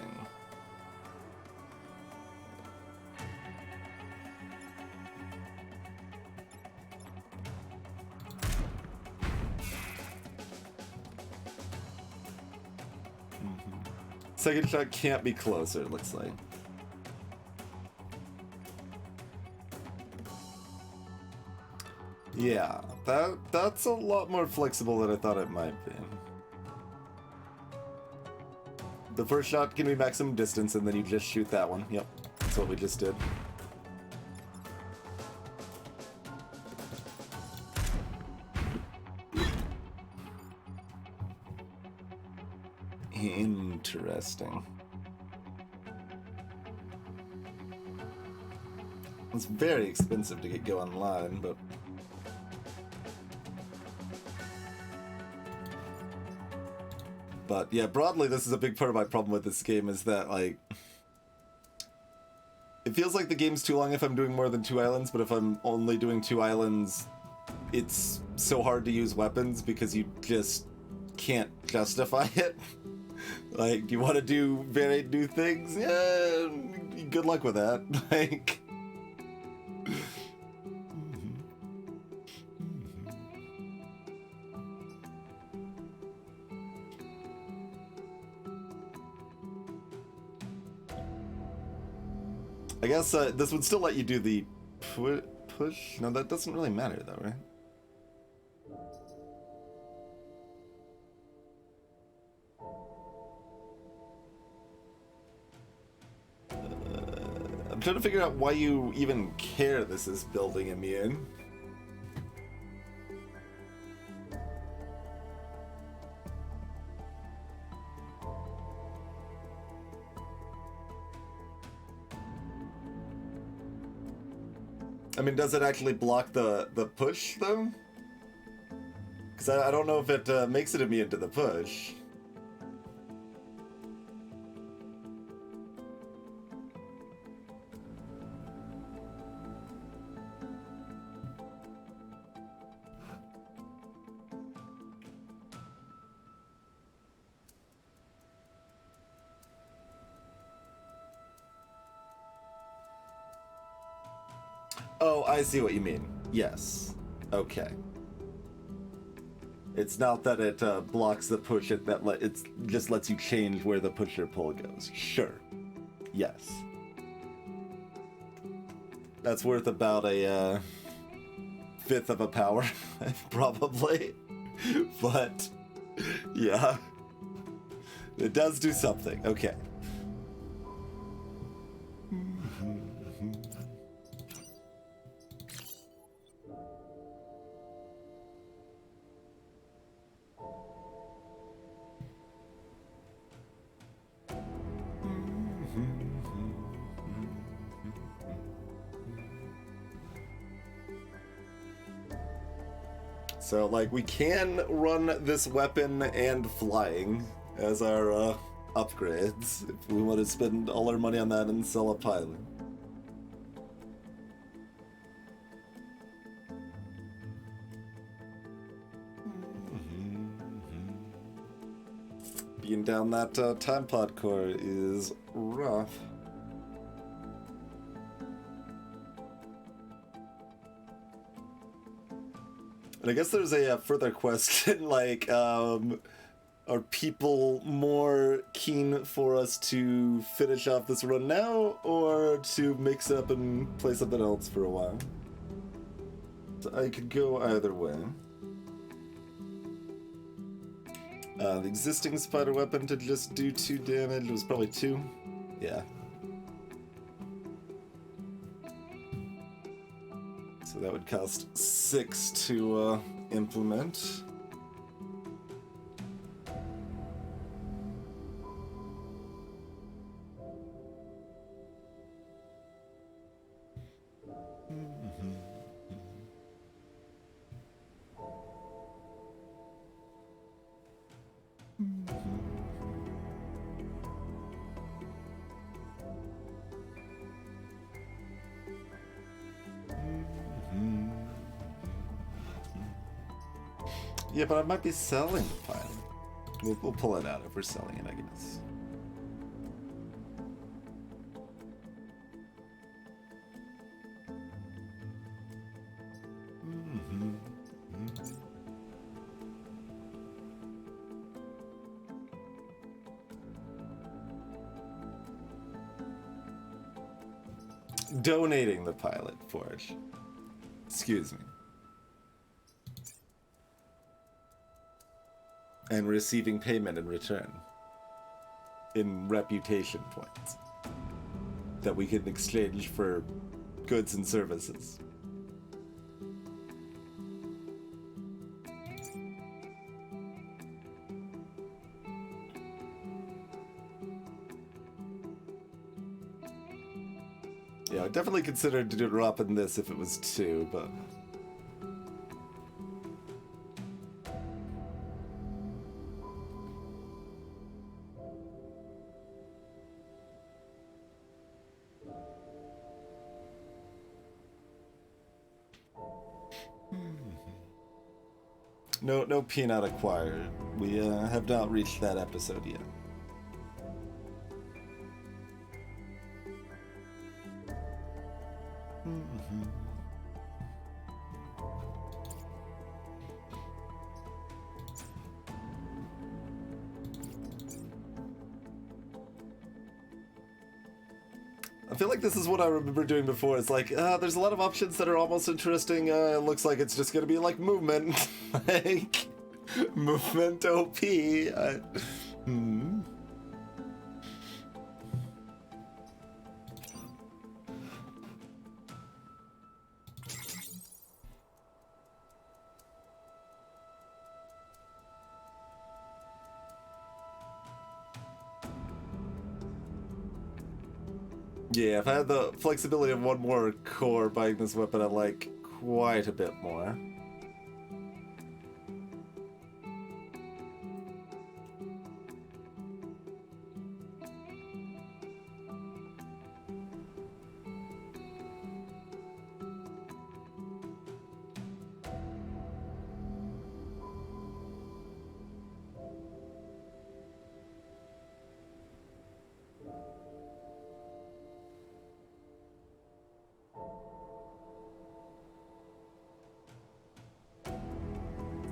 Second shot can't be closer, it looks like. Yeah, that's a lot more flexible than I thought it might be. The first shot can be maximum distance, and then you just shoot that one. Yep, that's what we just did. Interesting. It's very expensive to get go online, but... But yeah, broadly, this is a big part of my problem with this game, is that, like... It feels like the game's too long if I'm doing more than 2 islands, but if I'm only doing 2 islands, it's so hard to use weapons because you just can't justify it. Like, you want to do varied new things? Yeah, good luck with that. Like... I guess this would still let you do the push? No, that doesn't really matter though, right? I'm trying to figure out why you even care this is building immune. I mean, does it actually block the push, though? Because I don't know if it makes it immune to the push. Oh, I see what you mean. Yes. Okay. It's not that it blocks the push, it just lets you change where the push or pull goes. Sure. Yes. That's worth about a 1/5 of a power, probably. But, yeah. It does do something. Okay. So, like, we can run this weapon and flying as our upgrades if we want to spend all our money on that and sell a pilot. Being down that time pod core is rough. And I guess there's a further question, like, are people more keen for us to finish off this run now, or to mix up and play something else for a while? So I could go either way. The existing spider weapon to just do 2 damage was probably 2. Yeah. So that would cost 6 to implement. Yeah, but I might be selling the pilot. We'll pull it out if we're selling it, I guess. Donating the pilot, Forge. Excuse me. And receiving payment in return. in reputation points that we can exchange for goods and services. Yeah, I definitely considered dropping this if it was 2, but... No peanut acquired. We have not reached that episode yet. I feel like this is what I remember doing before. It's like, there's a lot of options that are almost interesting. It looks like it's just gonna be like movement. Like, movement OP. Yeah, if I had the flexibility of one more core, buying this weapon I like quite a bit more.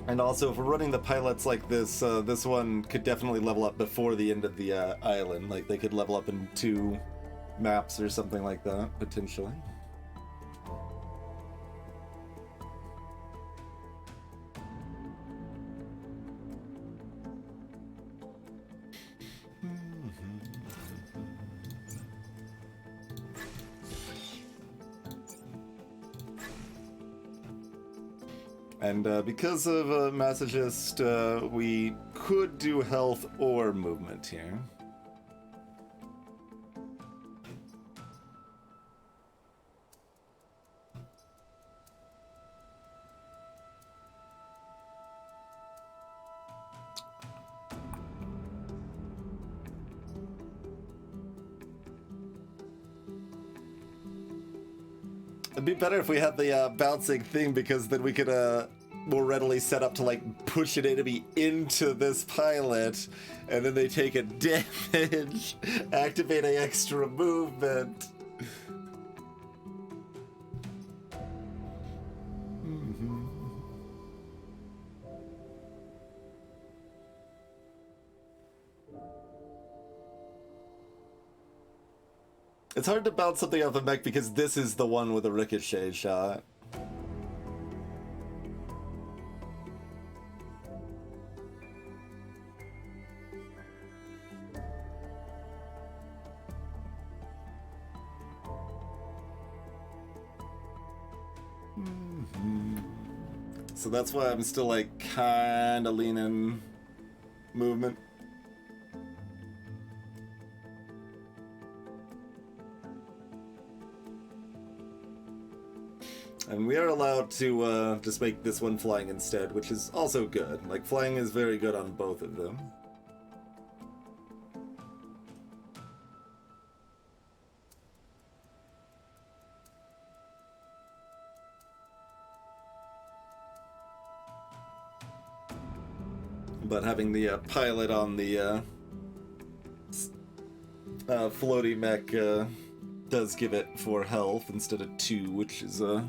And also, if we're running the pilots like this, this one could definitely level up before the end of the island. Like, they could level up in 2 maps or something like that, potentially. And because of Massagist, we could do health or movement here. It'd be better if we had the bouncing thing, because then we could more readily set up to like push an enemy into this pilot, and then they take a damage, activating extra movement. It's hard to bounce something off the mech because this is the one with a ricochet shot. So that's why I'm still like kinda leaning movement. And we are allowed to just make this one flying instead, which is also good. Like, flying is very good on both of them. But having the pilot on the floaty mech does give it 4 health instead of 2, which is a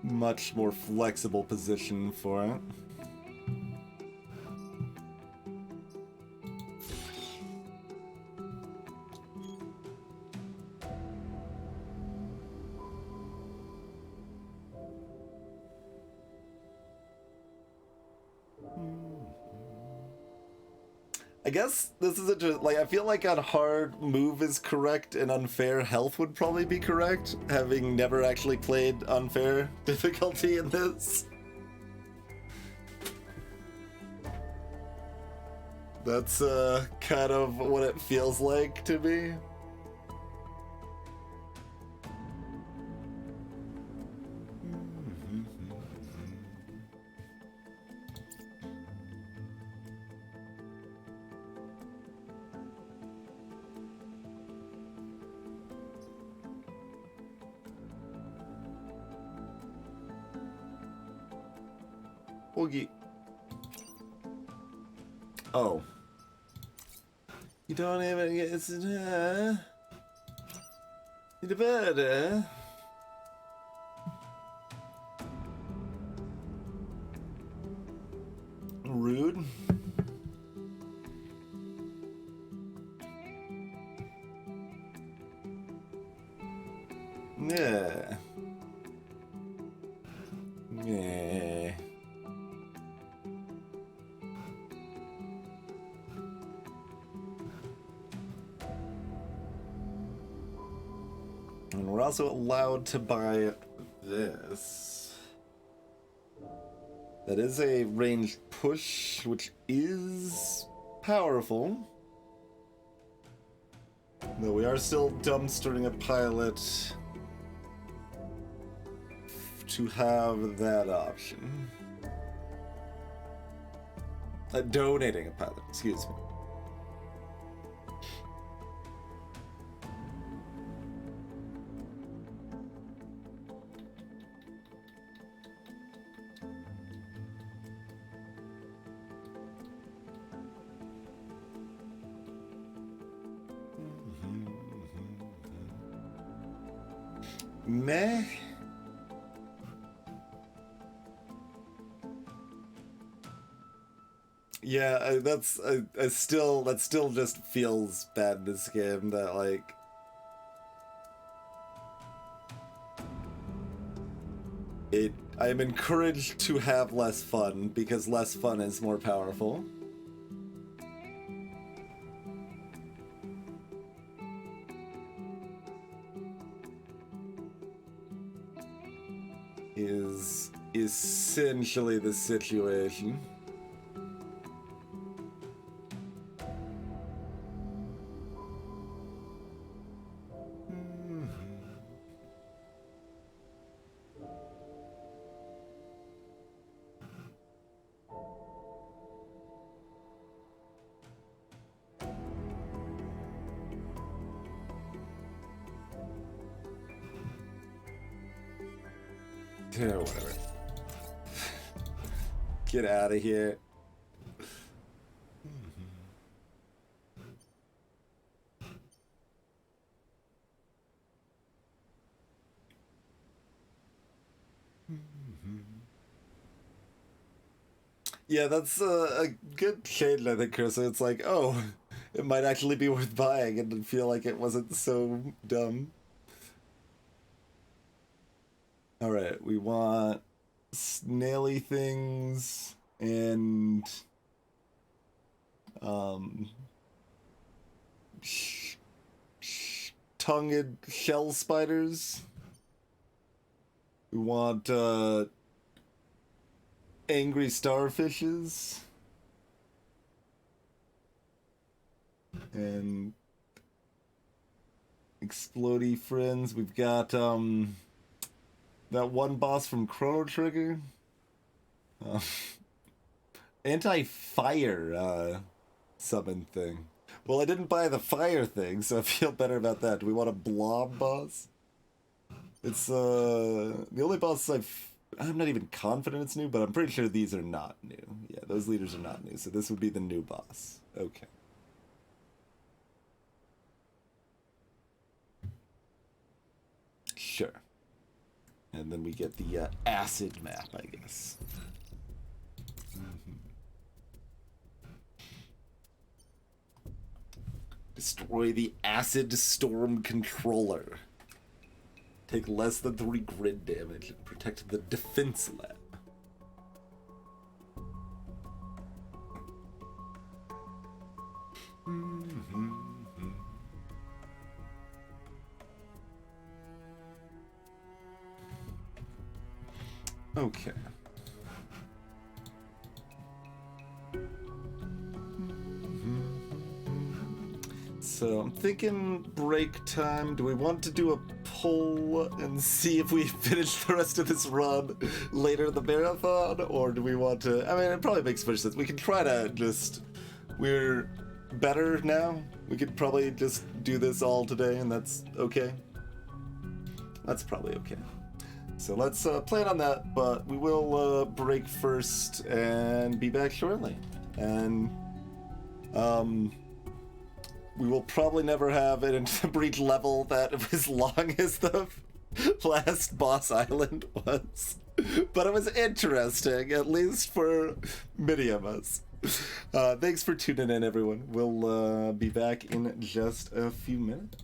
much more flexible position for it. I guess this is like, I feel like on hard move is correct and unfair health would probably be correct, having never actually played unfair difficulty in this. That's kind of what it feels like to me. Oogie. Oh. You don't even get you better. Rude. Yeah. Yeah. And we're also allowed to buy this. That is a ranged push, which is powerful. Though we are still dumpstering a pilot to have that option. Donating a pilot, excuse me. Meh. Yeah, that still just feels bad in this game, that like I am encouraged to have less fun because less fun is more powerful. Is essentially the situation. Yeah, whatever. Get out of here. Yeah, that's a good shade, I think, Chris. It's like, oh, it might actually be worth buying and feel like it wasn't so dumb. Alright, we want snaily things and tongued shell spiders. We want angry starfishes and explodey friends. We've got that one boss from Chrono Trigger. Anti-fire summon thing. Well, I didn't buy the fire thing, so I feel better about that. Do we want a blob boss? It's the only boss I'm not even confident it's new, but I'm pretty sure these are not new. Yeah, those leaders are not new, so this would be the new boss. Okay. Sure. And then we get the acid map, I guess. Destroy the acid storm controller. Take less than 3 grid damage and protect the defense lab. Okay. So I'm thinking break time. Do we want to do a poll and see if we finish the rest of this run later in the marathon? Or do we want to... I mean, it probably makes much sense. We can try to just... We're better now. We could probably just do this all today and that's okay. That's probably okay. So let's plan on that, but we will break first and be back shortly. And we will probably never have an breach level that was as long as the last boss island was. But it was interesting, at least for many of us. Thanks for tuning in, everyone. We'll be back in just a few minutes.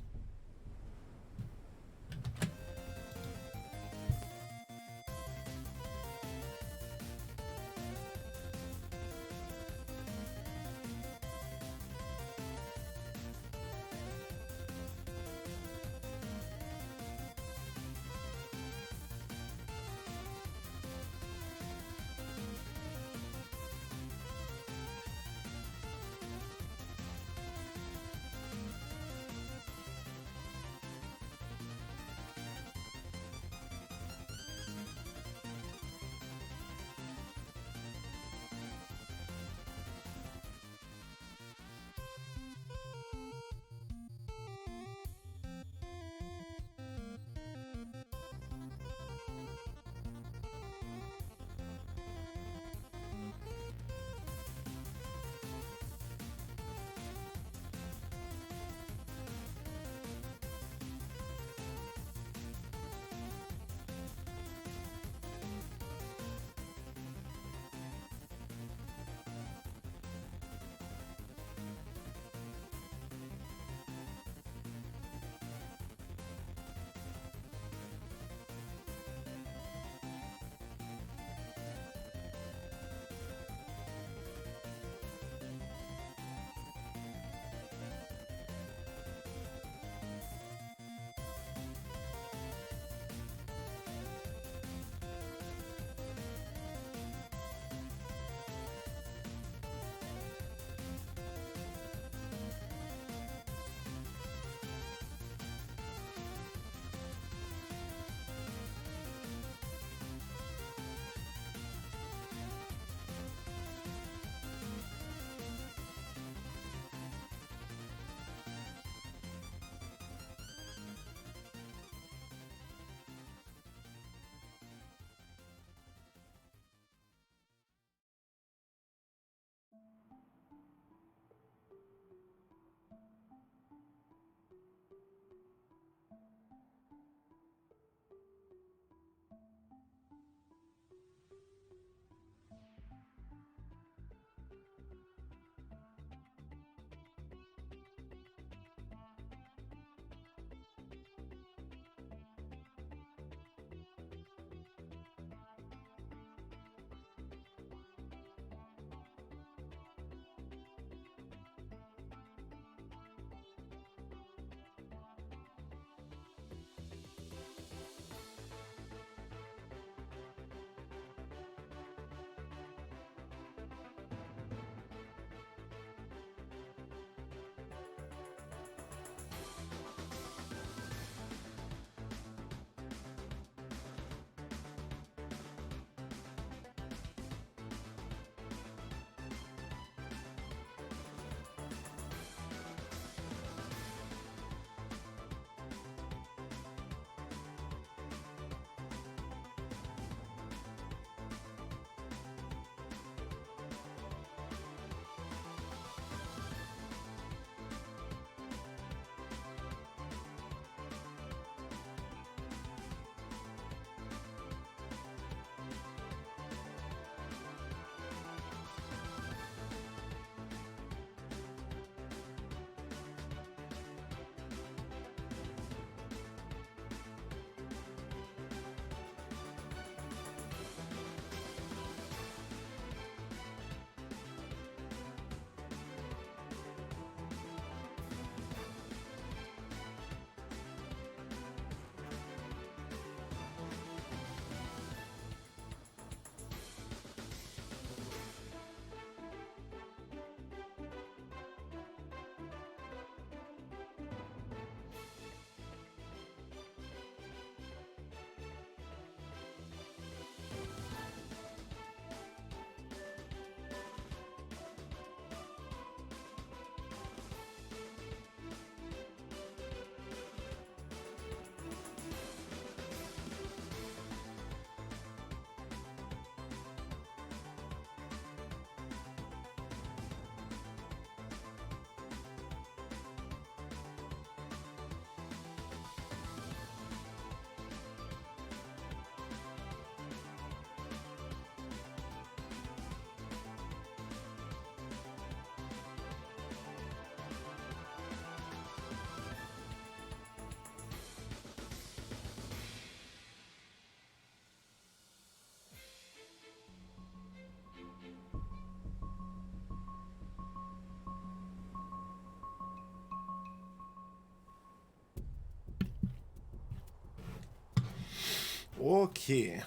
Okay.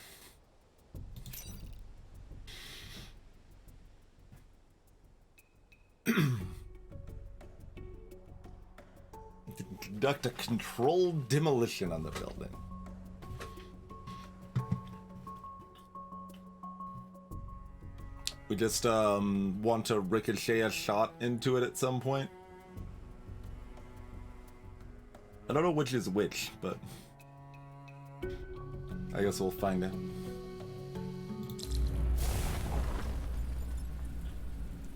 Conduct a controlled demolition on the building. We just want to ricochet a shot into it at some point. I don't know which is which, but I guess we'll find out.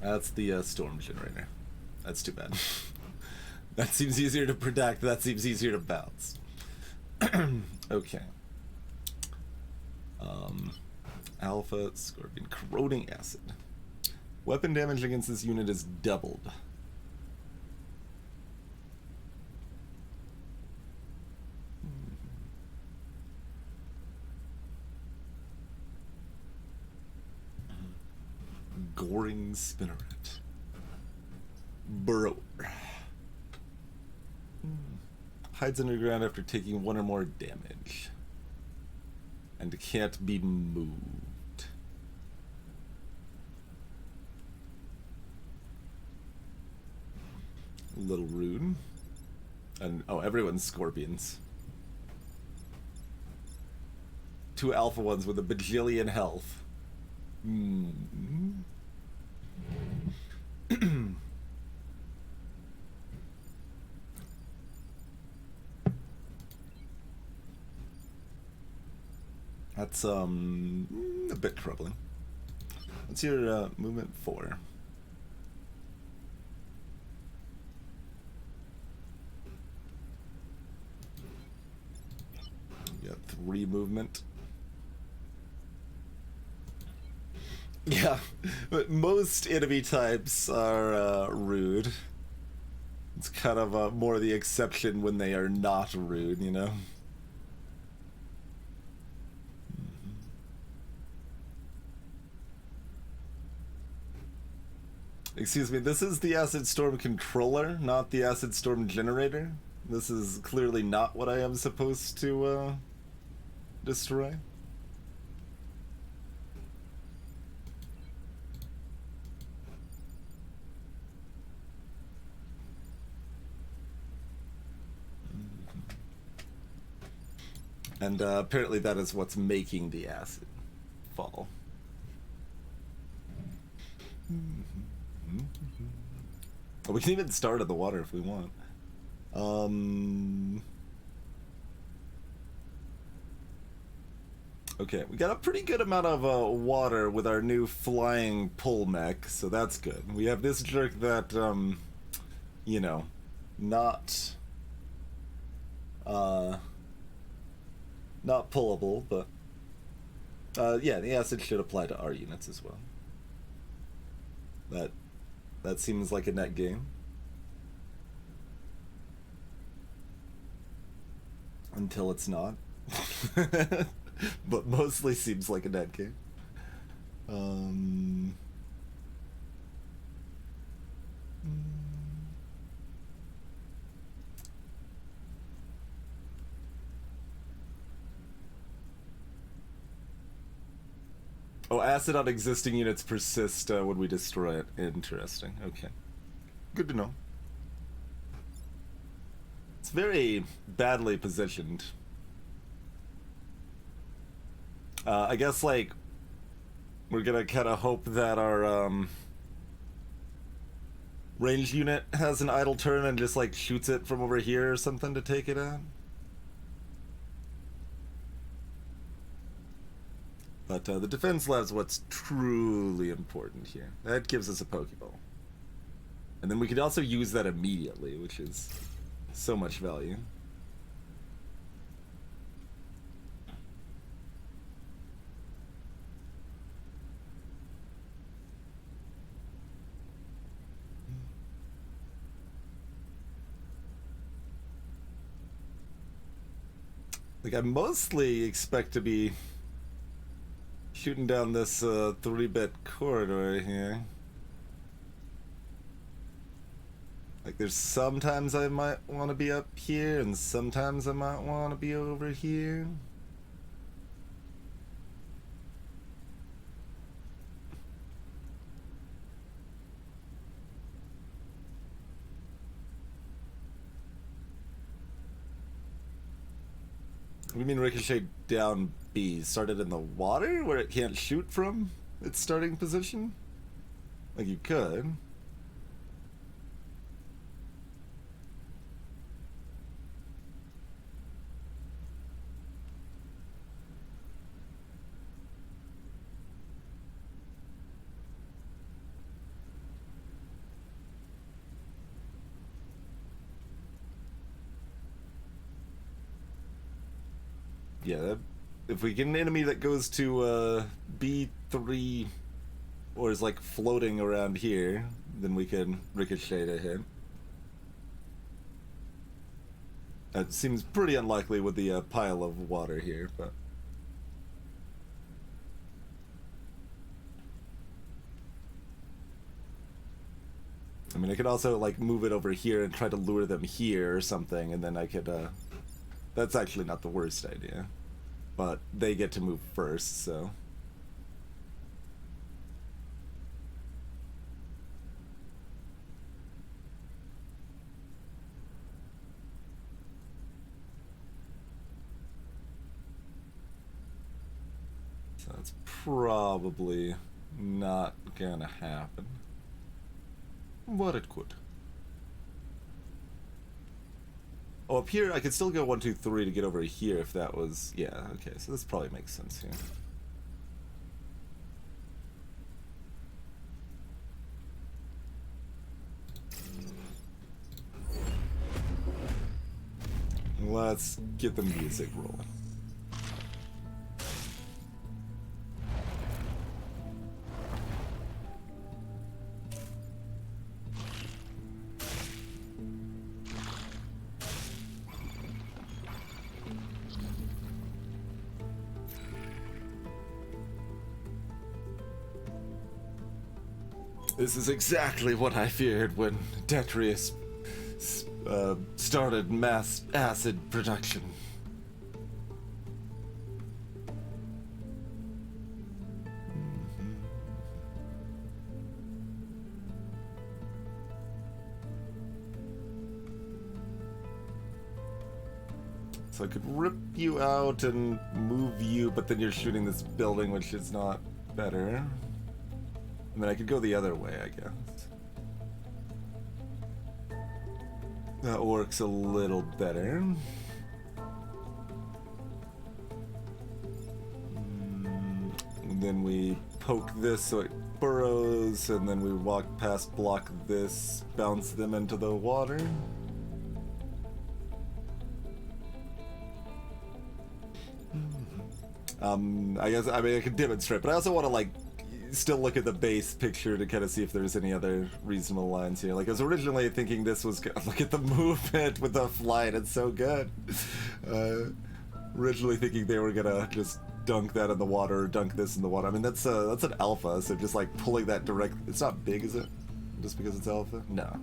That's the storm generator. That's too bad. That seems easier to protect. That seems easier to bounce. Okay. Alpha, Scorpion, corroding acid. Weapon damage against this unit is doubled. Goring Spinneret. Burrower. Hides underground after taking 1 or more damage. And can't be moved. Little rude. And oh, everyone's scorpions. 2 alpha ones with a bajillion health. That's a bit troubling. What's your movement 4? You got 3 movement. Yeah, but most enemy types are rude. It's kind of more the exception when they are not rude, you know? Excuse me, this is the Acid Storm Controller, not the Acid Storm Generator. This is clearly not what I am supposed to destroy. And apparently that is what's making the acid fall. Oh, we can even start at the water if we want. Okay, we got a pretty good amount of water with our new flying pull mech, so that's good. We have this jerk that, you know, not pullable, but yeah, the acid should apply to our units as well. That seems like a net gain. Until it's not. But mostly seems like a net gain. Oh, acid on existing units persist when we destroy it. Interesting. Okay. Good to know. It's very badly positioned. I guess, like, we're gonna kind of hope that our ranged unit has an idle turn and just, like, shoots it from over here or something to take it out. But the defense lab's what's truly important here. That gives us a Pokeball. And then we could also use that immediately, which is so much value. Like, I mostly expect to be shooting down this 3-bit corridor here. Like, there's sometimes I might want to be up here, and sometimes I might want to be over here. What do you mean ricochet down B? Started in the water where it can't shoot from its starting position? Like you could. Yeah, if we get an enemy that goes to B3 or is like floating around here, then we can ricochet to him. That seems pretty unlikely with the pile of water here, but... I mean, I could also like move it over here and try to lure them here or something, and then I could, that's actually not the worst idea. But they get to move first, so... So that's probably not gonna happen. But it could. Oh, up here, I could still go 1, 2, 3 to get over here if that was... Yeah, okay, so this probably makes sense here. Let's get the music rolling. This is exactly what I feared when Detrius started mass acid production. So I could rip you out and move you, but then you're shooting this building, which is not better. I mean, I could go the other way, I guess. That works a little better. And then we poke this so it burrows, and then we walk past, block this, bounce them into the water. I guess, I mean, I could demonstrate, but I also want to, like, still look at the base picture to kind of see if there's any other reasonable lines here. Like, I was originally thinking this was good. Look at the movement with the flight, it's so good. Originally thinking they were gonna just dunk that in the water, or dunk this in the water. I mean, that's an alpha, so just like pulling that direct, it's not big, is it? Just because it's alpha? No.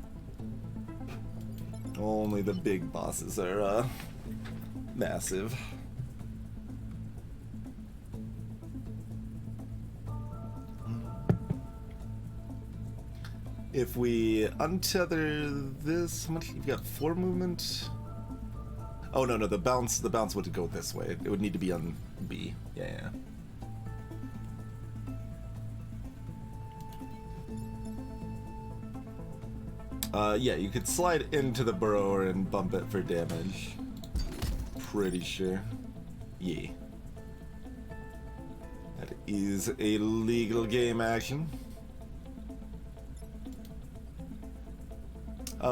Only the big bosses are, massive. If we untether this, how much you've got? 4 movement? Oh no, the bounce would go this way. It would need to be on B. Yeah. Yeah, you could slide into the burrower and bump it for damage. Pretty sure. Yeah. That is a legal game action.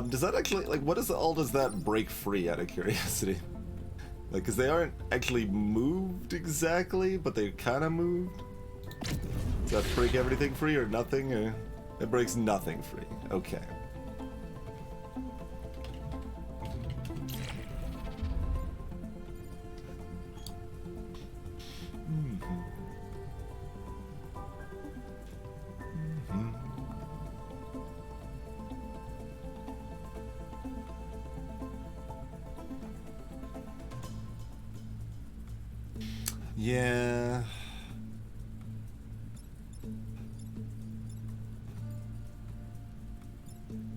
Does that actually, like, what is all does that break free, out of curiosity? Like, because they aren't actually moved exactly, but they kind of moved. Does that break everything free or nothing? Or it breaks nothing free. Okay. Yeah.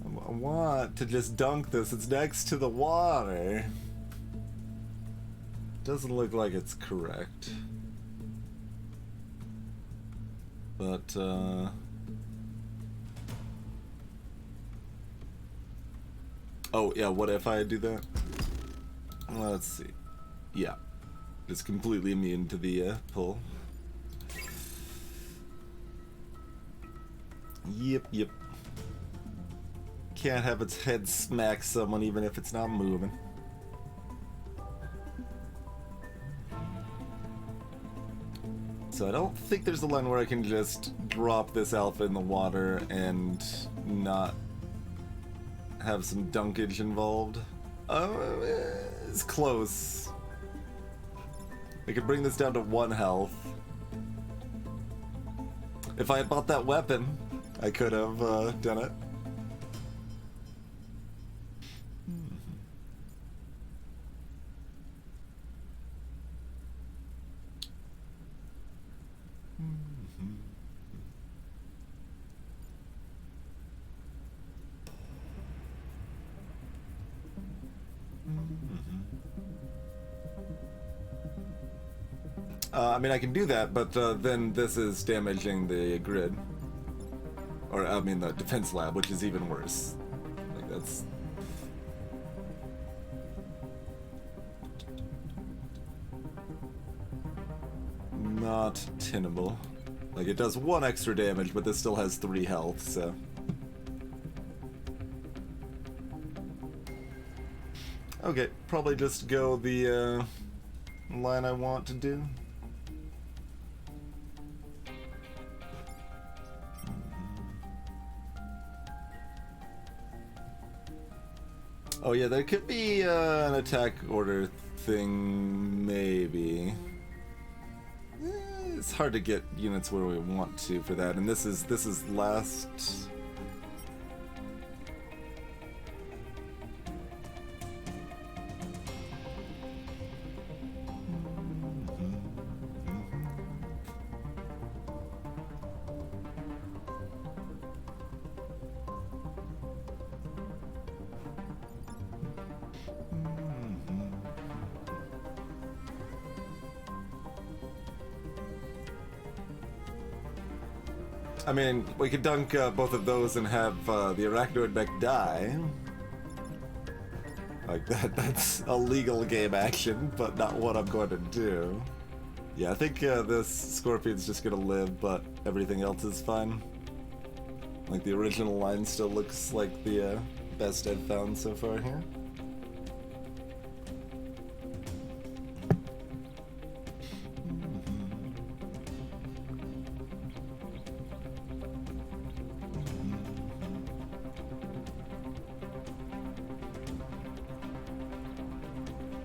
I want to just dunk this. It's next to the water. Doesn't look like it's correct. But, oh, yeah, what if I do that? Let's see. Yeah. It's completely immune to the, pull. Yep. Can't have its head smack someone even if it's not moving. So I don't think there's a line where I can just drop this alpha in the water and not have some dunkage involved. It's close. I could bring this down to 1 health. If I had bought that weapon, I could have done it. I mean, I can do that, but then this is damaging the grid. Or, I mean, the defense lab, which is even worse. Like, that's... not tenable. Like, it does 1 extra damage, but this still has 3 health, so... Okay, probably just go the, line I want to do. Oh yeah, there could be an attack order thing, maybe. It's hard to get units where we want to for that, and this is last. I mean, we could dunk both of those and have the arachnoid mech die. Like that's a legal game action, but not what I'm going to do. Yeah, I think this Scorpion's just gonna live, but everything else is fine. Like the original line still looks like the best I've found so far here.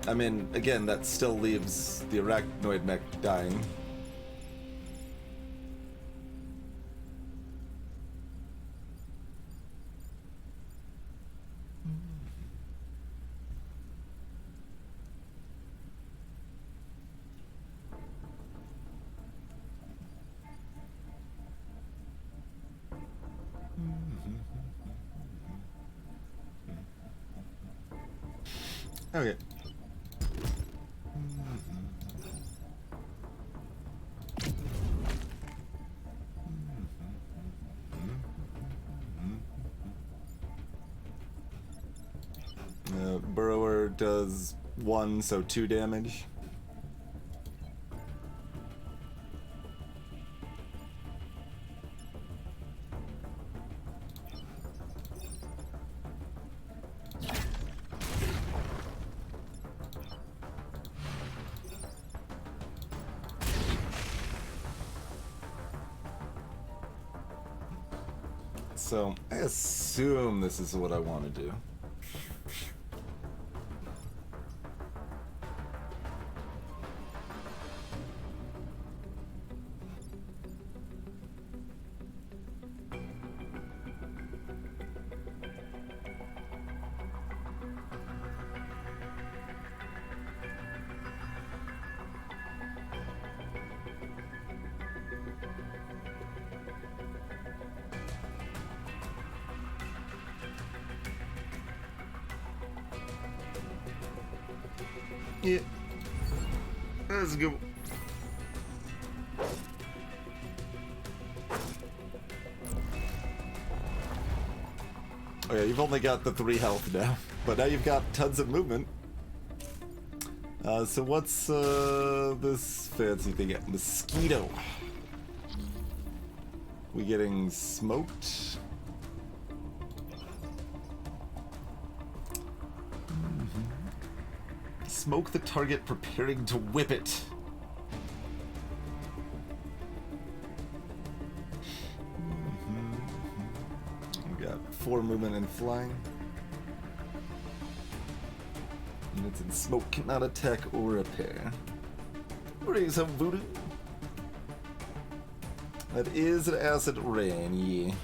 I mean, again, that still leaves the arachnoid mech dying. Okay. Burrower does 1, so 2 damage. So, I assume this is what I want to do. Yeah. That's a good. Oh yeah, you've only got the 3 health now, but now you've got tons of movement. So what's this fancy thing? Mosquito. We getting smoked? Smoke the target, preparing to whip it. We got 4 movement and flying. Units in smoke cannot attack or repair. Raise some voodoo. That is an acid rain, yeah.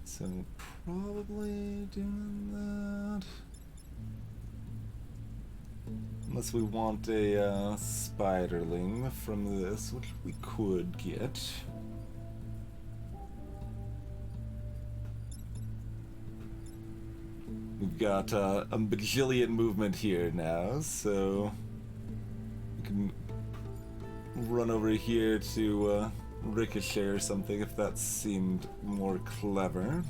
So probably doing that. Unless we want a spiderling from this, which we could get. We've got a bajillion movement here now, so we can run over here to ricochet or something if that seemed more clever.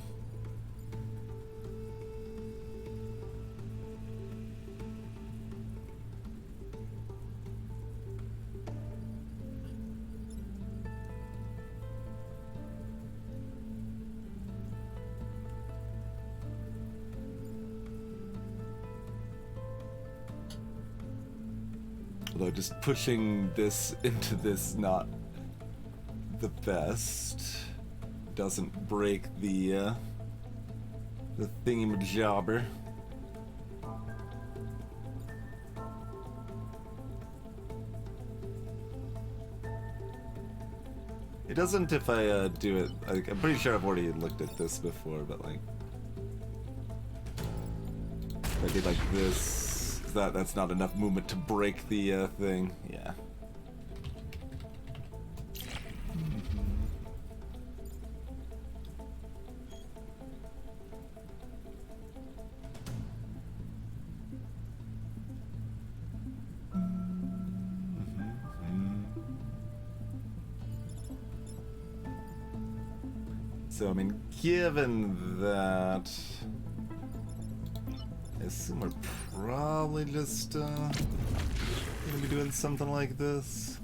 Although just pushing this into this not the best. Doesn't break the thingy-majobber. It doesn't if I do it. Like, I'm pretty sure I've already looked at this before, but like, if I did like this, that's not enough movement to break the thing. Yeah. So, I mean, given that, I assume we're probably just gonna be doing something like this.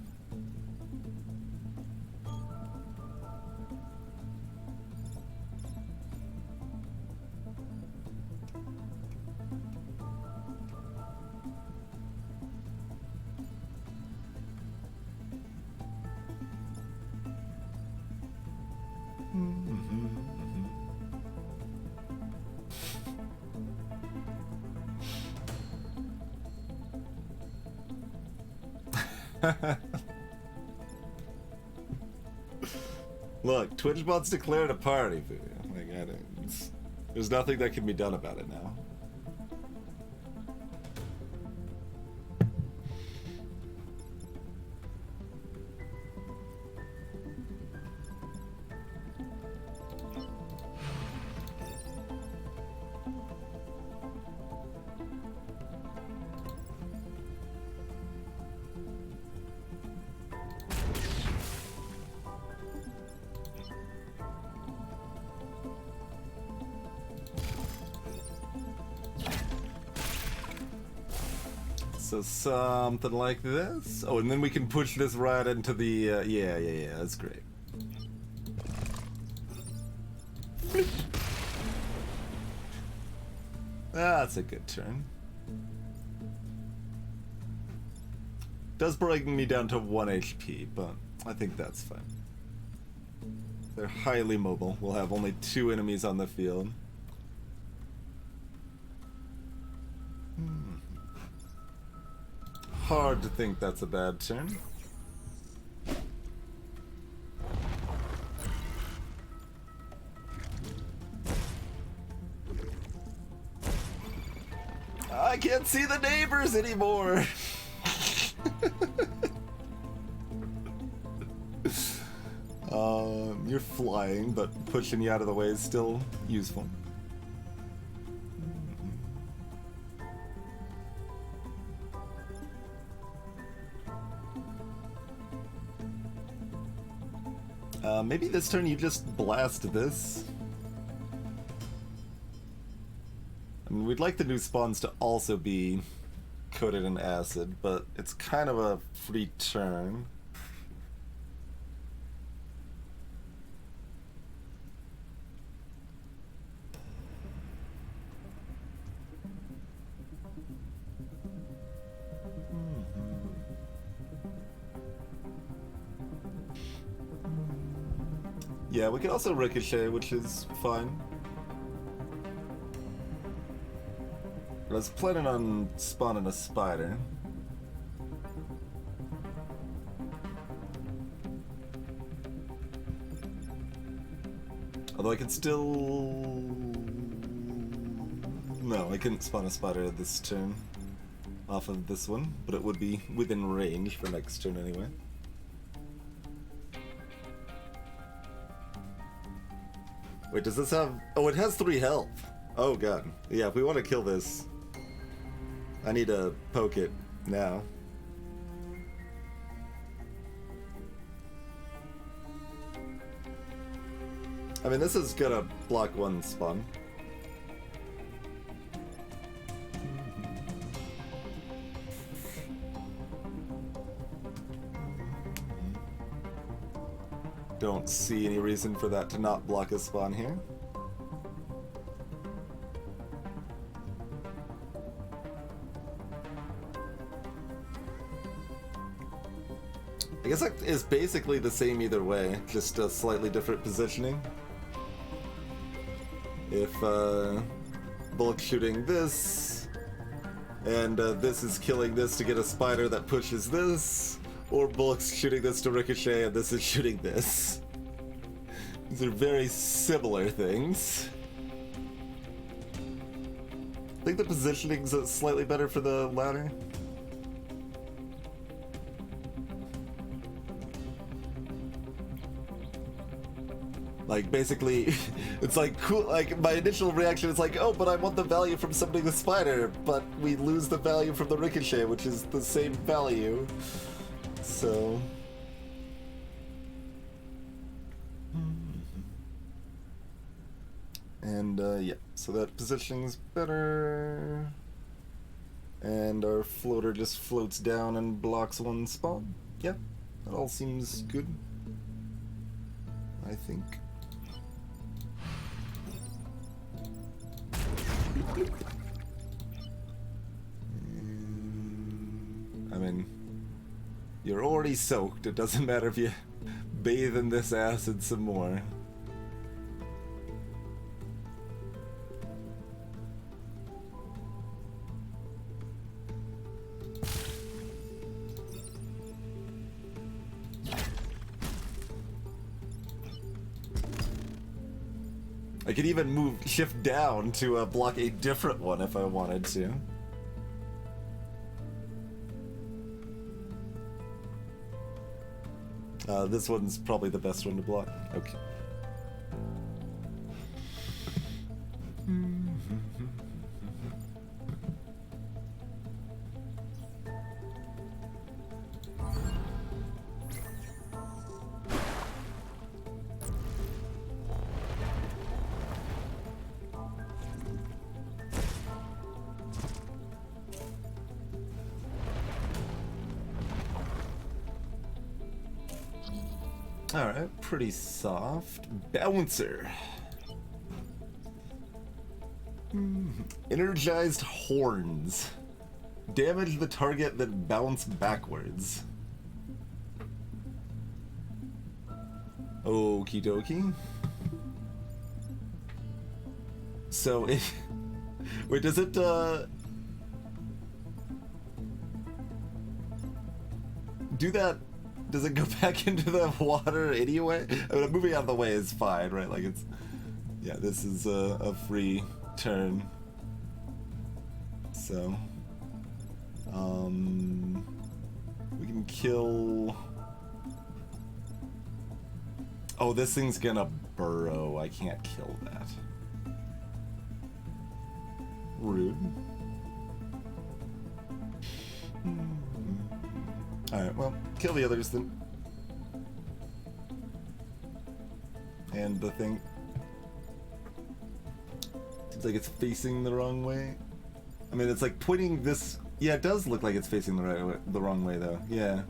Look, TwitchBot's declared a party for you. Like, there's nothing that can be done about it now. So something like this. Oh, and then we can push this right into the, yeah, that's great. That's a good turn. Does bring me down to 1 HP, but I think that's fine. They're highly mobile. We'll have only 2 enemies on the field. Hard to think that's a bad turn. I can't see the neighbors anymore. You're flying, but pushing you out of the way is still useful. Maybe this turn you just blast this. I mean, we'd like the new spawns to also be coated in acid, but it's kind of a free turn. Yeah, we can also ricochet, which is fine. I was planning on spawning a spider. Although I could still... No, I couldn't spawn a spider this turn off of this one, but it would be within range for next turn anyway. Wait, does this have... Oh, it has 3 health. Oh god. Yeah, if we want to kill this, I need to poke it now. I mean, this is gonna block 1 spawn. Don't see any reason for that to not block a spawn here. I guess that is basically the same either way, just a slightly different positioning. If Bulk shooting this, and this is killing this to get a spider that pushes this, or Bulk's shooting this to ricochet and this is shooting this. These are very similar things. I think the positioning's slightly better for the latter. Like, basically, it's like, cool, like, my initial reaction is like, oh, but I want the value from summoning the spider, but we lose the value from the ricochet, which is the same value. So... And, yeah, so that positioning's better. And our floater just floats down and blocks 1 spawn. Yeah, that all seems good, I think. I mean, you're already soaked. It doesn't matter if you bathe in this acid some more. I could even shift down to block a different one if I wanted to. This one's probably the best one to block. Okay. Alright, pretty soft. Bouncer. Energized horns. Damage the target that bounce backwards. Okie dokie. So if... Wait, does it, do that... Does it go back into the water anyway? I mean, moving out of the way is fine, right? Like, it's... Yeah, this is a free turn. So, we can kill. Oh, this thing's gonna burrow. I can't kill that. Rude. Alright, well, kill the others then. And the thing seems like it's facing the wrong way. I mean, it's like pointing this. Yeah, it does look like it's facing the right way, the wrong way though. Yeah,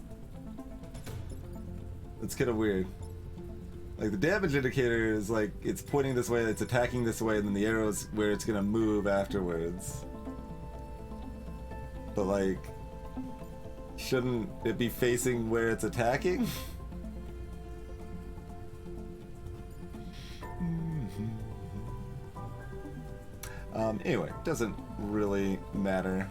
it's kind of weird. Like the damage indicator is like it's pointing this way, it's attacking this way, and then the arrow's where it's gonna move afterwards. But like, shouldn't it be facing where it's attacking? Anyway, doesn't really matter.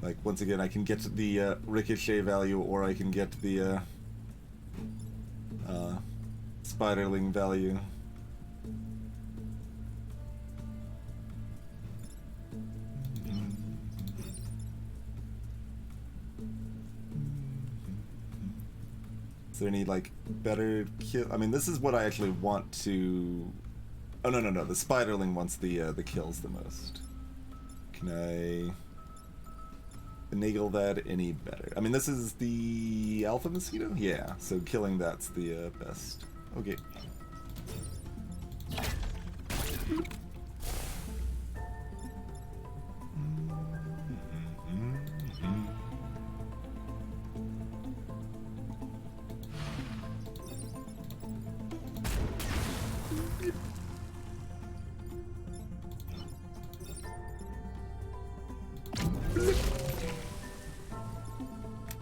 Like, once again, I can get the ricochet value, or I can get the spiderling value. Is there any, like, better kill? I mean, this is what I actually want to... Oh, no. The spiderling wants the kills the most. Can I finagle that any better? I mean, this is the alpha mosquito? Yeah, so killing that's the best. Okay.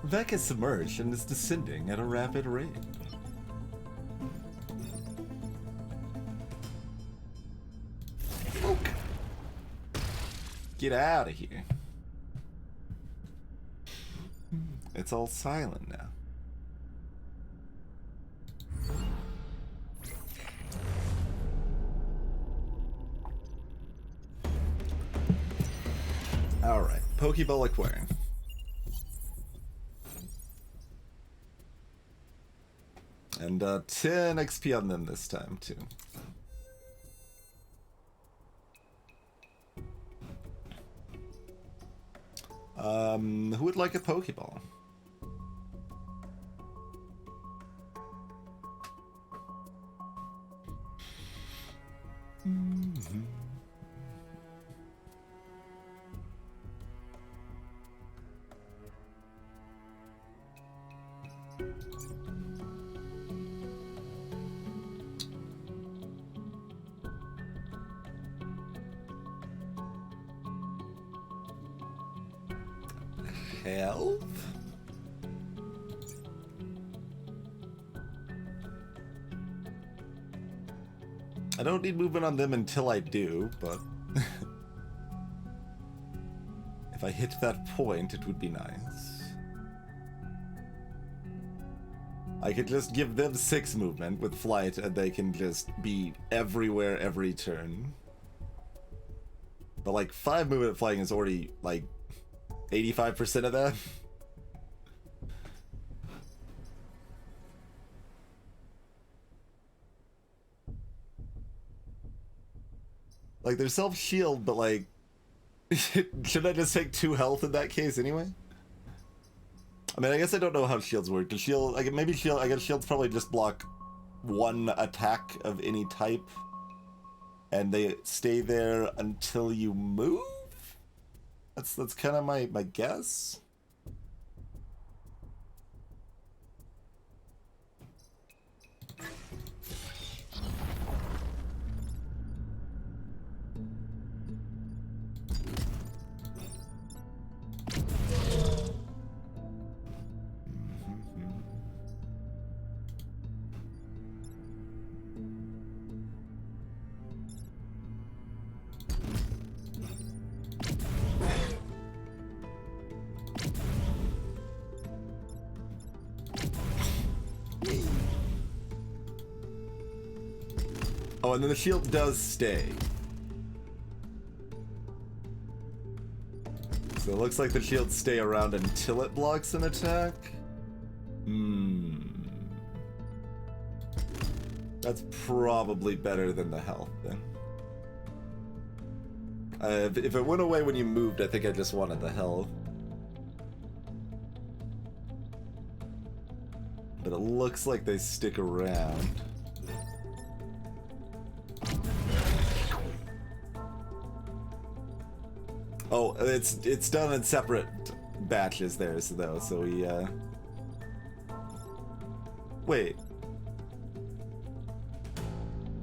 Vec is submerged and is descending at a rapid rate. Oak. Get out of here. It's all silent now. Alright, Pokeball Aquarium. And 10 XP on them this time, too. Who would like a Pokeball? Help? I don't need movement on them until I do, but if I hit that point, it would be nice. I could just give them 6 movement with flight, and they can just be everywhere every turn. But like 5 movement flying is already like 85% of that. Like, there's self-shield, but like, should I just take 2 health in that case anyway? I mean, I guess I don't know how shields work. Does shield, like, maybe shield, I guess shields probably just block 1 attack of any type, and they stay there until you move? That's kind of my guess. Oh, and then the shield does stay. So it looks like the shields stay around until it blocks an attack. That's probably better than the health then. If it went away when you moved, I think I just wanted the health. But it looks like they stick around. Oh, it's done in separate batches there, though, so we, Wait.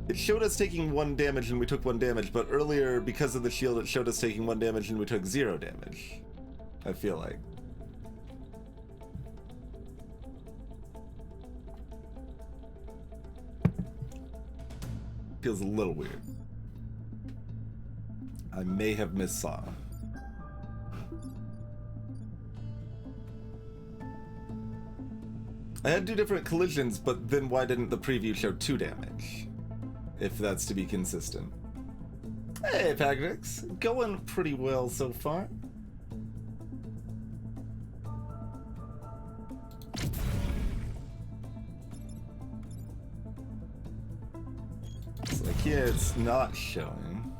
It showed us taking 1 damage and we took 1 damage, but earlier, because of the shield, it showed us taking 1 damage and we took 0 damage. I feel like. Feels a little weird. I may have missaw. I had 2 different collisions, but then why didn't the preview show 2 damage? If that's to be consistent. Hey, Pagrix. Going pretty well so far. It's like here it's not showing.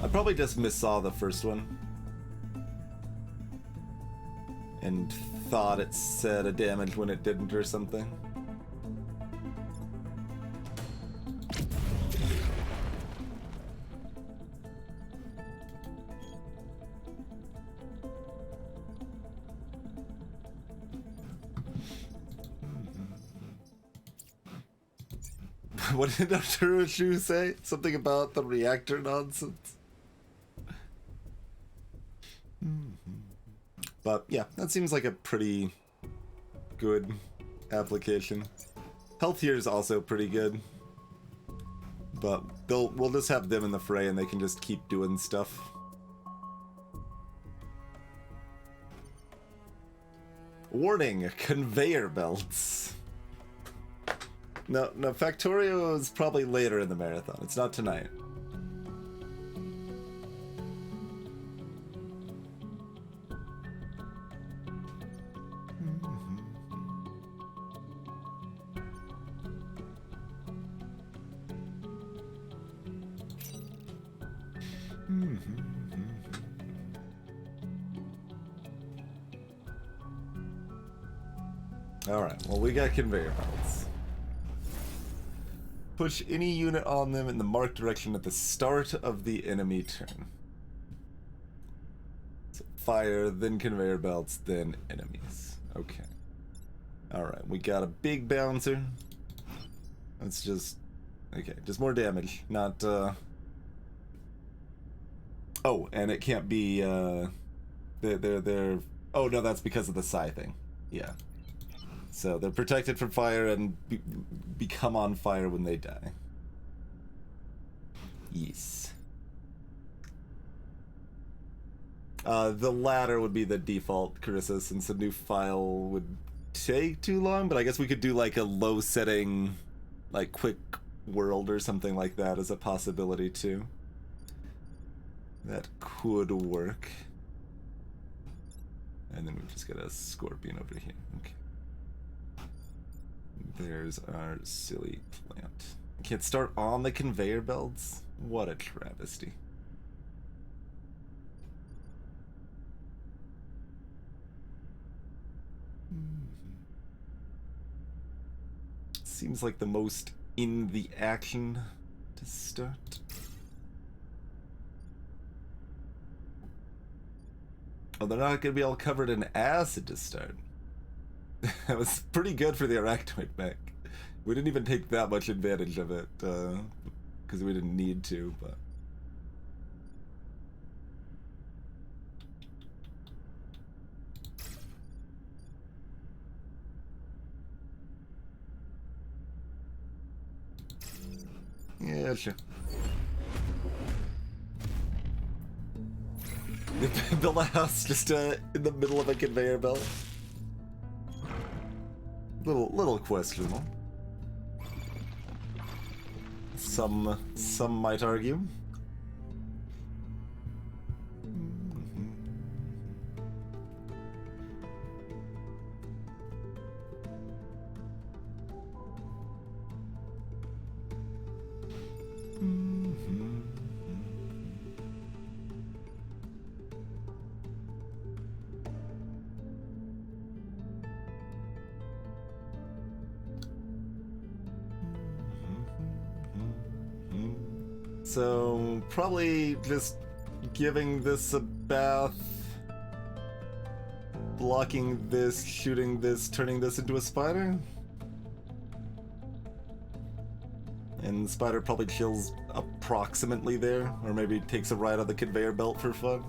I probably just missaw the first one. And thought it said a damage when it didn't or something. What did Dr. Ushu say? Something about the reactor nonsense? But yeah, that seems like a pretty good application. Health here is also pretty good. But we'll just have them in the fray and they can just keep doing stuff. Warning, conveyor belts. No, Factorio is probably later in the marathon. It's not tonight. Alright, well, we got conveyor belts. Push any unit on them in the marked direction at the start of the enemy turn. So fire, then conveyor belts, then enemies. Okay. Alright, we got a big bouncer. Let's just... Okay, just more damage, not, Oh, and it can't be, they're... Oh, no, that's because of the psi thing. Yeah. So they're protected from fire and become on fire when they die. Yes. The latter would be the default, Carissa, since a new file would take too long, but I guess we could do like a low setting, like quick world or something like that as a possibility too. That could work. And then we've just got a scorpion over here. Okay. There's our silly plant. Can't start on the conveyor belts? What a travesty. Seems like the most in the action to start. Oh, they're not going to be all covered in acid to start. That was pretty good for the Arachnoid mech. We didn't even take that much advantage of it, because we didn't need to, but... Yeah, sure. They built a house just in the middle of a conveyor belt. Little questionable. Some might argue. So, probably just giving this a bath, blocking this, shooting this, turning this into a spider. And the spider probably chills approximately there, or maybe takes a ride on the conveyor belt for fun.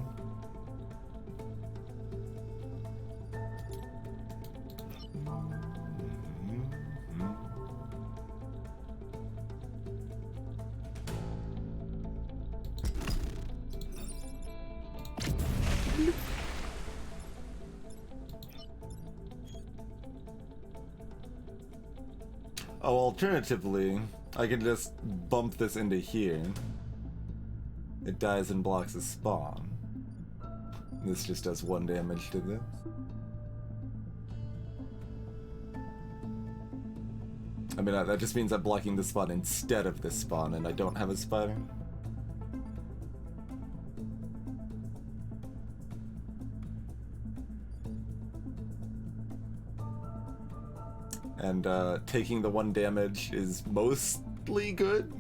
Oh, alternatively, I can just bump this into here. It dies and blocks a spawn. This just does 1 damage to this. I mean, that just means I'm blocking the spawn instead of this spawn, and I don't have a spider. And taking the 1 damage is mostly good.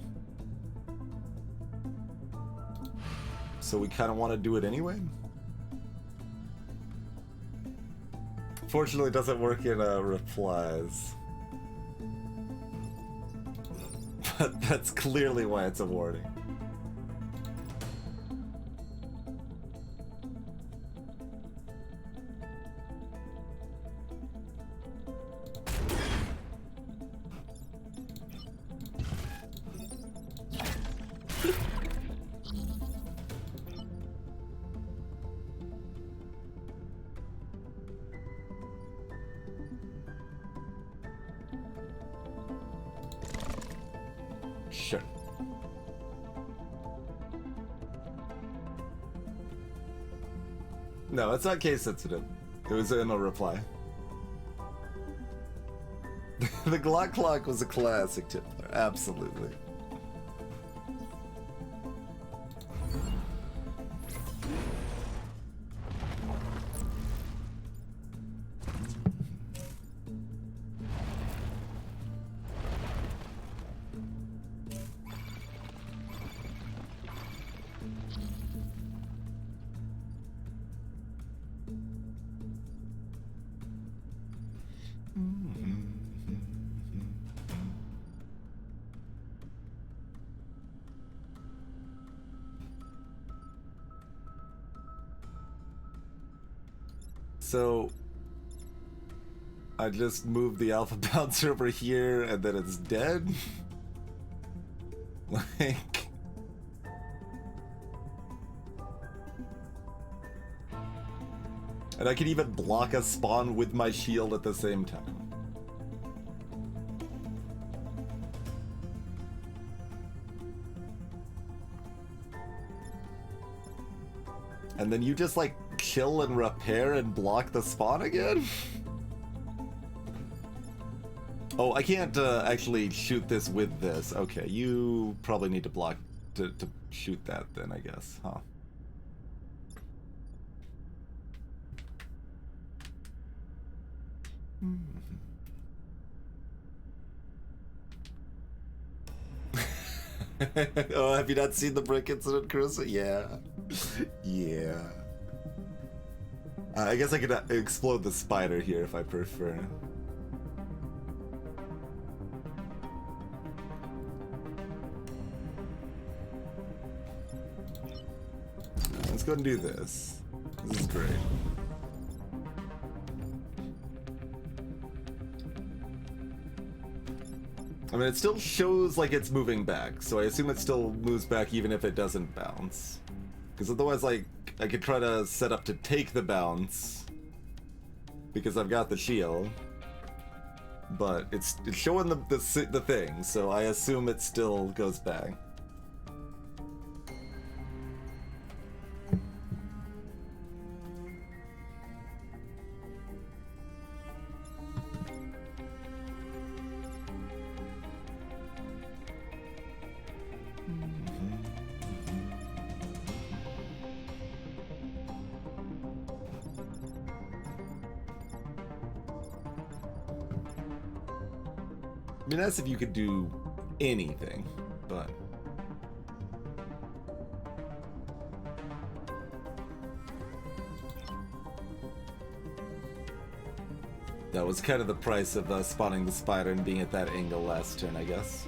So we kind of want to do it anyway. Fortunately, it doesn't work in replies. But that's clearly why it's a warning. Sure. No, it's not case sensitive. It was in a reply. The Glock Clock was a classic Tippler, absolutely. So I just moved the alpha bouncer over here and then it's dead? Like... And I can even block a spawn with my shield at the same time. And then you just like kill and repair and block the spawn again? Oh, I can't actually shoot this with this. Okay, you probably need to block to shoot that then, I guess, huh? Oh, have you not seen the brick incident, Carissa? Yeah. Yeah. I guess I could explode the spider here if I prefer. Let's go and do this. This is great. I mean, it still shows like it's moving back, so I assume it still moves back even if it doesn't bounce. Because otherwise, like, I could try to set up to take the bounce, because I've got the shield. but it's showing the thing, so I assume it still goes back. I mean, that's if you could do anything, but... That was kind of the price of spawning the spider and being at that angle last turn, I guess.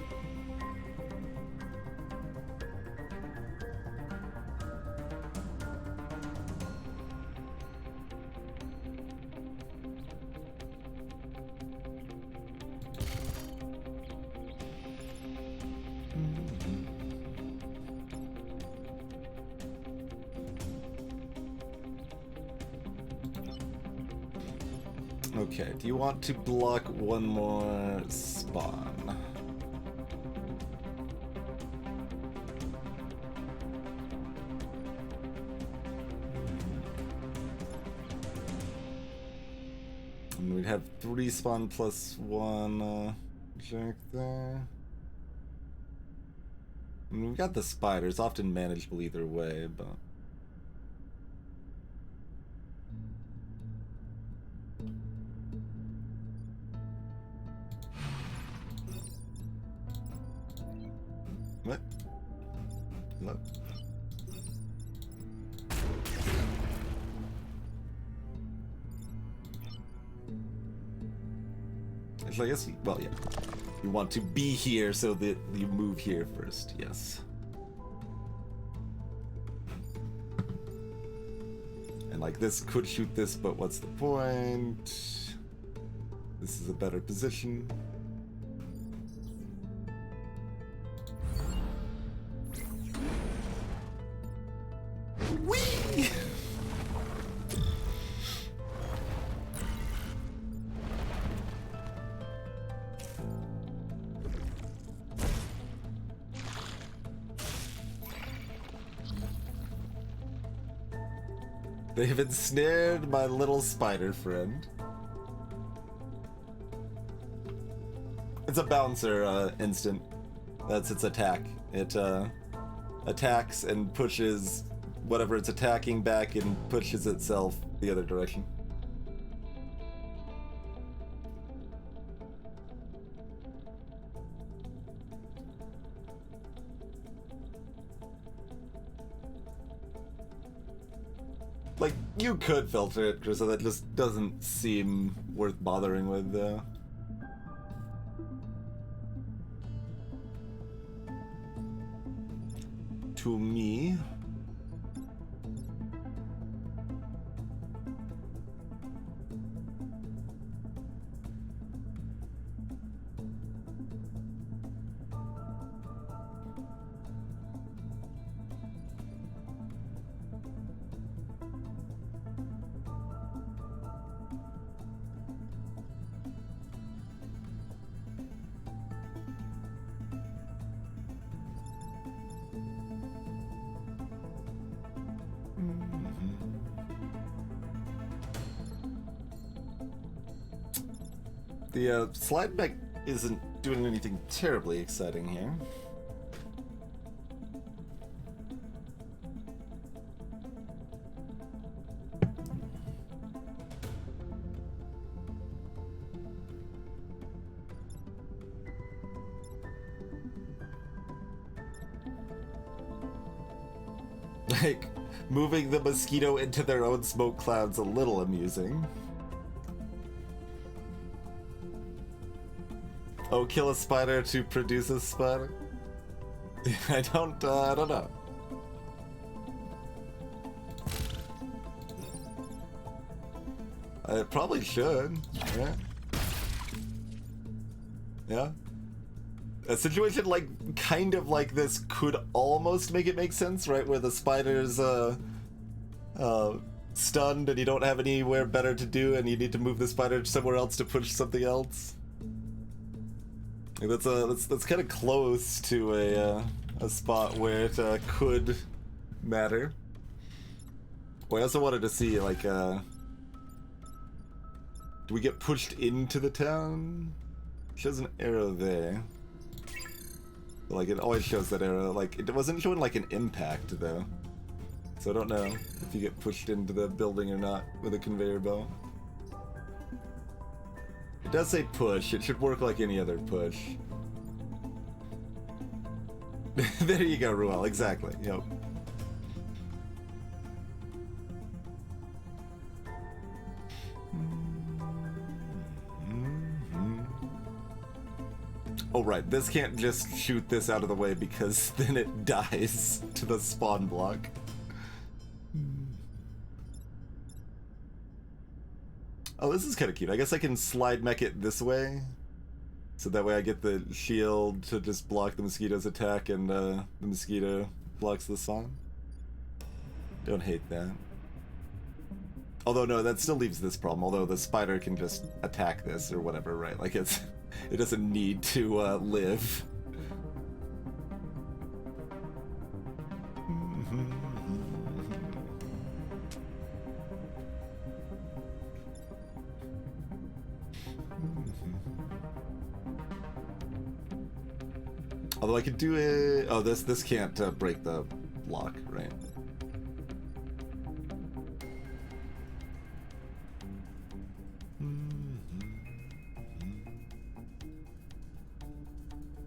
Okay, do you want to block one more spawn? And we'd have 3 spawn plus 1 check there. I mean, we've got the spiders, often manageable either way, but... What? Hello? Actually, I guess, well, yeah. You want to be here so that you move here first, yes. And like this could shoot this, but what's the point? This is a better position. They have ensnared my little spider friend. It's a bouncer instant. That's its attack. It attacks and pushes whatever it's attacking back and pushes itself the other direction. Like, you could filter it, so that just doesn't seem worth bothering with, to me. The slide back isn't doing anything terribly exciting here. Like, moving the mosquito into their own smoke cloud's a little amusing. Oh, kill a spider to produce a spider? I don't know. I probably should, yeah. Yeah. A situation like, kind of like this could almost make it make sense, right? Where the spider's, stunned and you don't have anywhere better to do and you need to move the spider somewhere else to push something else. Like that's kind of close to a spot where it could matter. Well, I also wanted to see, like, do we get pushed into the town? Shows an arrow there. But, like, it always shows that arrow. Like, it wasn't showing, like, an impact, though. So I don't know if you get pushed into the building or not with a conveyor belt. It does say push. It should work like any other push. There you go, Ruel. Exactly. Yep. Oh, right. This can't just shoot this out of the way because then it dies to the spawn block. Oh, this is kind of cute. I guess I can slide mech it this way. So that way I get the shield to just block the mosquito's attack and the mosquito blocks the spawn. Don't hate that. Although, no, that still leaves this problem. Although the spider can just attack this or whatever, right? Like, it doesn't need to live. Although I could do it. Oh, this can't break the block, right?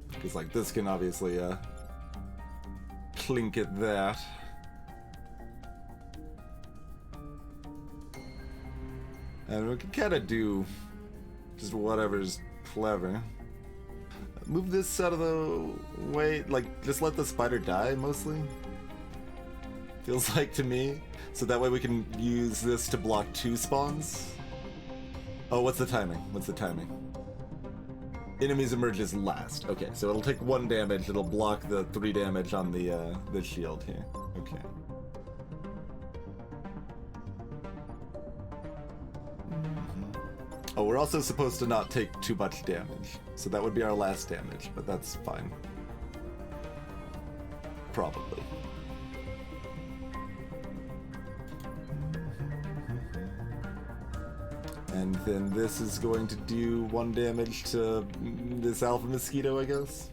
Because like this can obviously clink at that. And we can kind of do just whatever's clever. Move this out of the way, like, just let the spider die, mostly. Feels like to me. So that way we can use this to block 2 spawns. Oh, what's the timing? What's the timing? Enemies emerges last. Okay, so it'll take 1 damage, it'll block the 3 damage on the shield here. Okay. Oh, we're also supposed to not take too much damage. So that would be our last damage, but that's fine. Probably. And then this is going to do 1 damage to this alpha mosquito, I guess.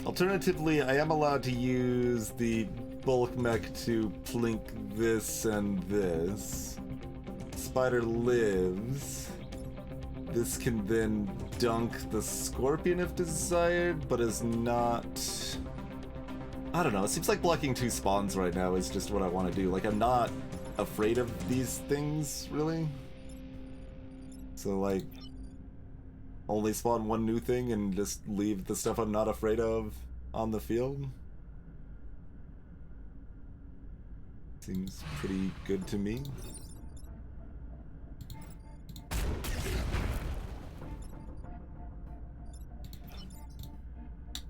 Alternatively, I am allowed to use the bulk mech to plink this and this. Spider lives. This can then dunk the scorpion if desired, but is not... I don't know, it seems like blocking 2 spawns right now is just what I want to do. Like, I'm not afraid of these things, really. So, like, only spawn 1 new thing and just leave the stuff I'm not afraid of on the field. Seems pretty good to me.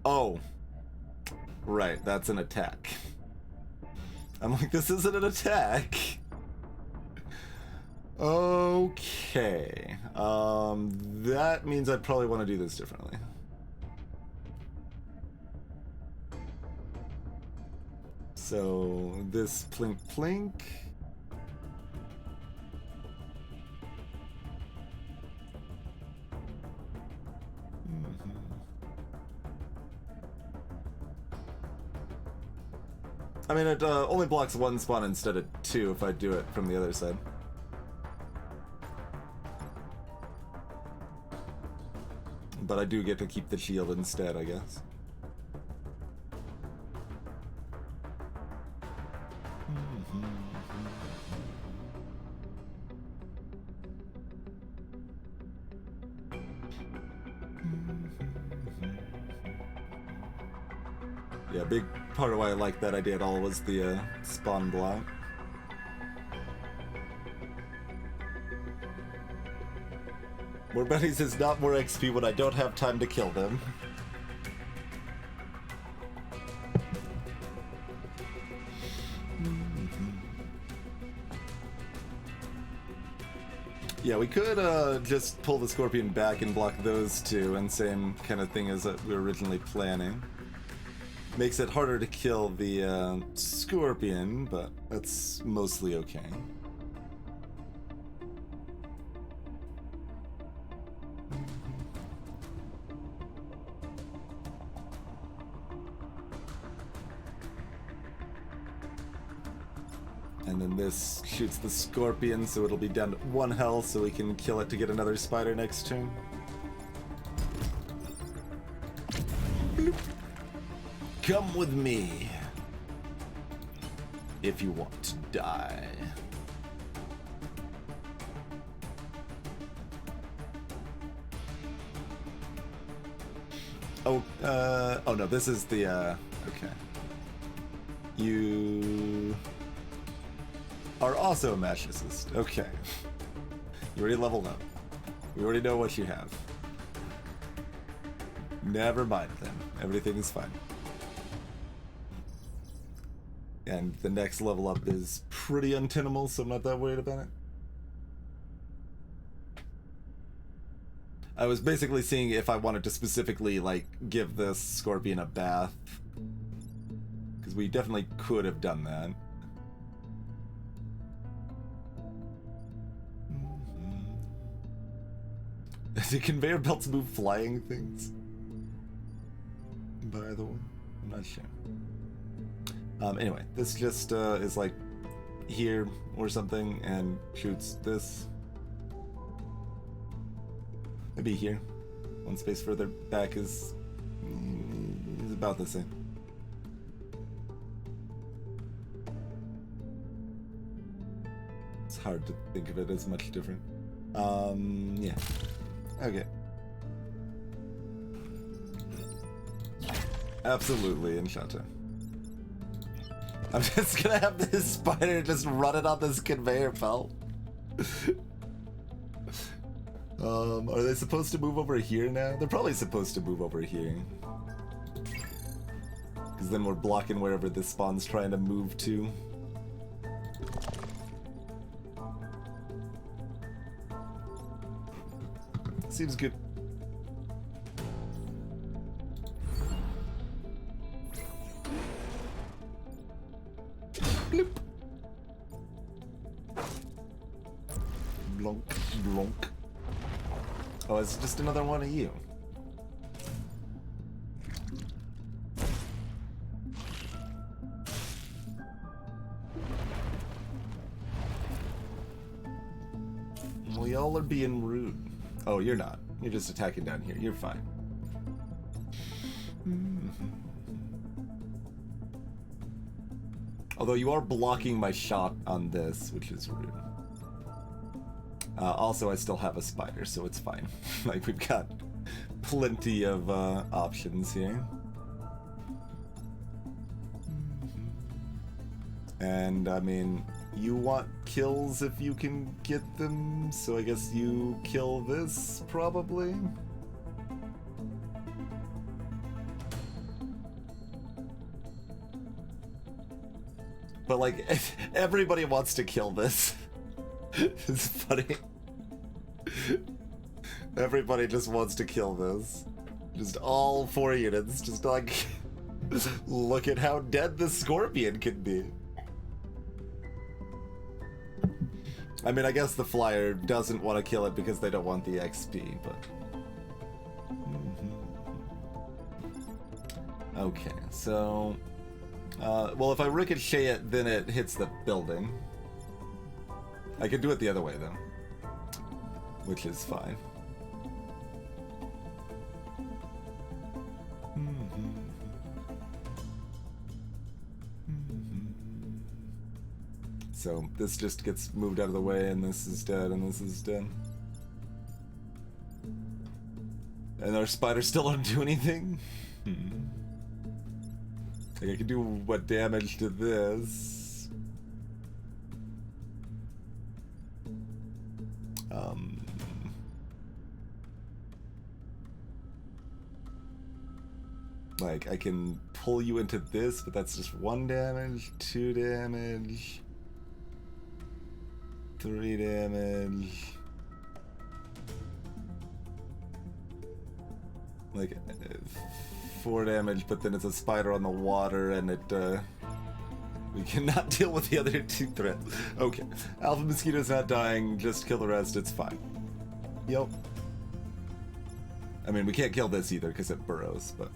Oh. Right, that's an attack. I'm like, this isn't an attack. Okay. That means I'd probably want to do this differently. So, this plink plink. I mean, it only blocks 1 spawn instead of 2 if I do it from the other side. But I do get to keep the shield instead, I guess. Yeah, big part of why I liked that idea at all was the spawn block. More buddies is not more XP when I don't have time to kill them. Yeah, we could just pull the scorpion back and block those two, and same kind of thing as we were originally planning. Makes it harder to kill the scorpion, but that's mostly okay. And then this shoots the scorpion, so it'll be down to 1 health, so we can kill it to get another spider next turn. Bloop. Come with me if you want to die. Oh, oh no, this is the, okay. You are also a magicist. Okay. You already leveled up. We already know what you have. Never mind then. Everything is fine. And the next level up is pretty untenable, so I'm not that worried about it. I was basically seeing if I wanted to specifically, like, give this scorpion a bath. Because we definitely could have done that. Do conveyor belts move flying things? By the way, I'm not sure. Anyway, this just is like here or something and shoots this. Maybe here. 1 space further back is about the same. It's hard to think of it as much different. Yeah. Okay. Absolutely, Enchanta. I'm just gonna have this spider just run it on this conveyor belt. Are they supposed to move over here now? They're probably supposed to move over here. Because then we're blocking wherever this spawn's trying to move to. Seems good. Bloop. Blonk, blonk. Oh, it's just another one of you. Well, y'all are being rude. Oh, you're not. You're just attacking down here. You're fine. Although you are blocking my shot on this, which is rude. Also, I still have a spider, so it's fine. Like, we've got plenty of options here. And, I mean, you want kills if you can get them, so I guess you kill this, probably? But, like, everybody wants to kill this. It's funny. Everybody just wants to kill this. Just all 4 units, just like, look at how dead the scorpion can be. I mean, I guess the flyer doesn't want to kill it because they don't want the XP, but... Okay, so... well, if I ricochet it, then it hits the building. I could do it the other way, though. Which is fine. So this just gets moved out of the way, and this is dead, and this is dead. And our spiders still don't do anything? Like, I can do what damage to this? Like, I can pull you into this, but that's just 1 damage, 2 damage, 3 damage. Like 4 damage, but then it's a spider on the water, and it we cannot deal with the other 2 threats. Okay, Alpha Mosquito's not dying. Just kill the rest. It's fine. Yep. I mean, we can't kill this either because it burrows, but.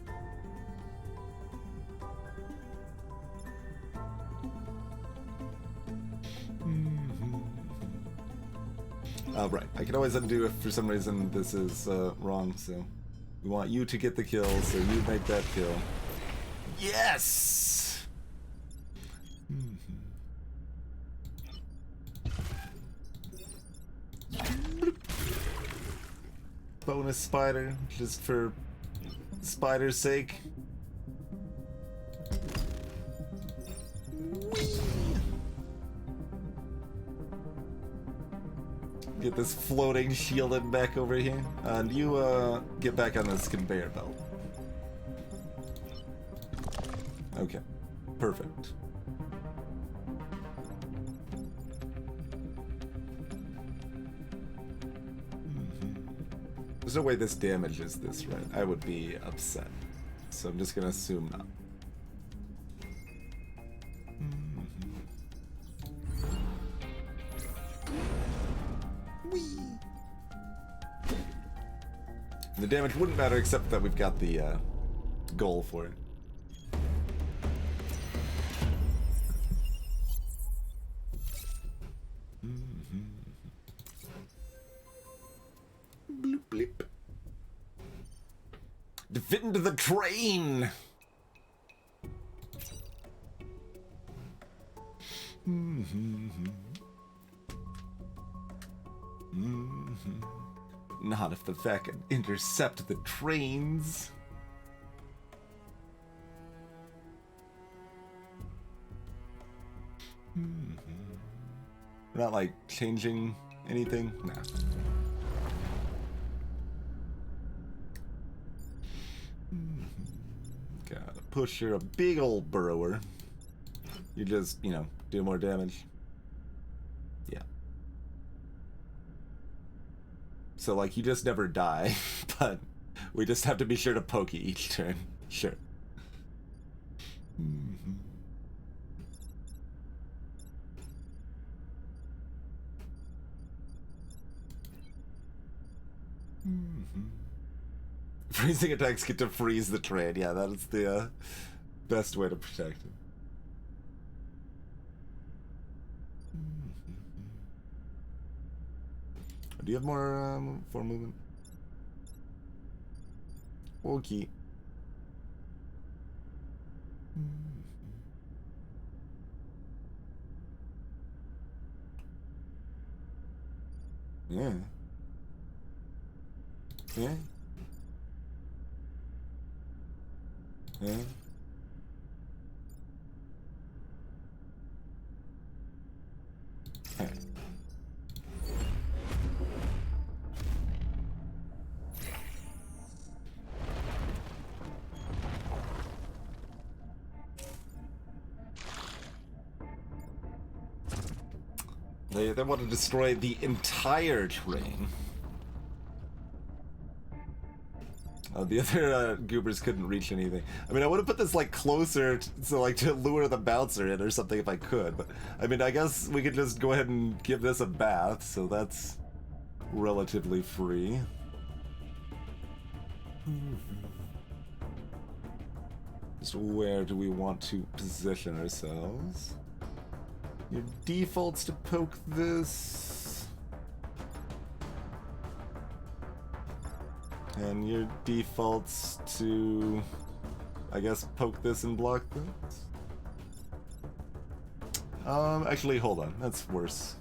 Right. I can always undo if for some reason this is wrong, so we want you to get the kill, so you make that kill. Yes! Bonus spider, just for spider's sake. Get this floating shielded back over here. And you get back on this conveyor belt. Okay. Perfect. There's no way this damages this, right? I would be upset. So I'm just gonna assume not. The damage wouldn't matter except that we've got the goal for it. Bloop, bleep. Defend the train! Not if the Vec can intercept the trains. We're not like changing anything? Nah. Gotta push her a big old burrower. You just, you know, do more damage. Yeah. So, like, you just never die, but we just have to be sure to poke you each turn. Sure. Freezing attacks get to freeze the train. Yeah, that is the best way to protect it. Do you have more for movement? Okay. Yeah. Yeah. Yeah. Hey. They want to destroy the entire train. The other goobers couldn't reach anything. I mean, I would have put this like closer so like to lure the bouncer in or something if I could. But I mean, I guess we could just go ahead and give this a bath. So that's relatively free. Just where do we want to position ourselves? Your default's to poke this. And your default's to, I guess, poke this and block this. Actually, hold on. That's worse.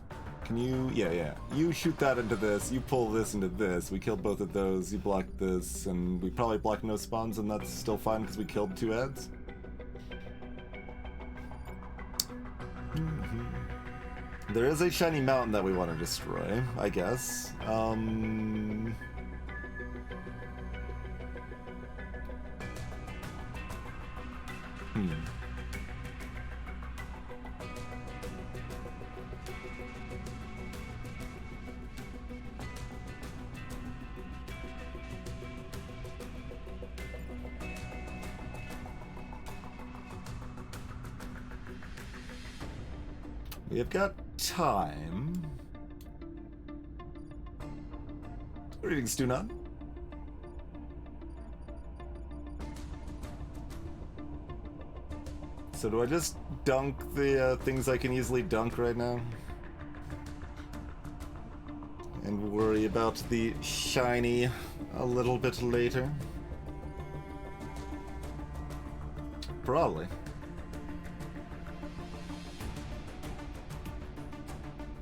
Can you, yeah. You shoot that into this, you pull this into this. We killed both of those, you block this, and we probably blocked no spawns, and that's still fine because we killed 2 ads. There is a shiny mountain that we want to destroy, I guess. We have got time. Greetings, do not. So do I just dunk the things I can easily dunk right now? And worry about the shiny a little bit later? Probably.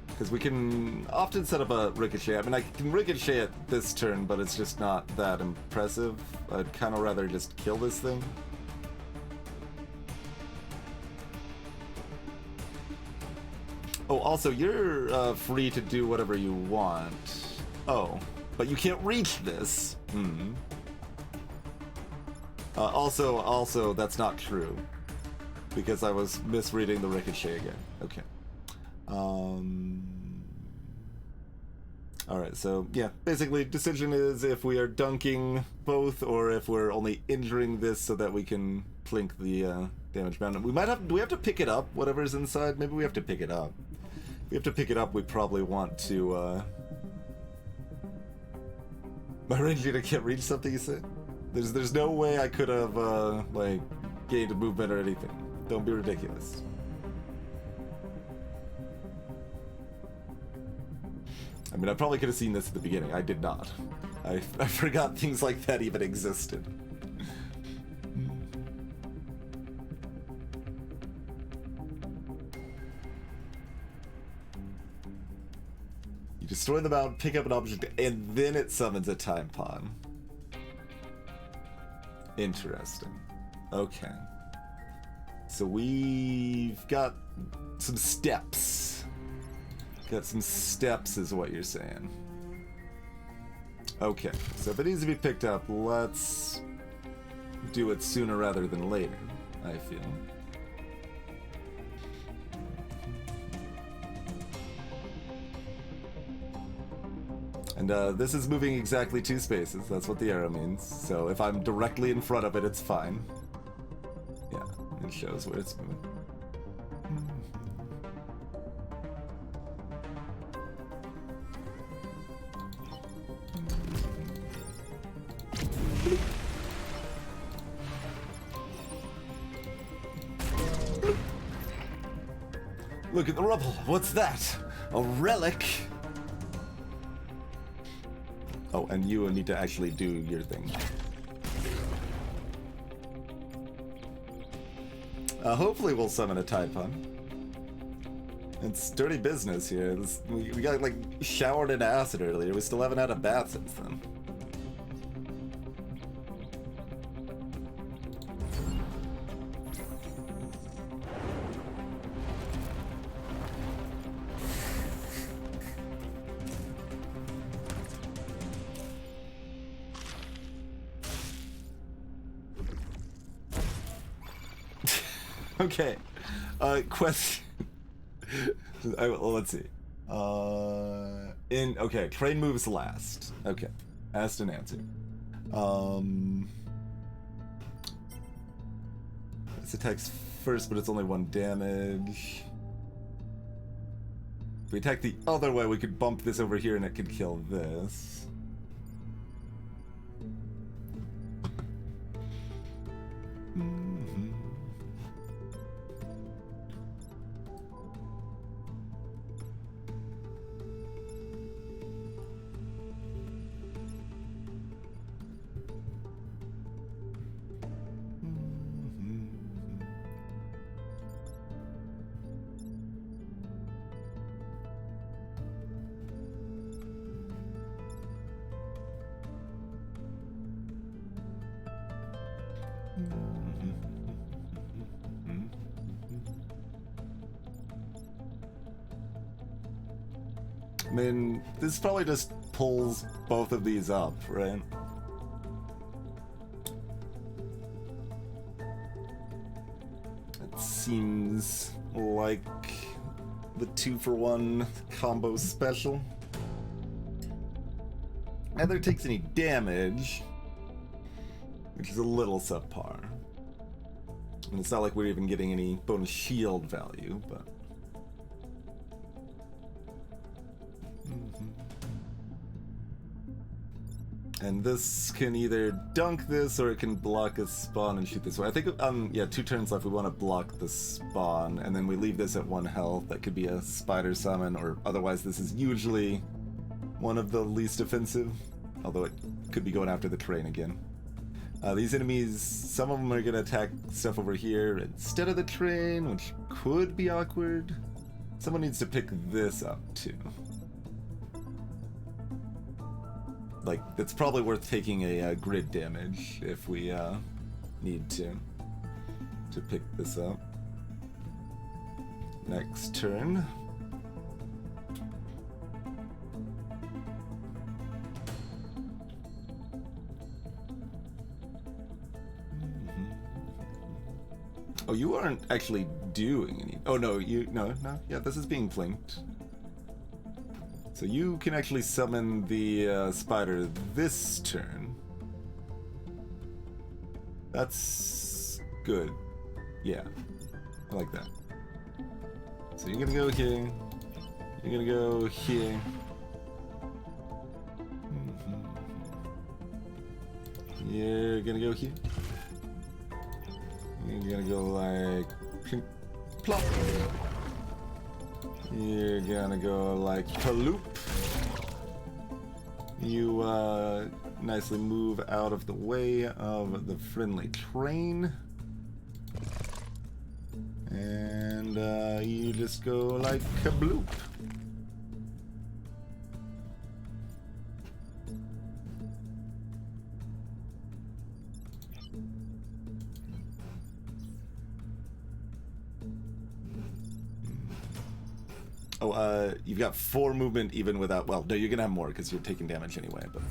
Because we can often set up a ricochet. I mean, I can ricochet it this turn, but it's just not that impressive. I'd kind of rather just kill this thing. Oh, also, you're free to do whatever you want. Oh, but you can't reach this. Hmm. Also, that's not true. Because I was misreading the ricochet again. Okay. Alright, so, yeah. Basically, decision is if we are dunking both, or if we're only injuring this so that we can plink the damage bound. We might have... Do we have to pick it up, whatever's inside? Maybe we have to pick it up. If we have to pick it up, we probably want to, My range unit can't reach something, you say? There's no way I could have, like, gained a movement or anything. Don't be ridiculous. I mean, I probably could have seen this at the beginning. I did not. I forgot things like that even existed. You destroy the mound, pick up an object, and then it summons a time pod. Interesting. Okay. So we've got some steps. Got some steps is what you're saying. Okay, so if it needs to be picked up, let's do it sooner rather than later, I feel. And this is moving exactly 2 spaces. That's what the arrow means. So if I'm directly in front of it, it's fine. Yeah, it shows where it's moving. Look at the rubble. What's that? A relic? Oh, and you need to actually do your thing. Hopefully we'll summon a Tide Pun. It's dirty business here. We got, like, showered in acid earlier. We still haven't had a bath since then. Okay, question. Well, let's see. Okay, train moves last. Okay, asked and answered. This attacks first, but it's only 1 damage. If we attack the other way, we could bump this over here and it could kill this. I mean, this probably just pulls both of these up, right? It seems like the 2-for-1 combo special. Neither takes any damage, which is a little subpar. And it's not like we're even getting any bonus shield value, but... And this can either dunk this or it can block a spawn and shoot this way. I think, yeah, 2 turns left, we want to block the spawn, and then we leave this at 1 health. That could be a spider summon, or otherwise this is usually one of the least offensive, although it could be going after the terrain again. These enemies, some of them are going to attack stuff over here instead of the terrain, which could be awkward. Someone needs to pick this up, too. Like, it's probably worth taking a grid damage if we need to pick this up. Next turn. Oh, you aren't actually doing any. Oh no, no. Yeah, this is being plinked. So you can actually summon the spider this turn. That's good. Yeah, I like that. So you're gonna go here. You're gonna go here. You're gonna go here. You're gonna go like plink, plop. You're gonna go like paloop. You nicely move out of the way of the friendly train. And you just go like kabloop. Oh, you've got 4 movement even without, well, no, you're gonna have more because you're taking damage anyway, but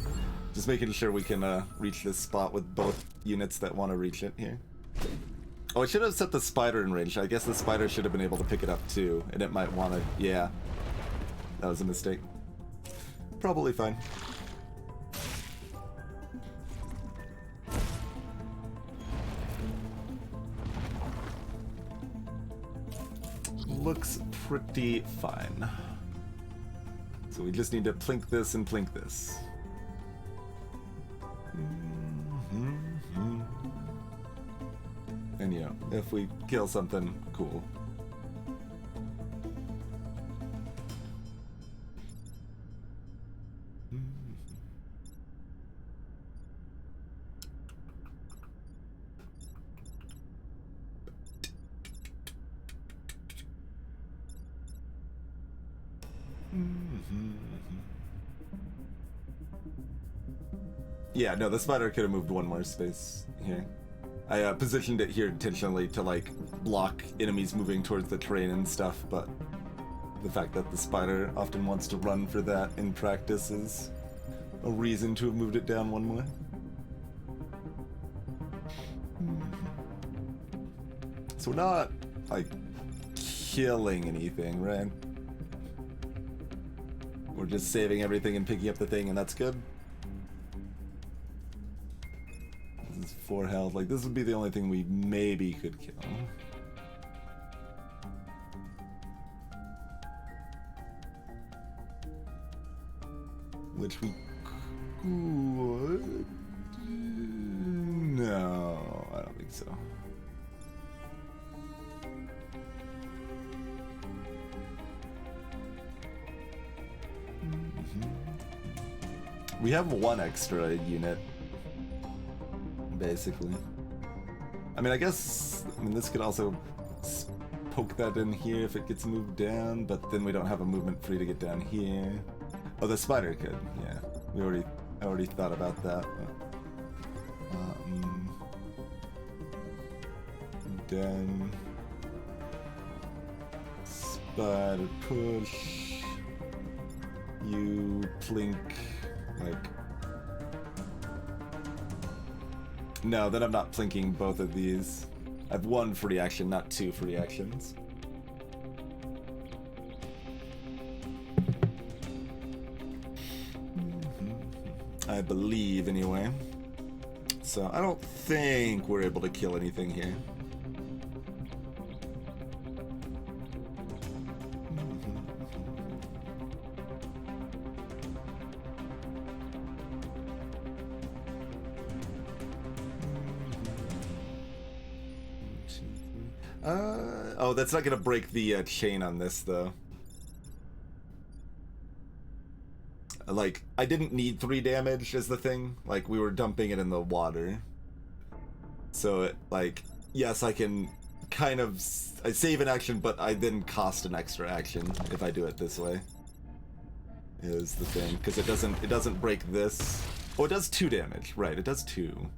just making sure we can reach this spot with both units that want to reach it here. Oh, I should have set the spider in range. I guess the spider should have been able to pick it up too, and it might want to, yeah. That was a mistake. Probably fine. Looks pretty fine. So we just need to plink this and plink this. And you know, if we kill something, cool. Yeah, no, the spider could have moved 1 more space here. I positioned it here intentionally to, like, block enemies moving towards the terrain and stuff, but the fact that the spider often wants to run for that in practice is a reason to have moved it down 1 more. So we're not, like, killing anything, right? We're just saving everything and picking up the thing, and that's good. This is 4 health. Like, this would be the only thing we maybe could kill. Which we could... No, I don't think so. We have 1 extra unit, basically. I mean, I guess, this could also poke that in here if it gets moved down, but then we don't have a movement free to get down here. Oh, the spider could, yeah. I already thought about that. But, then spider push. You plink. Like, no, then I'm not plinking both of these. I have 1 free action, not 2 free actions. I believe, anyway. So I don't think we're able to kill anything here. Oh, that's not gonna break the chain on this, though. Like, I didn't need 3 damage is the thing. Like, we were dumping it in the water. So, like, yes, I can kind of... I save an action, but I then cost an extra action if I do it this way. Is the thing. Because it doesn't break this. Oh, it does 2 damage. Right, it does 2.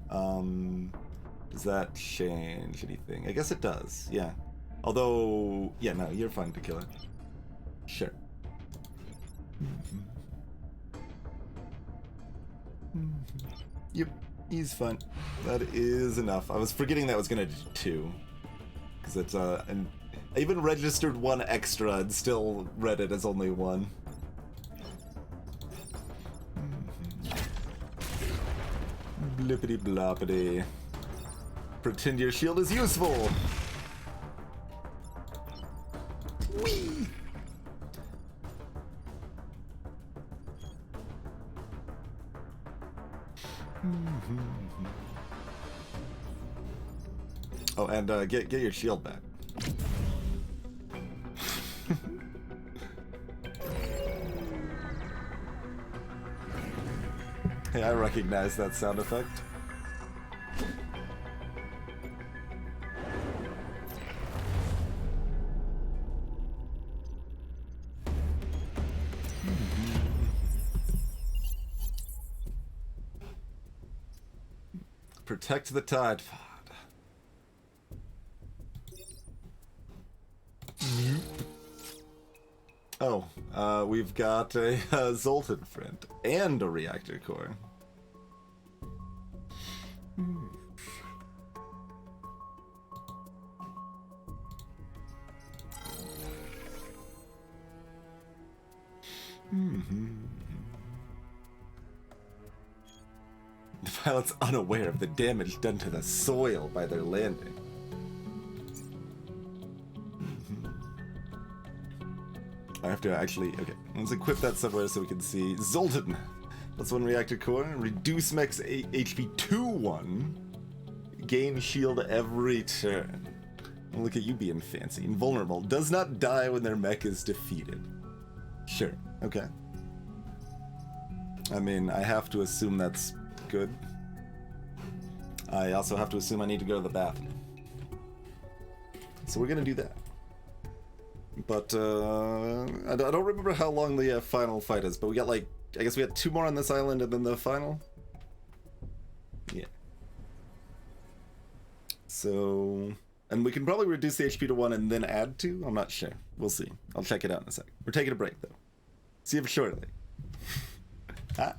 Does that change anything? I guess it does, yeah. Although, yeah, no, you're fine to kill it. Sure. Yep, he's fine. That is enough. I was forgetting that was gonna do 2. Because it's, and I even registered 1 extra and still read it as only 1. Blippity bloppity. Pretend your shield is useful! Whee! Oh, and get your shield back. Hey, I recognize that sound effect. Protect the Tide Pod. Oh, we've got a Zoltan friend and a reactor core. The pilot's unaware of the damage done to the soil by their landing. I have to actually... Okay, let's equip that somewhere so we can see. Zoltan! That's 1 reactor core. Reduce max HP 2-1. Gain shield every turn. Look at you being fancy. Invulnerable. Does not die when their mech is defeated. Sure, okay. I mean, I have to assume that's good. I also have to assume I need to go to the bathroom. So we're gonna do that. But, I don't remember how long the final fight is, but we got like, I guess we got 2 more on this island and then the final? Yeah. So, and we can probably reduce the HP to 1 and then add 2? I'm not sure. We'll see. I'll check it out in a sec. We're taking a break, though. See you shortly. Ah.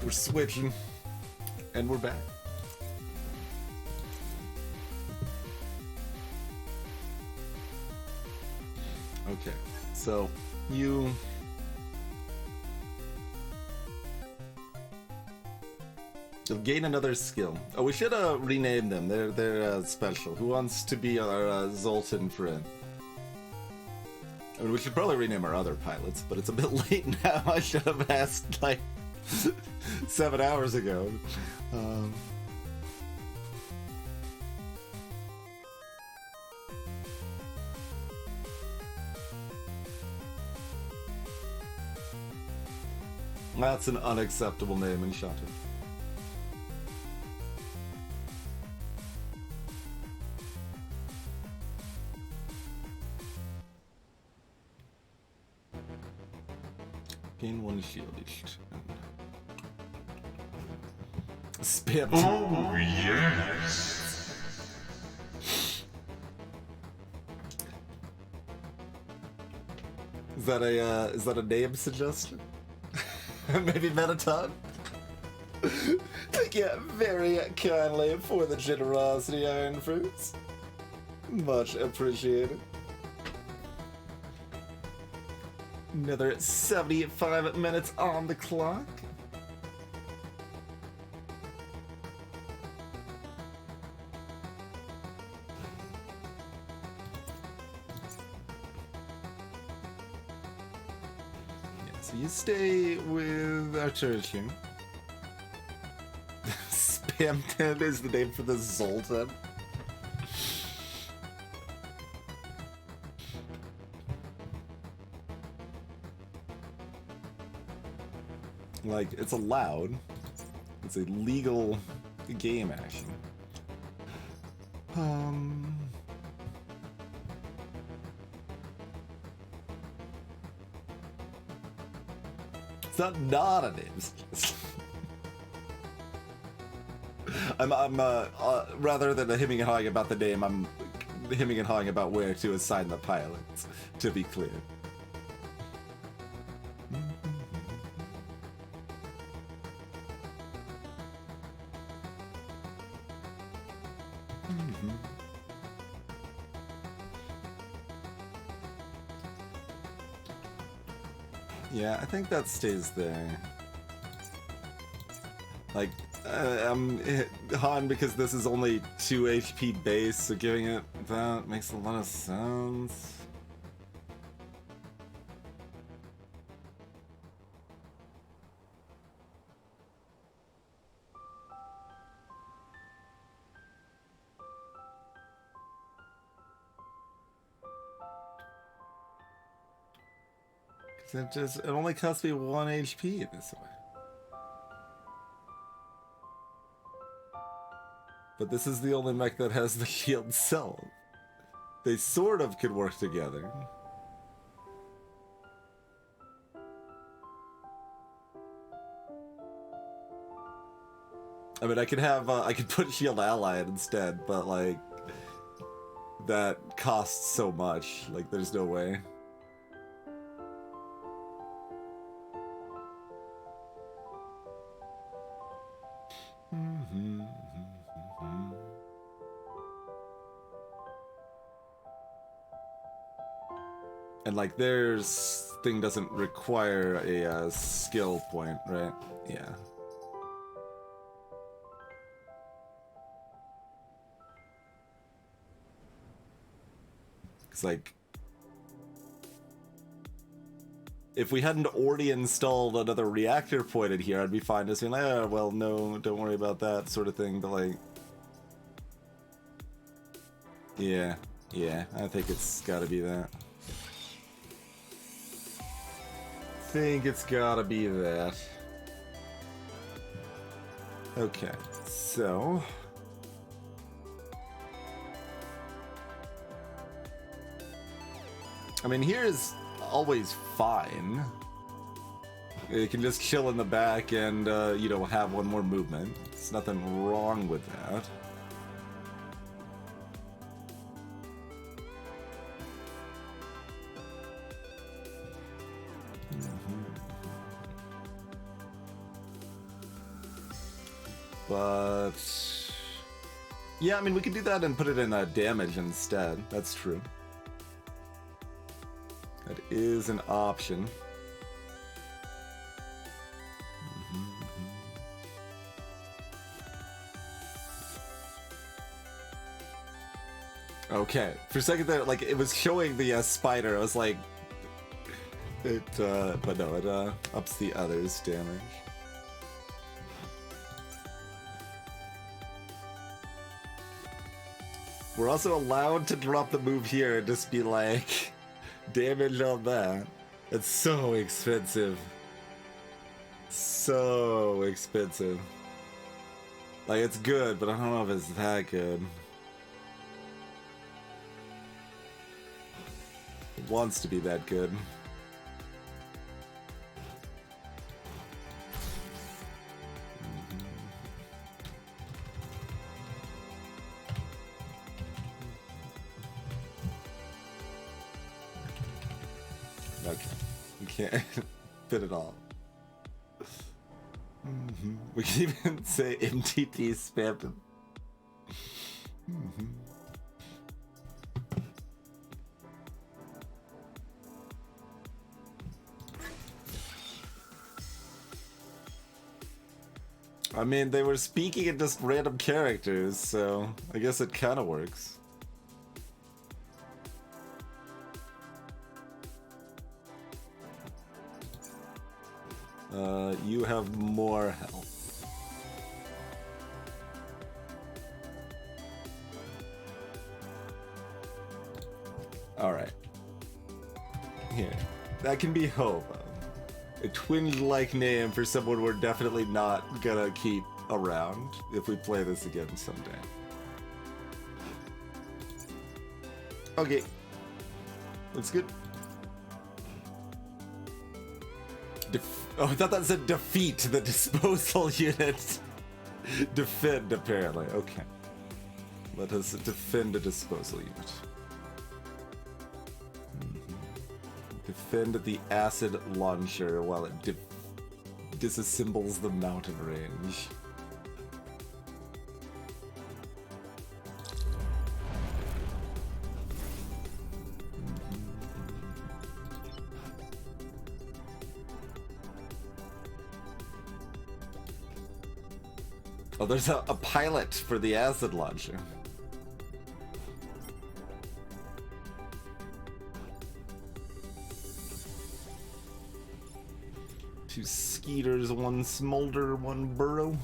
We're switching. And we're back. Okay, so you'll gain another skill. Oh, we should rename them. They're special. Who wants to be our Zoltan friend? I mean, we should probably rename our other pilots, but it's a bit late now. I should have asked like 7 hours ago. That's an unacceptable name in Shatter. Gain one shield each. Spam. Oh, yes. Is that a name suggestion? Maybe Metaton? Thank you very kindly for the generosity, Iron Fruits. Much appreciated. Another 75 minutes on the clock. So you stay with our church here. Spamton is the name for the Zoltan. Like, it's allowed. It's a legal game action. It's not a name. I'm rather than hemming and hawing about the name, I'm hemming and hawing about where to assign the pilots, to be clear. Yeah, I think that stays there. Like, I'm Han because this is only 2 HP base, so giving it that makes a lot of sense. It only costs me 1 HP this way. But this is the only mech that has the shield cell. They sort of could work together. I mean, I could have, I could put shield allied instead, but like, that costs so much. Like, there's no way. And like theirs thing doesn't require a skill point, right? Yeah. It's like if we hadn't already installed another reactor point in here, I'd be fine just saying, oh, well, no, don't worry about that sort of thing, but like... Yeah, I think it's gotta be that. I think it's gotta be that. Okay, so... I mean, here is always fine. You can just chill in the back and, you know, have one more movement. There's nothing wrong with that. But yeah, I mean, we could do that and put it in damage instead. That's true. That is an option. Okay, for a second there, like, it was showing the spider. I was like, but no, it ups the other's damage. We're also allowed to drop the move here and just be like, damage on that. It's so expensive. So expensive. Like, it's good, but I don't know if it's that good. It wants to be that good. Okay, we can't fit it all. We can even say MTT spammed. I mean, they were speaking in just random characters, so I guess it kind of works. You have more health. Alright. Here. That can be hope. A twin-like name for someone we're definitely not gonna keep around if we play this again someday. Okay. That's good. Oh, I thought that said defeat the disposal unit. Defend, apparently. Okay. Let us defend a disposal unit. Defend the acid launcher while it disassembles the mountain range. Oh, there's a pilot for the acid launcher. Two skeeters, one smolder, one burrow.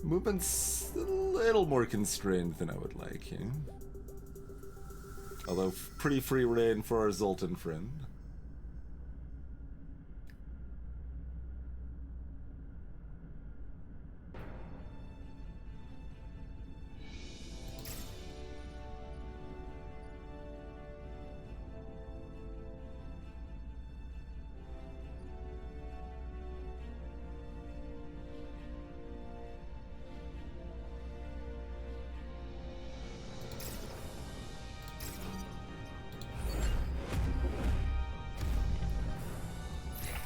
Movement's a little more constrained than I would like here. Although pretty free reign for our Zoltan friend.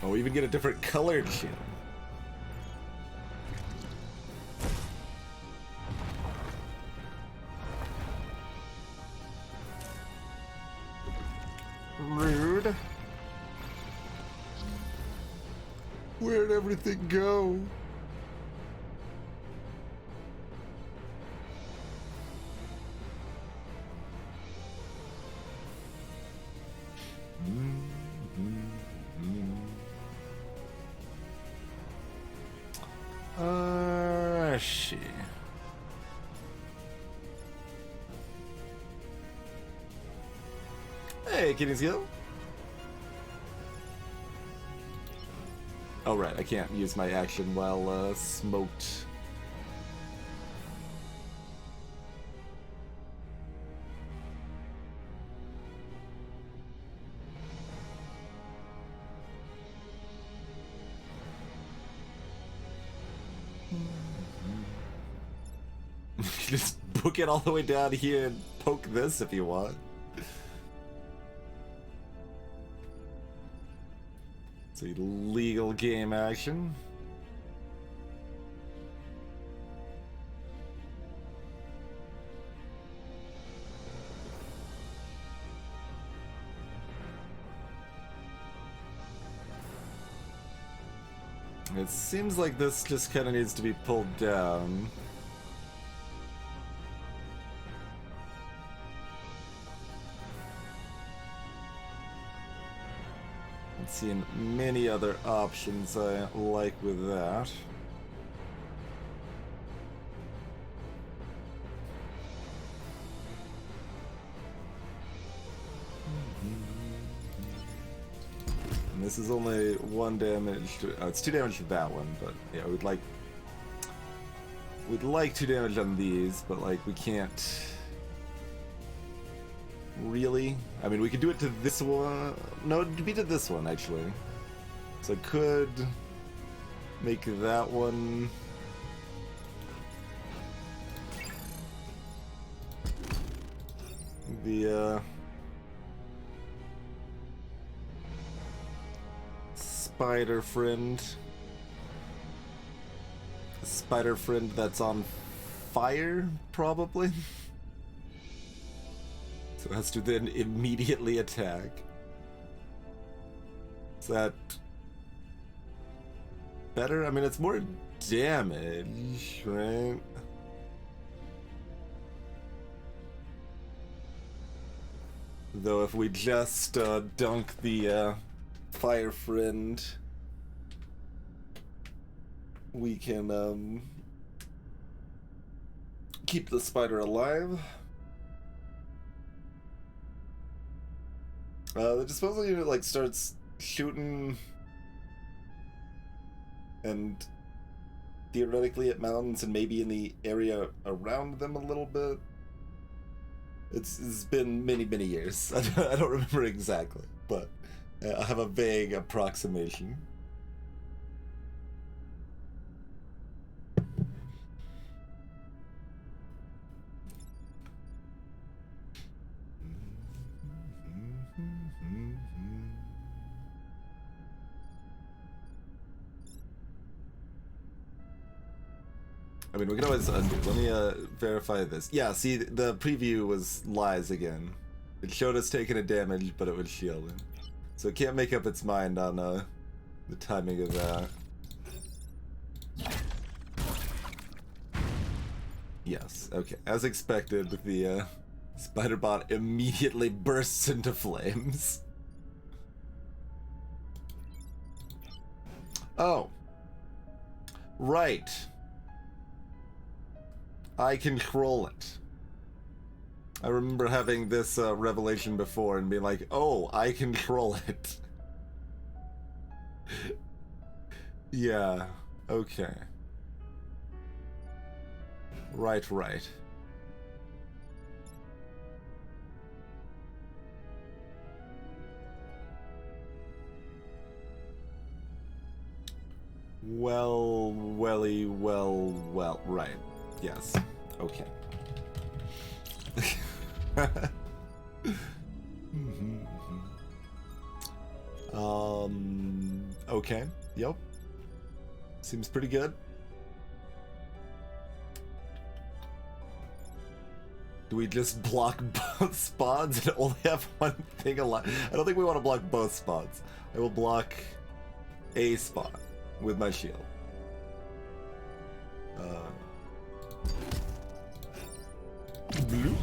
Oh, we even get a different colored shield. Rude. Where'd everything go? She. Hey, Kitty's Gill. Oh, right, I can't use my action while smoked. Just book it all the way down here and poke this if you want. It's a legal game action. It seems like this just kind of needs to be pulled down. I'm seeing many other options I like with that. And this is only 1 damage to, oh, it's 2 damage to that one, but yeah, we'd like 2 damage on these, but like we can't really. I mean, we could do it to this one. No, it'd be to this one actually. So I could make that one. The spider friend. A spider friend that's on fire, probably. So it has to then immediately attack. Is that better? I mean, it's more damage, right? Though if we just dunk the fire friend, we can keep the spider alive. The disposal unit like starts shooting and theoretically at mountains and maybe in the area around them a little bit. It's been many years. I don't remember exactly, but I have a vague approximation. I mean, we can always undo. Let me verify this. Yeah, see, the preview was lies again. It showed us taking a damage, but it was shielding. So it can't make up its mind on the timing of that. Yes, okay. As expected, the spider bot immediately bursts into flames. Oh. Right. I control it. I remember having this revelation before and being like, oh, I control it. Yeah, okay. Right. Well, right. Yes. Okay. Okay. Yep. Seems pretty good. Do we just block both spots and only have one thing alive? I don't think we want to block both spots. I will block a spot with my shield. Blue.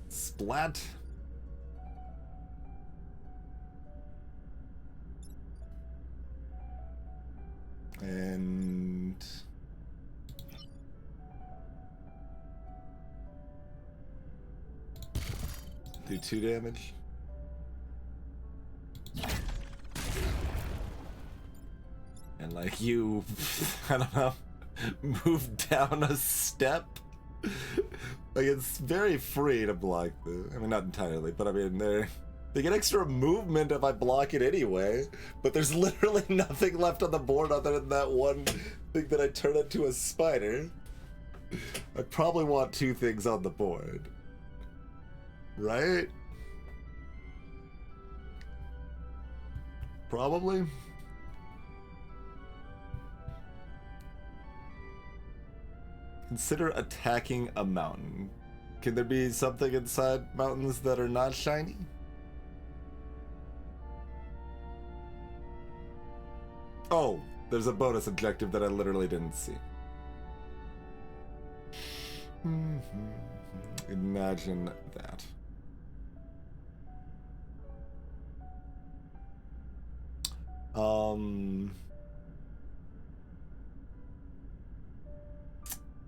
Splat. And do 2 damage. And like you, I don't know, move down a step. Like it's very free to block the, I mean not entirely, but I mean they get extra movement if I block it anyway, but there's literally nothing left on the board other than that one thing that I turn into a spider. I probably want 2 things on the board. Right? Probably. Consider attacking a mountain. Can there be something inside mountains that are not shiny? Oh, there's a bonus objective that I literally didn't see. Imagine that.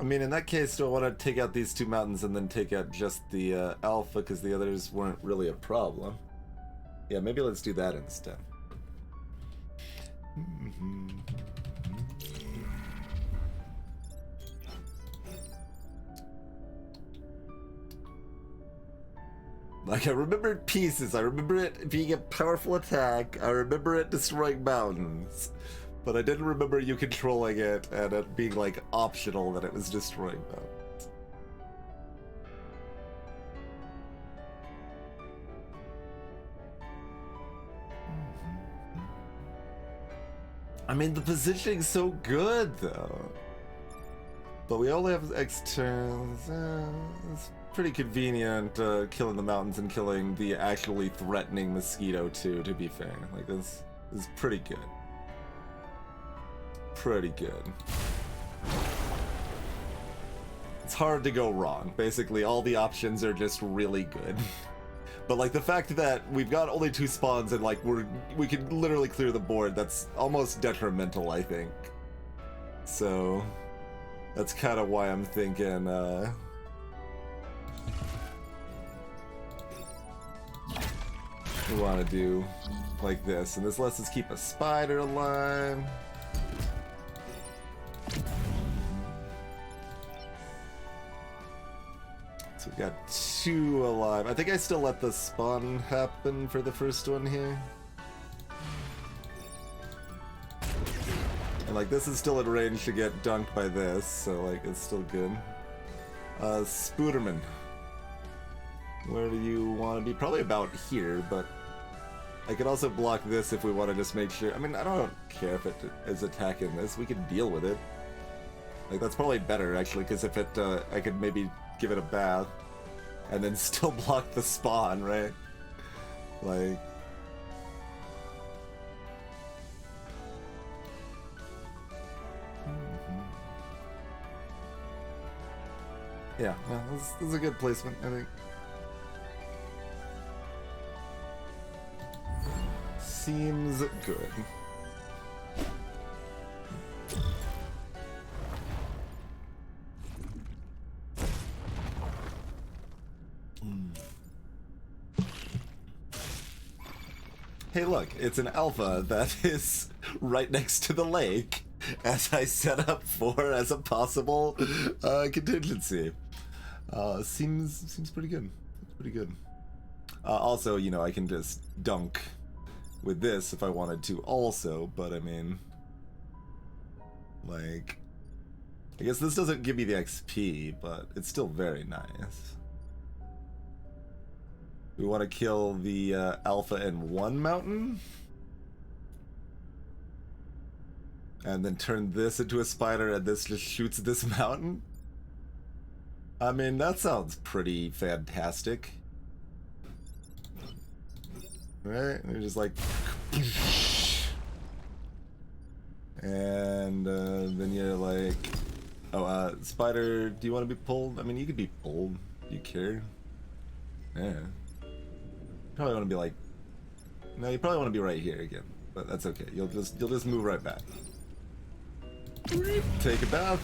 I mean, in that case, do I want to take out these two mountains and then take out just the alpha because the others weren't really a problem? Yeah, maybe let's do that instead. Like, I remember it pieces, I remember it being a powerful attack, I remember it destroying mountains, but I didn't remember you controlling it and it being, like, optional that it was destroying mountains. I mean, the positioning's so good, though. But we only have X turns. It's pretty convenient killing the mountains and killing the actually threatening mosquito, too, to be fair. Like, this is pretty good. Pretty good. It's hard to go wrong. Basically, all the options are just really good. But like the fact that we've got only 2 spawns and like we can literally clear the board, that's almost detrimental, I think. So that's kind of why I'm thinking we want to do like this, and this lets us keep a spider alive. So we got 2 alive. I think I still let the spawn happen for the first one here. And like this is still at range to get dunked by this, so like it's still good. Spooderman. Where do you want to be? Probably about here, but I could also block this if we want to just make sure. I mean, I don't care if it is attacking this. We can deal with it. Like that's probably better actually, because if it, I could maybe give it a bath and then still block the spawn, right? Like, yeah, well, this is a good placement, I think. Seems good. Hey look, it's an alpha that is right next to the lake, as I set up for as a possible contingency. Seems pretty good. Pretty good. Also, you know, I can just dunk with this if I wanted to also, but I mean, like, I guess this doesn't give me the XP, but it's still very nice. We want to kill the alpha in one mountain? And then turn this into a spider and this just shoots this mountain? I mean, that sounds pretty fantastic. Right? They're just like... And then you're like... Oh, spider, do you want to be pulled? I mean, you could be pulled. Do you care? Yeah. Probably want to be like, no, you probably want to be right here again, but that's okay. You'll just move right back. Take a bath.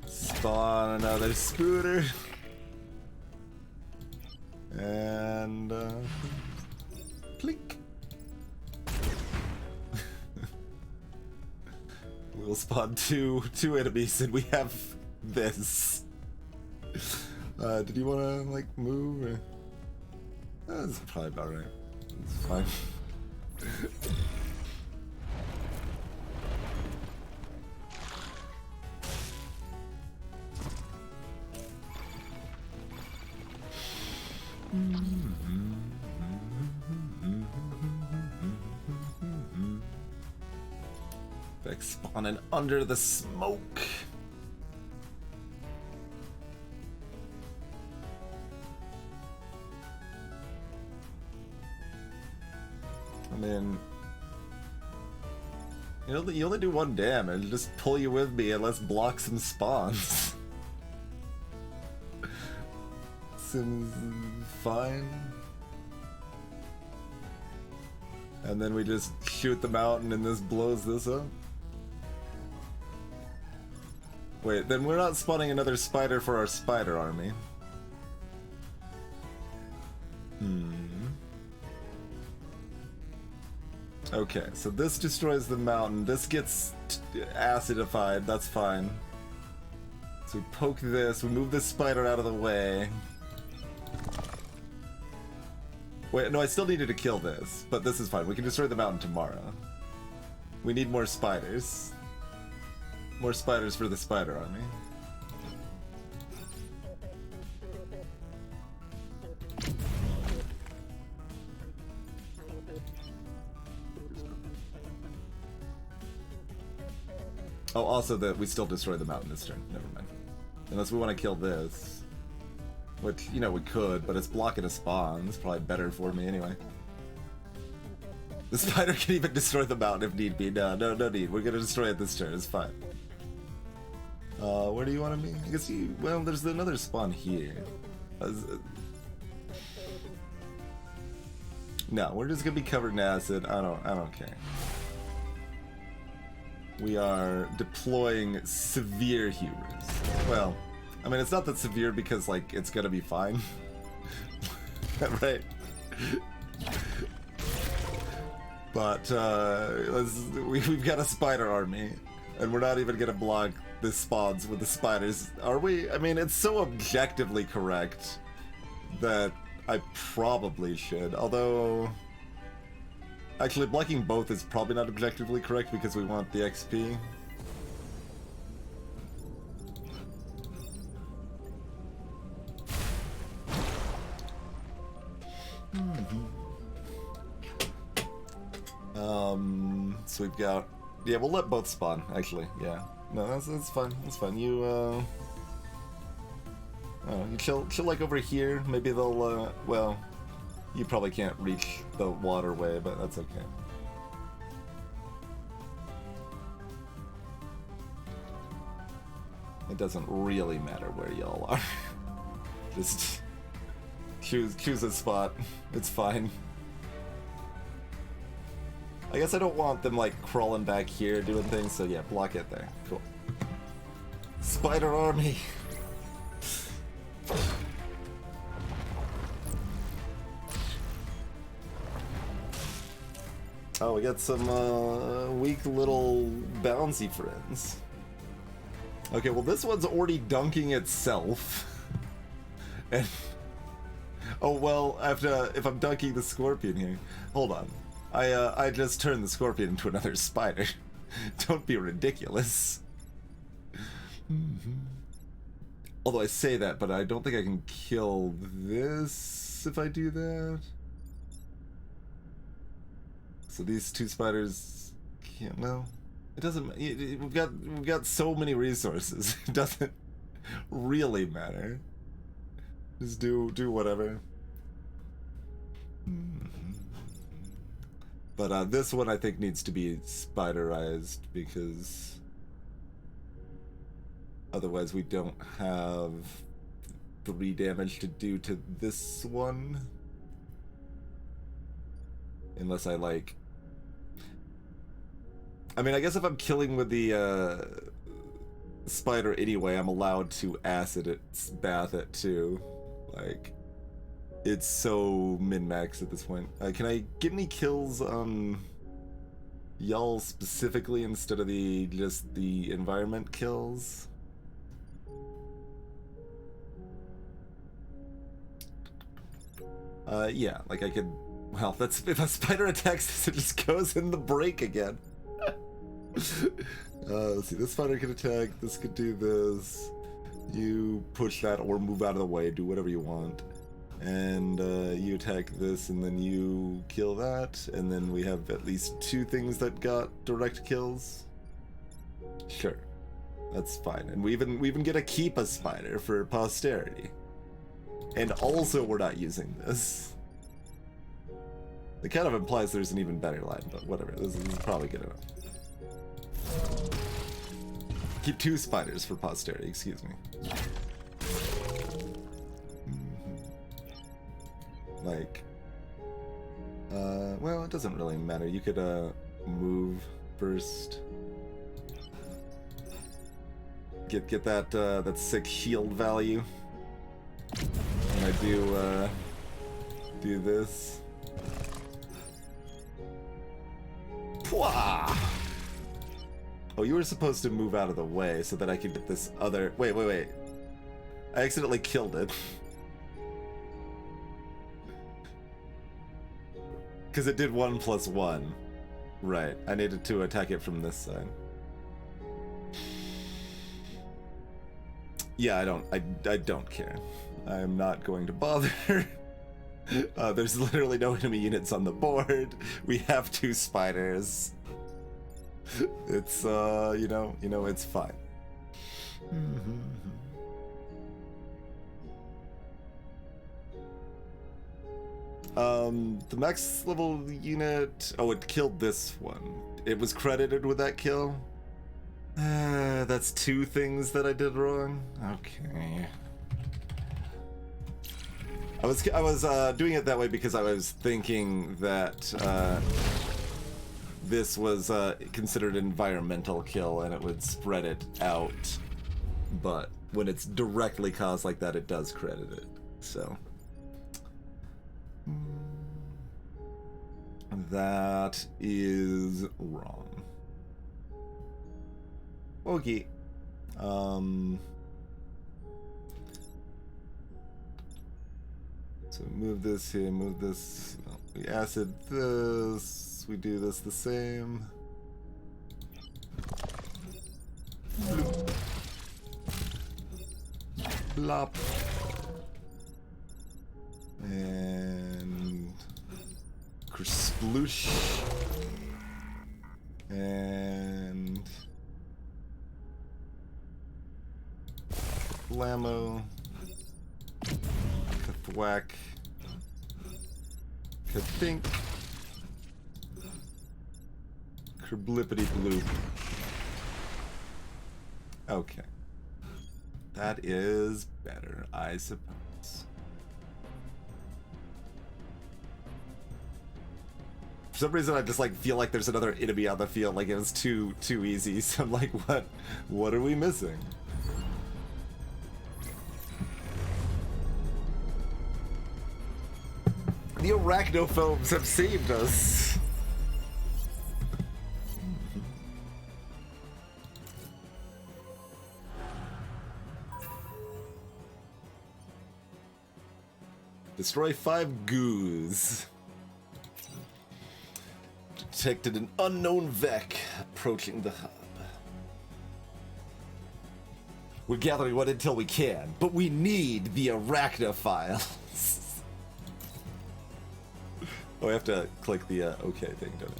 Spawn another spooter. And plink. We'll spawn two enemies and we have this. Did you want to like move? Or... That's probably about right. It's fine. Like spawning under the smoke. I mean, you only do 1 damage. Just pull you with me and let's block some spawns. Seems fine. And then we just shoot them out and then this blows this up. Wait, then we're not spawning another spider for our spider army. Okay, so this destroys the mountain. This gets acidified. That's fine. So we poke this. We move this spider out of the way. Wait, no, I still needed to kill this, but this is fine. We can destroy the mountain tomorrow. We need more spiders. More spiders for the spider army. Oh, also that we still destroy the mountain this turn. Never mind. Unless we want to kill this. Which, you know, we could, but it's blocking a spawn. It's probably better for me anyway. The spider can even destroy the mountain if need be. No need. We're gonna destroy it this turn. It's fine. Where do you want to be? I guess you... Well, there's another spawn here. No, we're just gonna be covered in acid. I don't care. We are deploying severe hubris. Well, I mean, it's not that severe because, like, it's gonna be fine. Right? But, we've got a spider army, and we're not even gonna block the spawns with the spiders, are we? I mean, it's so objectively correct that I probably should, although... Actually, blocking both is probably not objectively correct because we want the XP. So we've got... Yeah, we'll let both spawn, actually, yeah. No, that's fine, that's fine. You chill like over here, maybe they'll, well... You probably can't reach the waterway, but that's okay. It doesn't really matter where y'all are. Just choose a spot. It's fine. I guess I don't want them like crawling back here doing things, so yeah, block it there. Cool. Spider army. Oh, we got some weak little bouncy friends. Okay, well this one's already dunking itself. And oh well, if I'm dunking the scorpion here. Hold on. I just turned the scorpion into another spider. Don't be ridiculous. Although I say that, but I don't think I can kill this if I do that. So these two spiders can't. No, it doesn't. We've got so many resources. It doesn't really matter. Just do whatever. But this one I think needs to be spiderized because otherwise we don't have 3 damage to do to this one. Unless I like... I mean, I guess if I'm killing with the spider anyway, I'm allowed to acid it, bath it too. Like, it's so min-max at this point. Can I get any kills on y'all specifically instead of just the environment kills? Yeah, like I could Well, that's if a spider attacks, it just goes in the break again. Let's see, this spider can attack, this could do this. You push that or move out of the way, do whatever you want. And you attack this, and then you kill that, and then we have at least 2 things that got direct kills. Sure, that's fine. And we even get to keep a spider for posterity. And also, we're not using this. It kind of implies there's an even better line, but whatever. This is probably good enough. Keep 2 spiders for posterity, excuse me. Like, well, it doesn't really matter. You could, move first. Get that, that sick shield value. And I do this. Pwah! Oh, you were supposed to move out of the way so that I could get this other... Wait. I accidentally killed it. Because it did 1+1. Right, I needed to attack it from this side. Yeah, I don't care. I'm not going to bother. There's literally no enemy units on the board. We have 2 spiders. It's, you know, it's fine. The max level unit... Oh, it killed this one. It was credited with that kill? That's 2 things that I did wrong? Okay. I was doing it that way because I was thinking that this was considered an environmental kill and it would spread it out. But when it's directly caused like that, it does credit it. So that is wrong. Okay. So move this here, move this. We acid this. We do this the same. Bloop. Blop. And Kersploosh. And Blammo. Kathwack. Kathink. Kerblippity bloop. Okay. That is better, I suppose. For some reason, I just like feel like there's another enemy on the field, like it was too easy. So I'm like, what are we missing? The Arachnophiles have saved us. Destroy 5 goos. Detected an unknown Vec approaching the hub. We're gathering what intel we can, but we need the Arachnophiles. Oh, I have to click the OK thing, don't I?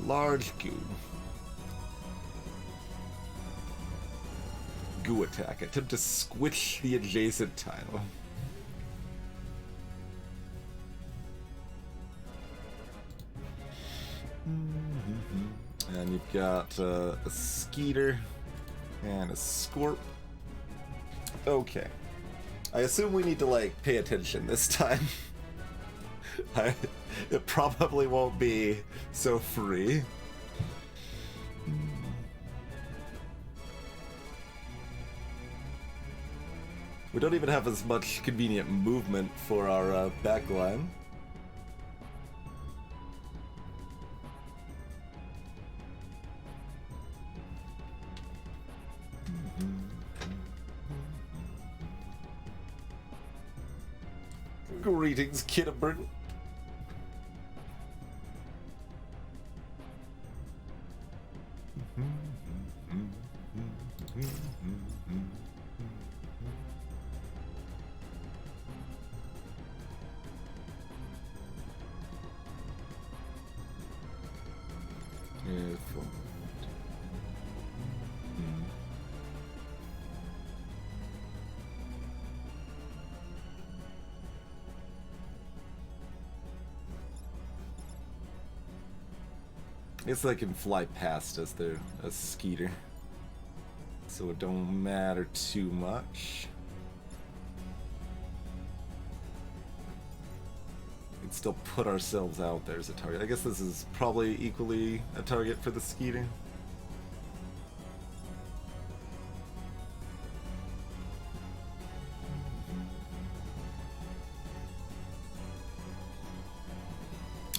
Large goo. Goo attack. Attempt to squish the adjacent tile. And you've got a Skeeter and a Scorp. Okay. I assume we need to, like, pay attention this time. It probably won't be so free. We don't even have as much convenient movement for our backline. Greetings, Kitterburn. I guess they can fly past us. They're a skeeter, so it don't matter too much. We'd still put ourselves out there as a target. I guess this is probably equally a target for the skeeter.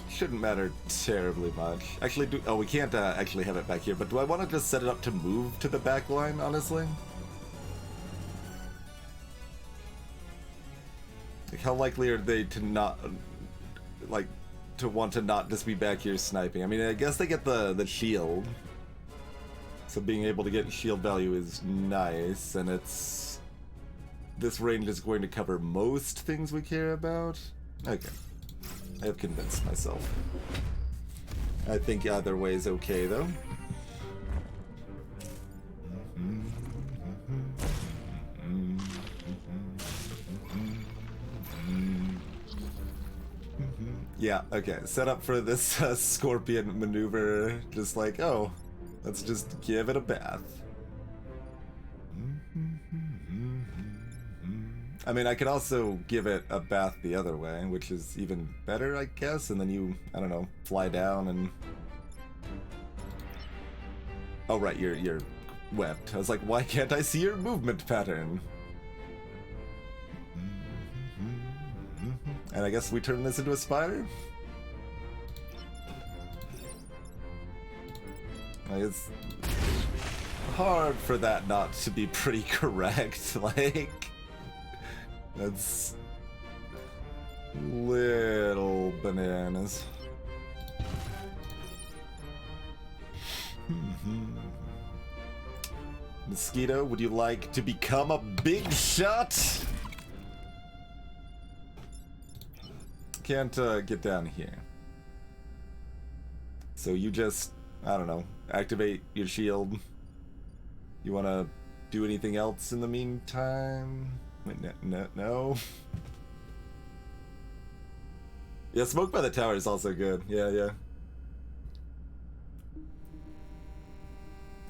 Shouldn't matter terribly much. Actually, we can't actually have it back here, but do I want to just set it up to move to the back line, honestly? Like, how likely are they to not, like, to want to not just be back here sniping? I mean, I guess they get the shield. So being able to get shield value is nice, and it's... This range is going to cover most things we care about? Okay. I have convinced myself. I think either way is okay, though. Yeah, okay. Set up for this scorpion maneuver. Just like, oh, let's just give it a bath. I mean, I could also give it a bath the other way, which is even better, I guess, and then you, I don't know, fly down and... Oh, right, you're webbed. I was like, why can't I see your movement pattern? And I guess we turn this into a spider? Like, it's hard for that not to be pretty correct, like... That's little bananas. Mosquito, would you like to become a big shot? Can't get down here. So you just, I don't know, activate your shield. You want to do anything else in the meantime? Wait, no. Yeah, smoke by the tower is also good. Yeah.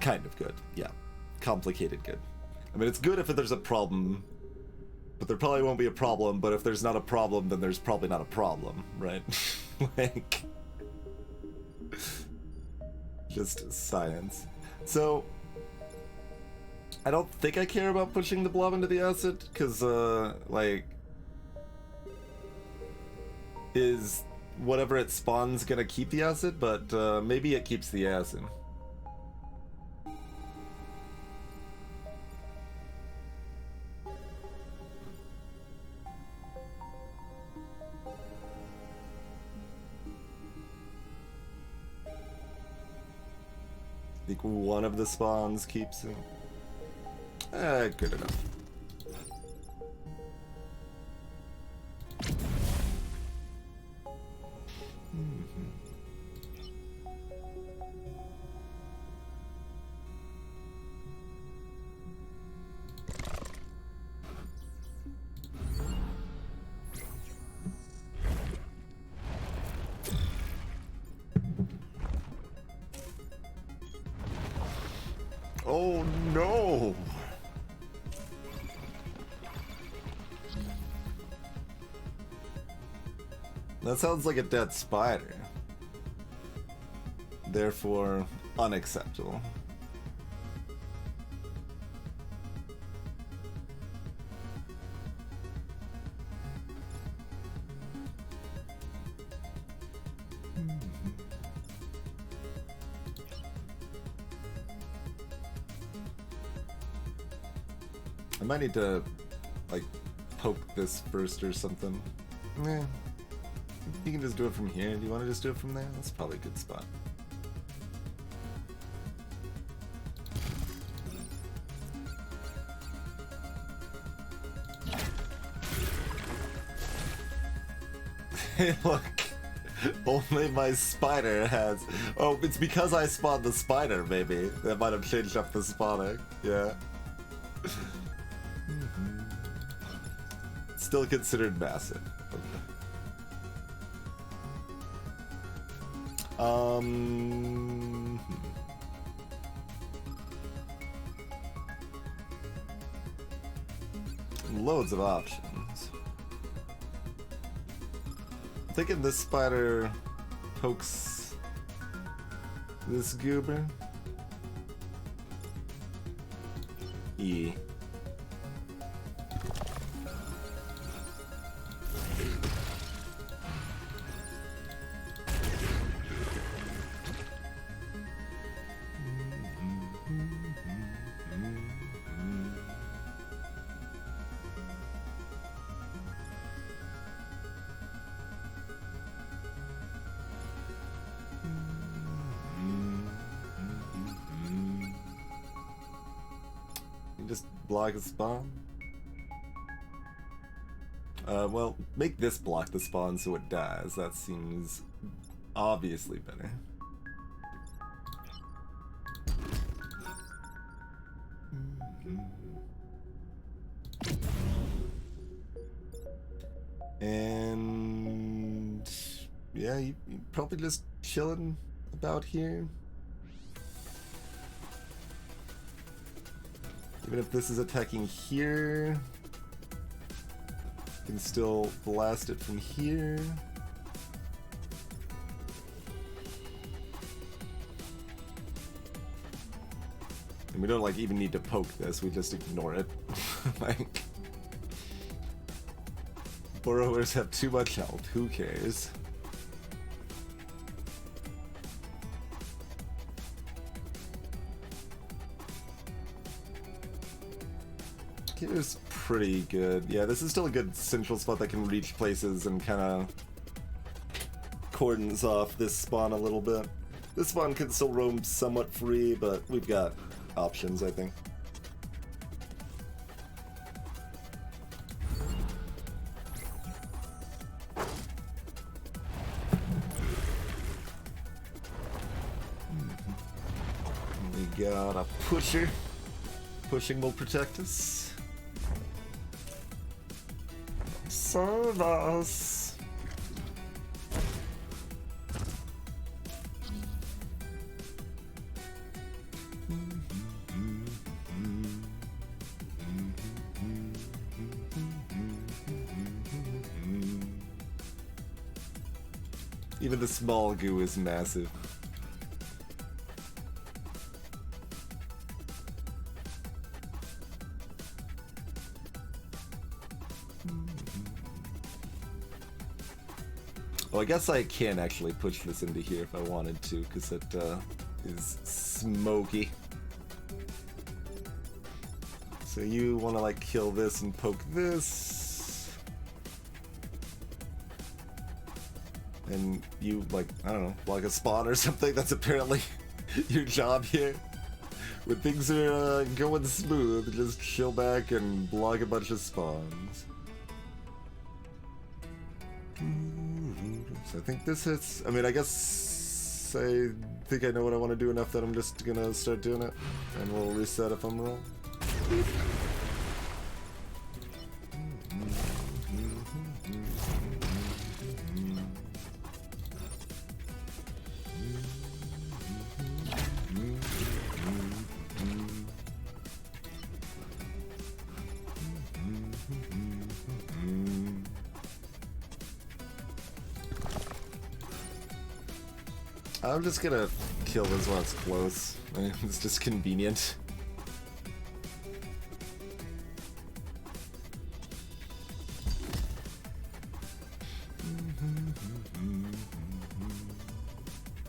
Kind of good. Yeah. Complicated good. I mean, it's good if there's a problem, but there probably won't be a problem, but if there's not a problem, then there's probably not a problem, right? Like... Just science. So... I don't think I care about pushing the blob into the acid, because, like... Is whatever it spawns gonna keep the acid? But, maybe it keeps the acid. I think one of the spawns keeps it. Good enough. Oh no! That sounds like a dead spider. Therefore, unacceptable. I might need to, like, poke this first or something. Yeah. You can just do it from here. Do you want to just do it from there? That's probably a good spot. Hey, look. Only my spider has... Oh, it's because I spawned the spider, maybe. That might have changed up the spawning. Yeah. Still considered massive. Okay. Loads of options. I'm thinking this spider pokes this goober. E. Just block the spawn? Well, make this block the spawn so it dies. That seems obviously better. And yeah, you probably just chilling about here. Even if this is attacking here, you can still blast it from here. And we don't like even need to poke this, we just ignore it. Like, burrowers have too much health, who cares? Here's pretty good. Yeah, this is still a good central spot that can reach places and kind of cordons off this spawn a little bit. This spawn can still roam somewhat free, but we've got options, I think. We got a pusher. Pushing will protect us. Serve us. Even the small goo is massive. Well, I guess I can actually push this into here if I wanted to, because it is smoky. So you want to like kill this and poke this. And you like, I don't know, block a spawn or something. That's apparently your job here. When things are going smooth, just chill back and block a bunch of spawns. So I think this hits. I mean, I guess I think I know what I want to do enough that I'm just gonna start doing it, and we'll reset if I'm wrong. I'm just gonna kill this while it's close. It's just convenient.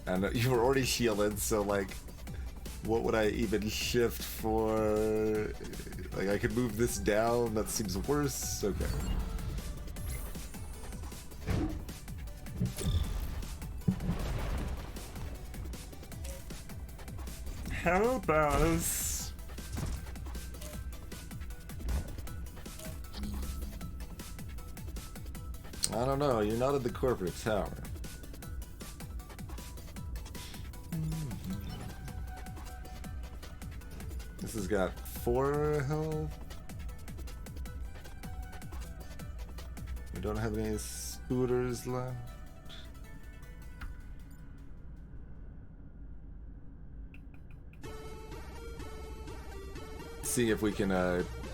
I know you were already shielded, so like, what would I even shift for? Like, I could move this down. That seems worse. Okay. Help us! I don't know, you're not at the corporate tower. This has got 4 health. We don't have any scooters left. See if we can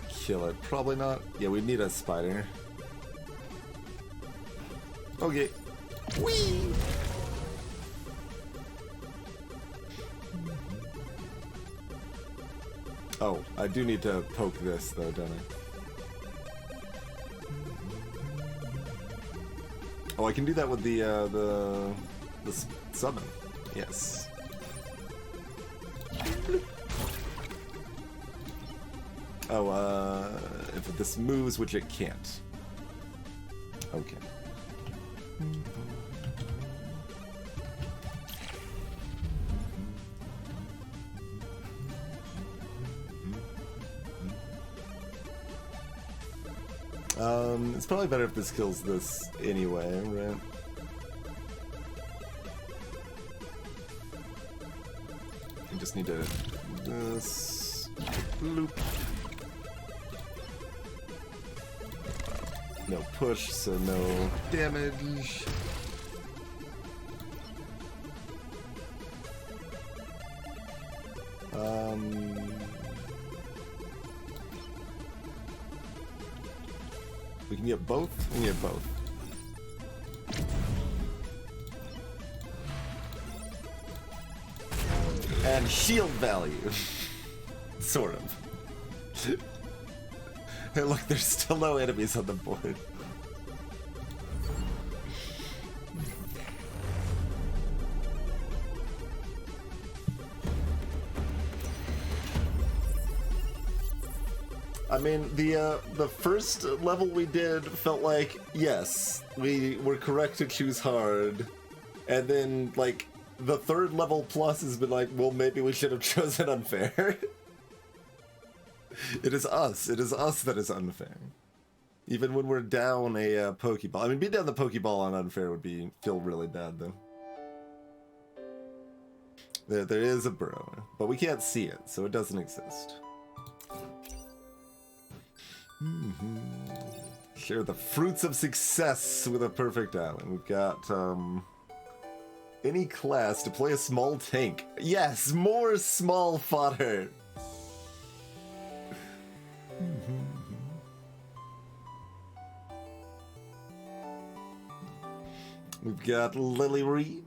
kill it. Probably not. Yeah, we need a spider. Okay. Whee! Oh, I do need to poke this though, don't I? Oh, I can do that with the summon. Yes. Oh, if this moves, which it can't. Okay. It's probably better if this kills this anyway, right? I just need to this loop. No push, so no damage. We can get both? We can get both. And shield value. Sort of. Hey, look, there's still no enemies on the board. I mean, the first level we did felt like, yes, we were correct to choose hard. And then, like, the third level plus has been like, well, maybe we should have chosen unfair. It is us. It is us that is unfair. Even when we're down a Pokeball. I mean, being down the Pokeball on unfair would feel really bad, though. There is a burrow, but we can't see it, so it doesn't exist. Share the fruits of success with a perfect island. We've got, any class to play a small tank. Yes, more small fodder. We've got Lily Reed.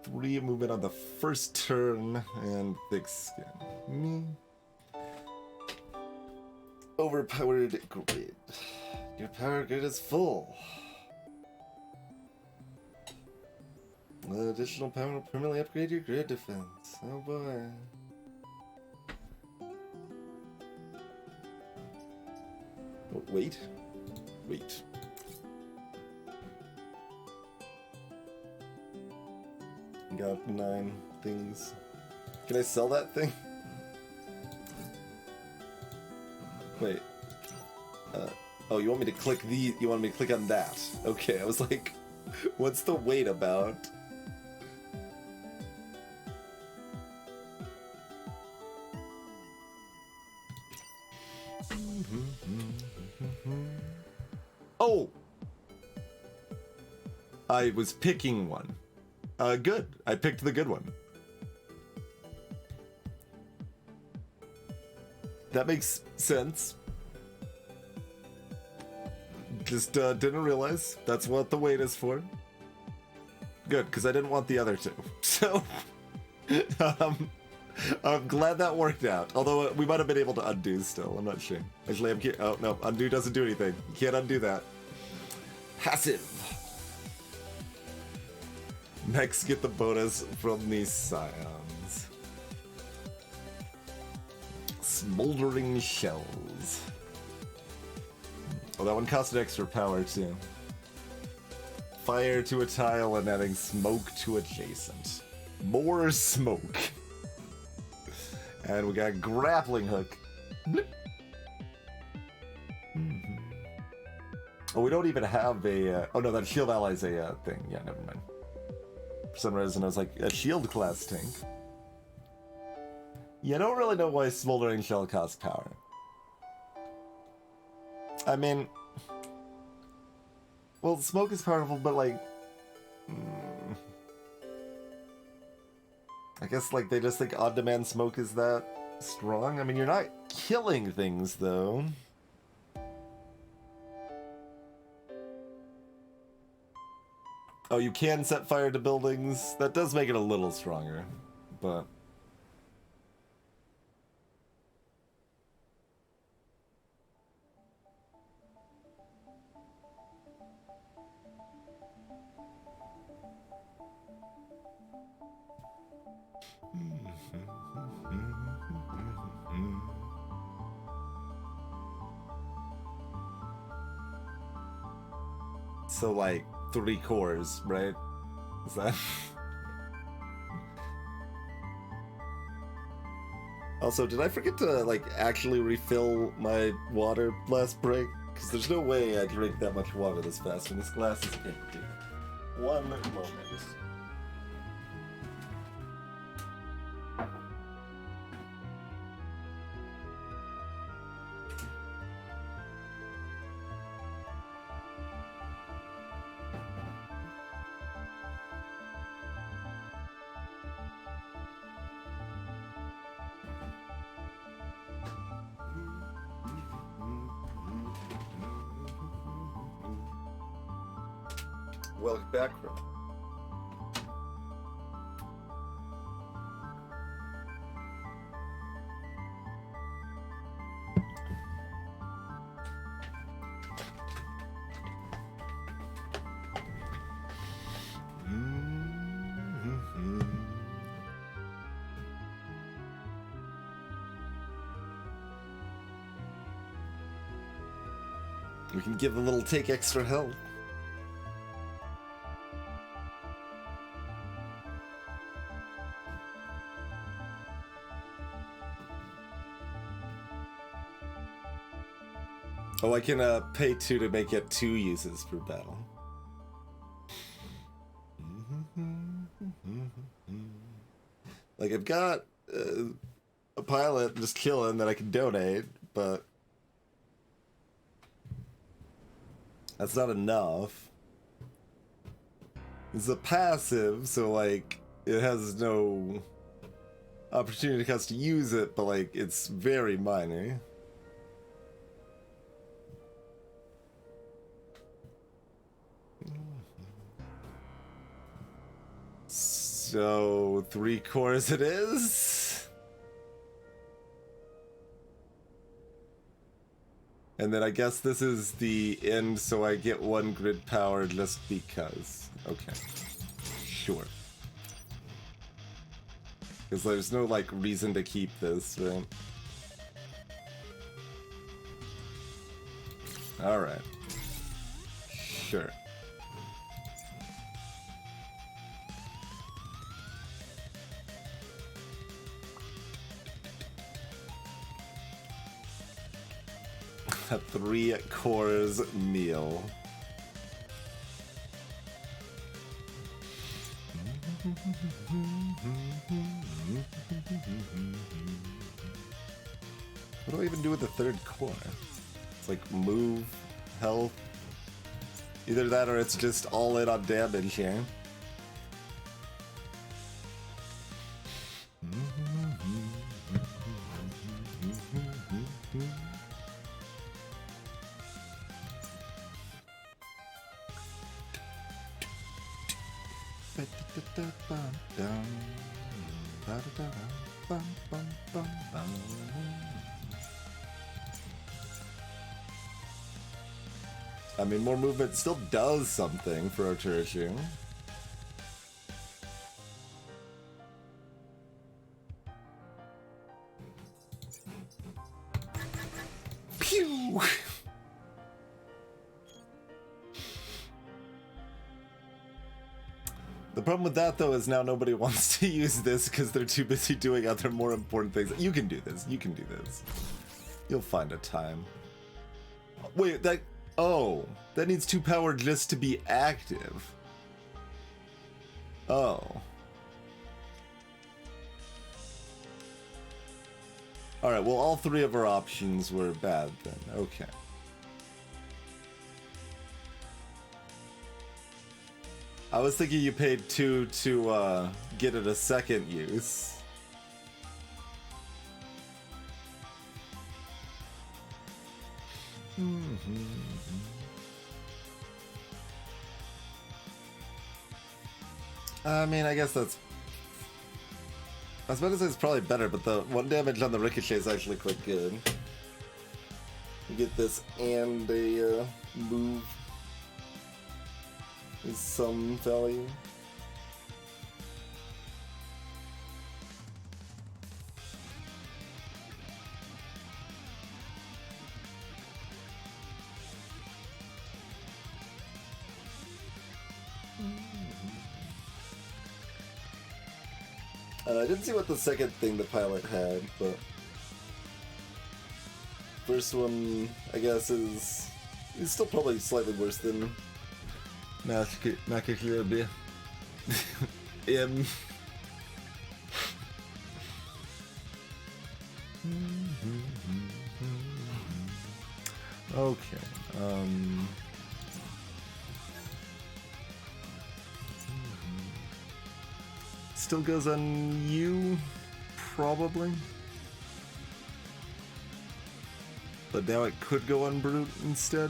3 movement on the first turn, and thick skin. Me. Overpowered grid. Your power grid is full. Additional power will permanently upgrade your grid defense. Oh boy. Oh, wait. Got 9 things. Can I sell that thing? Wait. Oh, you want me to click the... You want me to click on that? Okay, I was like, what's the wait about? Oh! I was picking one. Good. I picked the good one. That makes sense. Just didn't realize that's what the wait is for. Good, because I didn't want the other 2. So, I'm glad that worked out. Although we might have been able to undo still. I'm not sure. Actually, oh no, undo doesn't do anything. You can't undo that. Passive. Next, get the bonus from the Scions. Smoldering Shells. Oh, that one cost an extra power, too. Fire to a tile and adding smoke to adjacent. More smoke. And we got a grappling hook. Blip. Mhm. Oh, we don't even have a... oh no, that shield ally's a thing. Yeah, never mind. For some reason I was like, a shield class tank. Yeah, I don't really know why Smoldering Shell costs power. I mean... well, smoke is powerful, but like... I guess like they just think on-demand smoke is that strong? I mean, you're not killing things, though. Oh, you can set fire to buildings? That does make it a little stronger, but... So like 3 cores, right? Is that? Also, did I forget to like actually refill my water last break? Because there's no way I drink that much water this fast, and this glass is empty. One moment. Welcome back, Crow. We can give a little take extra health. Oh, I can pay 2 to make it 2 uses per battle. Like, I've got a pilot just killing that I can donate, but that's not enough. It's a passive, so like it has no opportunity cost to use it, but like it's very minor. So 3 cores it is. And then I guess this is the end, so I get 1 grid power just because. Okay. Sure. Because there's no, like, reason to keep this, right? Alright. Sure. A 3 cores meal. What do I even do with the 3rd core? It's like move, health. Either that or it's just all in on damage here. I mean, more movement still does something for our Turchu. Pew! The problem with that, though, is now nobody wants to use this because they're too busy doing other more important things. You can do this. You can do this. You'll find a time. Wait, that... Oh, that needs 2 power just to be active. Oh. Alright, well, all 3 of our options were bad then. Okay. I was thinking you paid 2 to get it a second use. I mean, I guess that's... I was about to say it's probably better, but the 1 damage on the ricochet is actually quite good. You get this and a move is some value. I didn't see what the second thing the pilot had, but first one, I guess, is still probably slightly worse than Nakakirby. Okay. Still goes on you, probably. But now it could go on Brute instead.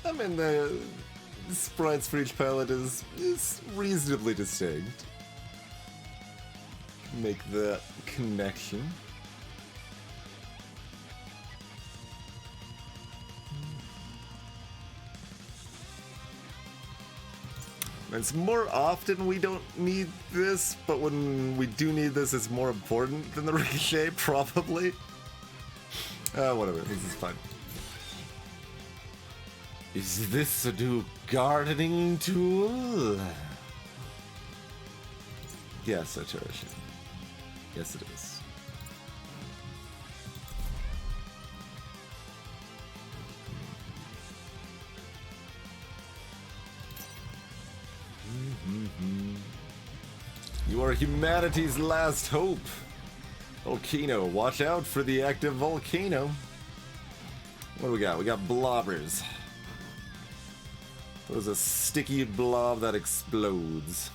I mean, the sprites for each pilot is reasonably distinct. Make that connection. It's more often we don't need this, but when we do need this, it's more important than the ricochet, probably. Whatever, this is fine. Is this a new gardening tool? Yes, Satoshi. Yes, it is. You are humanity's last hope. Volcano, watch out for the active volcano. What do we got? We got blobbers. There's a sticky blob that explodes.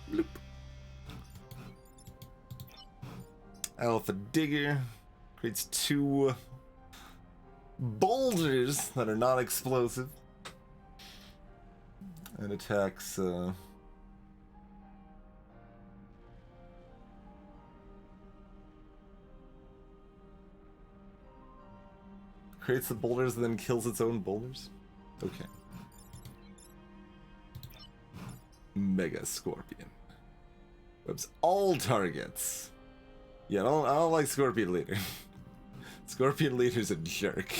Bloop. Alpha Digger creates 2 boulders that are not explosive. And attacks, creates the boulders and then kills its own boulders? Okay. Mega Scorpion. Webs all targets. Yeah, I don't like Scorpion Leader. Scorpion Leader's a jerk.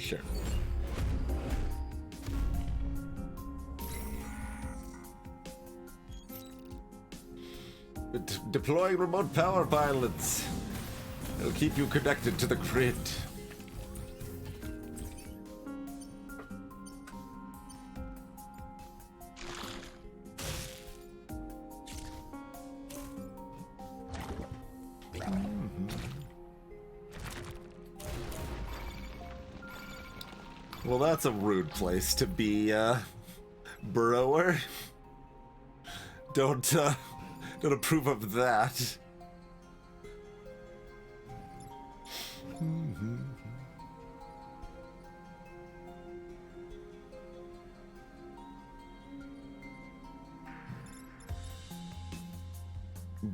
Sure. Deploying remote power pilots. They'll keep you connected to the grid. Well, that's a rude place to be, burrower. Don't approve of that.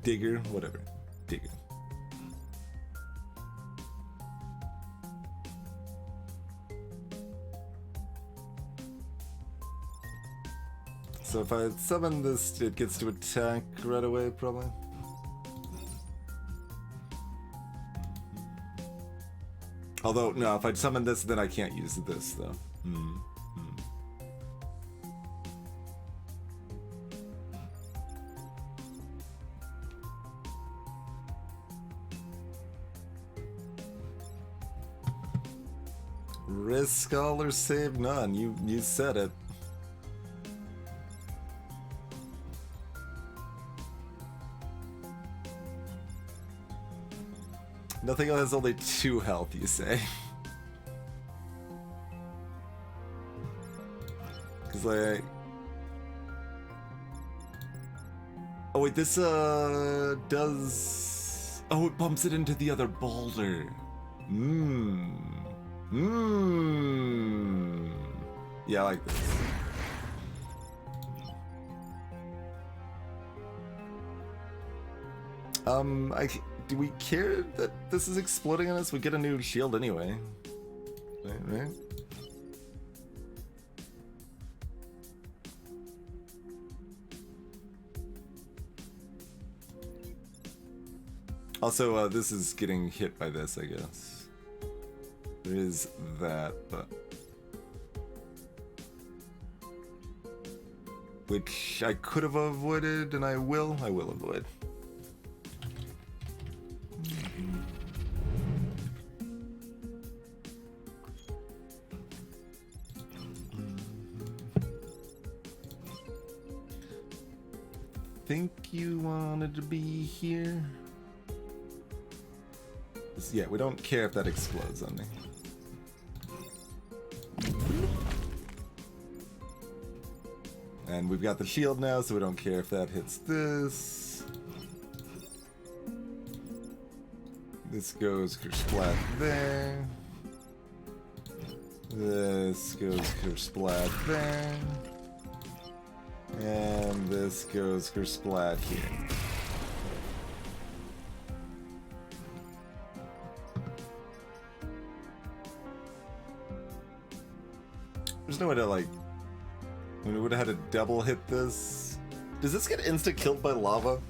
Digger, whatever. Digger. So if I summon this, it gets to attack right away, probably. Although, no, if I summon this, then I can't use this, though. Risk all or save none. You said it. Nothing else has only 2 health, you say? Cause like... Oh wait, this does... Oh, it bumps it into the other boulder. Yeah, I like this. Do we care that this is exploding on us? We get a new shield anyway. Right? Also, this is getting hit by this, I guess. There is that, but... Which I could have avoided, and I will avoid. Think you wanted to be here? Yeah, we don't care if that explodes on me. And we've got the shield now, so we don't care if that hits this. This goes kersplat there. This goes kersplat there. And this goes kersplat here. There's no way to, like... I mean, we would have had to double hit this. Does this get insta killed by lava?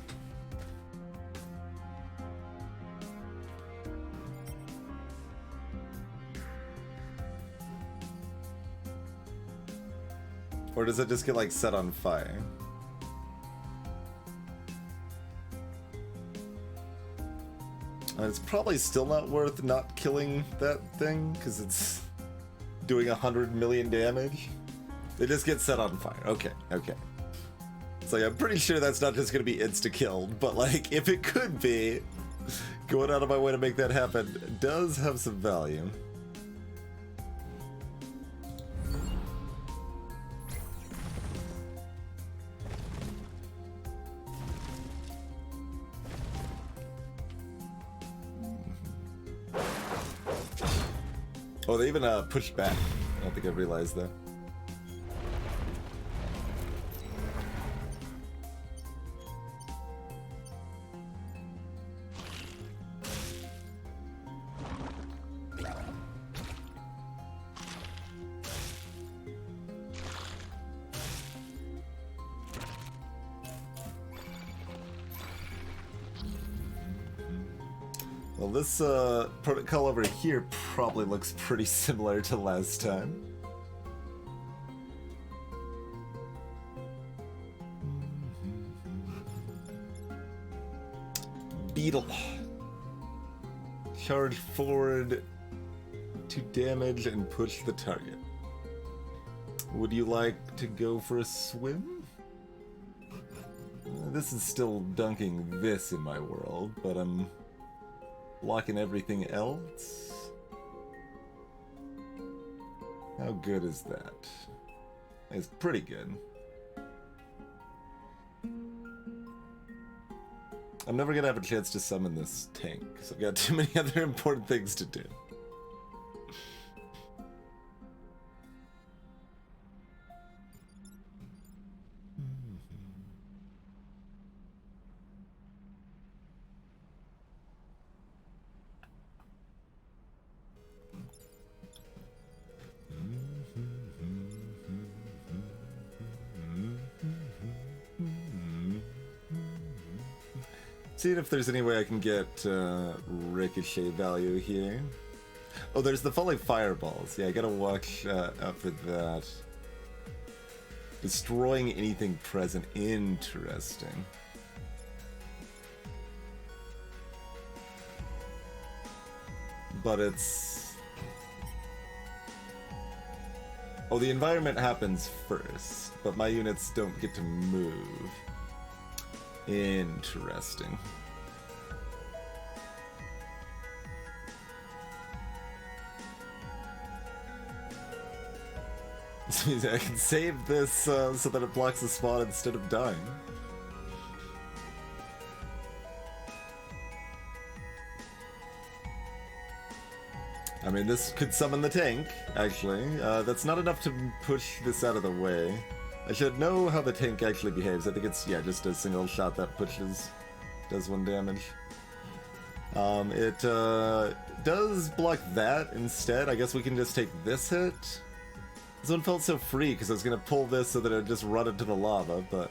Or does it just get, like, set on fire? It's probably still not worth not killing that thing, because it's doing 100 million damage. They just get set on fire. Okay. So yeah, I'm pretty sure that's not just gonna be insta-killed, but like, if it could be, going out of my way to make that happen does have some value. Oh, they even pushed back. I don't think I realized that. Well, Well, this protocol over here probably looks pretty similar to last time. Beetle. Charge forward to damage and push the target. Would you like to go for a swim? This is still dunking this in my world, but I'm blocking everything else. How good is that? It's pretty good. I'm never gonna have a chance to summon this tank, because I've got too many other important things to do. See if there's any way I can get ricochet value here. Oh, there's the falling fireballs. Yeah, I gotta watch out for that. Destroying anything present. Interesting. But it's... Oh, the environment happens first, but my units don't get to move. Interesting. This means I can save this so that it blocks the spot instead of dying. I mean, this could summon the tank, actually. That's not enough to push this out of the way. I should know how the tank actually behaves. I think it's, yeah, just a single shot that pushes, does 1 damage. It does block that instead. I guess we can just take this hit. This one felt so free because I was going to pull this so that it would just run into the lava, but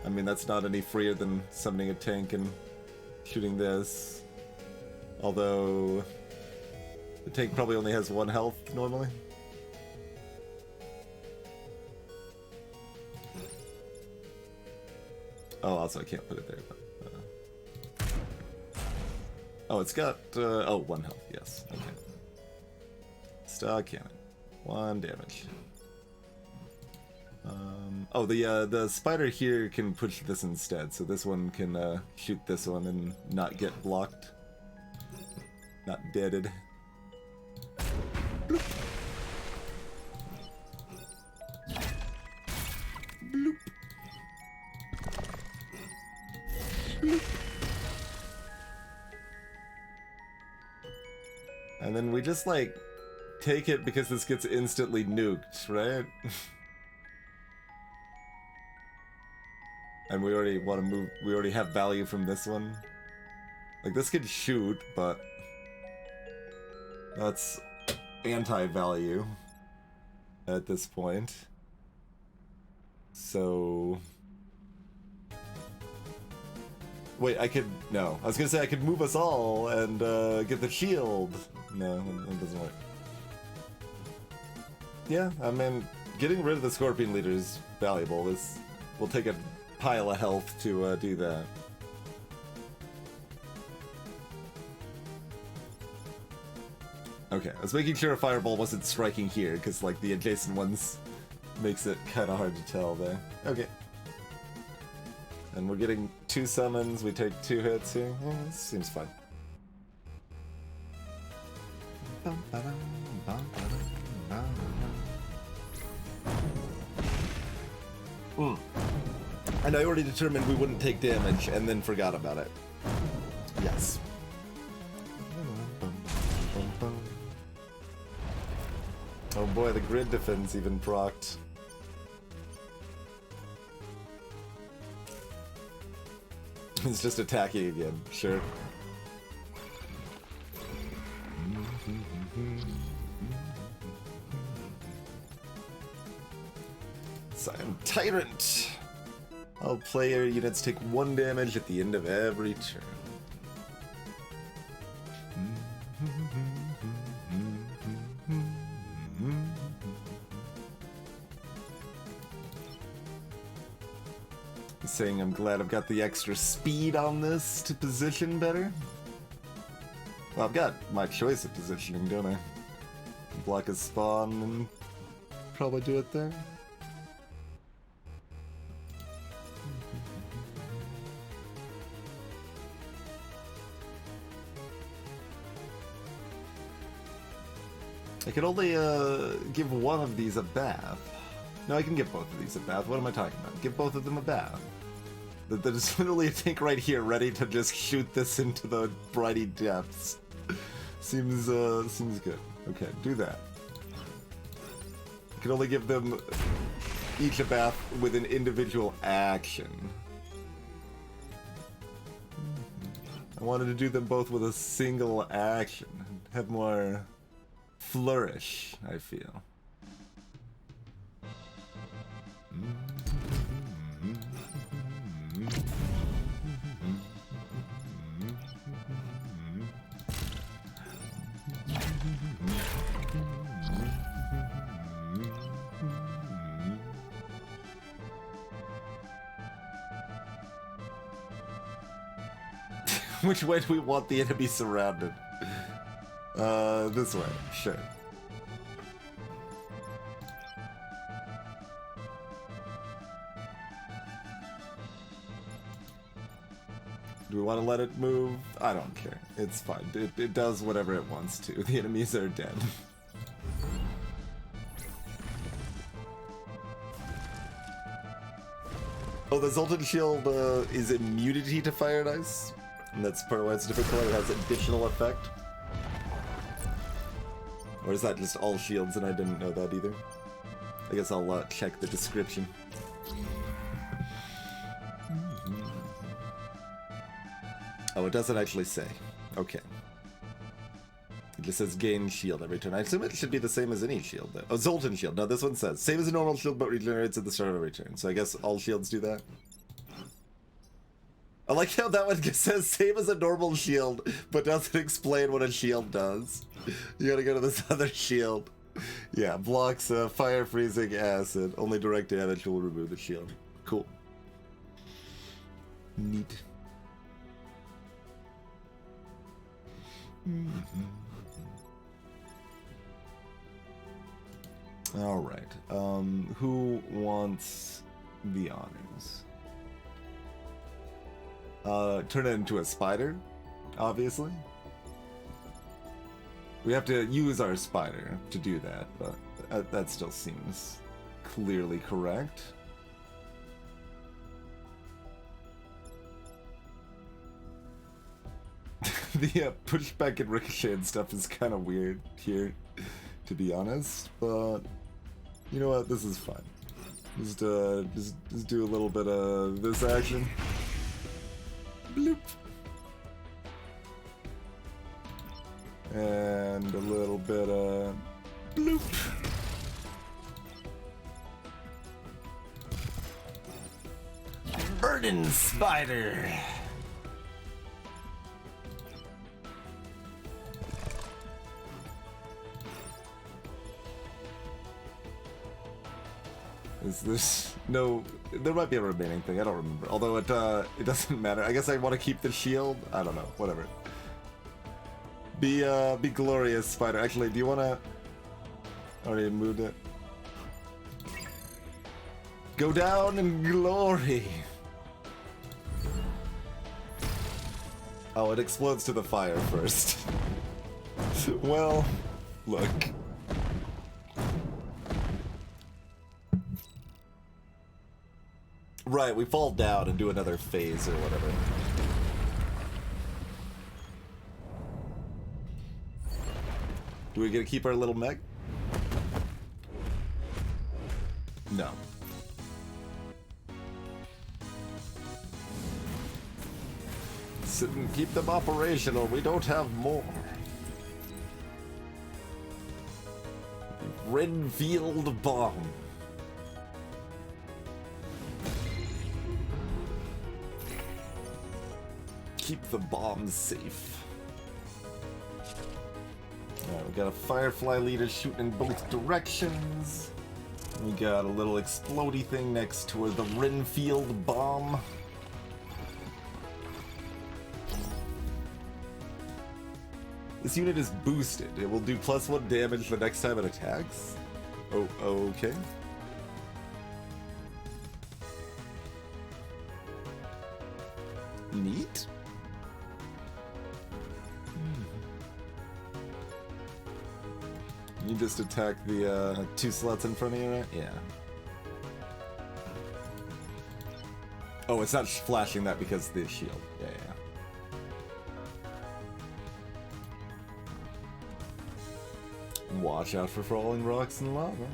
I mean, that's not any freer than summoning a tank and shooting this. Although the tank probably only has 1 health normally. Oh, also I can't put it there, but... Oh, it's got... oh, 1 health, yes. Okay. Star cannon. 1 damage. Oh, the spider here can push this instead, so this one can shoot this one and not get blocked. Not deaded. Bloop. Bloop. Bloop. And then we just, like, take it because this gets instantly nuked, right? And we already want to move, we already have value from this one. Like, this could shoot, but that's anti-value at this point. So... Wait, I could... No. I was gonna say I could move us all and get the shield. No, that doesn't work. Yeah, I mean, getting rid of the Scorpion Leader is valuable. This will take a pile of health to do that. Okay, I was making sure a fireball wasn't striking here, because, like, the adjacent ones makes it kind of hard to tell there. Okay. And we're getting 2 summons, we take 2 hits here. Yeah, this seems fine. And I already determined we wouldn't take damage, and then forgot about it. Yes. Oh boy, the grid defense even procced. It's just attacking again, sure. Cyan Tyrant! All player units take 1 damage at the end of every turn. saying I'm glad I've got the extra speed on this to position better. Well, I've got my choice of positioning, don't I? Block a spawn and probably do it there. I can only give one of these a bath. No, I can give both of these a bath. What am I talking about? Give both of them a bath. There's literally a tank right here ready to just shoot this into the brighty depths. Seems good. Okay, do that. I can only give them each a bath with an individual action. I wanted to do them both with a single action. Have more flourish, I feel. Which way do we want the enemy surrounded? This way, sure. Do we want to let it move? I don't care. It's fine. It does whatever it wants to. The enemies are dead. Oh, the Zoltan Shield is immunity to fire and ice. And that's part of why it's a different color. It has additional effect. Or is that just all shields and I didn't know that either? I guess I'll check the description. Oh, it doesn't actually say. Okay. It just says gain shield every turn. I assume it should be the same as any shield, though. Oh, Zoltan shield. No, this one says same as a normal shield, but regenerates at the start of every turn. So I guess all shields do that. I like how that one says same as a normal shield, but doesn't explain what a shield does. You gotta go to this other shield. Yeah, blocks fire, freezing, acid. Only direct damage will remove the shield. Cool. Neat. All right. Who wants the honors? Turn it into a spider, obviously. We have to use our spider to do that, but that still seems clearly correct. The pushback and ricochet and stuff is kind of weird here, to be honest, but you know what? This is fine. Just do a little bit of this action. Bloop. And a little bit of bloop. Burning spider. Is this no? There might be a remaining thing. I don't remember. Although it doesn't matter. I guess I want to keep the shield. I don't know. Whatever. Be glorious, spider. Actually, do you want to? Already moved it. Go down in glory. Oh, it explodes to the fire first. Well, look. Right, we fall down and do another phase or whatever. Do we get to keep our little mech? No. Sit and keep them operational. We don't have more. Renfield bomb. Keep the bombs safe. Alright, we got a Firefly leader shooting in both directions. We got a little explodey thing next to the Renfield bomb. This unit is boosted. It will do +1 damage the next time it attacks. Oh, okay. Neat. You just attack the 2 slots in front of you, right? Yeah. Oh, it's not flashing that because of the shield. Yeah, yeah. Watch out for falling rocks and lava.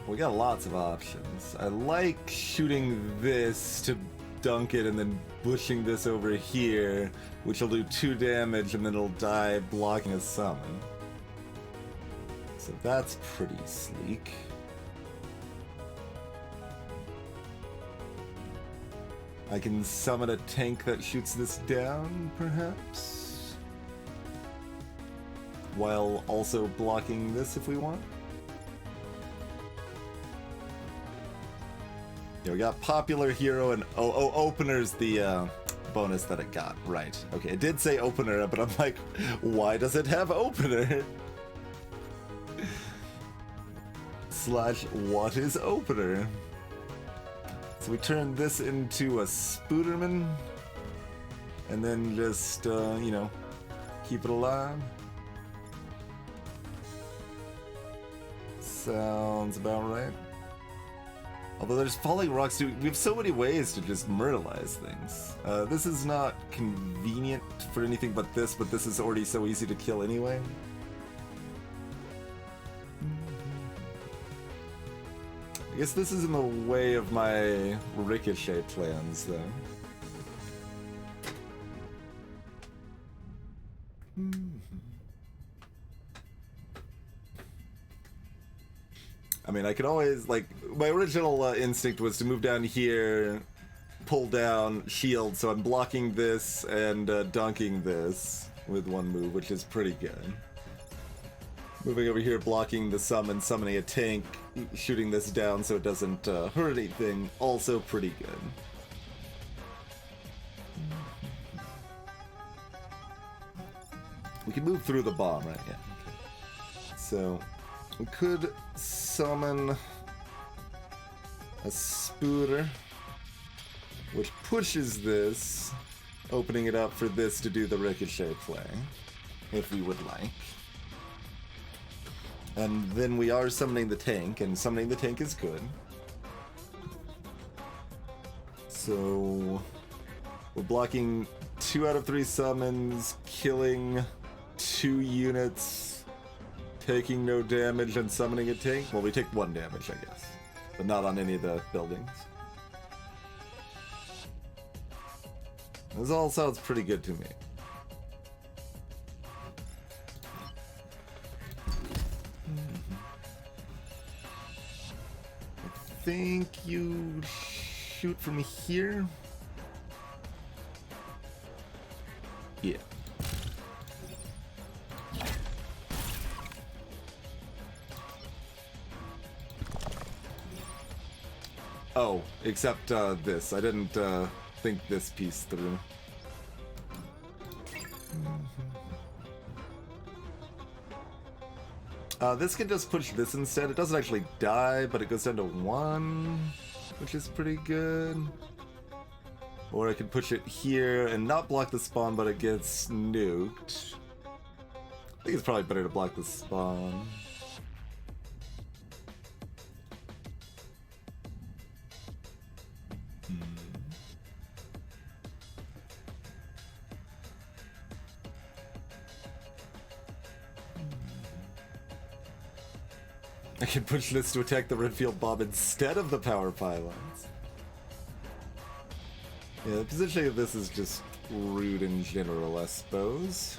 We got lots of options. I like shooting this to dunk it and then pushing this over here, which will do 2 damage and then it'll die blocking a summon. So that's pretty sleek. I can summon a tank that shoots this down, perhaps? While also blocking this if we want. Yeah, we got popular hero and opener's the bonus that it got. Right. Okay, it did say opener, but I'm like, why does it have opener? / what is opener? So we turn this into a Spooderman and then just you know, keep it alive. Sounds about right. Although there's falling rocks too, we have so many ways to just myrtleize things. This is not convenient for anything but this is already so easy to kill anyway. I guess this is in the way of my ricochet plans, though. I mean, I could always, like, my original instinct was to move down here, pull down, shield, so I'm blocking this and dunking this with one move, which is pretty good. Moving over here, blocking the summon, summoning a tank, shooting this down so it doesn't hurt anything, also pretty good. We can move through the bomb, right? Yeah. Okay. So we could summon a Spooder, which pushes this, opening it up for this to do the ricochet play, if we would like. And then we are summoning the tank, and summoning the tank is good. So we're blocking 2 out of 3 summons, killing 2 units, taking no damage, and summoning a tank. Well, we take 1 damage, I guess, but not on any of the buildings. This all sounds pretty good to me. I think you shoot from here. Yeah. Oh, except this. I didn't think this piece through. This can just push this instead. It doesn't actually die, but it goes down to 1, which is pretty good. Or I could push it here and not block the spawn, but it gets nuked. I think it's probably better to block the spawn. I can push this to attack the Renfield bomb instead of the power pylons. Yeah, the positioning of this is just rude in general, I suppose.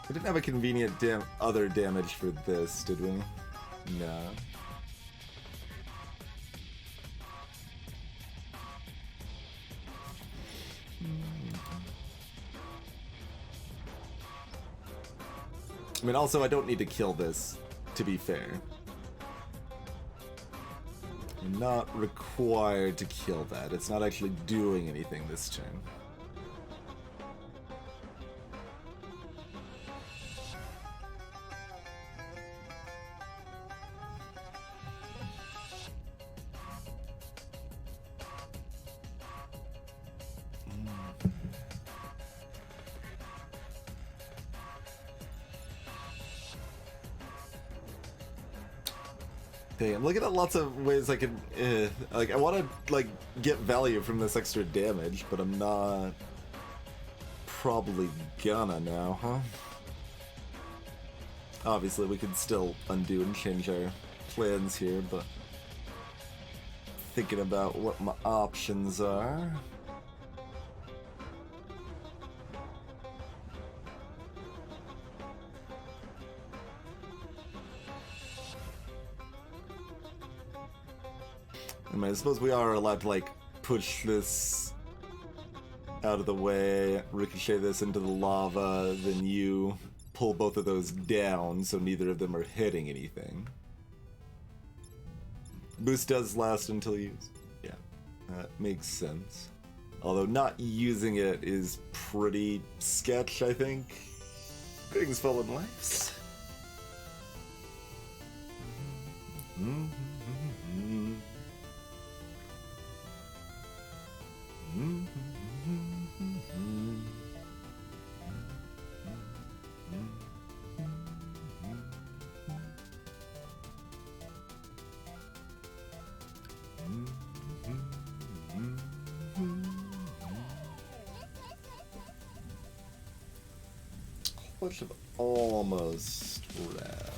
We didn't have a convenient other damage for this, did we? No. I mean, also, I don't need to kill this, to be fair. I'm not required to kill that. It's not actually doing anything this turn. Okay, I'm looking at lots of ways I can, like, I want to, like, get value from this extra damage, but I'm not probably gonna now, huh? Obviously, we could still undo and change our plans here, but thinking about what my options are. I mean, I suppose we are allowed to, like, push this out of the way, ricochet this into the lava, then you pull both of those down so neither of them are hitting anything. Boost does last until used. Yeah, that makes sense. Although not using it is pretty sketch, I think. Greetings, fallen lives. Bunch of almost red.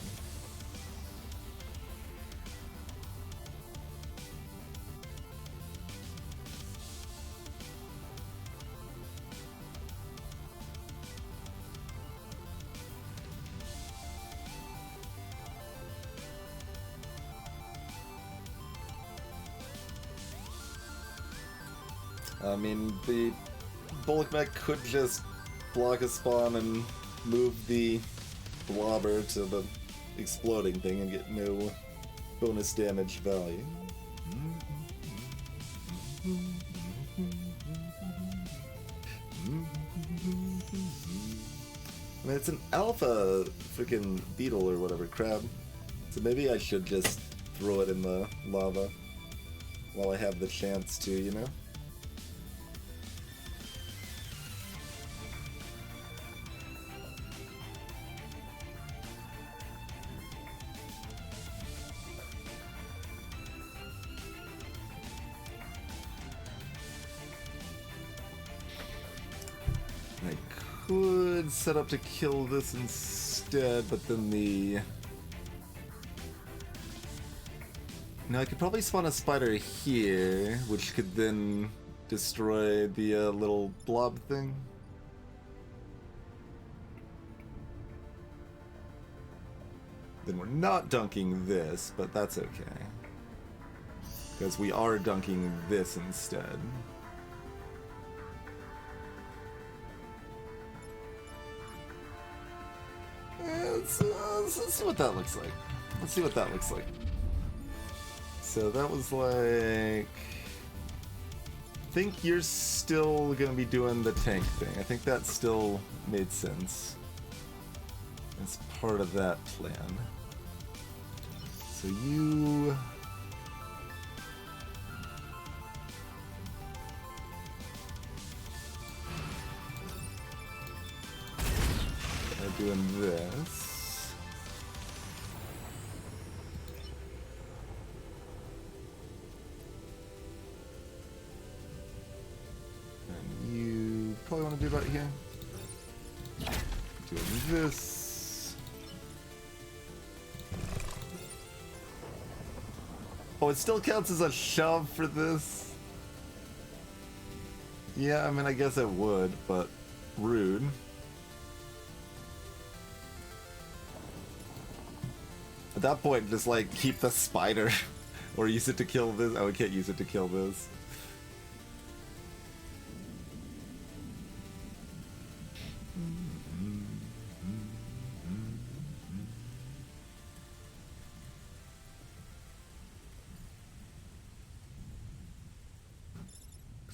I mean, the bullock mech could just block a spawn and move the blobber to the exploding thing and get no bonus damage value. I mean, it's an alpha freaking beetle or whatever crab, so maybe I should just throw it in the lava while I have the chance to, you know? Could set up to kill this instead, but then the... No, I could probably spawn a spider here, which could then destroy the little blob thing. Then we're not dunking this, but that's okay. Because we are dunking this instead. Let's see what that looks like. Let's see what that looks like. So that was like... I think you're still gonna be doing the tank thing. I think that still made sense. As part of that plan. So you... are doing this. Probably want to do about here. Doing this. Oh, it still counts as a shove for this? Yeah, I mean, I guess it would, but rude. At that point, just like keep the spider or use it to kill this. Oh, we can't use it to kill this.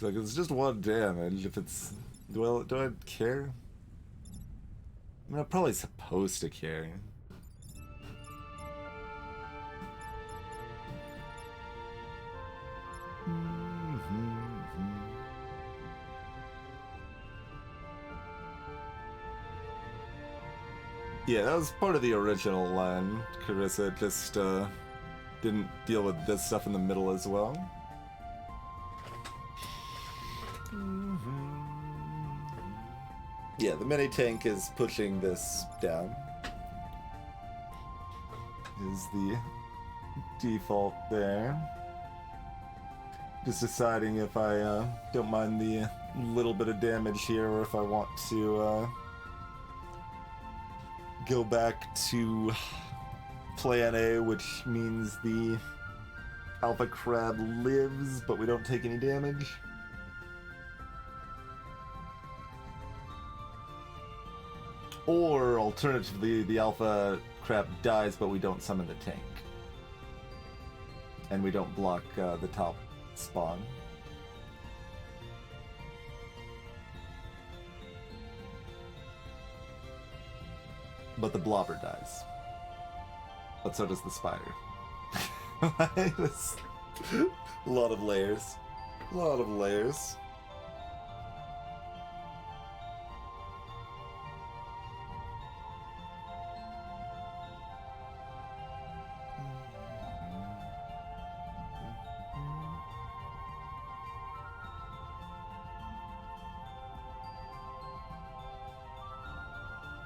Like it's just one damage. If it's do I care? I mean, I'm probably supposed to care. Yeah, that was part of the original line. Carissa just didn't deal with this stuff in the middle as well. Yeah, the mini tank is pushing this down. Is the default there. Just deciding if I don't mind the little bit of damage here or if I want to go back to plan A, which means the alpha crab lives, but we don't take any damage. Or alternatively, the alpha crab dies, but we don't summon the tank. And we don't block the top spawn. But the blobber dies. But so does the spider. A lot of layers. A lot of layers.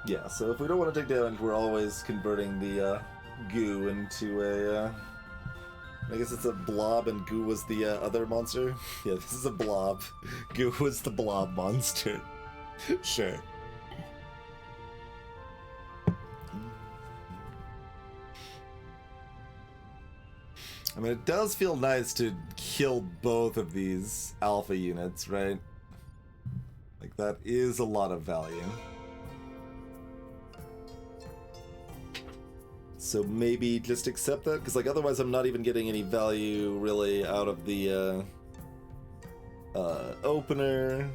Yeah, so if we don't want to take damage, we're always converting the goo into a... I guess it's a blob and goo was the other monster? Yeah, this is a blob. Goo was the blob monster. Sure. I mean, it does feel nice to kill both of these alpha units, right? Like, that is a lot of value. So maybe just accept that, because like otherwise I'm not even getting any value really out of the opener,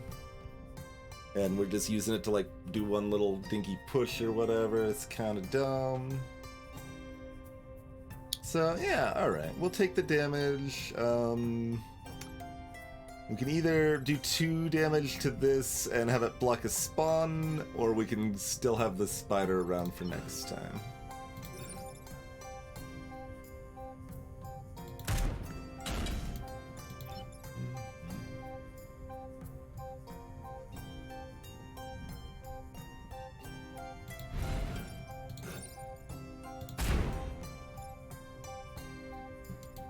and we're just using it to like do one little dinky push or whatever. It's kind of dumb. So yeah, all right, we'll take the damage. We can either do 2 damage to this and have it block a spawn, or we can still have the spider around for next time.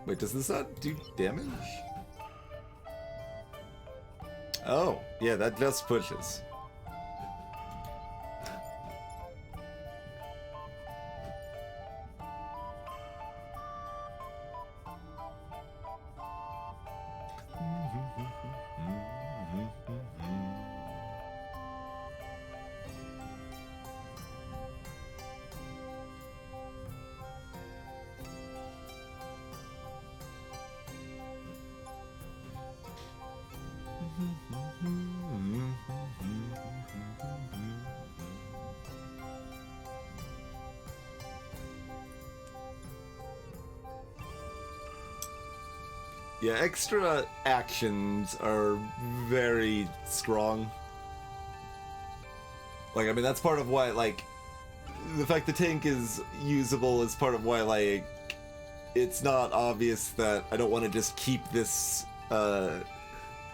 Wait, does this not do damage? Oh, yeah, that just pushes. Yeah, extra actions are very strong. Like, I mean, that's part of why, like, the fact the tank is usable is part of why, like, it's not obvious that I don't want to just keep this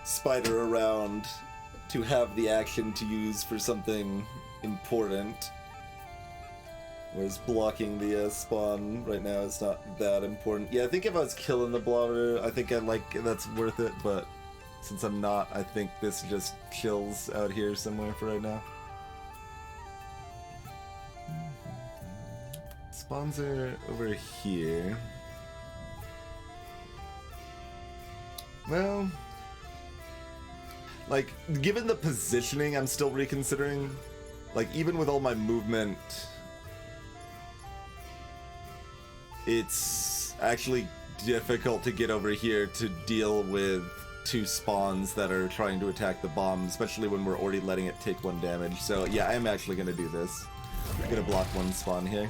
spider around to have the action to use for something important. Whereas blocking the spawn right now is not that important. Yeah, I think if I was killing the blobber, I think that's worth it, but since I'm not, I think this just chills out here somewhere for right now. Spawns are over here. Well, like, given the positioning, I'm still reconsidering. Like, even with all my movement, it's actually difficult to get over here to deal with two spawns that are trying to attack the bomb, especially when we're already letting it take 1 damage. So yeah, I am actually going to do this. I'm going to block 1 spawn here.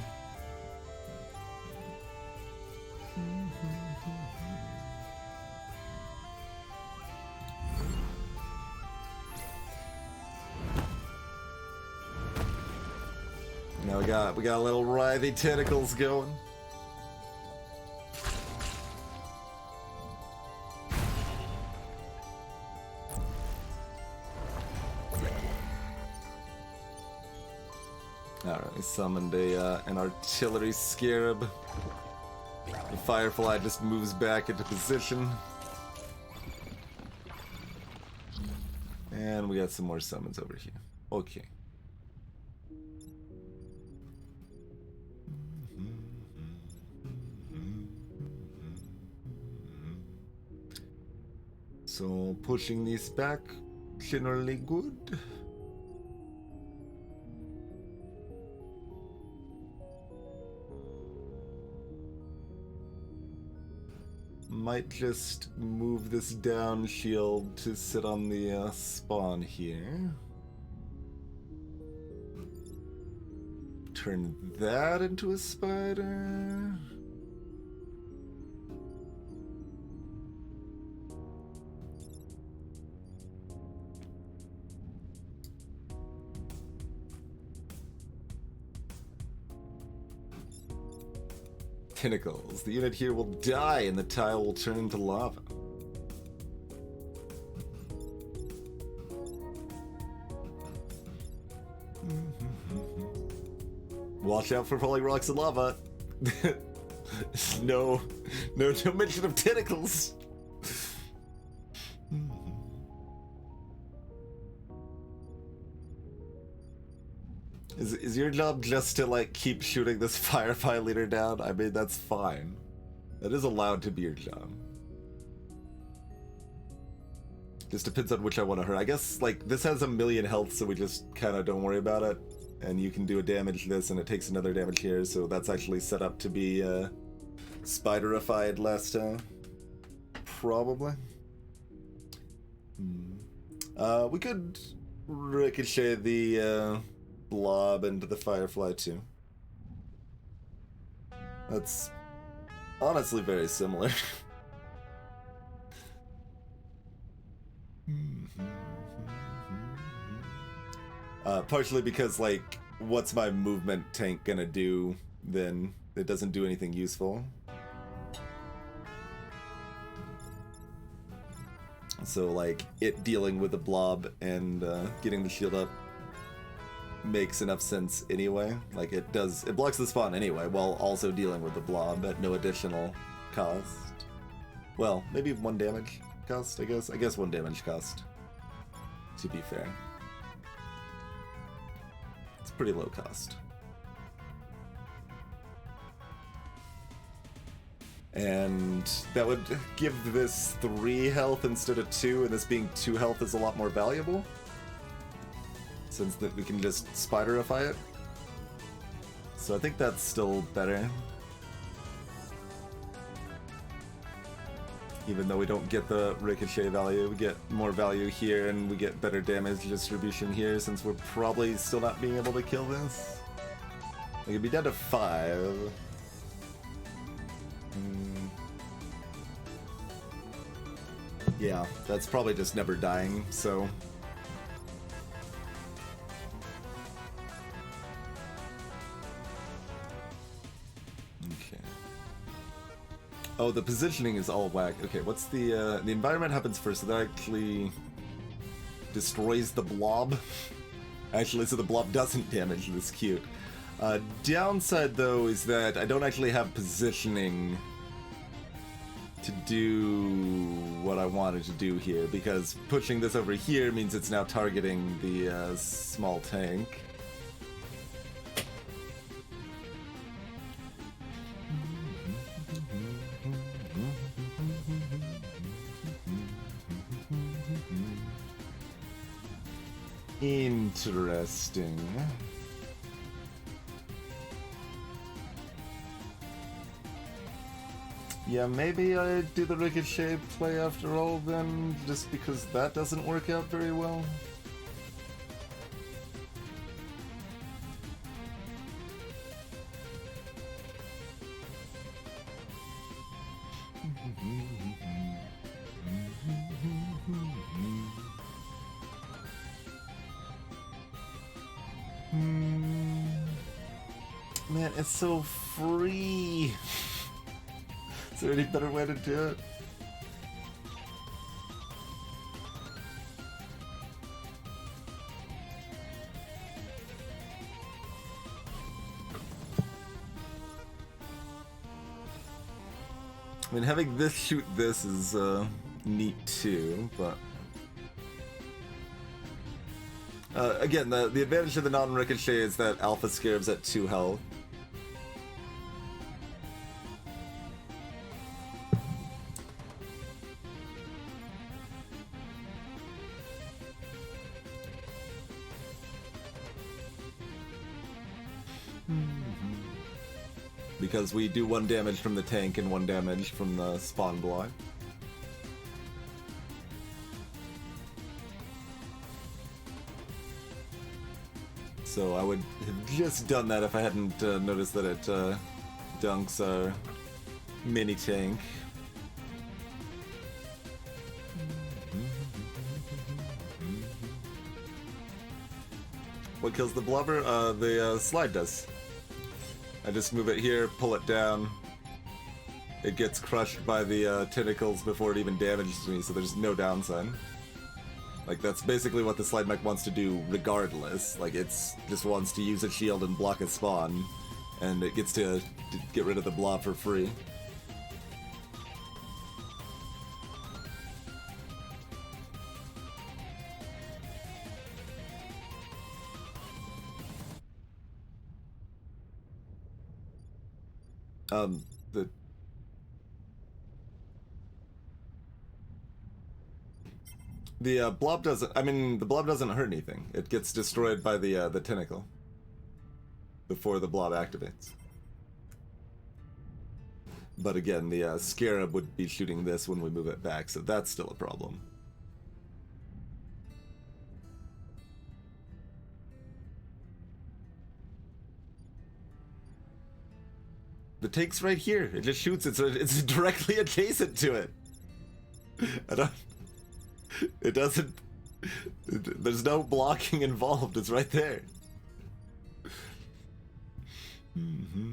Now we got a little writhy tentacles going. Alright, we summoned an artillery scarab. The firefly just moves back into position. And we got some more summons over here. Okay. So pushing this back, generally good. Might just move this down shield to sit on the spawn here. Turn that into a spider. Tentacles. The unit here will die and the tile will turn into lava. Watch out for falling rocks and lava. No mention of tentacles. Is your job just to, like, keep shooting this firefly leader down? I mean, that's fine. That is allowed to be your job. Just depends on which I want to hurt. I guess, like, this has 1,000,000 health, so we just kind of don't worry about it. And you can do a damage this, and it takes another damage here, so that's actually set up to be spiderified last time. Probably. We could ricochet the blob into the firefly too. That's honestly very similar. Partially because, like, what's my movement tank gonna do then? It doesn't do anything useful. So, like, it dealing with the blob and getting the shield up makes enough sense anyway. Like, it blocks the spawn anyway, while also dealing with the blob at no additional cost. Well, maybe 1 damage cost, I guess. I guess 1 damage cost, to be fair. It's pretty low cost. And that would give this 3 health instead of 2, and this being 2 health is a lot more valuable, since that we can just spiderify it. So I think that's still better. Even though we don't get the ricochet value, we get more value here, and we get better damage distribution here, since we're probably still not being able to kill this. We could be down to 5. Yeah, that's probably just never dying, so... Okay. Oh, the positioning is all whack. Okay, what's the environment happens first, so that actually destroys the blob. Actually, so the blob doesn't damage this cute. Downside, though, is that I don't actually have positioning to do what I wanted to do here, because pushing this over here means it's now targeting the small tank. Interesting. Yeah, maybe I do the ricochet play after all then, just because that doesn't work out very well. Man, it's so free. Is there any better way to do it? I mean, having this shoot this is neat too, but again, the advantage of the non-ricochet is that Alpha Scarab's at 2 health. Because we do 1 damage from the tank and 1 damage from the spawn block. So I would have just done that if I hadn't noticed that it dunks our mini tank. What kills the blubber? The slide does. I just move it here, pull it down. It gets crushed by the tentacles before it even damages me, so there's no downside. Like, that's basically what the slide mech wants to do regardless. Like, it's just wants to use a shield and block a spawn, and it gets to get rid of the blob for free. The blob doesn't. I mean, the blob doesn't hurt anything. It gets destroyed by the tentacle before the blob activates. But again, the scarab would be shooting this when we move it back, so that's still a problem. The tank's right here. It just shoots it, so it's directly adjacent to it. I don't. It doesn't. There's no blocking involved. It's right there. Mm-hmm.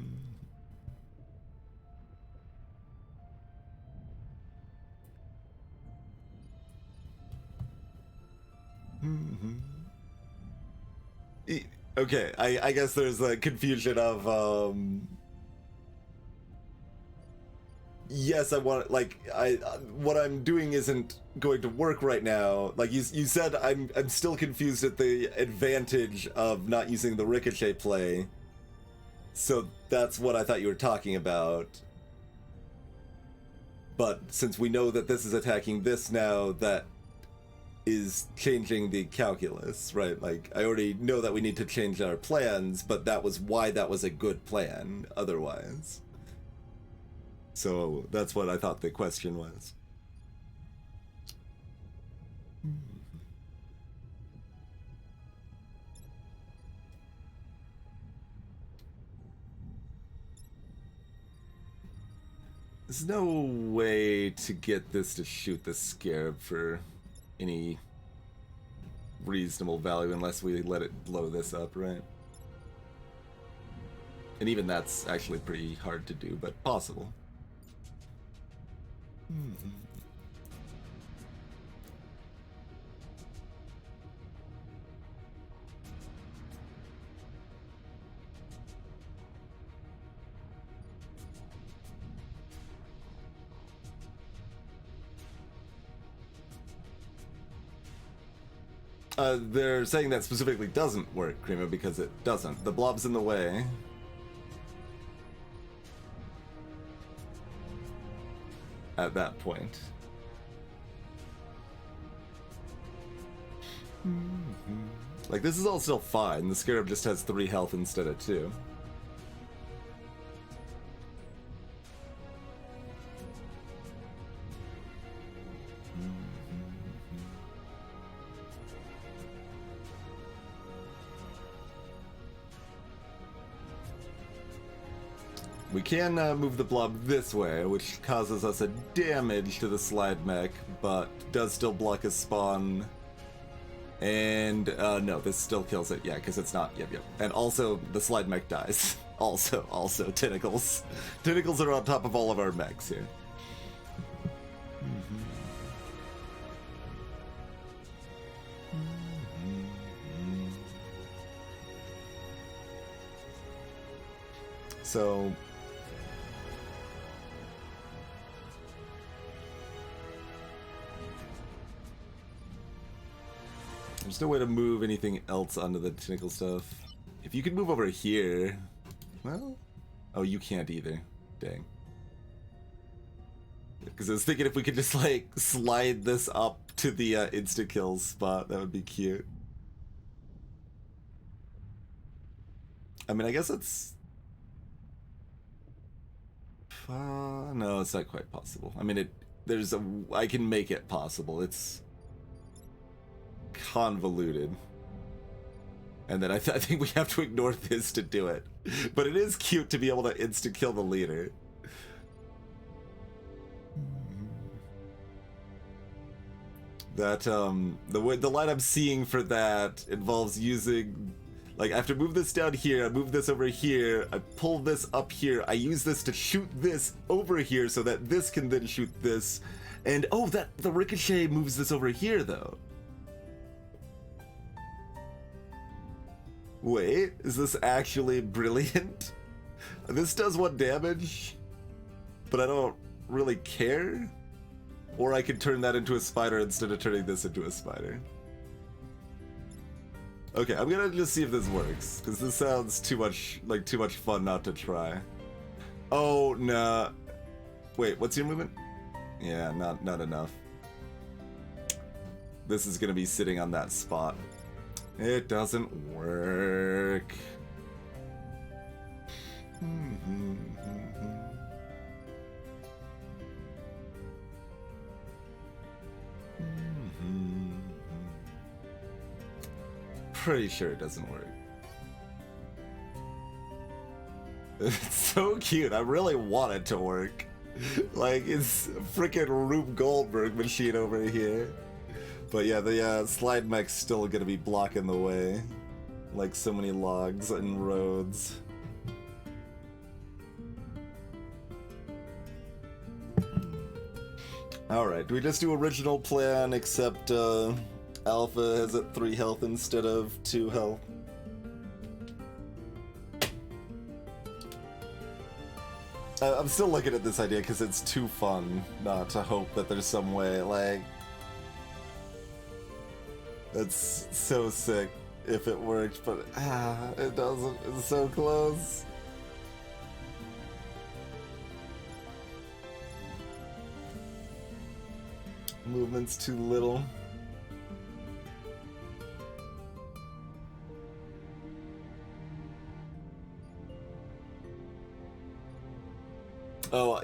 Mm-hmm. Okay, I guess there's a confusion of yes, I want, like, what I'm doing isn't going to work right now. Like you said, I'm still confused at the advantage of not using the ricochet play. So that's what I thought you were talking about. But since we know that this is attacking this now, that is changing the calculus, right? Like, I already know that we need to change our plans, but that was why that was a good plan otherwise. So that's what I thought the question was. There's no way to get this to shoot the scarab for any reasonable value unless we let it blow this up, right? And even that's actually pretty hard to do, but possible. They're saying that specifically doesn't work, Krima, because it doesn't. The blob's in the way. At that point. Like, this is all still fine. The Scarab just has 3 health instead of 2. We can move the blob this way, which causes us a damage to the slide mech, but does still block his spawn. And, no, this still kills it, yeah, because it's not, yep. And also, the slide mech dies. Also, tentacles. Tentacles are on top of all of our mechs here. So... there's no way to move anything else onto the tentacle stuff. If you could move over here... well... oh, you can't either. Dang. Because I was thinking if we could just, like, slide this up to the insta-kill spot, that would be cute. I mean, I guess it's... no, it's not quite possible. I mean, I can make it possible. It's... convoluted. And then I think we have to ignore this to do it. But it is cute to be able to insta-kill the leader. That, the line I'm seeing for that involves using... like, I have to move this down here, I move this over here, I pull this up here, I use this to shoot this over here so that this can then shoot this. And, oh, the ricochet moves this over here, though. Wait, is this actually brilliant? This does 1 damage, but I don't really care. Or I could turn that into a spider instead of turning this into a spider. Okay, I'm gonna just see if this works, because this sounds too much fun not to try. Oh, nah. Wait, what's your movement? Yeah, not enough. This is gonna be sitting on that spot. It doesn't work. Pretty sure it doesn't work. It's so cute. I really want it to work. Like, it's a freaking Rube Goldberg machine over here. But yeah, the slide mech's still gonna be blocking the way. Like so many logs and roads. Alright, do we just do original plan except Alpha has at 3 health instead of 2 health? I'm still looking at this idea because it's too fun not to hope that there's some way, like... That's so sick if it worked, but it doesn't. It's so close. Movement's too little. Oh,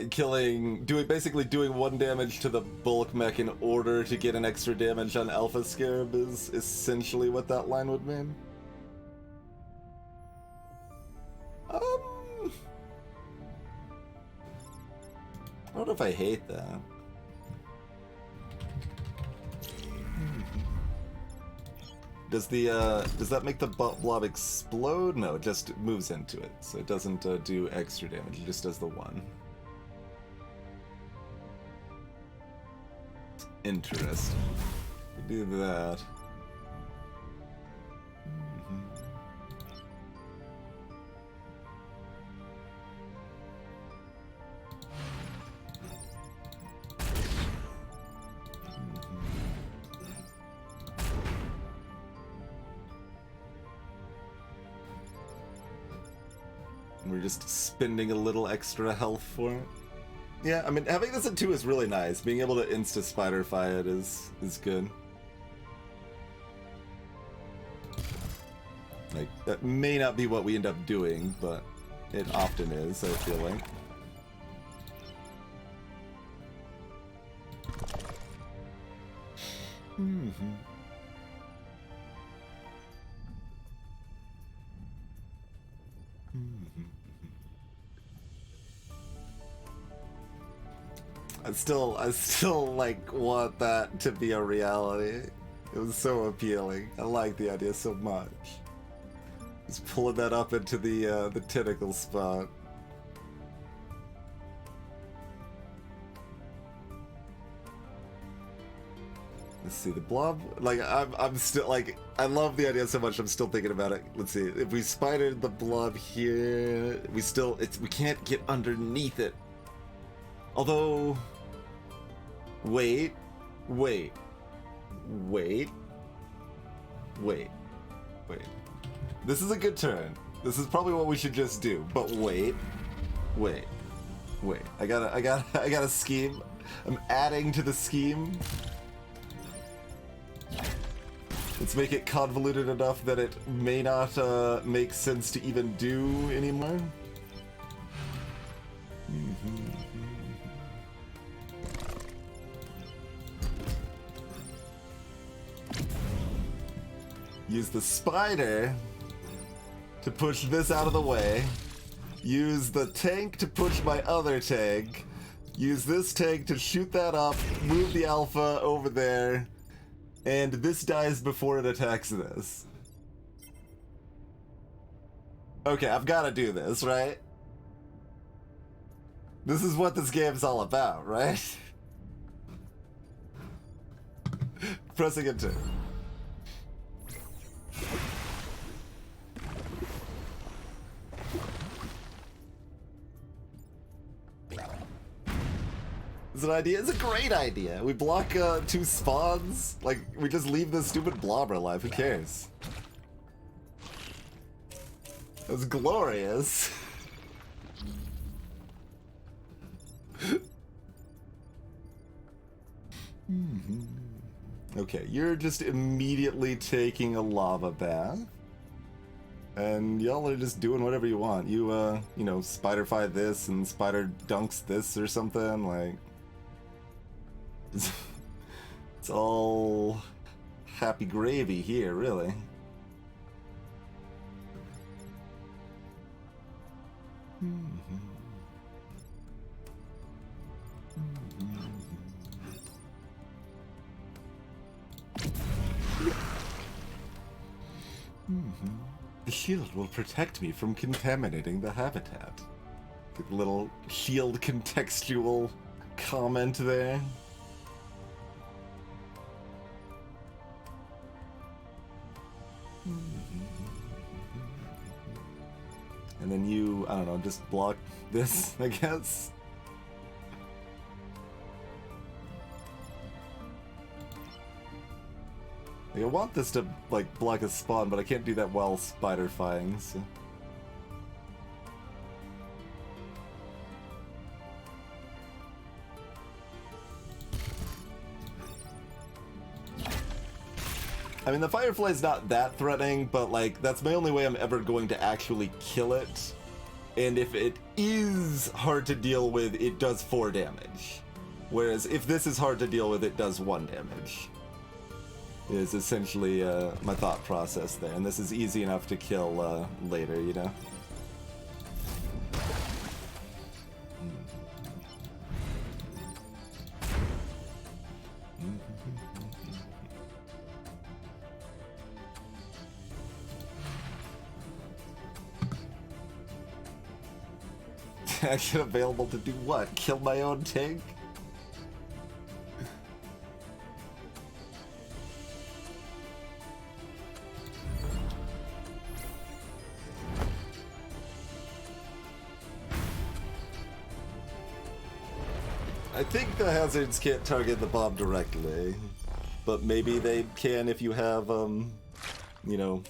basically doing 1 damage to the bulk mech in order to get an extra damage on Alpha Scarab is essentially what that line would mean. I don't know if I hate that. Does that make the blob explode? No, it just moves into it, so it doesn't do extra damage. It just does the 1. Interesting. We do that. We're just spending a little extra health for it. Yeah, I mean, having this at 2 is really nice. Being able to insta-spider-fy it is good. Like, that may not be what we end up doing, but it often is, I feel like. I still like want that to be a reality. It was so appealing. I like the idea so much. Just pulling that up into the tentacle spot. Let's see, the blob, like, I'm still, like, I love the idea so much, I'm still thinking about it. Let's see, if we spidered the blob here, we can't get underneath it. Although, wait. This is a good turn. This is probably what we should just do, but wait. I got a scheme. I'm adding to the scheme. Let's make it convoluted enough that it may not make sense to even do anymore. Use the spider to push this out of the way. Use the tank to push my other tank. Use this tank to shoot that up, move the alpha over there. And this dies before it attacks this. Okay, I've got to do this, right? This is what this game's all about, right? Pressing enter. It's an idea. It's a great idea. We block 2 spawns. Like, we just leave this stupid blobber alive. Who cares? It was glorious. Okay, you're just immediately taking a lava bath. And y'all are just doing whatever you want. You know, spider-fy this and spider dunks this or something, like... It's all happy gravy here, really. The shield will protect me from contaminating the habitat. Get a little shield contextual comment there. And then you, I don't know, just block this, I guess. Like, I want this to, like, block a spawn, but I can't do that while spider-fying, so... I mean, the Firefly's not that threatening, but, like, that's my only way I'm ever going to actually kill it. And if it is hard to deal with, it does 4 damage. Whereas if this is hard to deal with, it does 1 damage. Is essentially my thought process there. And this is easy enough to kill later, you know? Action available to do what? Kill my own tank? I think the hazards can't target the bomb directly, but maybe they can if you have, you know,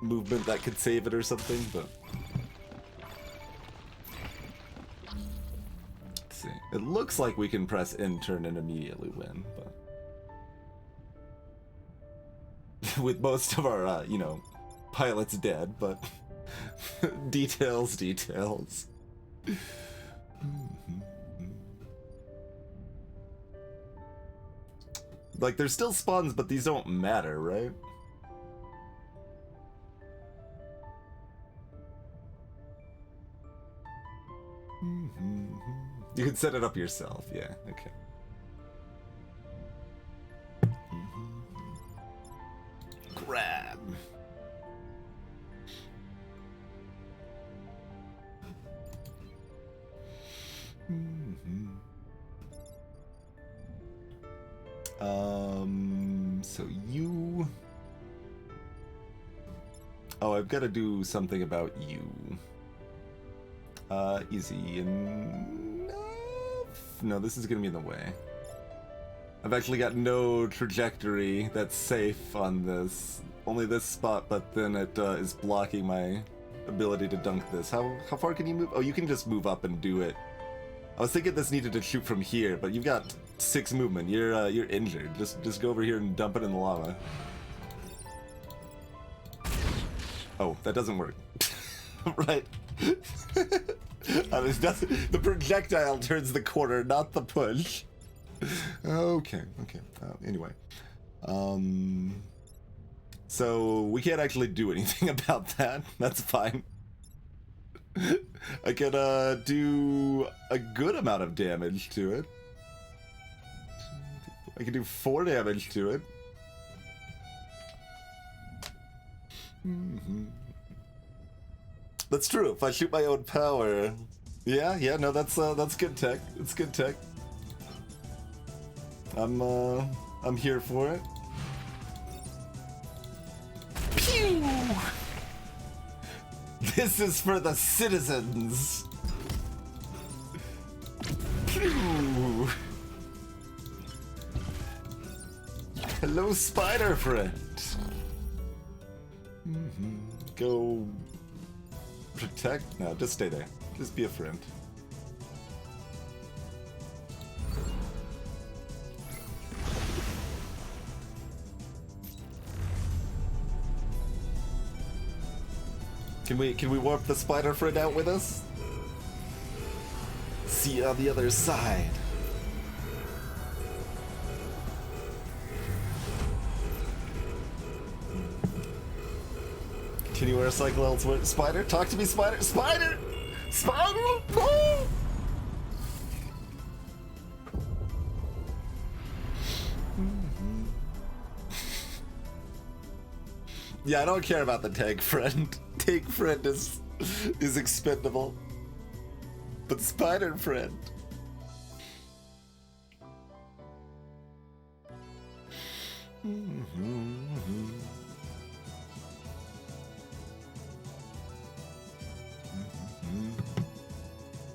movement that could save it or something, but... see. It looks like we can press intern and immediately win, but with most of our, you know, pilots dead, but details. Like, there's still spawns, but these don't matter, right? You can set it up yourself, yeah, okay. Grab. So you... Oh, I've got to do something about you. Easy enough. No, this is gonna be in the way. I've actually got no trajectory that's safe on this. Only this spot, but then it is blocking my ability to dunk this. How far can you move? Oh, you can just move up and do it. I was thinking this needed to shoot from here, but you've got 6 movement. You're injured. Just go over here and dump it in the lava. Oh, that doesn't work. Right. The projectile turns the corner, not the push. Okay. Anyway. So we can't actually do anything about that. That's fine. I can do a good amount of damage to it. I can do 4 damage to it. That's true. If I shoot my own power, yeah, no, that's good tech. It's good tech. I'm here for it. Pew! This is for the citizens. Pew! Hello, spider friend. Go protect? No, just stay there. Just be a friend. Can we warp the spider friend out with us? See you on the other side. Continue our cycle elsewhere. Spider, talk to me, spider. Spider! Spider! No! Yeah, I don't care about the tank friend. Tank friend is expendable. But spider friend.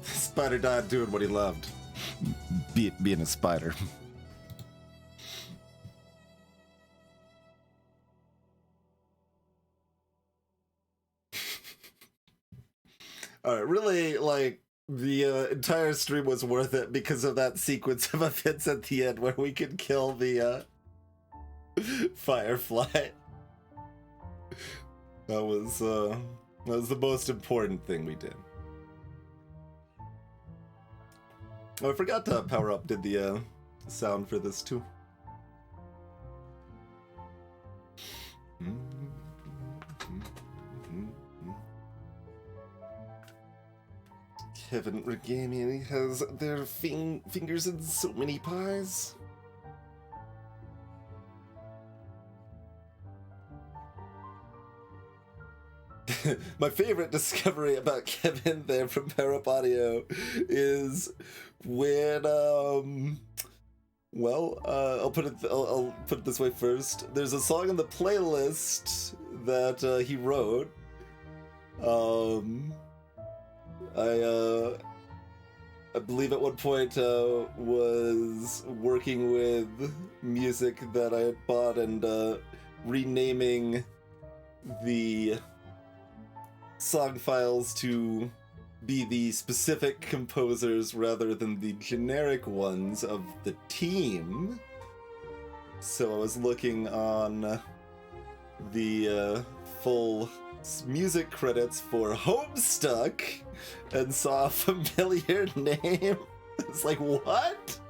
Spider died doing what he loved. Being a spider. Alright, really, like, the entire stream was worth it because of that sequence of events at the end where we could kill the Firefly. That was the most important thing we did. Oh, I forgot to power up did the sound for this too. Kevin Regami has their fingers in so many pies. My favorite discovery about Kevin there from Parap Audio is when I'll put it this way first. There's a song in the playlist that he wrote. I believe at one point was working with music that I had bought and renaming the song files to be the specific composers rather than the generic ones of the team. So I was looking on the full music credits for Homestuck and saw a familiar name. It's like, what?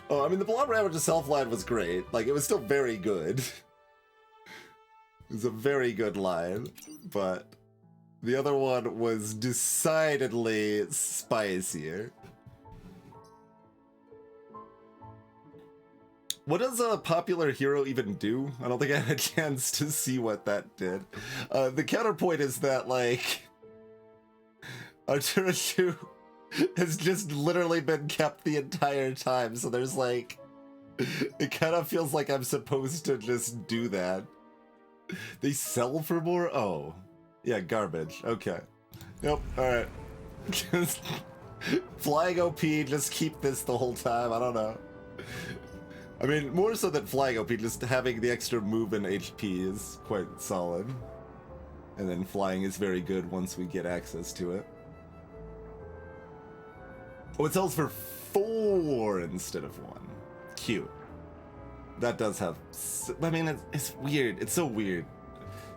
Oh, I mean, the Blob Rabbit to Self line was great. Like, it was still very good. It was a very good line, but the other one was decidedly spicier. What does a popular hero even do? I don't think I had a chance to see what that did. The counterpoint is that, like, Arturo Shu has just literally been kept the entire time, so there's like, it kind of feels like I'm supposed to just do that. They sell for more? Oh. Yeah, garbage. Okay. Nope, alright. Just Flying OP, just keep this the whole time, I don't know. I mean, more so than Flying OP, just having the extra move and HP is quite solid. And then flying is very good once we get access to it. Oh, it sells for 4 instead of 1. Cute. That does have... I mean, it's weird. It's so weird.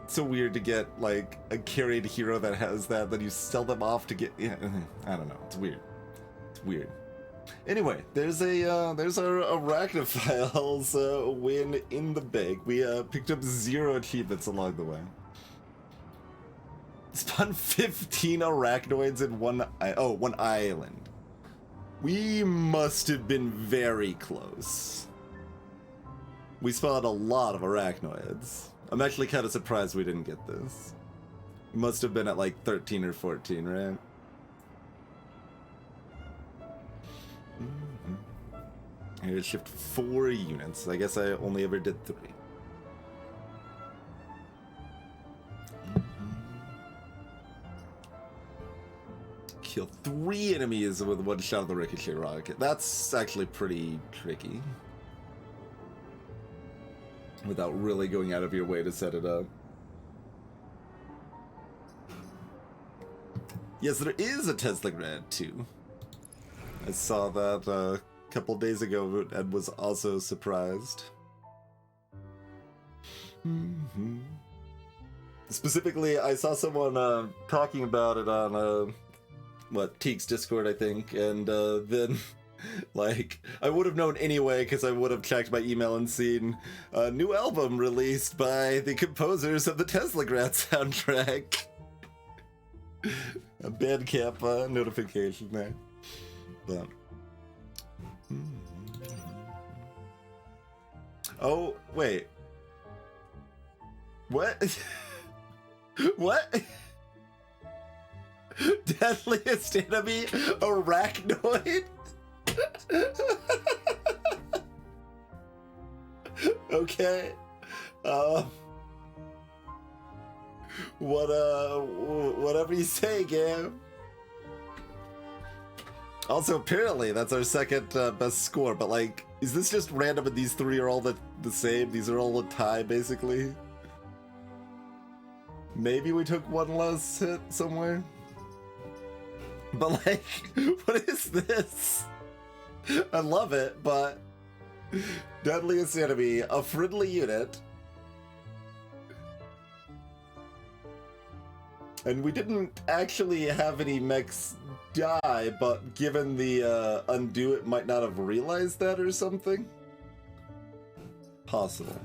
It's so weird to get, like, a carried hero that has that, then you sell them off to get... Yeah, I don't know. It's weird. It's weird. Anyway, there's our Arachnophiles win in the bag. We picked up 0 achievements along the way. Spawned 15 arachnoids in one island. We must have been very close. We spawned a lot of arachnoids. I'm actually kind of surprised we didn't get this. We must have been at like 13 or 14, right? I had to shift 4 units. I guess I only ever did 3. Kill 3 enemies with 1 shot of the ricochet rocket. That's actually pretty tricky. Without really going out of your way to set it up. Yes, there is a Tesla Grad too. I saw that a couple days ago and was also surprised. Specifically, I saw someone talking about it on Teek's Discord, I think, and then like I would have known anyway because I would have checked my email and seen a new album released by the composers of the Tesla Grad soundtrack. A Bandcamp notification there. But oh wait, what? What? Deadliest enemy, arachnoid? Okay. Whatever you say, Gam. Also, apparently, that's our second best score, but like, is this just random and these 3 are all the same? These are all a tie, basically? Maybe we took 1 less hit somewhere? But like, what is this? I love it, but deadliest enemy, a friendly unit. And we didn't actually have any mechs die, but given the undo, it might not have realized that or something? Possible.